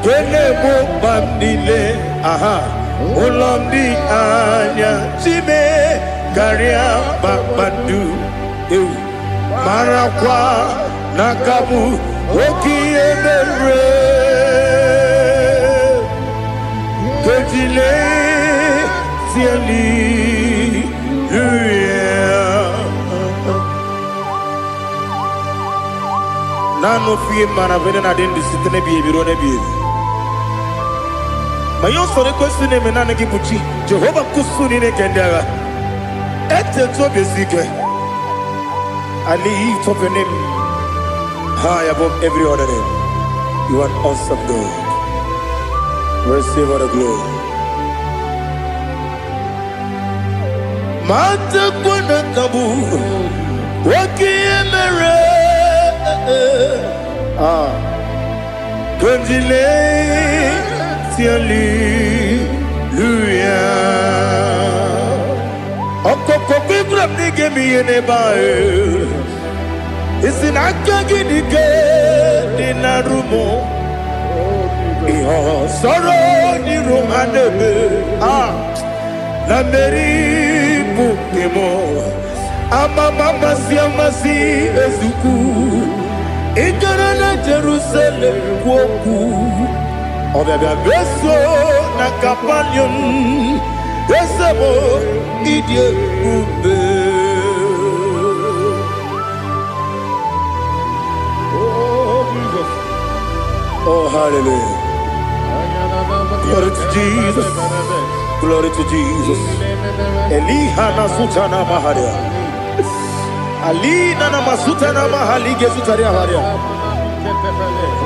A: Kenebo bandile, aha, ulomdi anya, chime, karia babandu, marakwa, nakabu, oki emere, kejile, siali, Nano fie mana vene na den disitene bi ebiro ne bi. Mayo sore question me na ngi buchi. Jehovah kusuni ne kendara. Ete to besike. I lift up your name high above every other name. You are awesome God. Receive all the glory. Mata kuna kabu. Waki emere. Gondile tiali luya okoko bibra nige mi ene bae isina kagi nige dinarumo iho soro ni romanebe la meri bukemo ama mama siamasi ezuku Ikarana Jerusalem woku Obebe beso na kapanion Esebo idie ube
B: Oh, Jesus.
A: Oh, hallelujah. Glory to Jesus. Glory to Jesus. Elihana sutana maharia Ali nana masuta na mahali gesutaria haria.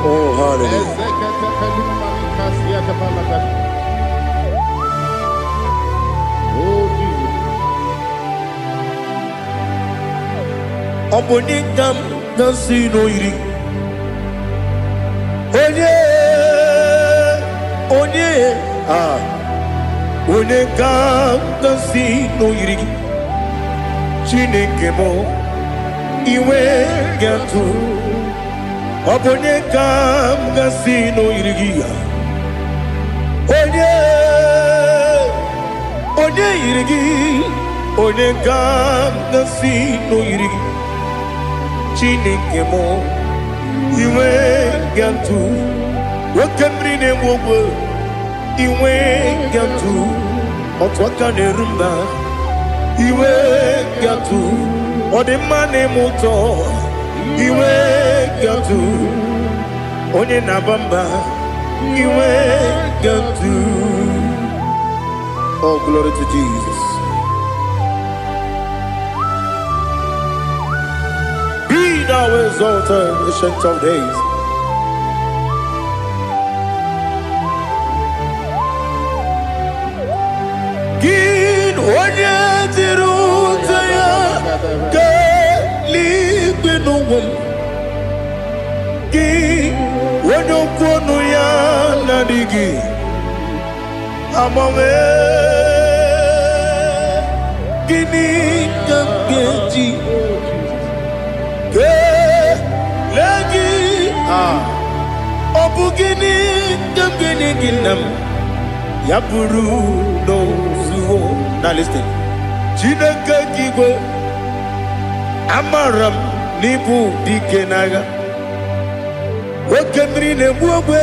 A: Oh, hallelujah.
B: Oh, Jesus.
A: Obonikam dansino iri. Onye, onekam dansino iri. Chineke mo. Iwe gatu Obonye kam gasino irigia Onye irigi Onye kam gasino irigi Chineke mo Iwe gatu Wakamrine wogo Iwe gatu Otwakane rumba Iwe gatu Ode mane moto Iwe gatu Onye nabamba Iwe gatu. Oh, glory to Jesus. Be thou exalted, ancient of days. Gin onye tirutaya Libinuum Gi Wanyokonu ya Nadigi Amame Gini Kamgeji Ge Lagi Obugini Kamgini Ginam Yapuru no Zuho. Now listen Chineke Kigwe Amaram nibu dikenaga Wakemri ne buwe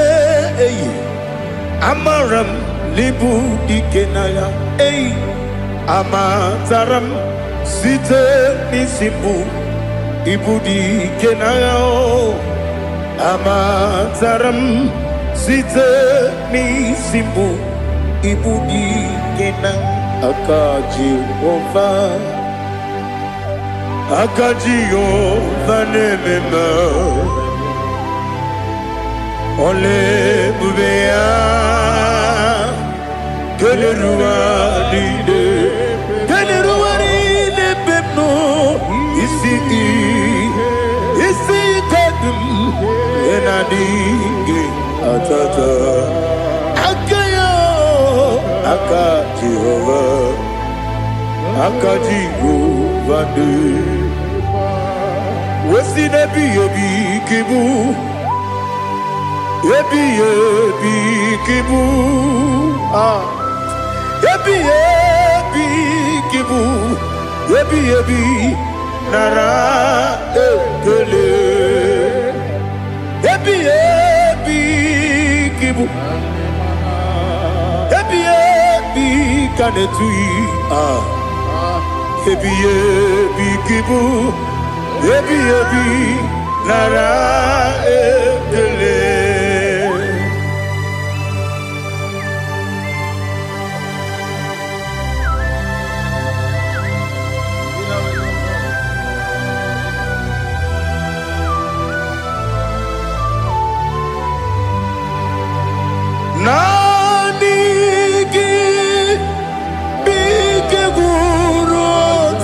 A: Amaram nibu dikenaga Amataram site nisimbu Ibu dikenaga Amataram site nisimbu Ibu dikenaga Akaji ova Akajiyo vanemema Ole bubea Keleruwa dide pepno Isi kadum Enadingi atata Akayo Akajihova Akajiyo vande Wesi nebi yobi kibu Ebi ebi kibu ah ebi ebi kibu ebi ebi nara ekele ebi ebi kibu ebi ebi kanetui ah ebi ebi kibu ebi ebi nara ekele. Nanigi bige guru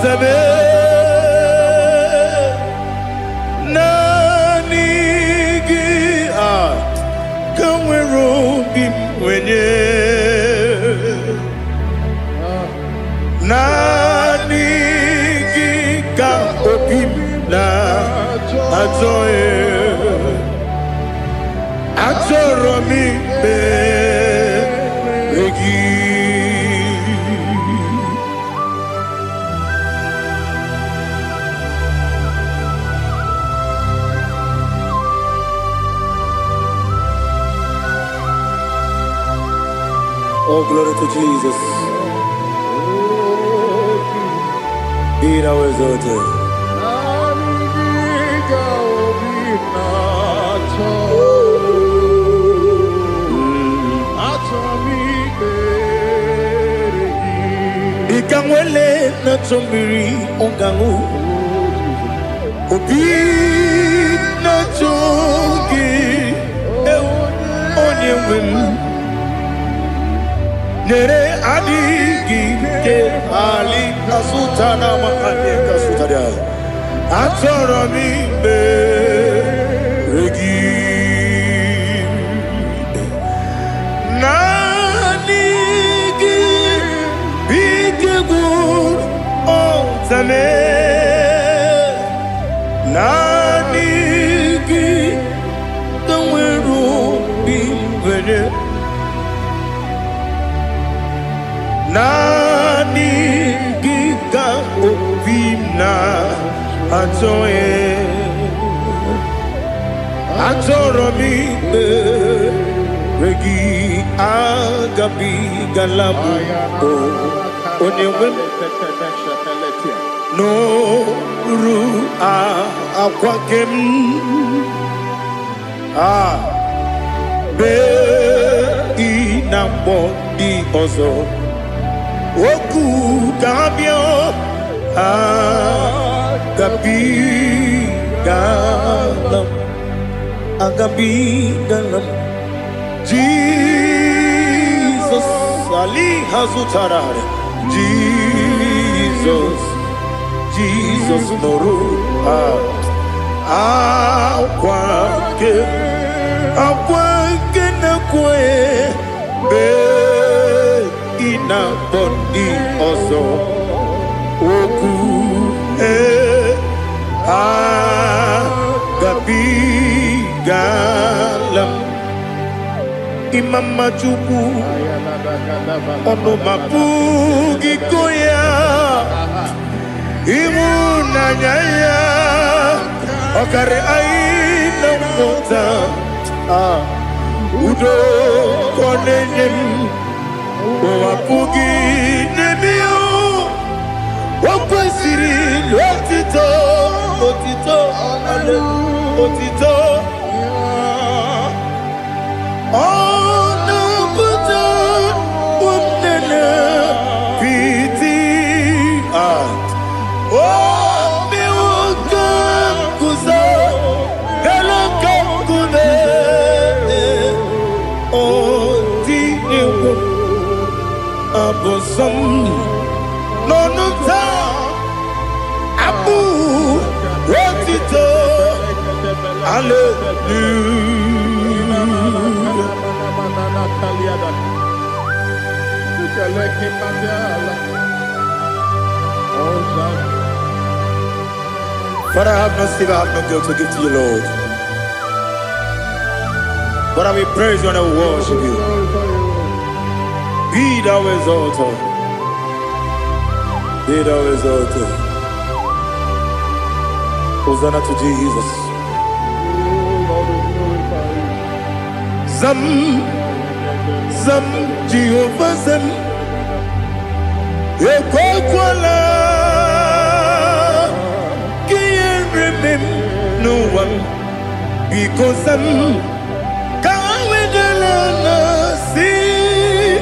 A: zabe nanigi kamweru bimwenye nanigi ka opim na ajoe Ajoromi beregi. Oh, glory to Jesus. Be thou exalted. Ikangwele na chombiri ongangu Obi na chogi onye wim Nere adigi ke ali kasutana makane kasutaria Achoro mi beregi Zame nanigi kamweru bimwenye nanigi ka opimna atoye atoromi regi agabi galabu onewem no ru akwakem be inambo di ozo oku kabio agabi galam Jesus ali hazutarare Jesus noru akwake na kwe be ina bondi ozo oku gabi galam imama chuku ono mapugi koya imuna nyaya okare aina mota udo konenyem wapugi nemio wakwesiri lotito ale otito ono buta umnene piti no ta abu rotito Father, I have no silver, I have no gold to give to you, Lord. But I will praise you and I will worship you. Be thou exalted. Be thou exalted. Hosanna to Jesus. Zam, Zam, Jehovah Zam. Ekwakwala, can't remember no one because I'm see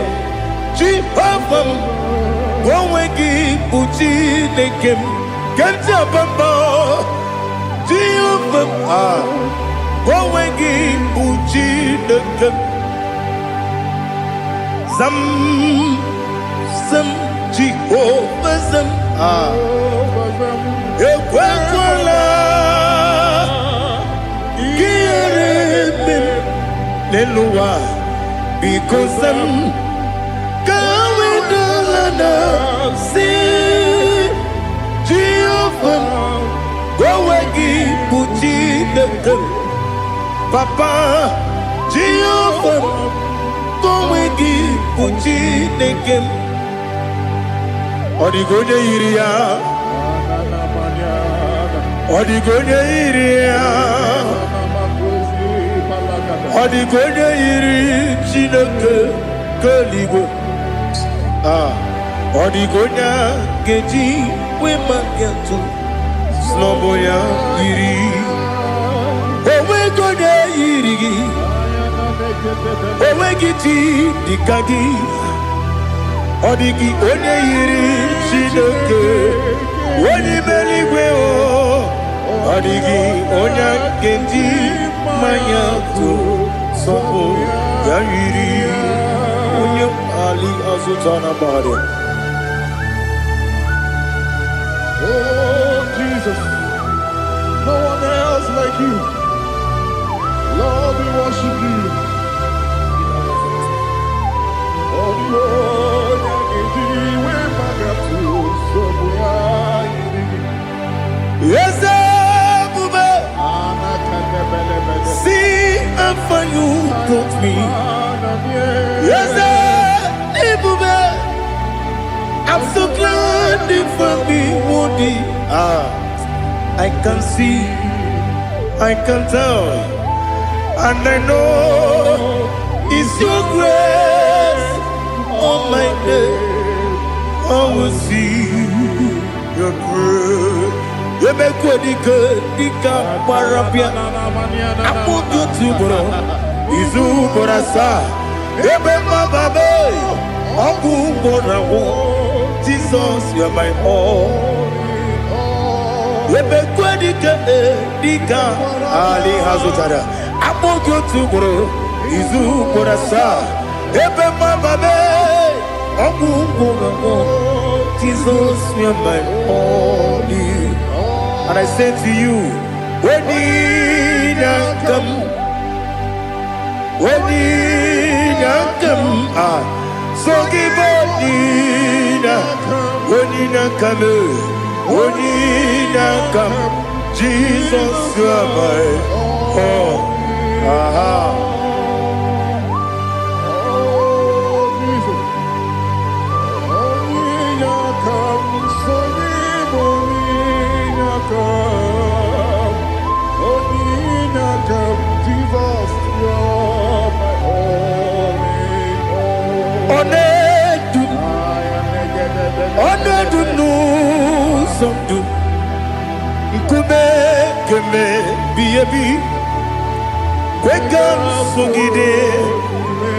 A: Jehovah. Go wegi uchi nekem, kanja bamba Jehovah. Go wegi uchi nekem. Zam, Zam. Jehovah Zam, Ekwakwala, Kieremem, Nelua, because I'm Kawedalana, see Jehovah, Gowagi, Puchi, the Papa, Jehovah, Gowagi, Puchi, the Odigonya iria, Odigonya iria, Odigonya iri chineke keligo. Odigonya geji wemagetu, sloboya iri. Owegonya iri, owegiti dikagi. Odigi onye yiri Chineke, onye meligwe o. Odigi onye genji manya to sopo ya yiri onye ali azutana bade.
B: Oh Jesus, no one else like you. Lord, we worship you. Oh Lord.
A: Yes, see how you taught me. Yes, I'm so glad for me, Woody. I can see, I can tell, and I know it's your grace on my day. I will see your grace. You make good, Dika Parapia. I put you to bro. Izu Borasa. Ebema Babe. Abu Borawo. Jesus, you are my all. You make good, Dika Ali Hazutara. I put you to bro. Izu Borasa. Ebema Babe. Jesus, you are my only. And I say to you, when you come, so give up, when you come, Jesus, you are my all.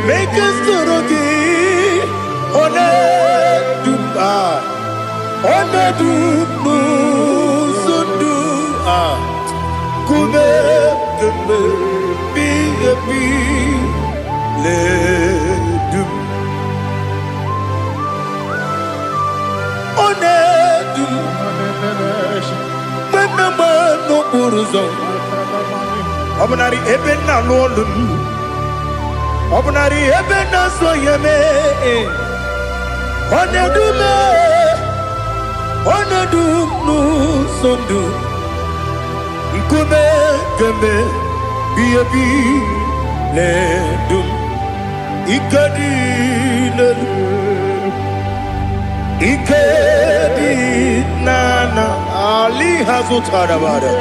A: Make us Obnari ebena lolum, Obnari ebena soyeme, Onedu no sondu, Nkume keme, biabi, ledum ikedi nana ali hazutarabada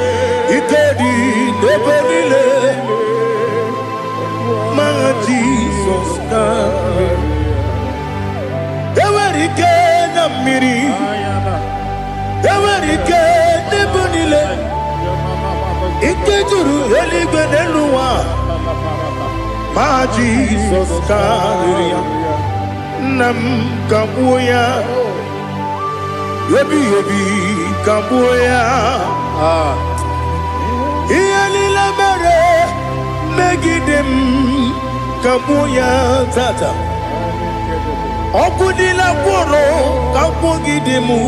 A: ikedi debenile ma Jesus come ewerike na mmiri ewerike debenile ikejuru eligwe n'eluwa ma Jesus come nam kabuya yebi kabuya iyalila mere megidem kabuya tata okudila kworo kabugidemu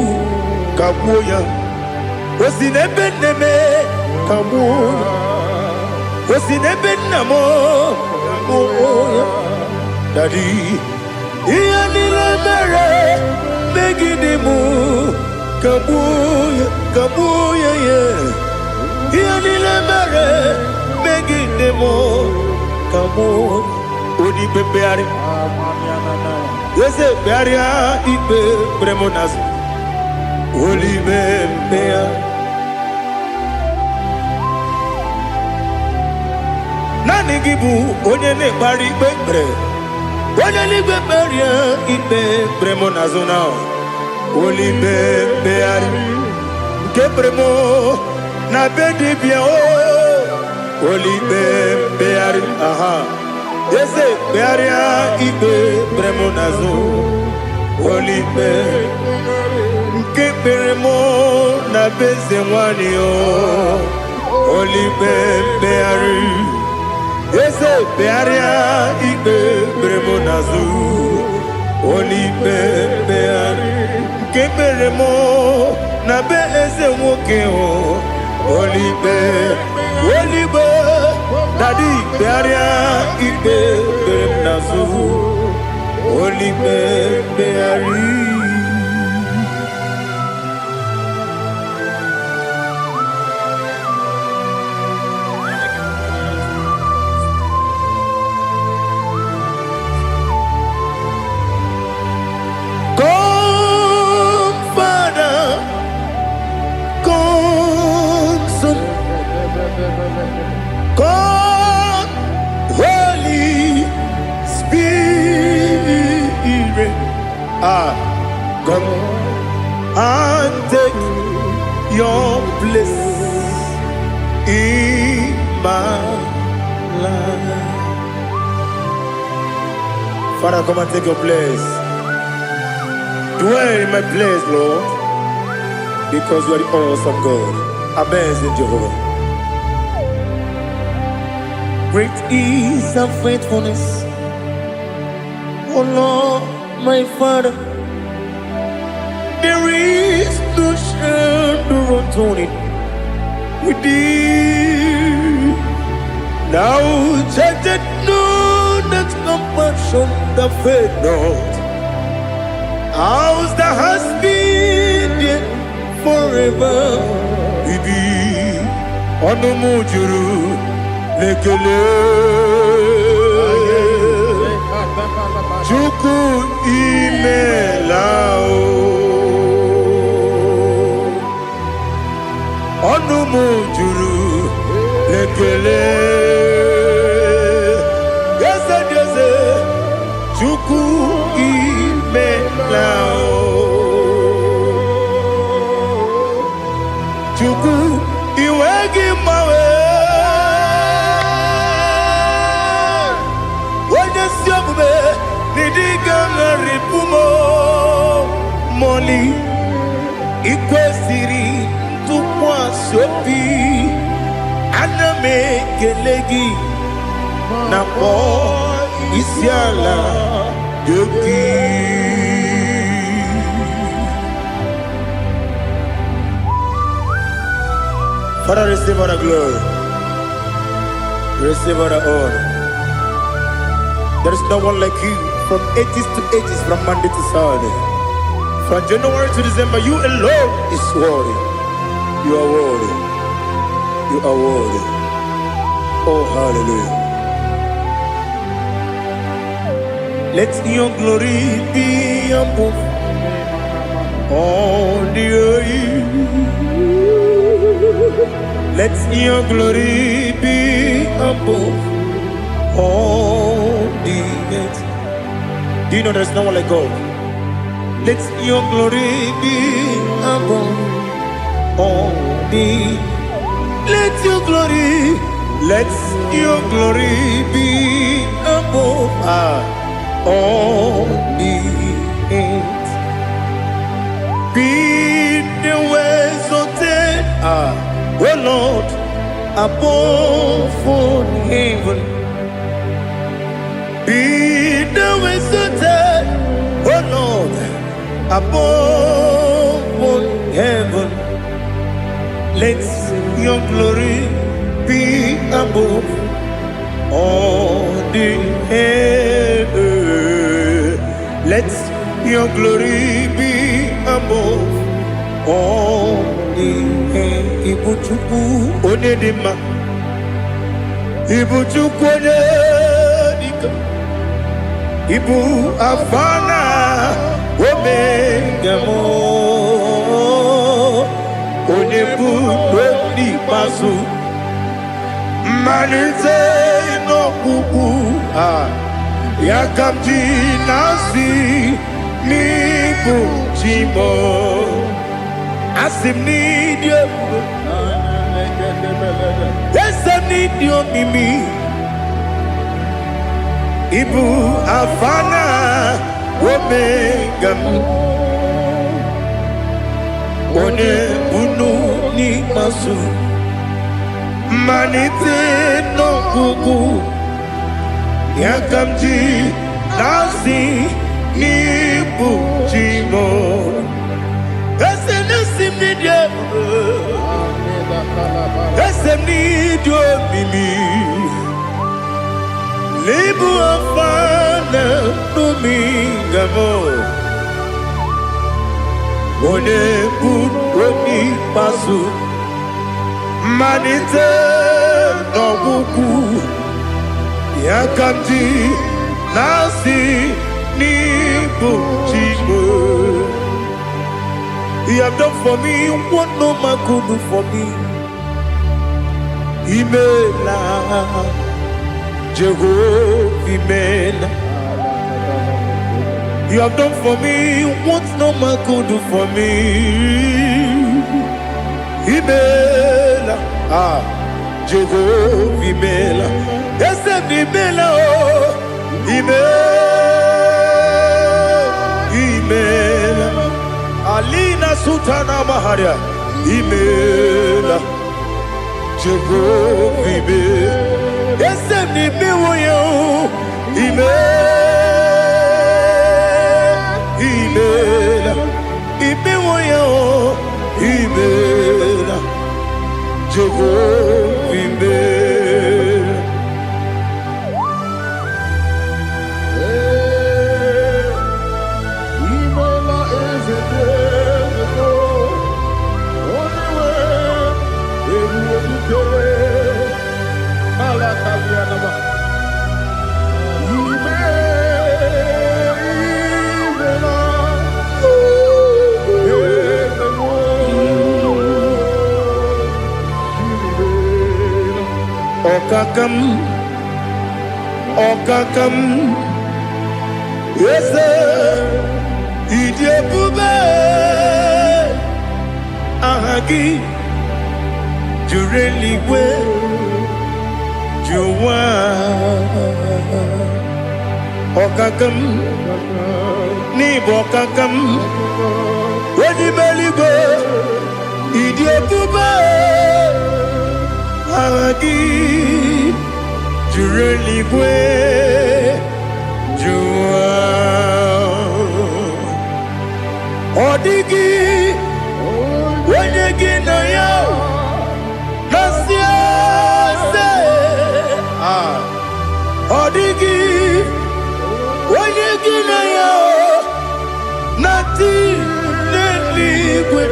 A: kabuya osinebenneme kabuya osinebennamo kabuya daddy iyalila mere megidemu kabuya yeah iyalila mere megidemu kabuya odi bebeari yese bearia ibe bremonas oli bebea nani gibu onye ne bari bebre onye ni beberia ibe bremonas na oli bebeari ke bremo na bedibia oli bebeari aha yese bearia ibe bremonazo olibe nke beremo na beze nwani o olibe beari yese bearia ibe bremonazo olibe beari nke beremo na beze nwoke o olibe Daddy, bearia ibe bernazu, oli beari. Come, Father, come, Son, come, Holy Spirit, come and take your place in my life. Father, come and take your place. Dwell in my place, Lord, because you are the awesome God. Amazing Jehovah. Great is thy faithfulness, oh Lord, my Father. There is no shadow of turning with thee. Now judged know that compassion that faith not. Ours that has been there forever with thee. On the mujuru lekele Chuku imelao Onu mujuru lekele Yese Chuku imelao Chuku iwegi mawe Moli ikwesiri tukwa sopi aname kelegi na po isiala yoki Father, receive our glory, receive our honor. There is no one like you. From ages to ages, from Monday to Saturday, from January to December, you alone is worthy. You are worthy. You are worthy. Oh, hallelujah. Let your glory be above all the earth. Let your glory be above all the earth. Do you know there's no one like God? Let your glory be above all the earth. Let your glory be above all the earth. Be the ways of death, oh Lord, above all heaven. Be the ways of death, oh Lord, above all heaven. Let your glory be above all the earth. Let your glory be above all the earth. Ibuchuku onedima, Ibuchuku onedika, Ibu afana omega mo. Onebu ni pasu manite no kuku yakamji nasi ni buchimo asim ni dio esa ni dio mimi ibu afana omega one bunu ni masu manite no kuku yakamji nasi ni buchimo ese nasi media ese ni dio mimi lebu afana numingamo one bunoni pasu manite no kuku yakamji nasi ni buchimo. You have done for me what no man could do for me. Imela Jehovah Imela. You have done for me what no man could do for me. Imela, Jehovah Imela. Yes, Imela, Imela, Alina Sutana Maharia. Imela, Jehovah Imela. Yes, Imela, Imela, Imela, Jehovah Imela.
B: Imela is a devil. Only way it will be Alakalianaba.
A: Okakam, yes, Idiabube, Ahagi, Jureli, where you are. Okakam, Nibokakam, where the belly go, Idiabube, Ahagi. Jureli kwe jua odigi wenyegi na ya nasiase odigi wenyegi na ya nati neligwe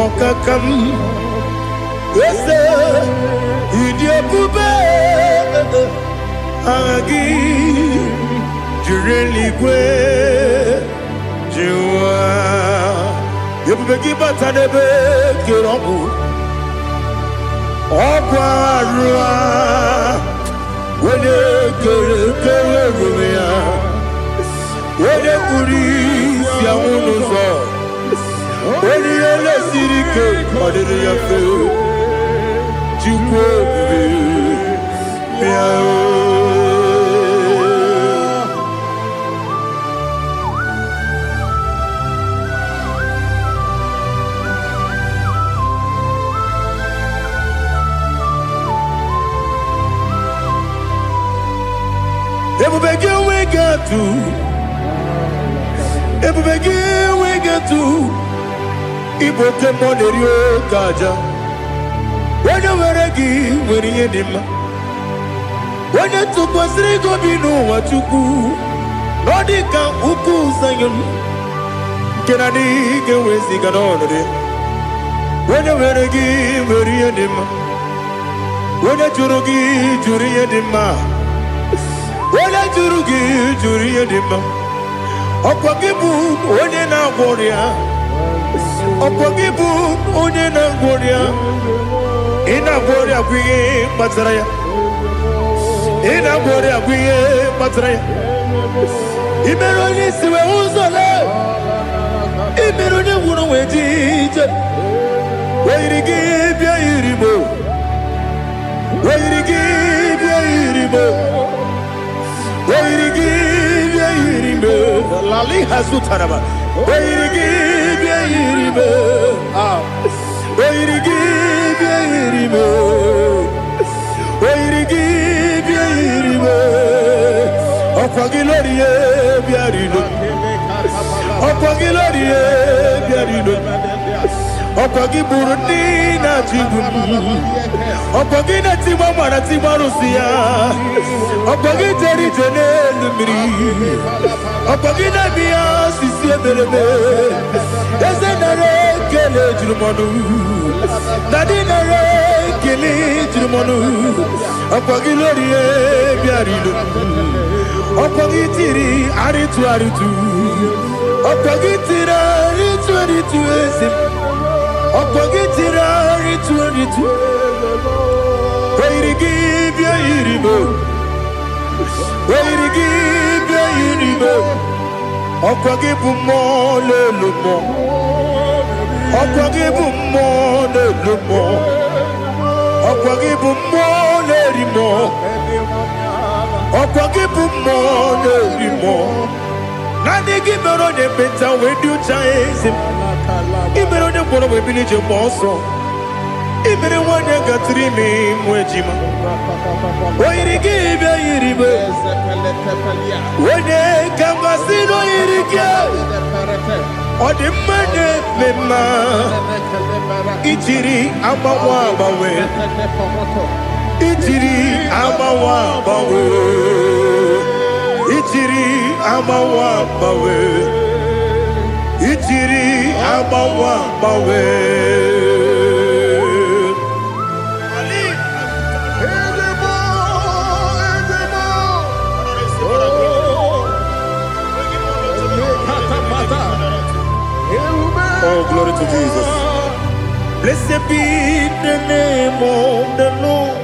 A: okakam yes, Idiabube, agi jureligwe jua yebeki batanebe kirobu okwarua wele kere rumia wele kuri siamunuzo wele ele sirike odiri yafe jukwe miao. Ebubegi we get to Ibote Monerio Kaja. When you were a give, when you did when you took was Rico Bino, what you do, Nodika Uku Sayon. Can I dig away sing on it? When you were a give, when you did when you Jurugi, Juria Dima. When I Jurugi, Juria Dima. Okwagibu onye na-agwọrịa Okwagibu onye na-agwọrịa ị na-agwọrịa bụ ihe kpatara ya ị na-agwọrịa bụ ihe kpatara ya imere onye isi wee ụzọ lee imere onye gwụrụ wee ji ije wee yiri gị bịa yiri mo wee yiri gị bịa yiri mo wee yiri gị bịa yiri mo Lali Hasutaraba. Where you give your where you give your where you give your Opagilorie Biarino Opagilorie Biarino Opagiburina Tibum Opagina Timamana Timarusia Opagiteri Tenelumri Opagina Bia Sisia Belebe Ezenare Kele Jumonu Nadinare Kele Jumonu Opagilorie Biarino Opagitiri Aritu Aritu Opagitira Aritu Aritu Esim Opagitira Aritu Aritu Where you give your irimo Where you give your irimo Okwagibu mo le lumo Okwagibu mo le lumo Okwagibu mo le rimo Okwagibu mo le rimo Nani gimero de beta we do chaizim Imero de bono we bilije moso Imere wanya gatrimi mwejima Wairi gibe yiribe Wene kamasino yirike Odimane mema Ichiri amawa bawe Ichiri amawa bawe Ichiri amawa bawe Ichiri amawa bawe Oh, glory to Jesus. Blessed be the name of the Lord.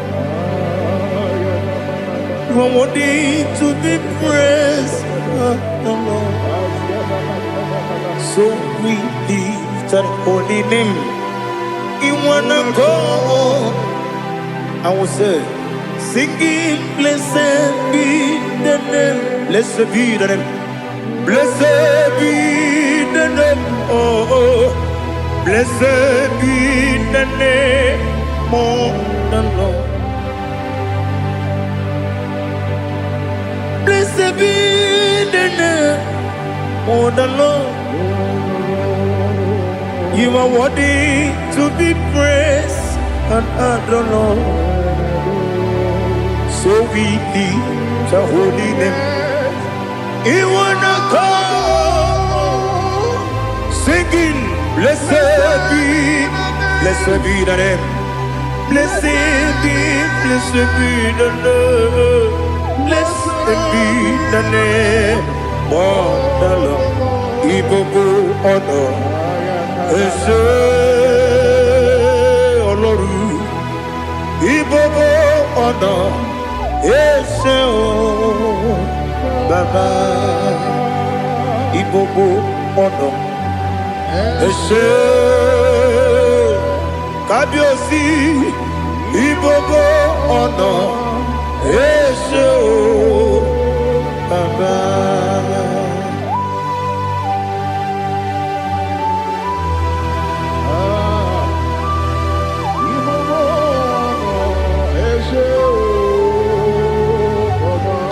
A: You are worthy to be praised, the Lord. So we lift that holy name. You wanna go? I will say, singing, blessed be the name. Blessed be the name. Blessed be the name. Oh, blessed be the name of the Lord. Blessed be the name of the Lord. You are worthy to be praised and adored. So we lift the holy name. You wanna call, singing, blessed be the name. Blessed be the name. blessed be the name of the Lord. Ibobo honor. Ese Oloru. Ibobo honor. Ese o Baba. Ibobo honor. Ese Kabiosi. Ibobo honor. Ese o Baba.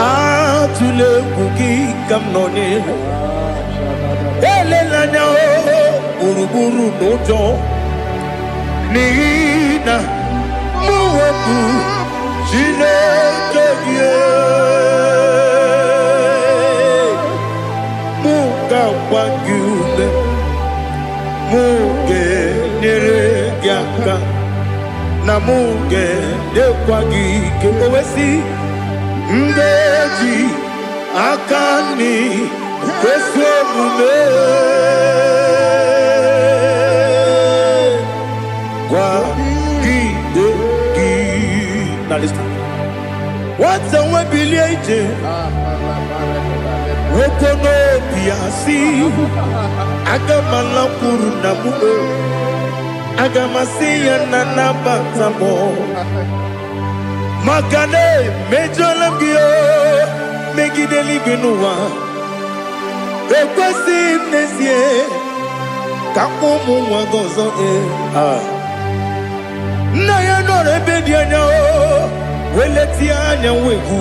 A: Atule kuki kamnoni. Elelanya o uruburu nojo. Nina muweku Chineke muka wangune muge nere gyaka na muge dekwagi ke owesi ngeji akani kwesomume kwa gidegi. Now listen. What's a webileje? Wokono biasi. Agamala kuru na muo. Agamasiya na nabatamo. Magane mejolamgio. Megideli binuwa. Ekwesi mnesie. Kakumu wagozo na ya no rebedi anya o weleti anya wehu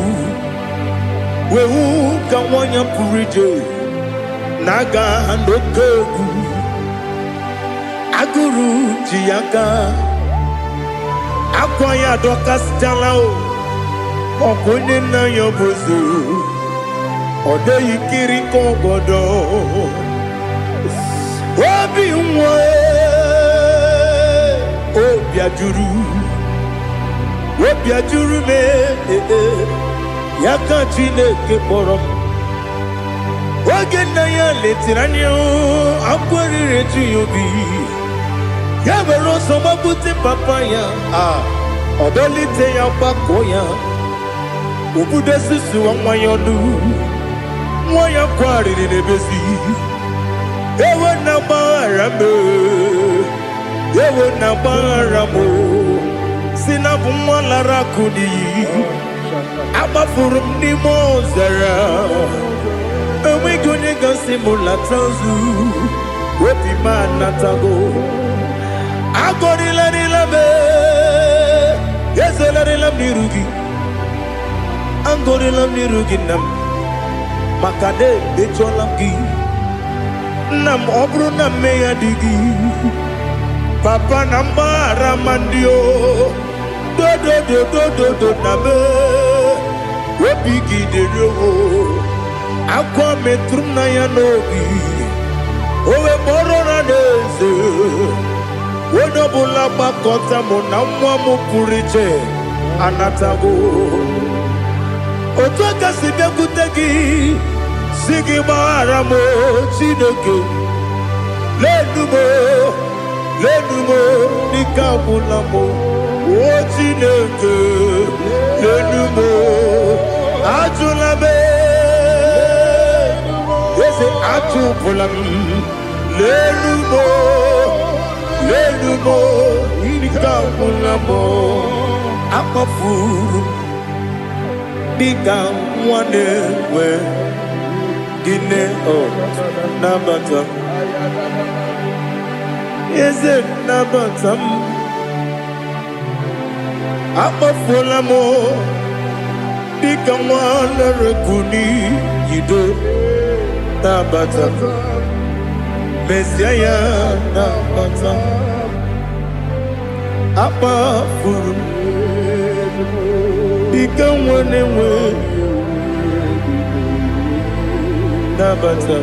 A: ka wanya purije naga ndokogu aguru jiyaka akwa ya dokas jalao okonye na yobozu ode yikiri kogodo obi nwa Obiajuru me Yaka Chineke kpọrọ oge nna ya letiri anya akwarịrị eju ya obi ya were ọsọ gbapute papa ya ọdọlite ya gbakọ ya obodo susu nwa ya ọnụ nwa ya kwarịrị n'ebezi ewe na gbaghara me ewe na gbaghara mo si na bụ nwa lara kudi agbafuru m n'ime ọzara enweghị onye gasị m lata nzu obi m anatago agọrịlarịla m ezelarịla m n'iru gị agọrịla m n'iru gị nna m maka na emechọla m gị nna m ọ bụrụ na mme ya dị gị papa na mgbaghara ma ndị o dodododododo na me obi gị dịrị o akwa metụrụ m na ya n'obi owe kpọrọ na n'eze onye ọbụla gbakọta mụ na nwa m pụrụ iche anatago otu aka si bịakwute gị si gị gbaghara m Chineke lenumo dịka agwụla m o Chineke lenumo ajụla m eze ajụpụla m lenumo dịka agwụla m akpafuru dịka nwa na-enwe gịnị nabata eze nabata m akpafuola m dịka nwa na-erekuni yido nabata mesia ya nabata akpafuru dịka nwa na-enwe nabata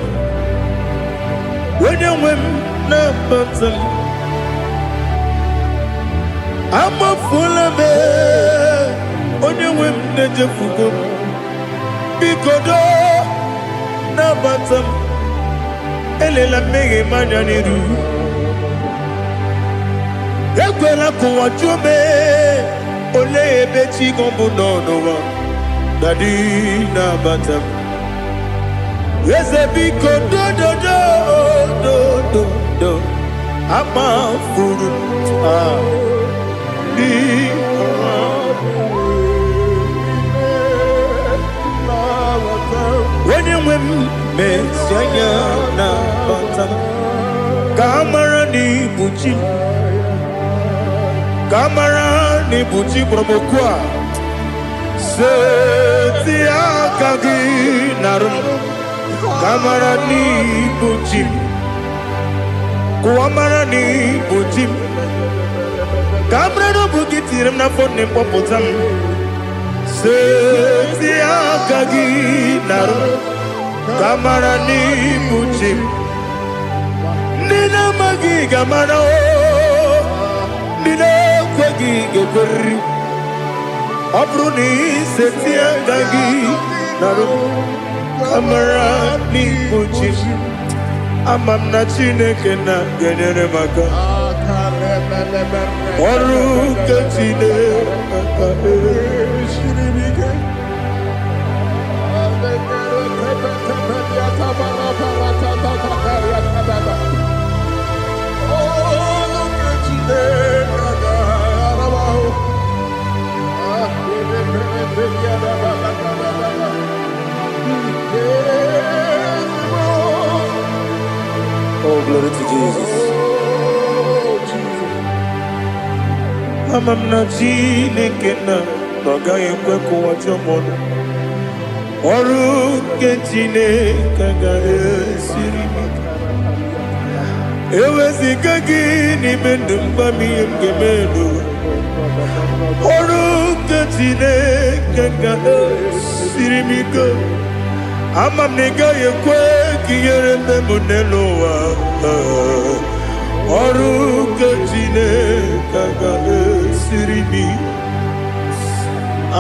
A: onye nwe m nabata m amafuola m onye nwe m na-ejefugo bikodo na batam elela mege manyaniru ekwela kuwa jume ole ebeti gombu nonowa dadi na batam eze bikodo do ama furu di when you win me sanya na batam kamara ni buchi promokwa se akagi narum kamara ni buchi kuamara ni buchi kamara no bukitiram na phone ne popotam se akagi narum kamara ni buchi nina magi kamara nina kwagi gebri abruni se akagi narum kamara ni buchi amam na chineke na genyere maka ọrụ nke Chineke shiribike Oh, glory to Jesus. Amam na Chineke na n'ọgaghị ekwe ka ụwa jọọ m ọrụ nke Chineke ga-esiri m eweziga gị n'ime ndụ mgbam ihe m ga-eme n'ụwa ọrụ nke Chineke ga-esiri m ike ama m na ị gaghị ekwe ka ihere eme m n'elu ụwa ọrụ nke Chineke ga-esiri m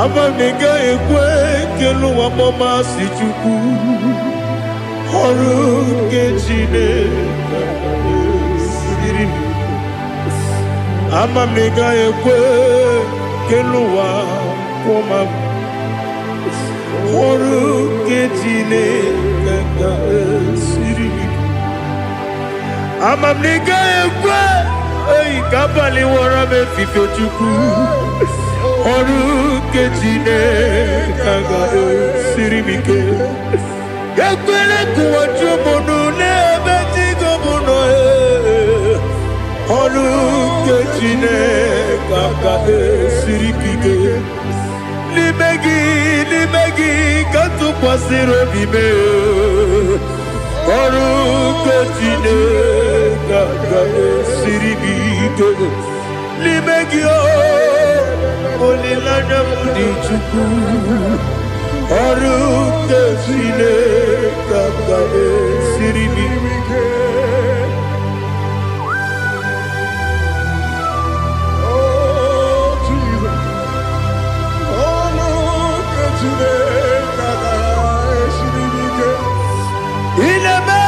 A: ama m na ị gaghị ekwe ka elu ụwa kpọmasị Chukwu ọrụ nke Chineke ga-esiri m ama m na ị gaghị ekwe ka elu ụwa kpọma m ọrụ nke Chineke ga-esiri m ama m na ị gaghị ekwe ka abalị wara m efife Chukwu ọrụ nke Chineke ga-esiri m ike ekwere ka ụwa jụọ m n'ebe dị gị bụ nọ ọrụ nke Chineke ga-esiri m ike n'ime gị ka tụkwasịrị obi m ọrụ nke Chineke ga-esiri m ike n'ime gị olileanya m dị Chukwu ọrụ nke Chineke ga-esiri m ike ineme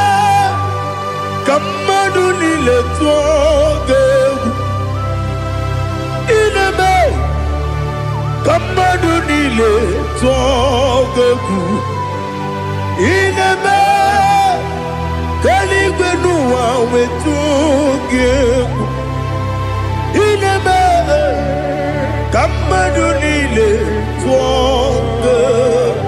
A: ka mmadụ niile tụọ gị egwu ineme ka mmadụ niile tụọ gị egwu ineme ka eluigwe n'ụwa wee tụọ gị egwu ineme ka mmadụ niile tụọ gị egwu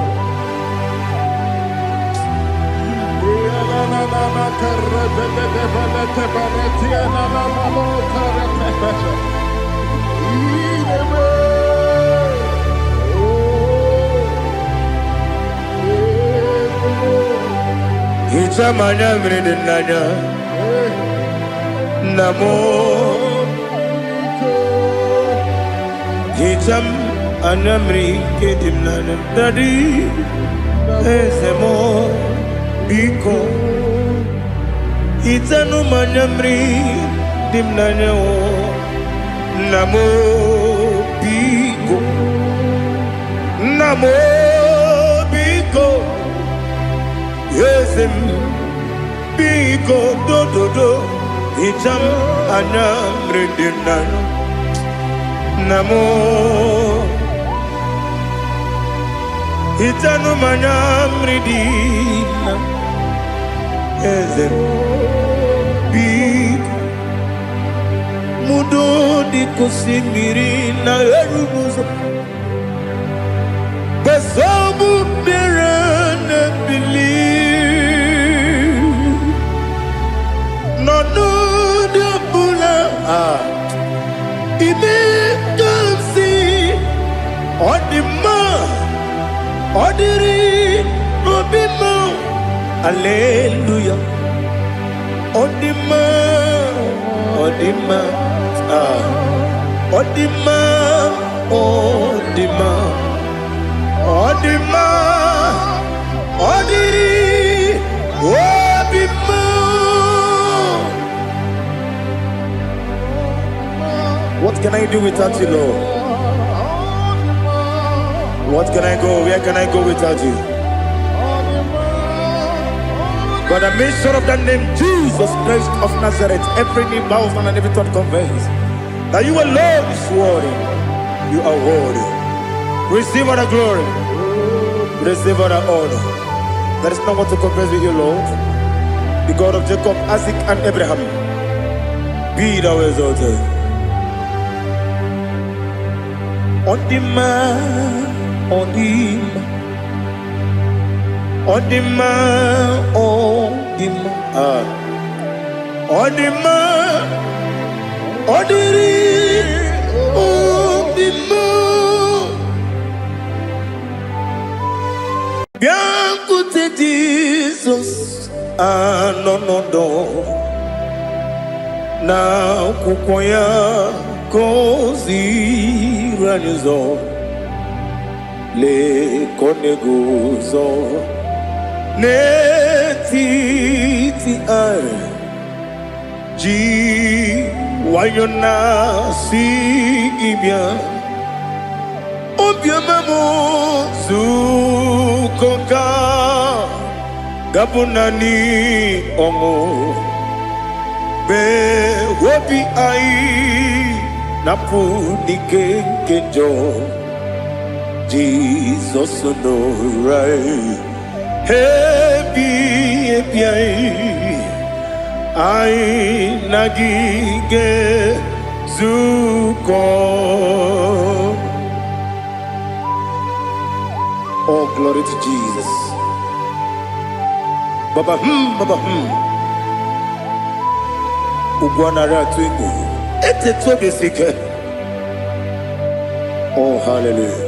A: Hichamanya mridinanya namo Hicham anamri kedimnana Dadi ezemo biko Itanu manyamri dimnanya o namo biko Ezem Biko dododo Icham Anam Redinan Namo Itanu Manam Redina Ezem Biko Mudo di Kusimirina Erubuzo Besobu Mirana believe No the Bula Ibe don't see On the man On the ring Robimo Hallelujah On the man On the man On the man On the man On the man, on the man. What can I do without you, Lord? What can I go? Where can I go without you? By the mention of that name, Jesus Christ of Nazareth, every knee bows and every tongue confesses that you alone is worthy. You are worthy. Receive all the glory. Receive all the honor. There is no one to compare with you, Lord. The God of Jacob, Isaac, and Abraham. Be thou exalted. On the man, on the man, on the man, on the man, on the man, on the man. Bianco Jesus, no. Now kukoya kozi ranizo le koneguzo netiti ai ji wayona si ibia obiamamo zukoka gabunani omo be wobi ai napu nikenjo Jesus no right happy ai nagige zuko. Oh, glory to Jesus. Baba Ugwanara twingu. Ete tobe sike. Oh, hallelujah.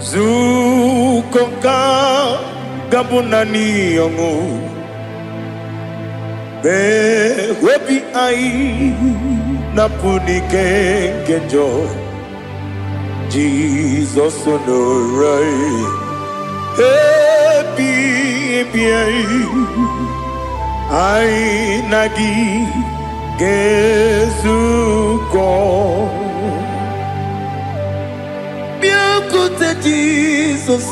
A: Zukonga gabunani yongu. Be webi ai napuni kenjo Jesus no right happy ai nagi gezuko biakute Jesus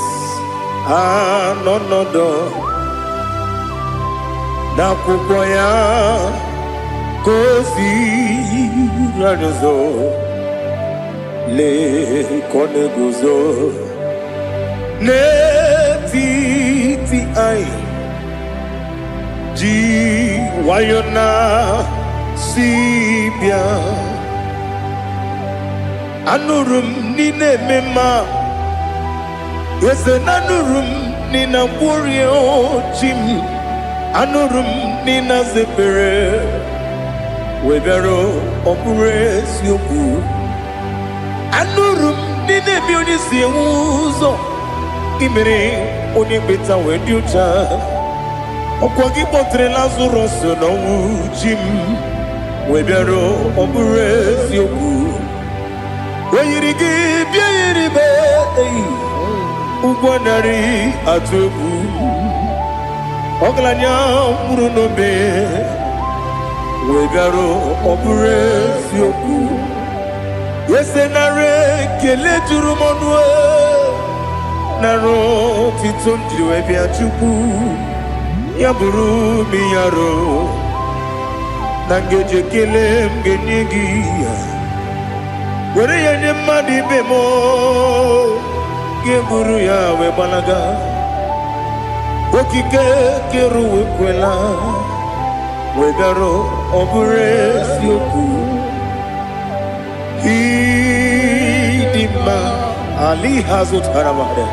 A: no na kukoya kozi ranizo le koneguzo netiti ai ji wayona sibia anurum nine mema yese nanurum nina burio chim anurum nina zepere webero opure sioku anurum nine bioni siuzo imere oni beta wediucha okwagi potre lazarus no jim webero opure sioku weyirigi biiribe ugwanari atubu Oglanya murunobe wegaro obresi oku yesenare kele turumonwe naro titondi webia chuku yaburu miyaro nangeje kele mgenigi were yenye madi bemo geburu ya webanaga okike keru wekwela wegaro obresi oku idima ali hazut haramade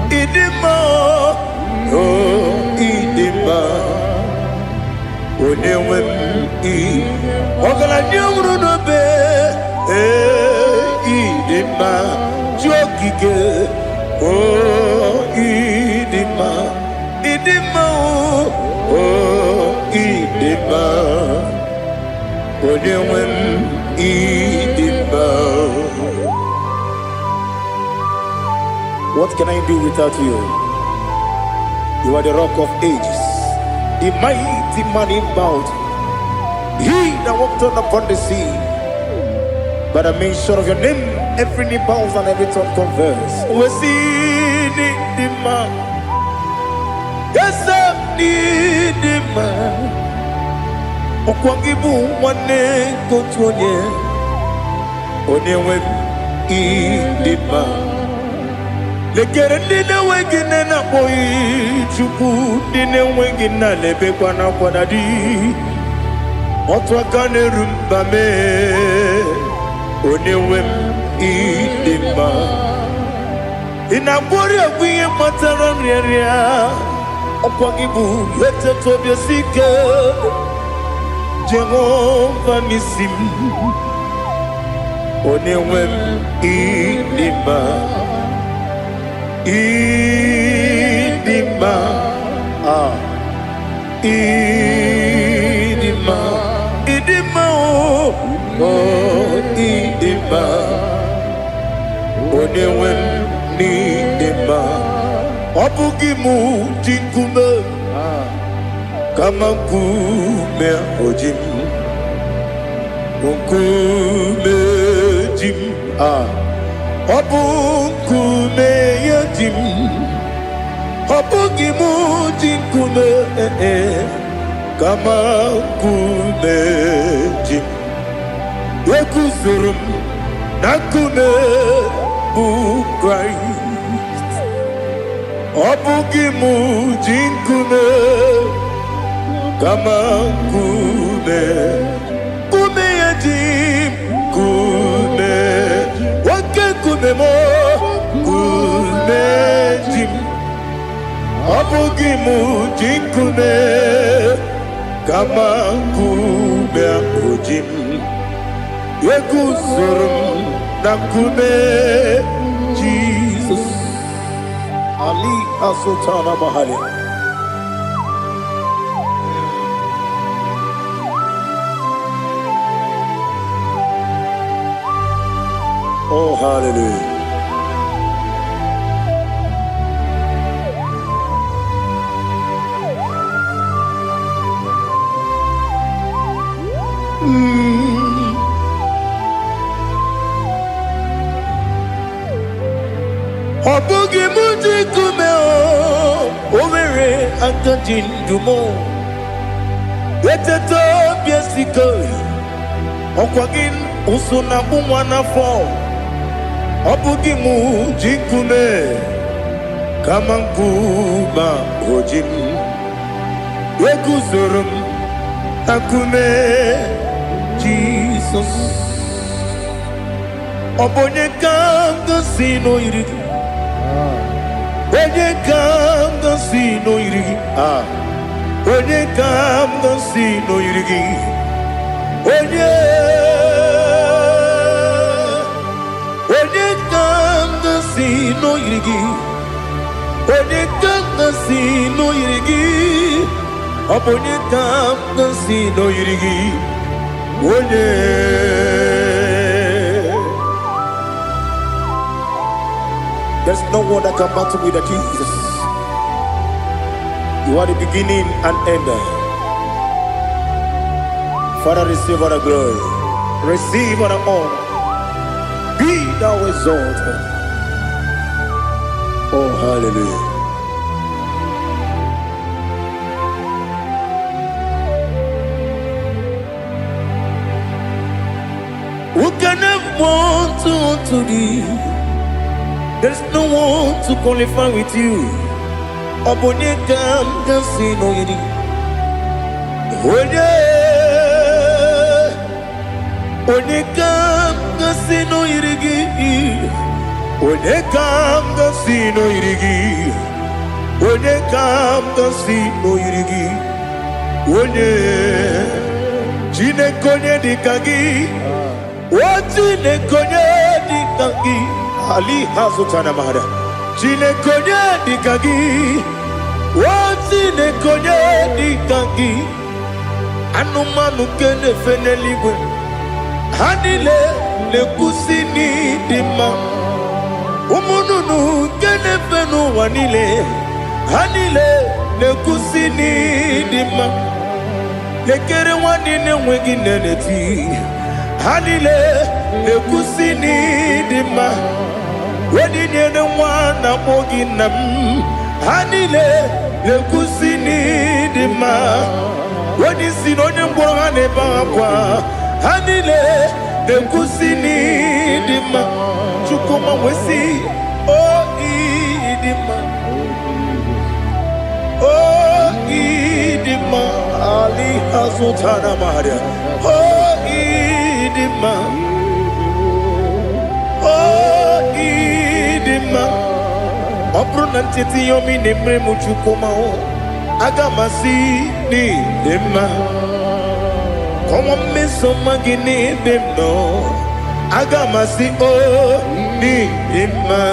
A: idima oh idima onewem ogala nyumru no be idima jokike oh idima oh idima onewem idima. What can I do without you? You are the rock of ages, the mighty man in battle. He that walked on upon the sea. By the mention of your name, every knee bows and every tongue confess. We see the man. Yes, I need the man. Okwangibu wane kotuonye. Onyewe idima. Lekere nine wengine na boyi chuku nine wengine lebe kwa na kwadadi otwakane rumbame onewem idima inabori agwiye matara nriaria okwagibu yete tobye sike Jehova nisim onewem idima idima idima oh idima onewem nidima obugimu jinkume kama nkume ojim nkume jim Obukume yadim, obugimu jinkume kama kume jim. Yekuzurum nakume Christ. Obugimu jinkume kama kume yadim kume. Kumemo kumejim abugimu jinkume kama kume akujim yekuzurum na kume Jesus Ali Asotana Mahali. Oh, hallelujah. Obugi muji kumeo Omere antajin dumo Yeteto biesiko Okwagin usuna bumwana fo Obugi muji kume Kamankuma ojim Yekuzurum akume Jesus Obonye kanga sino irigi Onye kanga sino irigi Onye kanga sino irigi Onye kanga sino irigi Onye kanga sino irigi Onye kanga sino irigi Onye There's no one that can battle with Jesus. You are the beginning and end. Father, receive all the glory. Receive all the honor. Be thou exalted. Oh, hallelujah. Who can have one to thee? There's no one to qualify with you. Obonekam kasino yidi. Onekam kasino yidi. Onekam kasino yidi. Onekam kasino yidi. One jine konye dikagi. Wajine konye dikagi. Ali hazutana mahada. Jine konye dikagi. Wajine konye dikagi. Anumanu kene feneligwe. Hanile le kusini dima. Umununu kene fenu wanile. Hanile le kusini dima. Lekere wanine wengi neneti. Hanile le kusini dima. Wedine ne wana moginam. Hanile le kusini dima. Wadi sinonye mbwangane bakwa. Hanile le kusini dima. Chukuma wesi oh idima. Oh idima. Ali hazutana maria. Oh idima. Oh idima. Obrunantiti yomi nemre muchukuma o. Agamasi ni dema. Come on, miss some magini demno. Agamasi o ni dema.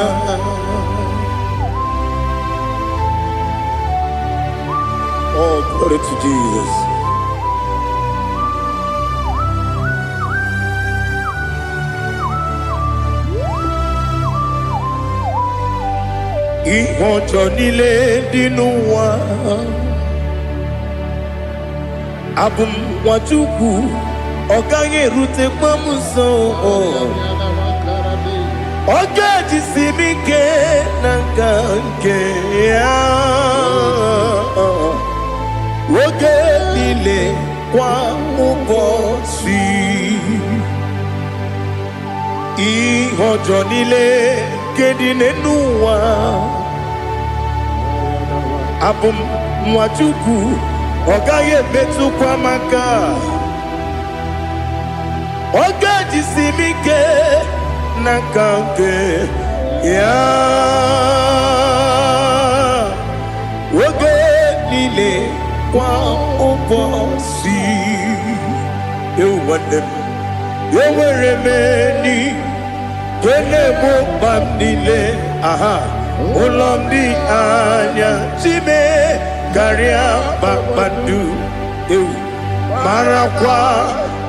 A: Oh, glory to Jesus. Ihojo nile dinuwa. Abum wajuku oganye rute kwamuso. Oga jisimike nanganke ya. Oge nile kwa ubosi. Ihojo nile kedine nuwa. Abum wajuku Ogaye betu kwa maka. Oga jisimike nakanke ya. Oge nile kwa ubosi. You want them. You were many. Kene mo bandile. Aha. Ulomdi anya. Chime. Garia babadu eu marakwa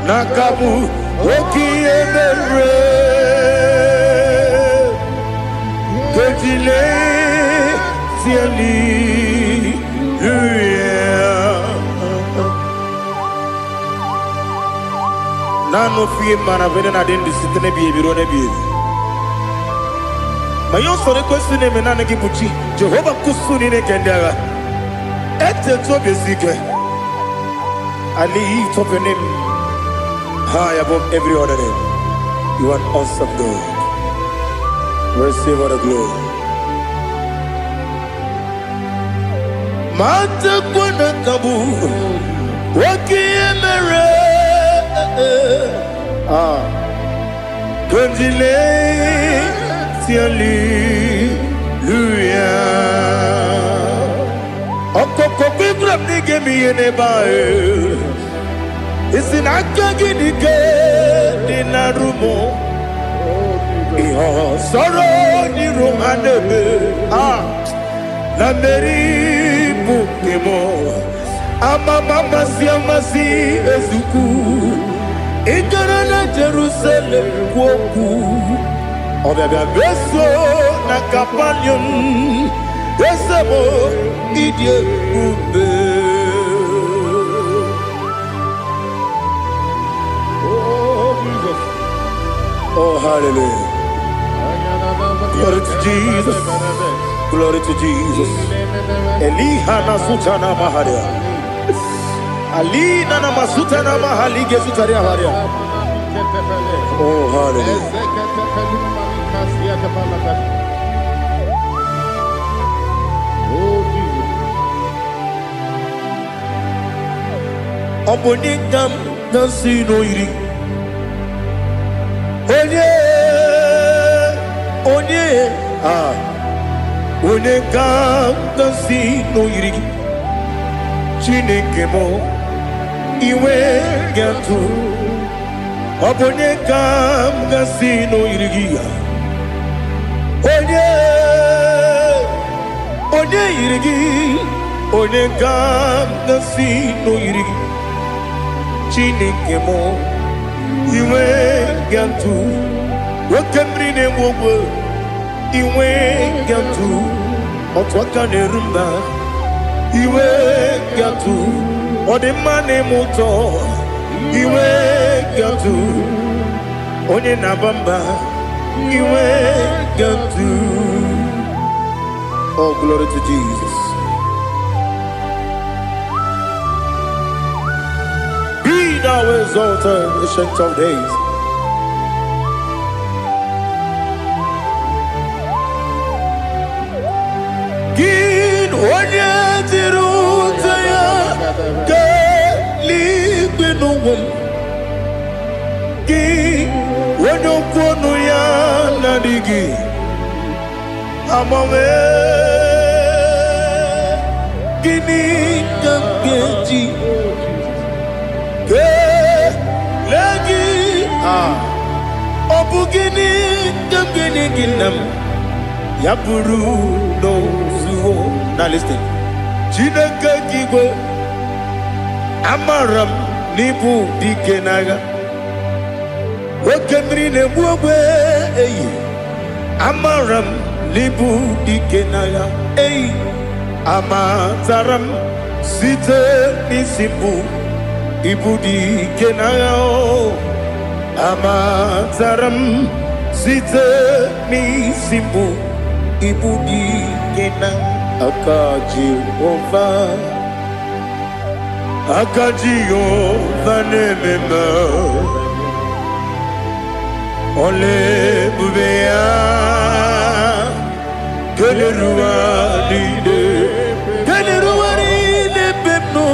A: nakabu oki emere kejile tiali nano fie mana vene na den disitene bi ebiro ne bi mayo sore kwesune menana gibuchi Jehova kusuni ne kendaga. I lift up your name high above every other name. You are an awesome God. Receive all the glory. Mata kwana kabu waki emere Kanjile tiali luya. Okoko kikram nige miyene bae. Isin akagi nige dinarumo. Iho soro ni romanebe. Na meri bukemo. Ama mama si amasi ezuku. Igara na Jerusalem woku. Obebe beso na kapanion. Esemo Idie Ube.
B: Oh, Jesus.
A: Oh, hallelujah. Glory to Jesus. Glory to Jesus. Elihana Sutana Maharia. Alina Namasutana Mahalige Sutaria Haria. Oh, hallelujah.
B: Oh, Jesus.
A: Obonikam Nasino Iri. Onye, Onekam Nasino Iri. Chineke mo iwe gatu. Obonekam Nasino Iri. Onye Iri. Onekam Nasino Iri. Chineke mo iwe gatu. Wakemri ne wowo iwe gatu. Otwaka ne rumba iwe gatu. Odemane moto iwe gatu. Onye nabamba iwe gatu. Oh, glory to Jesus. Be thou exalted, ancient of days. Gin onye tiruta ya ke ligbinu. Gin onye kwonu ya nadigi amame. Gini kamgeji ke lagi obugini kamgini ginam yapuru no zuo. Now listen. Chineke kigwe amaram nibu dikenaga. Wakemri ne buwe eyi amaram nibu dikenaga. Eyi amataram site nisibu ibu dikenaga. Amataram site nisibu ibu dikenaga. Akaji Ova nemema Ole bubea Kelerua lide bepno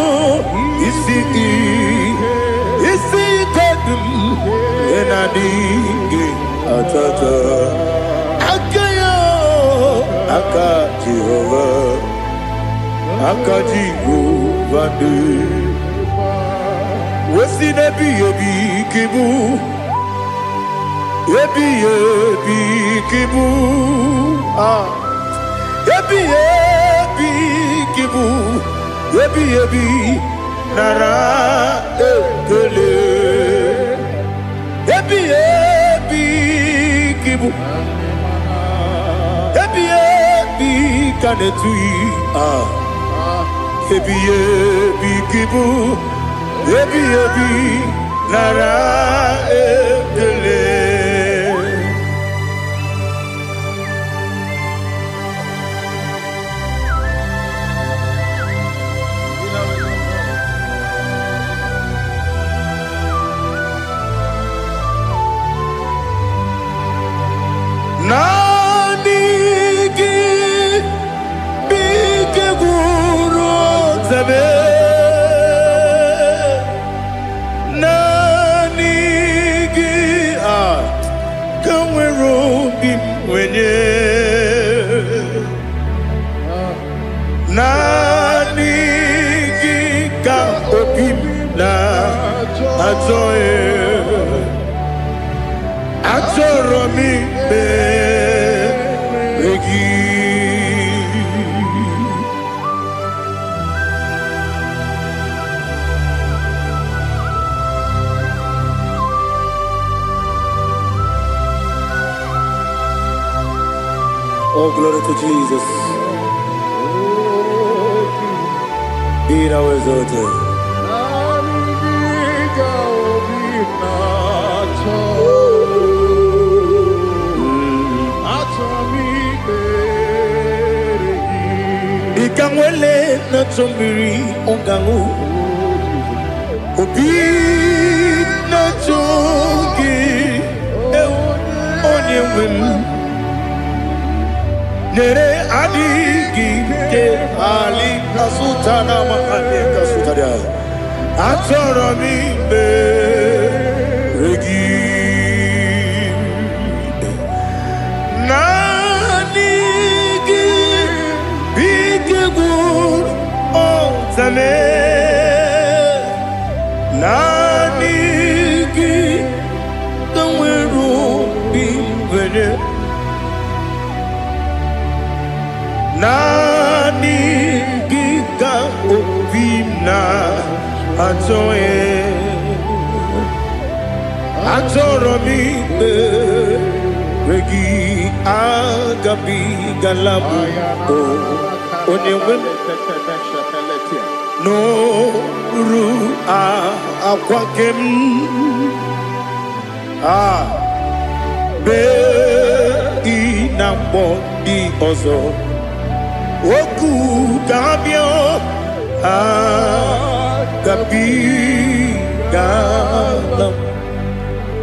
A: Isi kadum Enadingi atata Akaji Ova de Wesi nebi ebi kibu Ebi kibu Ebi kibu Ebi nara ekele Ebi kibu Ebi kanetui Ebi kibu Ebi nara ekele Nanigi bike guru zabe Nanigi kanwero bimwenye Nanigi ka opim na atoe Atoromi begi Oh, glory to Jesus. Be thou exalted. Ikangwele na chombiri ongangu Obi na chongi onye wim Nere adigi ke ali kasutana mahane kasutaria Achoro mi beregi Nanigi bikegur otame Nanigi kamweru bimwene Nanigi ka obina atoye Atoro mi regi agabi galabu onewem no ru akwakem be inambo di ozo oku gabio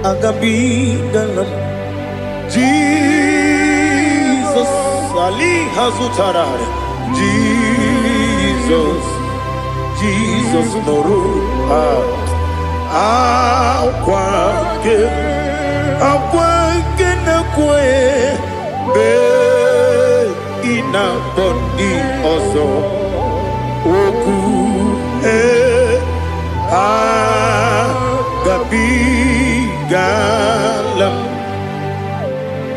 A: agabi galam Jesus Ali Hazutarare Jesus Noru Akwake na kwe be ina bondi ozo oku gabi galam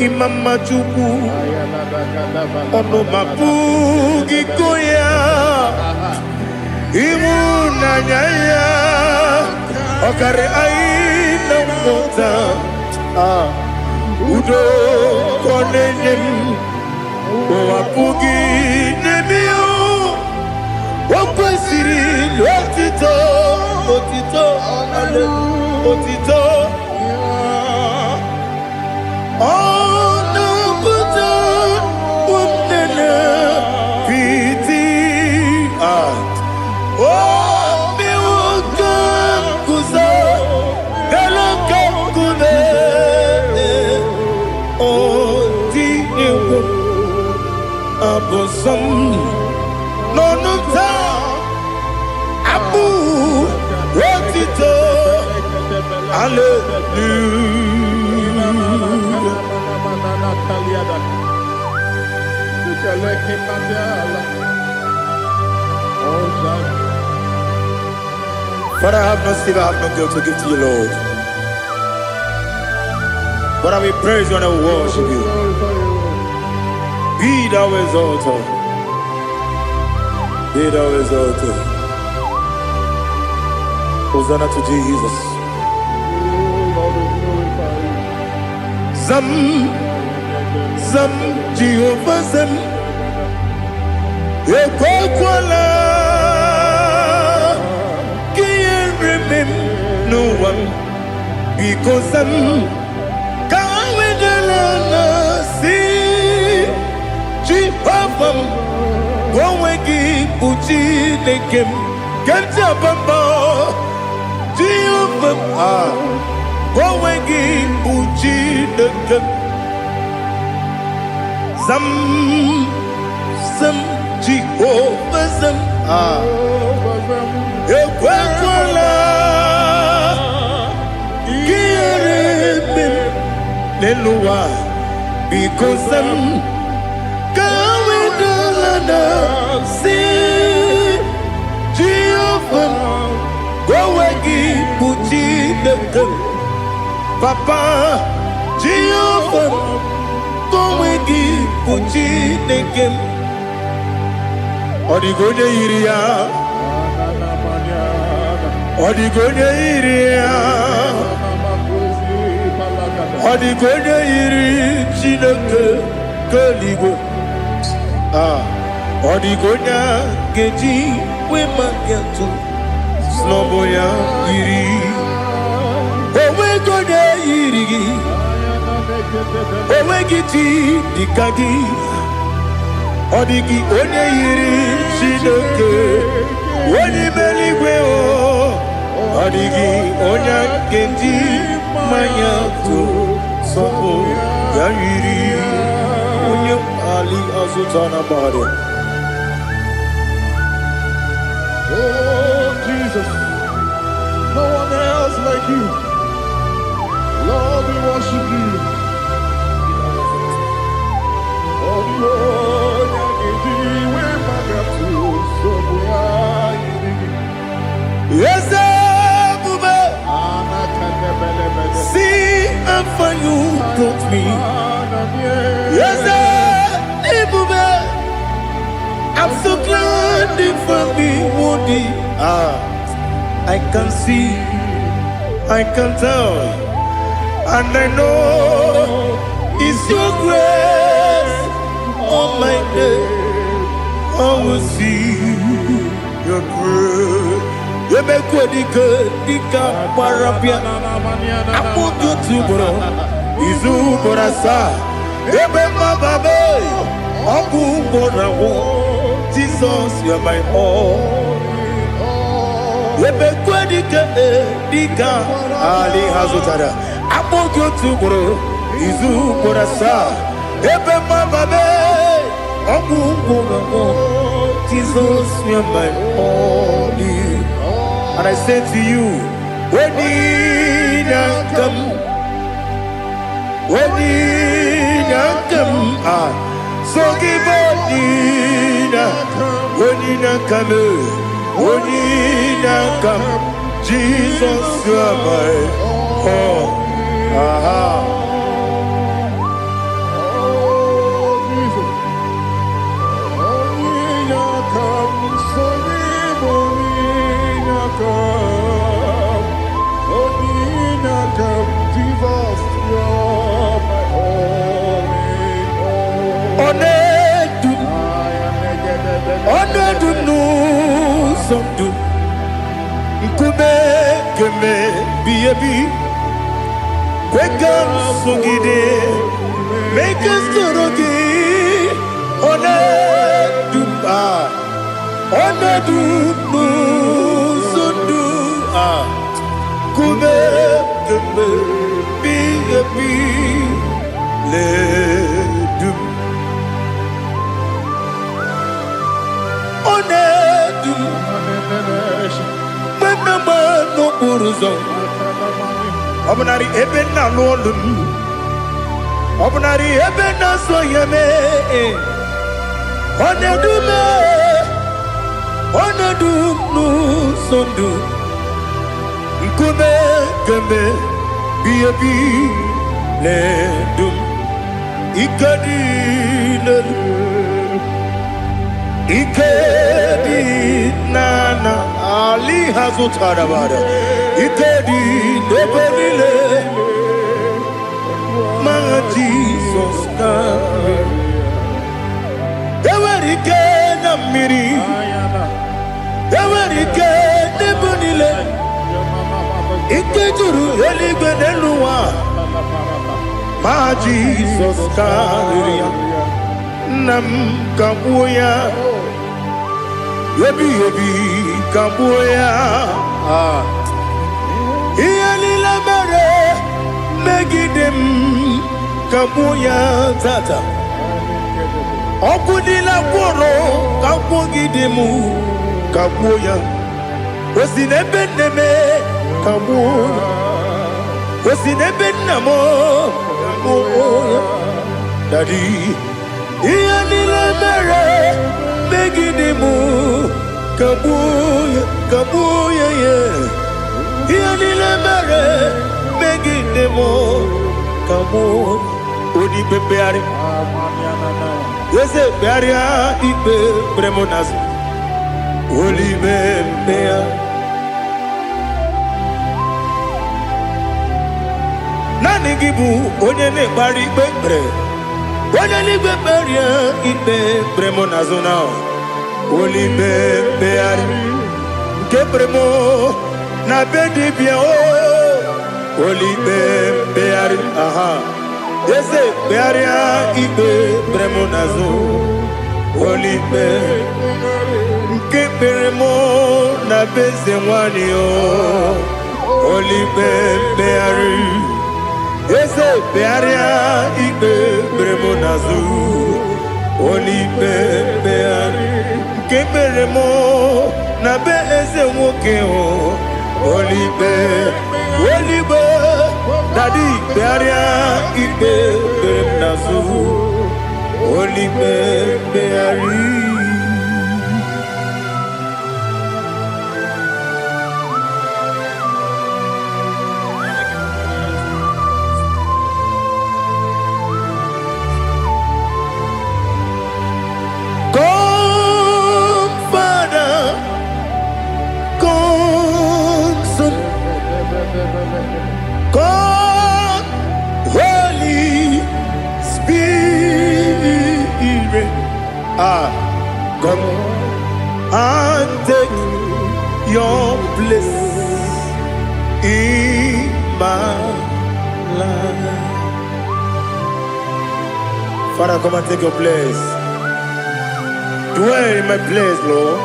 A: Imam Majuku ono mapugi koya imuna nyaya okare aina mota udo konenyem mapugi nemio wakwesiri lotito ale otito But I have no silver, I have no gold to give to you, Lord. But I will praise you and I will worship you. Be thou exalted. Be thou exalted. Hosanna to Jesus. Zam, Jehovah Zam. Ekwakwala. Can't remember no one. Because I'm Gowegi uchi nekem Kenta bamba Jehovah Gowegi uchi nekem Zam Jehovah Zam Ekwakwala Kieremem Neluwa Because I'm see Jehovah Gowegi Puchi Nekem Papa Jehovah Gowegi Puchi Nekem Odigonya Iria Odigonya Iria Odigonya Iri Chineke Keligo Odigonya geji wema getu Snoboya iri Owe gonya iri Owe giti dikagi Odigi onye iri Chineke Onye meligwe o Odigi onye geji manya tu Sobo ya iri Onye ali azutana bari.
B: Oh, Jesus, no one else like you. Lord, we worship you. Oh, Lord,
A: yes, Bube. See and for you brought me. Yes, Bube. I'm so glad you found me, Woody. I can see, I can tell, and I know it's your grace on my day. I will see your grace. You make good, Dika Parapia. I put you to bro. Izu Borasa. You make my baby. Abu Borawo. Jesus, you are my all. You make good, Dika Ali Hazutara. I put you to bro. Izu Borasa. You make my baby. Jesus, you are my only. And I say to you, when you come, so give up, when you come, Jesus, you are my all. Make us Obnari ebena lolum Obnari ebena soyeme Onedu nu sondu Nkume keme Biyebi ledum Ikadi Ikedi nana Ali hazutara bada Ikedi nebelile Ma Jesus kame Ewerike na miri Ewerike nebelile Ikejuru eligwe neluwa Ma Jesus kame Nam kabuya Yebi kabuya Iyalila mere Megidem kabuya tata Okudila kworo kabugidemu kabuya Osinebenneme kabuya Osinebennamo kabuya Daddy Iyalila mere Megidemu kabuya yeah Iyalila mere Megidemu kabuya Odi bebeari Yese bearia ibe bremonas Oli bebea Nani gibu onye ne bari bebre Onye ni beberia ibe bremonazona Olibe beari kebremo na bedi bia o Olibe beari aha Ese beari ibe bremo nazo Olibe kebremo na beze wani o Olibe beari Ese beari ibe bremo nazo Olibe beari kebremo na beze woke o Olibe Daddy bearia ibe bremo nazo Olibe beari God, Holy Spirit, come and take your place in my life. Father, come and take your place. Dwell in my place, Lord,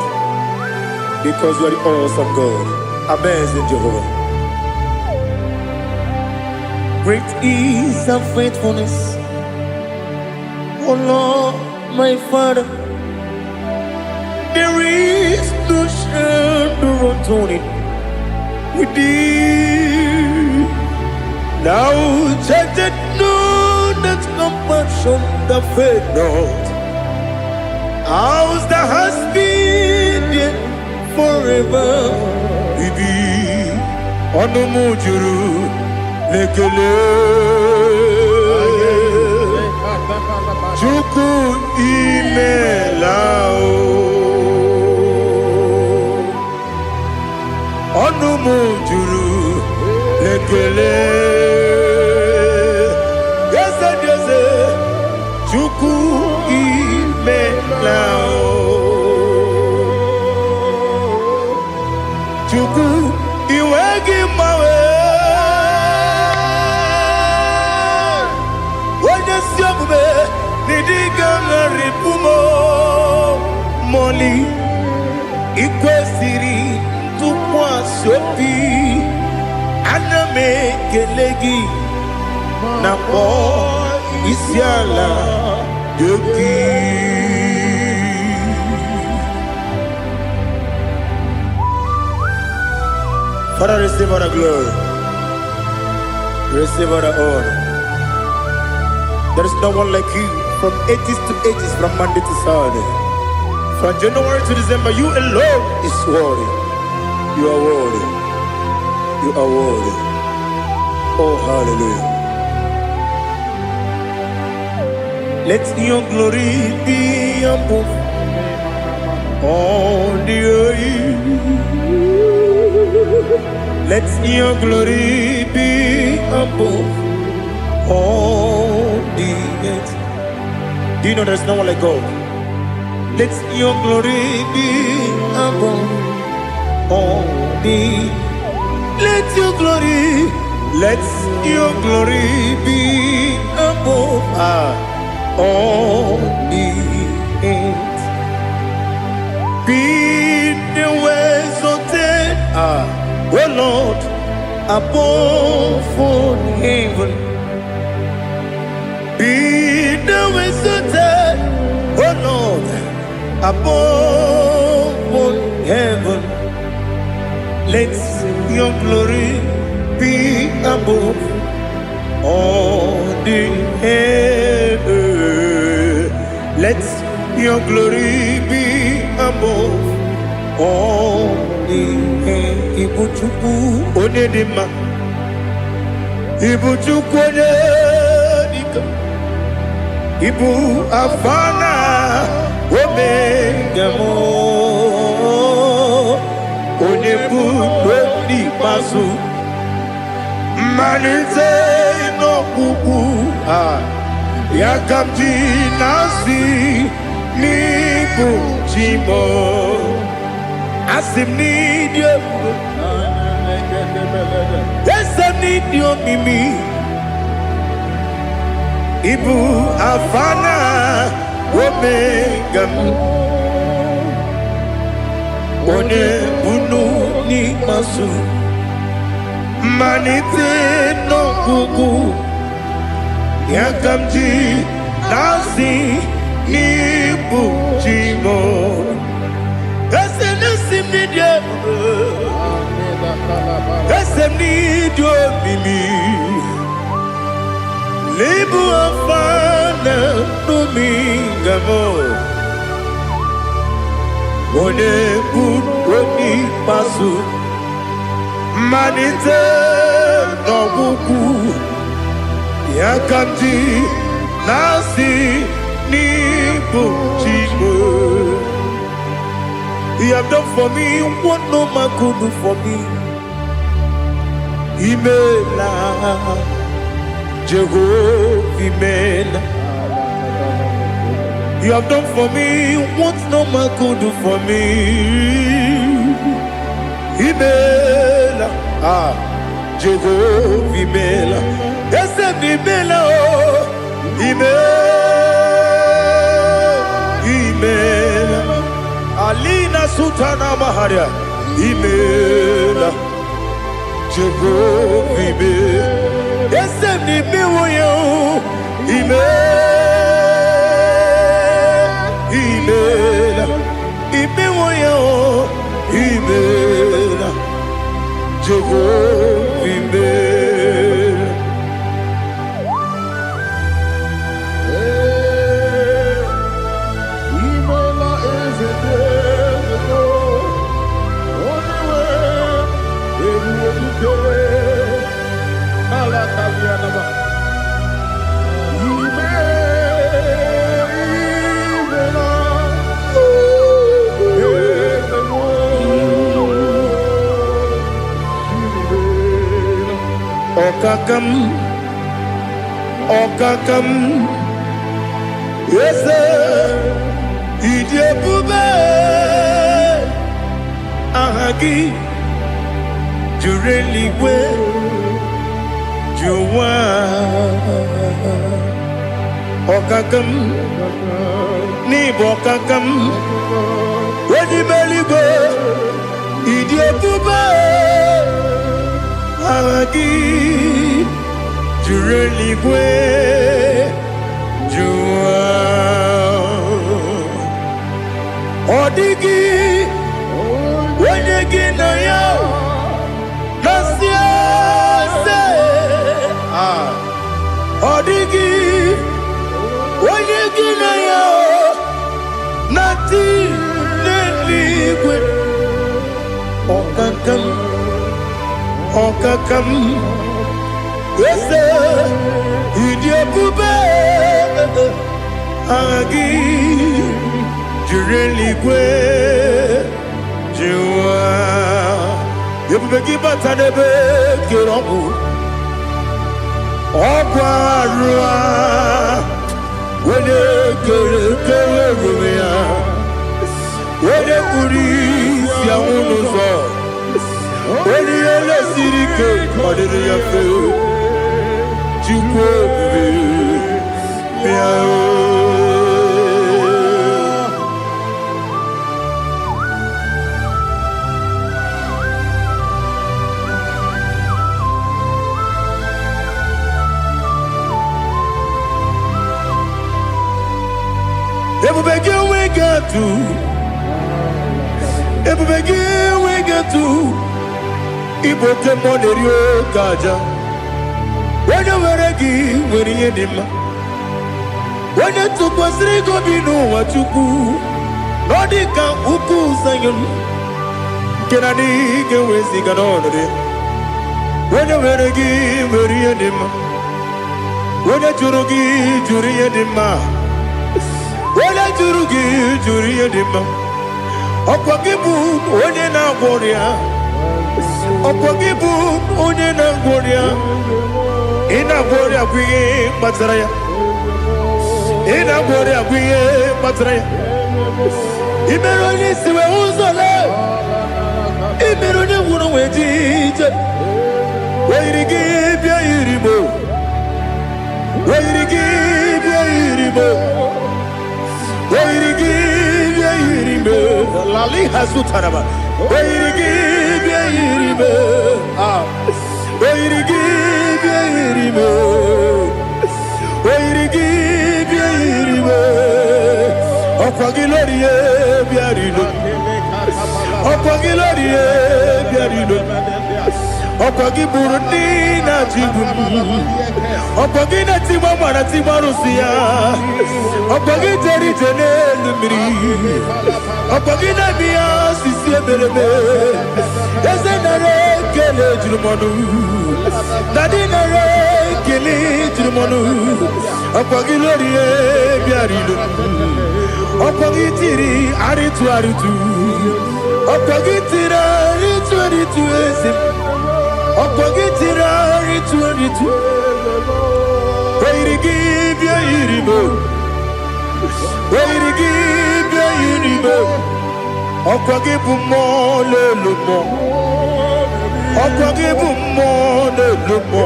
A: because you are the awesome God. Amazing Jehovah. Great is thy faithfulness, O Lord, my Father. There is no shadow of turning with thee. Now judged know that compassion that faith not. Ours that has been there forever with thee. On the mujuru. Lekele Chuku imelao Onumu juru Lekele Yese Chuku imelao Chuku iwegi mawe Moli ikwesiri tukwa sopi aname kelegi na po isiala yoki Father, receive all the glory, receive all the honor. There is no one like you. From ages to ages, from Monday to Saturday, from January to December, you alone is worthy. You are worthy. You are worthy. Oh, hallelujah. Let your glory be above all the earth. Let your glory be above all the earth. Do you know there's no one like God? Let your glory be above all the. Let your glory be above all the earth. Be the ways of death, oh Lord, above all heaven. Be the ways of death, oh Lord, above all heaven. Let your glory be above all the earth. Let your glory be above all the earth. Ibuchuku onedima, Ibuchuku onedika, Ibu afana omega mo, onebu oni pasu, manite no kuku yakamji nasi nibu Chimo Asim need you Yes, I need you, Mimi Ibu Afana Omega One Bunu Ni Masu Manite no Gugu Yakamji Nasi Ibu Chimo Esenesim Nidia Esem Nidio Mimi Libu Afana Numingamo One Buni Pasu Manite no Gugu Yakamji Nasi Nibu Chimo You have done for me what no man could do for me. Imela, Jehovah, Imela. You have done for me what no man could do for me. Imela, Jehovah, Imela. Yes, Imela, Imela. Alina Sutana Maharia Imela Jehovah Imela Esem ni miwoyo Imela Imiwoyo Imela Jehovah Imela Okakam, yes, Idiabube, Ahagi, Jureli, where you are. Okakam, Nibokakam, where the belly go, Idiabube, Ahagi. Jureli gwe jua Odigi Wenyegi na ya Nasiase Odigi Wenyegi na ya Nati Neligwe Okakam Yes, Idiabube Agi Jureli Gwe Jua Yebubeki Batanebe Kirobu Okwarua Wene Kere Rumia Wene Kuri Siamunuzo Wene Yele Sirike Kodiri Yafe Everybody we get to Ibote Monerio Gaja. When you were a gay, when you did when you took was Rico Bino, what you do, Nordica Uku Sayon, can I dig away sing an order? When you were a gay, when you did when you Jurugi, Juria Dima, when I Jurugi, Juria Dima, Opakibu, when you now warrior, Opakibu, when you now warrior. Ina gloria kuye matraya.
B: 'Cause I
A: Imeroni siwe uzole. Imeroni wuno wejije. Wairigi bia iribo. Wairigi bia iribo. Wairigi bia iribo. Lali hasutaraba. Wairigi bia iribo. Wairigi bia iribo. Wairigi bia iribo. Okwagilorie bia iribo. Okwagilorie bia iribo. Okwagi Burundi na Jibumu. Okwagi na Timama na Timarusia. Okwagi Jeri Jene Lumiri. Okwagi na Mia Sisi Ebelebe. Eze nare kele jirumonu. Nadi nare kele jirumonu. Okwagi lorie biarido. Okwagi tiri aritu aritu. Okwagi tira aritu aritu esim. Okwagitira ritu Wairigi bia iribo. Wairigi bia iribo. Okwagibu mo lelumo. Okwagibu mo lelumo.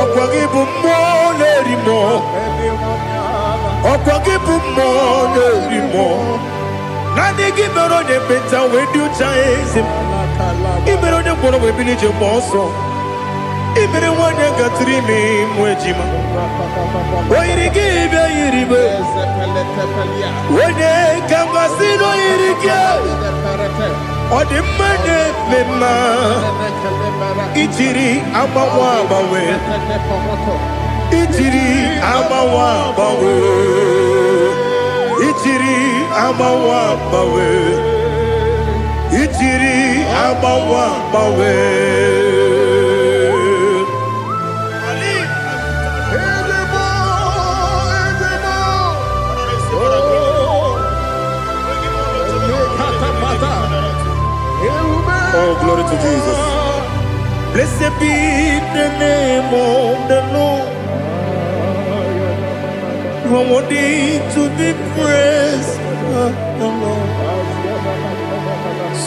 A: Okwagibu mo lerimo. Okwagibu mo lerimo. Nani gimero de beta wedu chaizim. Imere onye kworo we bilije moso. Imere wanya gatrimi mwejima. Wairigi bia iribe. Wene kamasino irige. Odimane mema. Ichiri amawa bawe. Ichiri amawa bawe. Ichiri amawa bawe. Ichiri amawa bawe. Oh, glory to Jesus. Blessed be the name of the Lord. You are worthy to be praised, the Lord.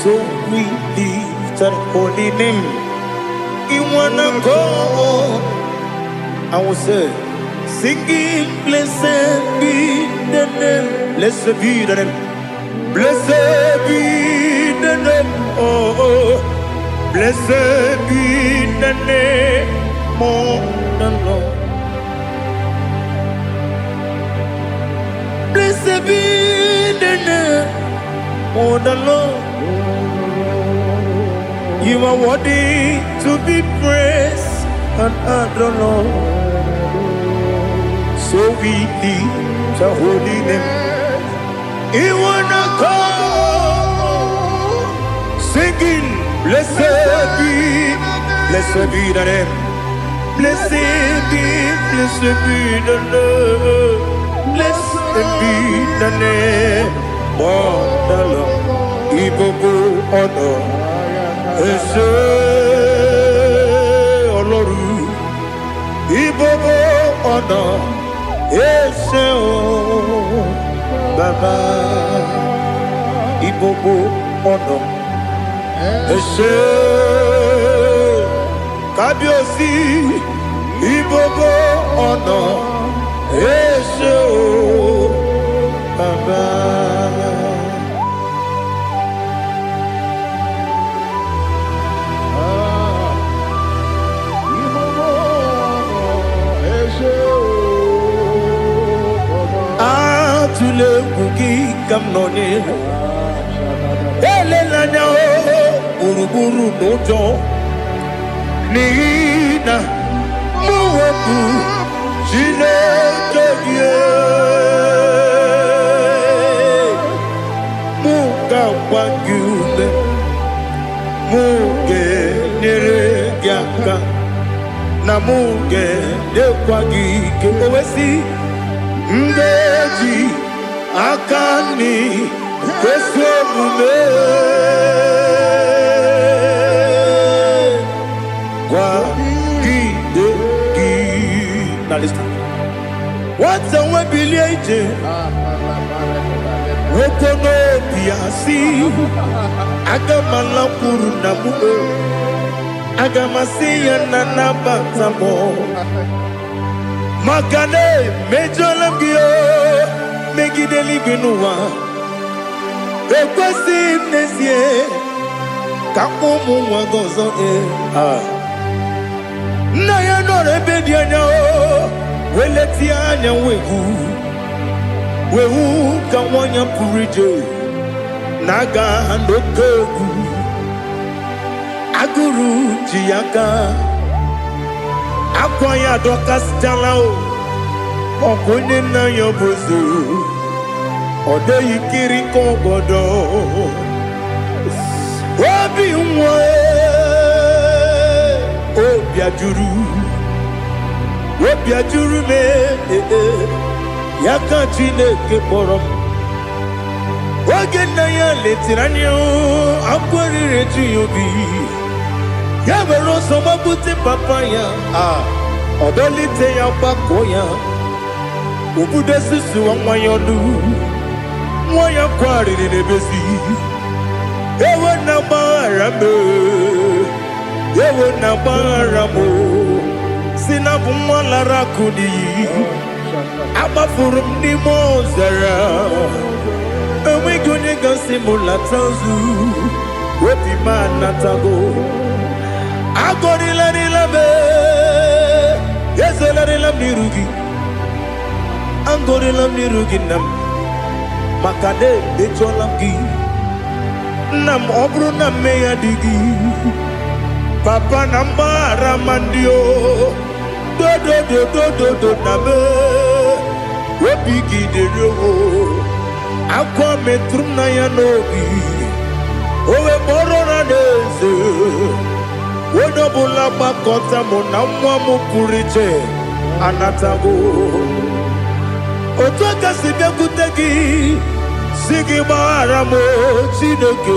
A: So we lift our holy name. You wanna go? I will say, singing, blessed be the name. Blessed be the name. Blessed be the name. Oh, blessed be the name of the Lord. Blessed be the name of the Lord. You are worthy to be praised and adored. So we lift your holy name. You wanna call, singing, blessed be the name. Blessed be the name. Blessed be the name of the Lord. Ibobo honor. Ese Oloru, Ibobo ọ̀nà, Ese o Baba, Ibobo ọ̀nà, Ese Kábíyèsí, Ibobo ọ̀nà, Ese o Baba. Tule kuki kamnoni ele lanya o uruburu nojo nina muweku jile kegie muka wangule muge nere gyaka na muge dekwagi ke owesi ngeji akani kwesomume kwa gidegi. Now listen. What's a webilie? Wokono agamasi agamalampuru namu agamasi yana nabatamo makane mejolamgio megideli binuwa ekwesi nezie kakumu wagozo na ya nore bedi anya weleti anya wehu ka wanya purije naga ndokogu aguru jiyaka akwanya dokas jalao okunye na yobozu ode yikiri kogodo obi nwa obi ajuru me yaka Chineke kpọrọ oge nna ya letiri anya akwarịrị eju ya obi ya were ọsọ gbapute papa ya ọdọlite ya gbakọ ya obodo susu nwa ya ọnụ nwa ya kwarịrị n'ebezi ewe na gbaghara m si na bụ nwa lara akụ n'iyi agbafuru m n'ime ọzara enweghị onye gasị m lata ozu obi m anatago agọrịlarịla m ezolarịla m n'iru gị agọrịla m n'iru gị nna m maka na emejọla m gị nna m ọ bụrụ na mmehie dị gị papa na mgbaghara ma ndị o dodododododo na me obi gị dịrị o akwa metụrụ na ya n'obi owe kpọrọ na n'eze onye ọbụla gbakọta mụ na nwa m pụrụ iche anatago otu aka si bịakwute gị si gị gbaghara m Chineke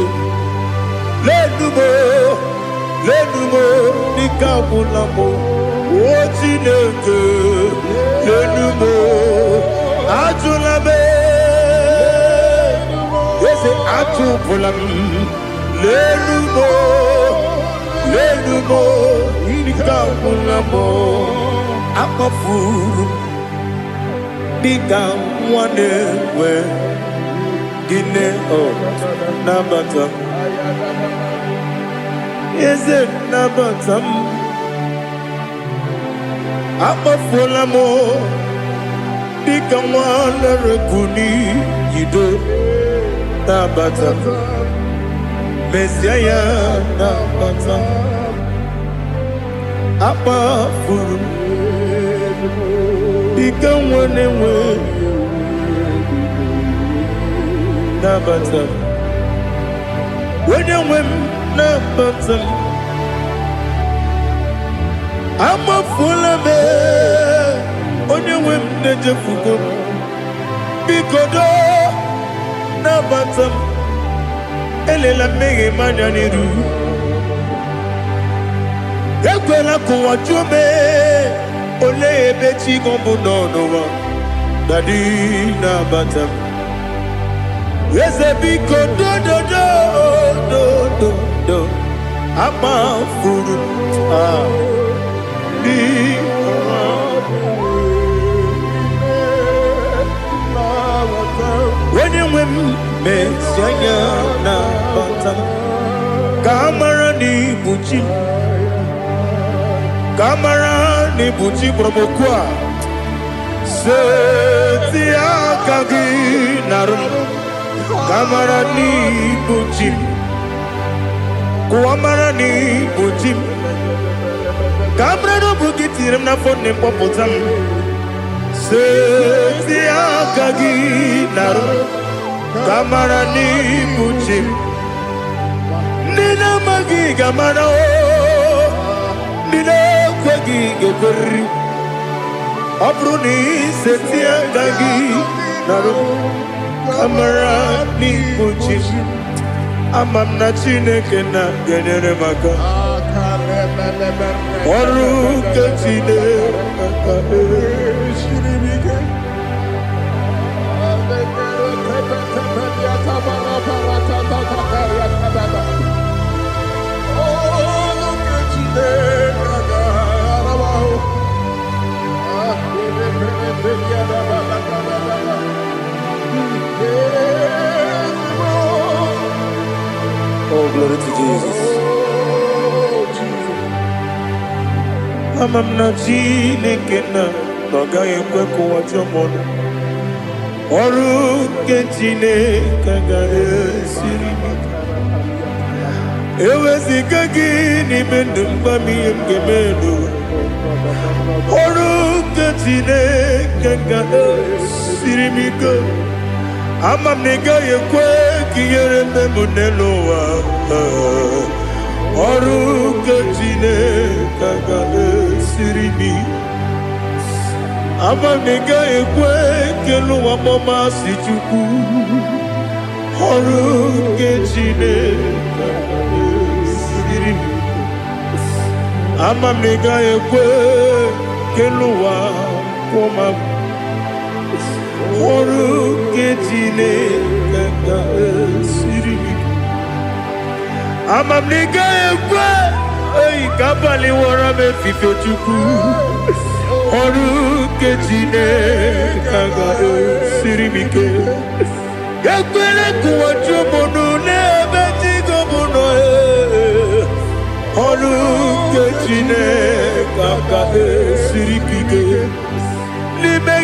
A: lenumo dịka agwụla m o Chineke lenumo ajụla m eze atụpụla m lenumo dịka agwụla m akpafuru dịka nwa na-enwe gịnị nabata eze nabata m akpafuola m dịka nwa na-erekuni yido nabata mesia ya nabata akpafuru dịka nwa na-enwe nabata onye nwe m nabata m amafuola m onye nwe m na-ejefugo m biko do nabata m elela mmehie m anya n'iru ekwela ka ụwa jụọ m olee ebe chi gị bụ n'ụwa dadi nabata m eze biko do amafuru di onye nwe m mesi anya na bata ka amara n'ibu chi ka amara n'ibu chi kpọrọmokwu a seti aka gị narụ kamara n'ibu chi kuamara n'ibu chi kamara n'obu gị tiri m n'afọ nne mkpọpụta m seti aka gị narụ kamara n'ibu chi ndị na-amaghị ga-amara ndị na-ekweghị ga-ekweriri ọ bụrụ na iseti aka gị narụ kamara n'ibu chi ama m na Chineke na-enyere m aka ọrụ nke Chineke Oh, glory to Jesus. Amam na Chineke na gaghị ekwe ka ụwa jọọ m. Ọrụ nke Chineke ga-esiri m. Eweziga gị n'ime ndụ mgba m ihe m ga-eme n'ụwa. Ọrụ nke Chineke ga-esiri m ike. Ama m na ị gaghị ekwe ka ihere mee m n'elu ụwa. Ọrụ nke Chineke ga-esiri m ike. Ama m na ị gaghị ekwe ka elu ụwa gbamasị Chukwu. Ọrụ nke Chineke ga-esiri m ike. Ama m na ị gaghị ekwe ka elu ụwa kwụma m. Ọrụ nke Chineke ga-esiri m ike. Ama m na ị gaghị ekwe ka abalị wara m efife Chukwu. Ọrụ nke Chineke ga-esiri m ike. Ekwela ka ụwa jụọ m n'ebe chi gị bụ nọ. Ọrụ nke Chineke ga-esiri m ike. N'ime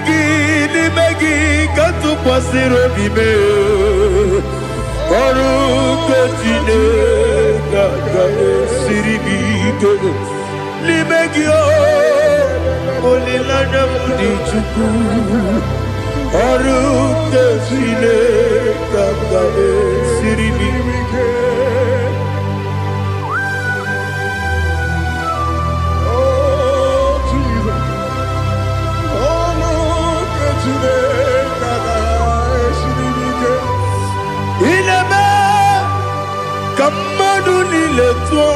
A: gị ka tụkwasịrị obi m. Ọrụ nke Chineke ga-esiri m ike. N'ime gị olileanya m dị Chukwu. Ọrụ nke Chineke ga-esiri m ike. Ineme ka mmadụ niile tụọ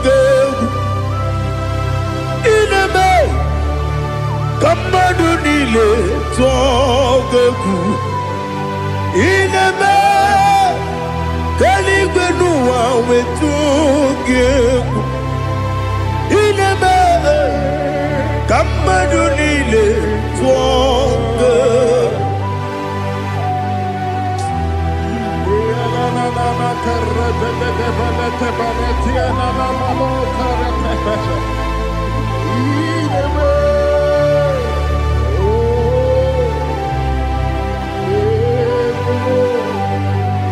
A: gị egwu. Ineme ka mmadụ niile tụọ gị egwu. Ineme ka eluigwe n'ụwa wee tụọ gị egwu. Ineme ka mmadụ niile tụọ gị egwu.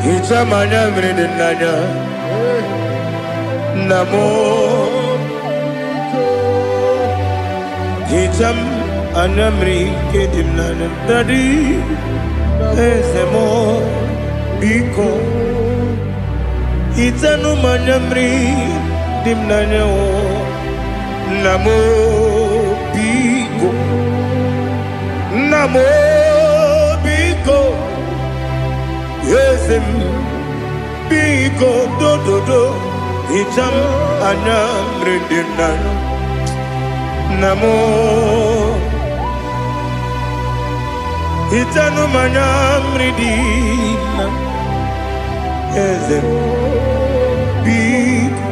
A: Hicham anya mmiri dị n'anya nna m. Hicham anya mmiri nke dị m n'anya Daddy, eze m biko. Hichanụ m anya mmiri dị m n'anya nna m biko. Nna m biko. Eze m biko dododo. Hicham anya mmiri dị m n'anya nna m. Hichanụ m anya mmiri dị na eze m biko.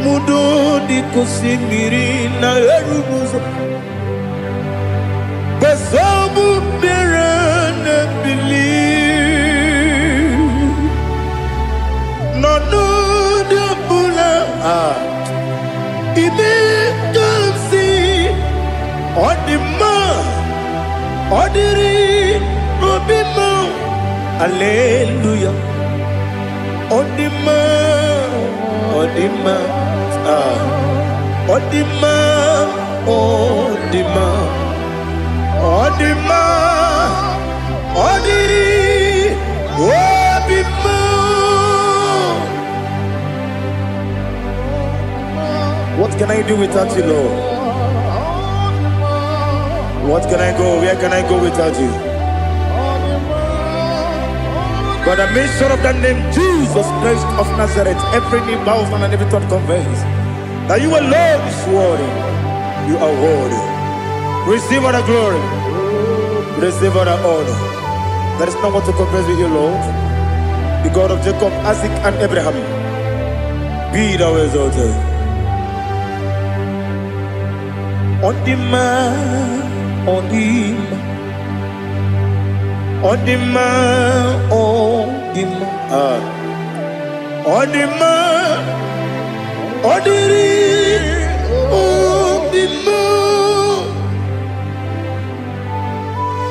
A: Mudo dịka osimiri na-eru ụzọ. Nsogbu bịara na-ebili. N'ọnọdụ ọbụla ime ka m si ọ dị mma. Ọ dịrị n'obi m. Hallelujah. Ọ dị mma. Ọ dị mma. Ọ dị mma. Ọ dị mma. Ọ dị mma. Ọ dịrị obi m. What can I do without you, Lord? What can I go? Where can I go without you? By the mention of that name, Jesus Christ of Nazareth, every knee bows and every tongue confesses that you alone is worthy. You are worthy. Receive all the glory. Receive all the honor. There is no one to confess with you, Lord. The God of Jacob, Isaac, and Abraham. Be thou exalted. On the man, on the man. On the man, on the man. Odima, Odiri.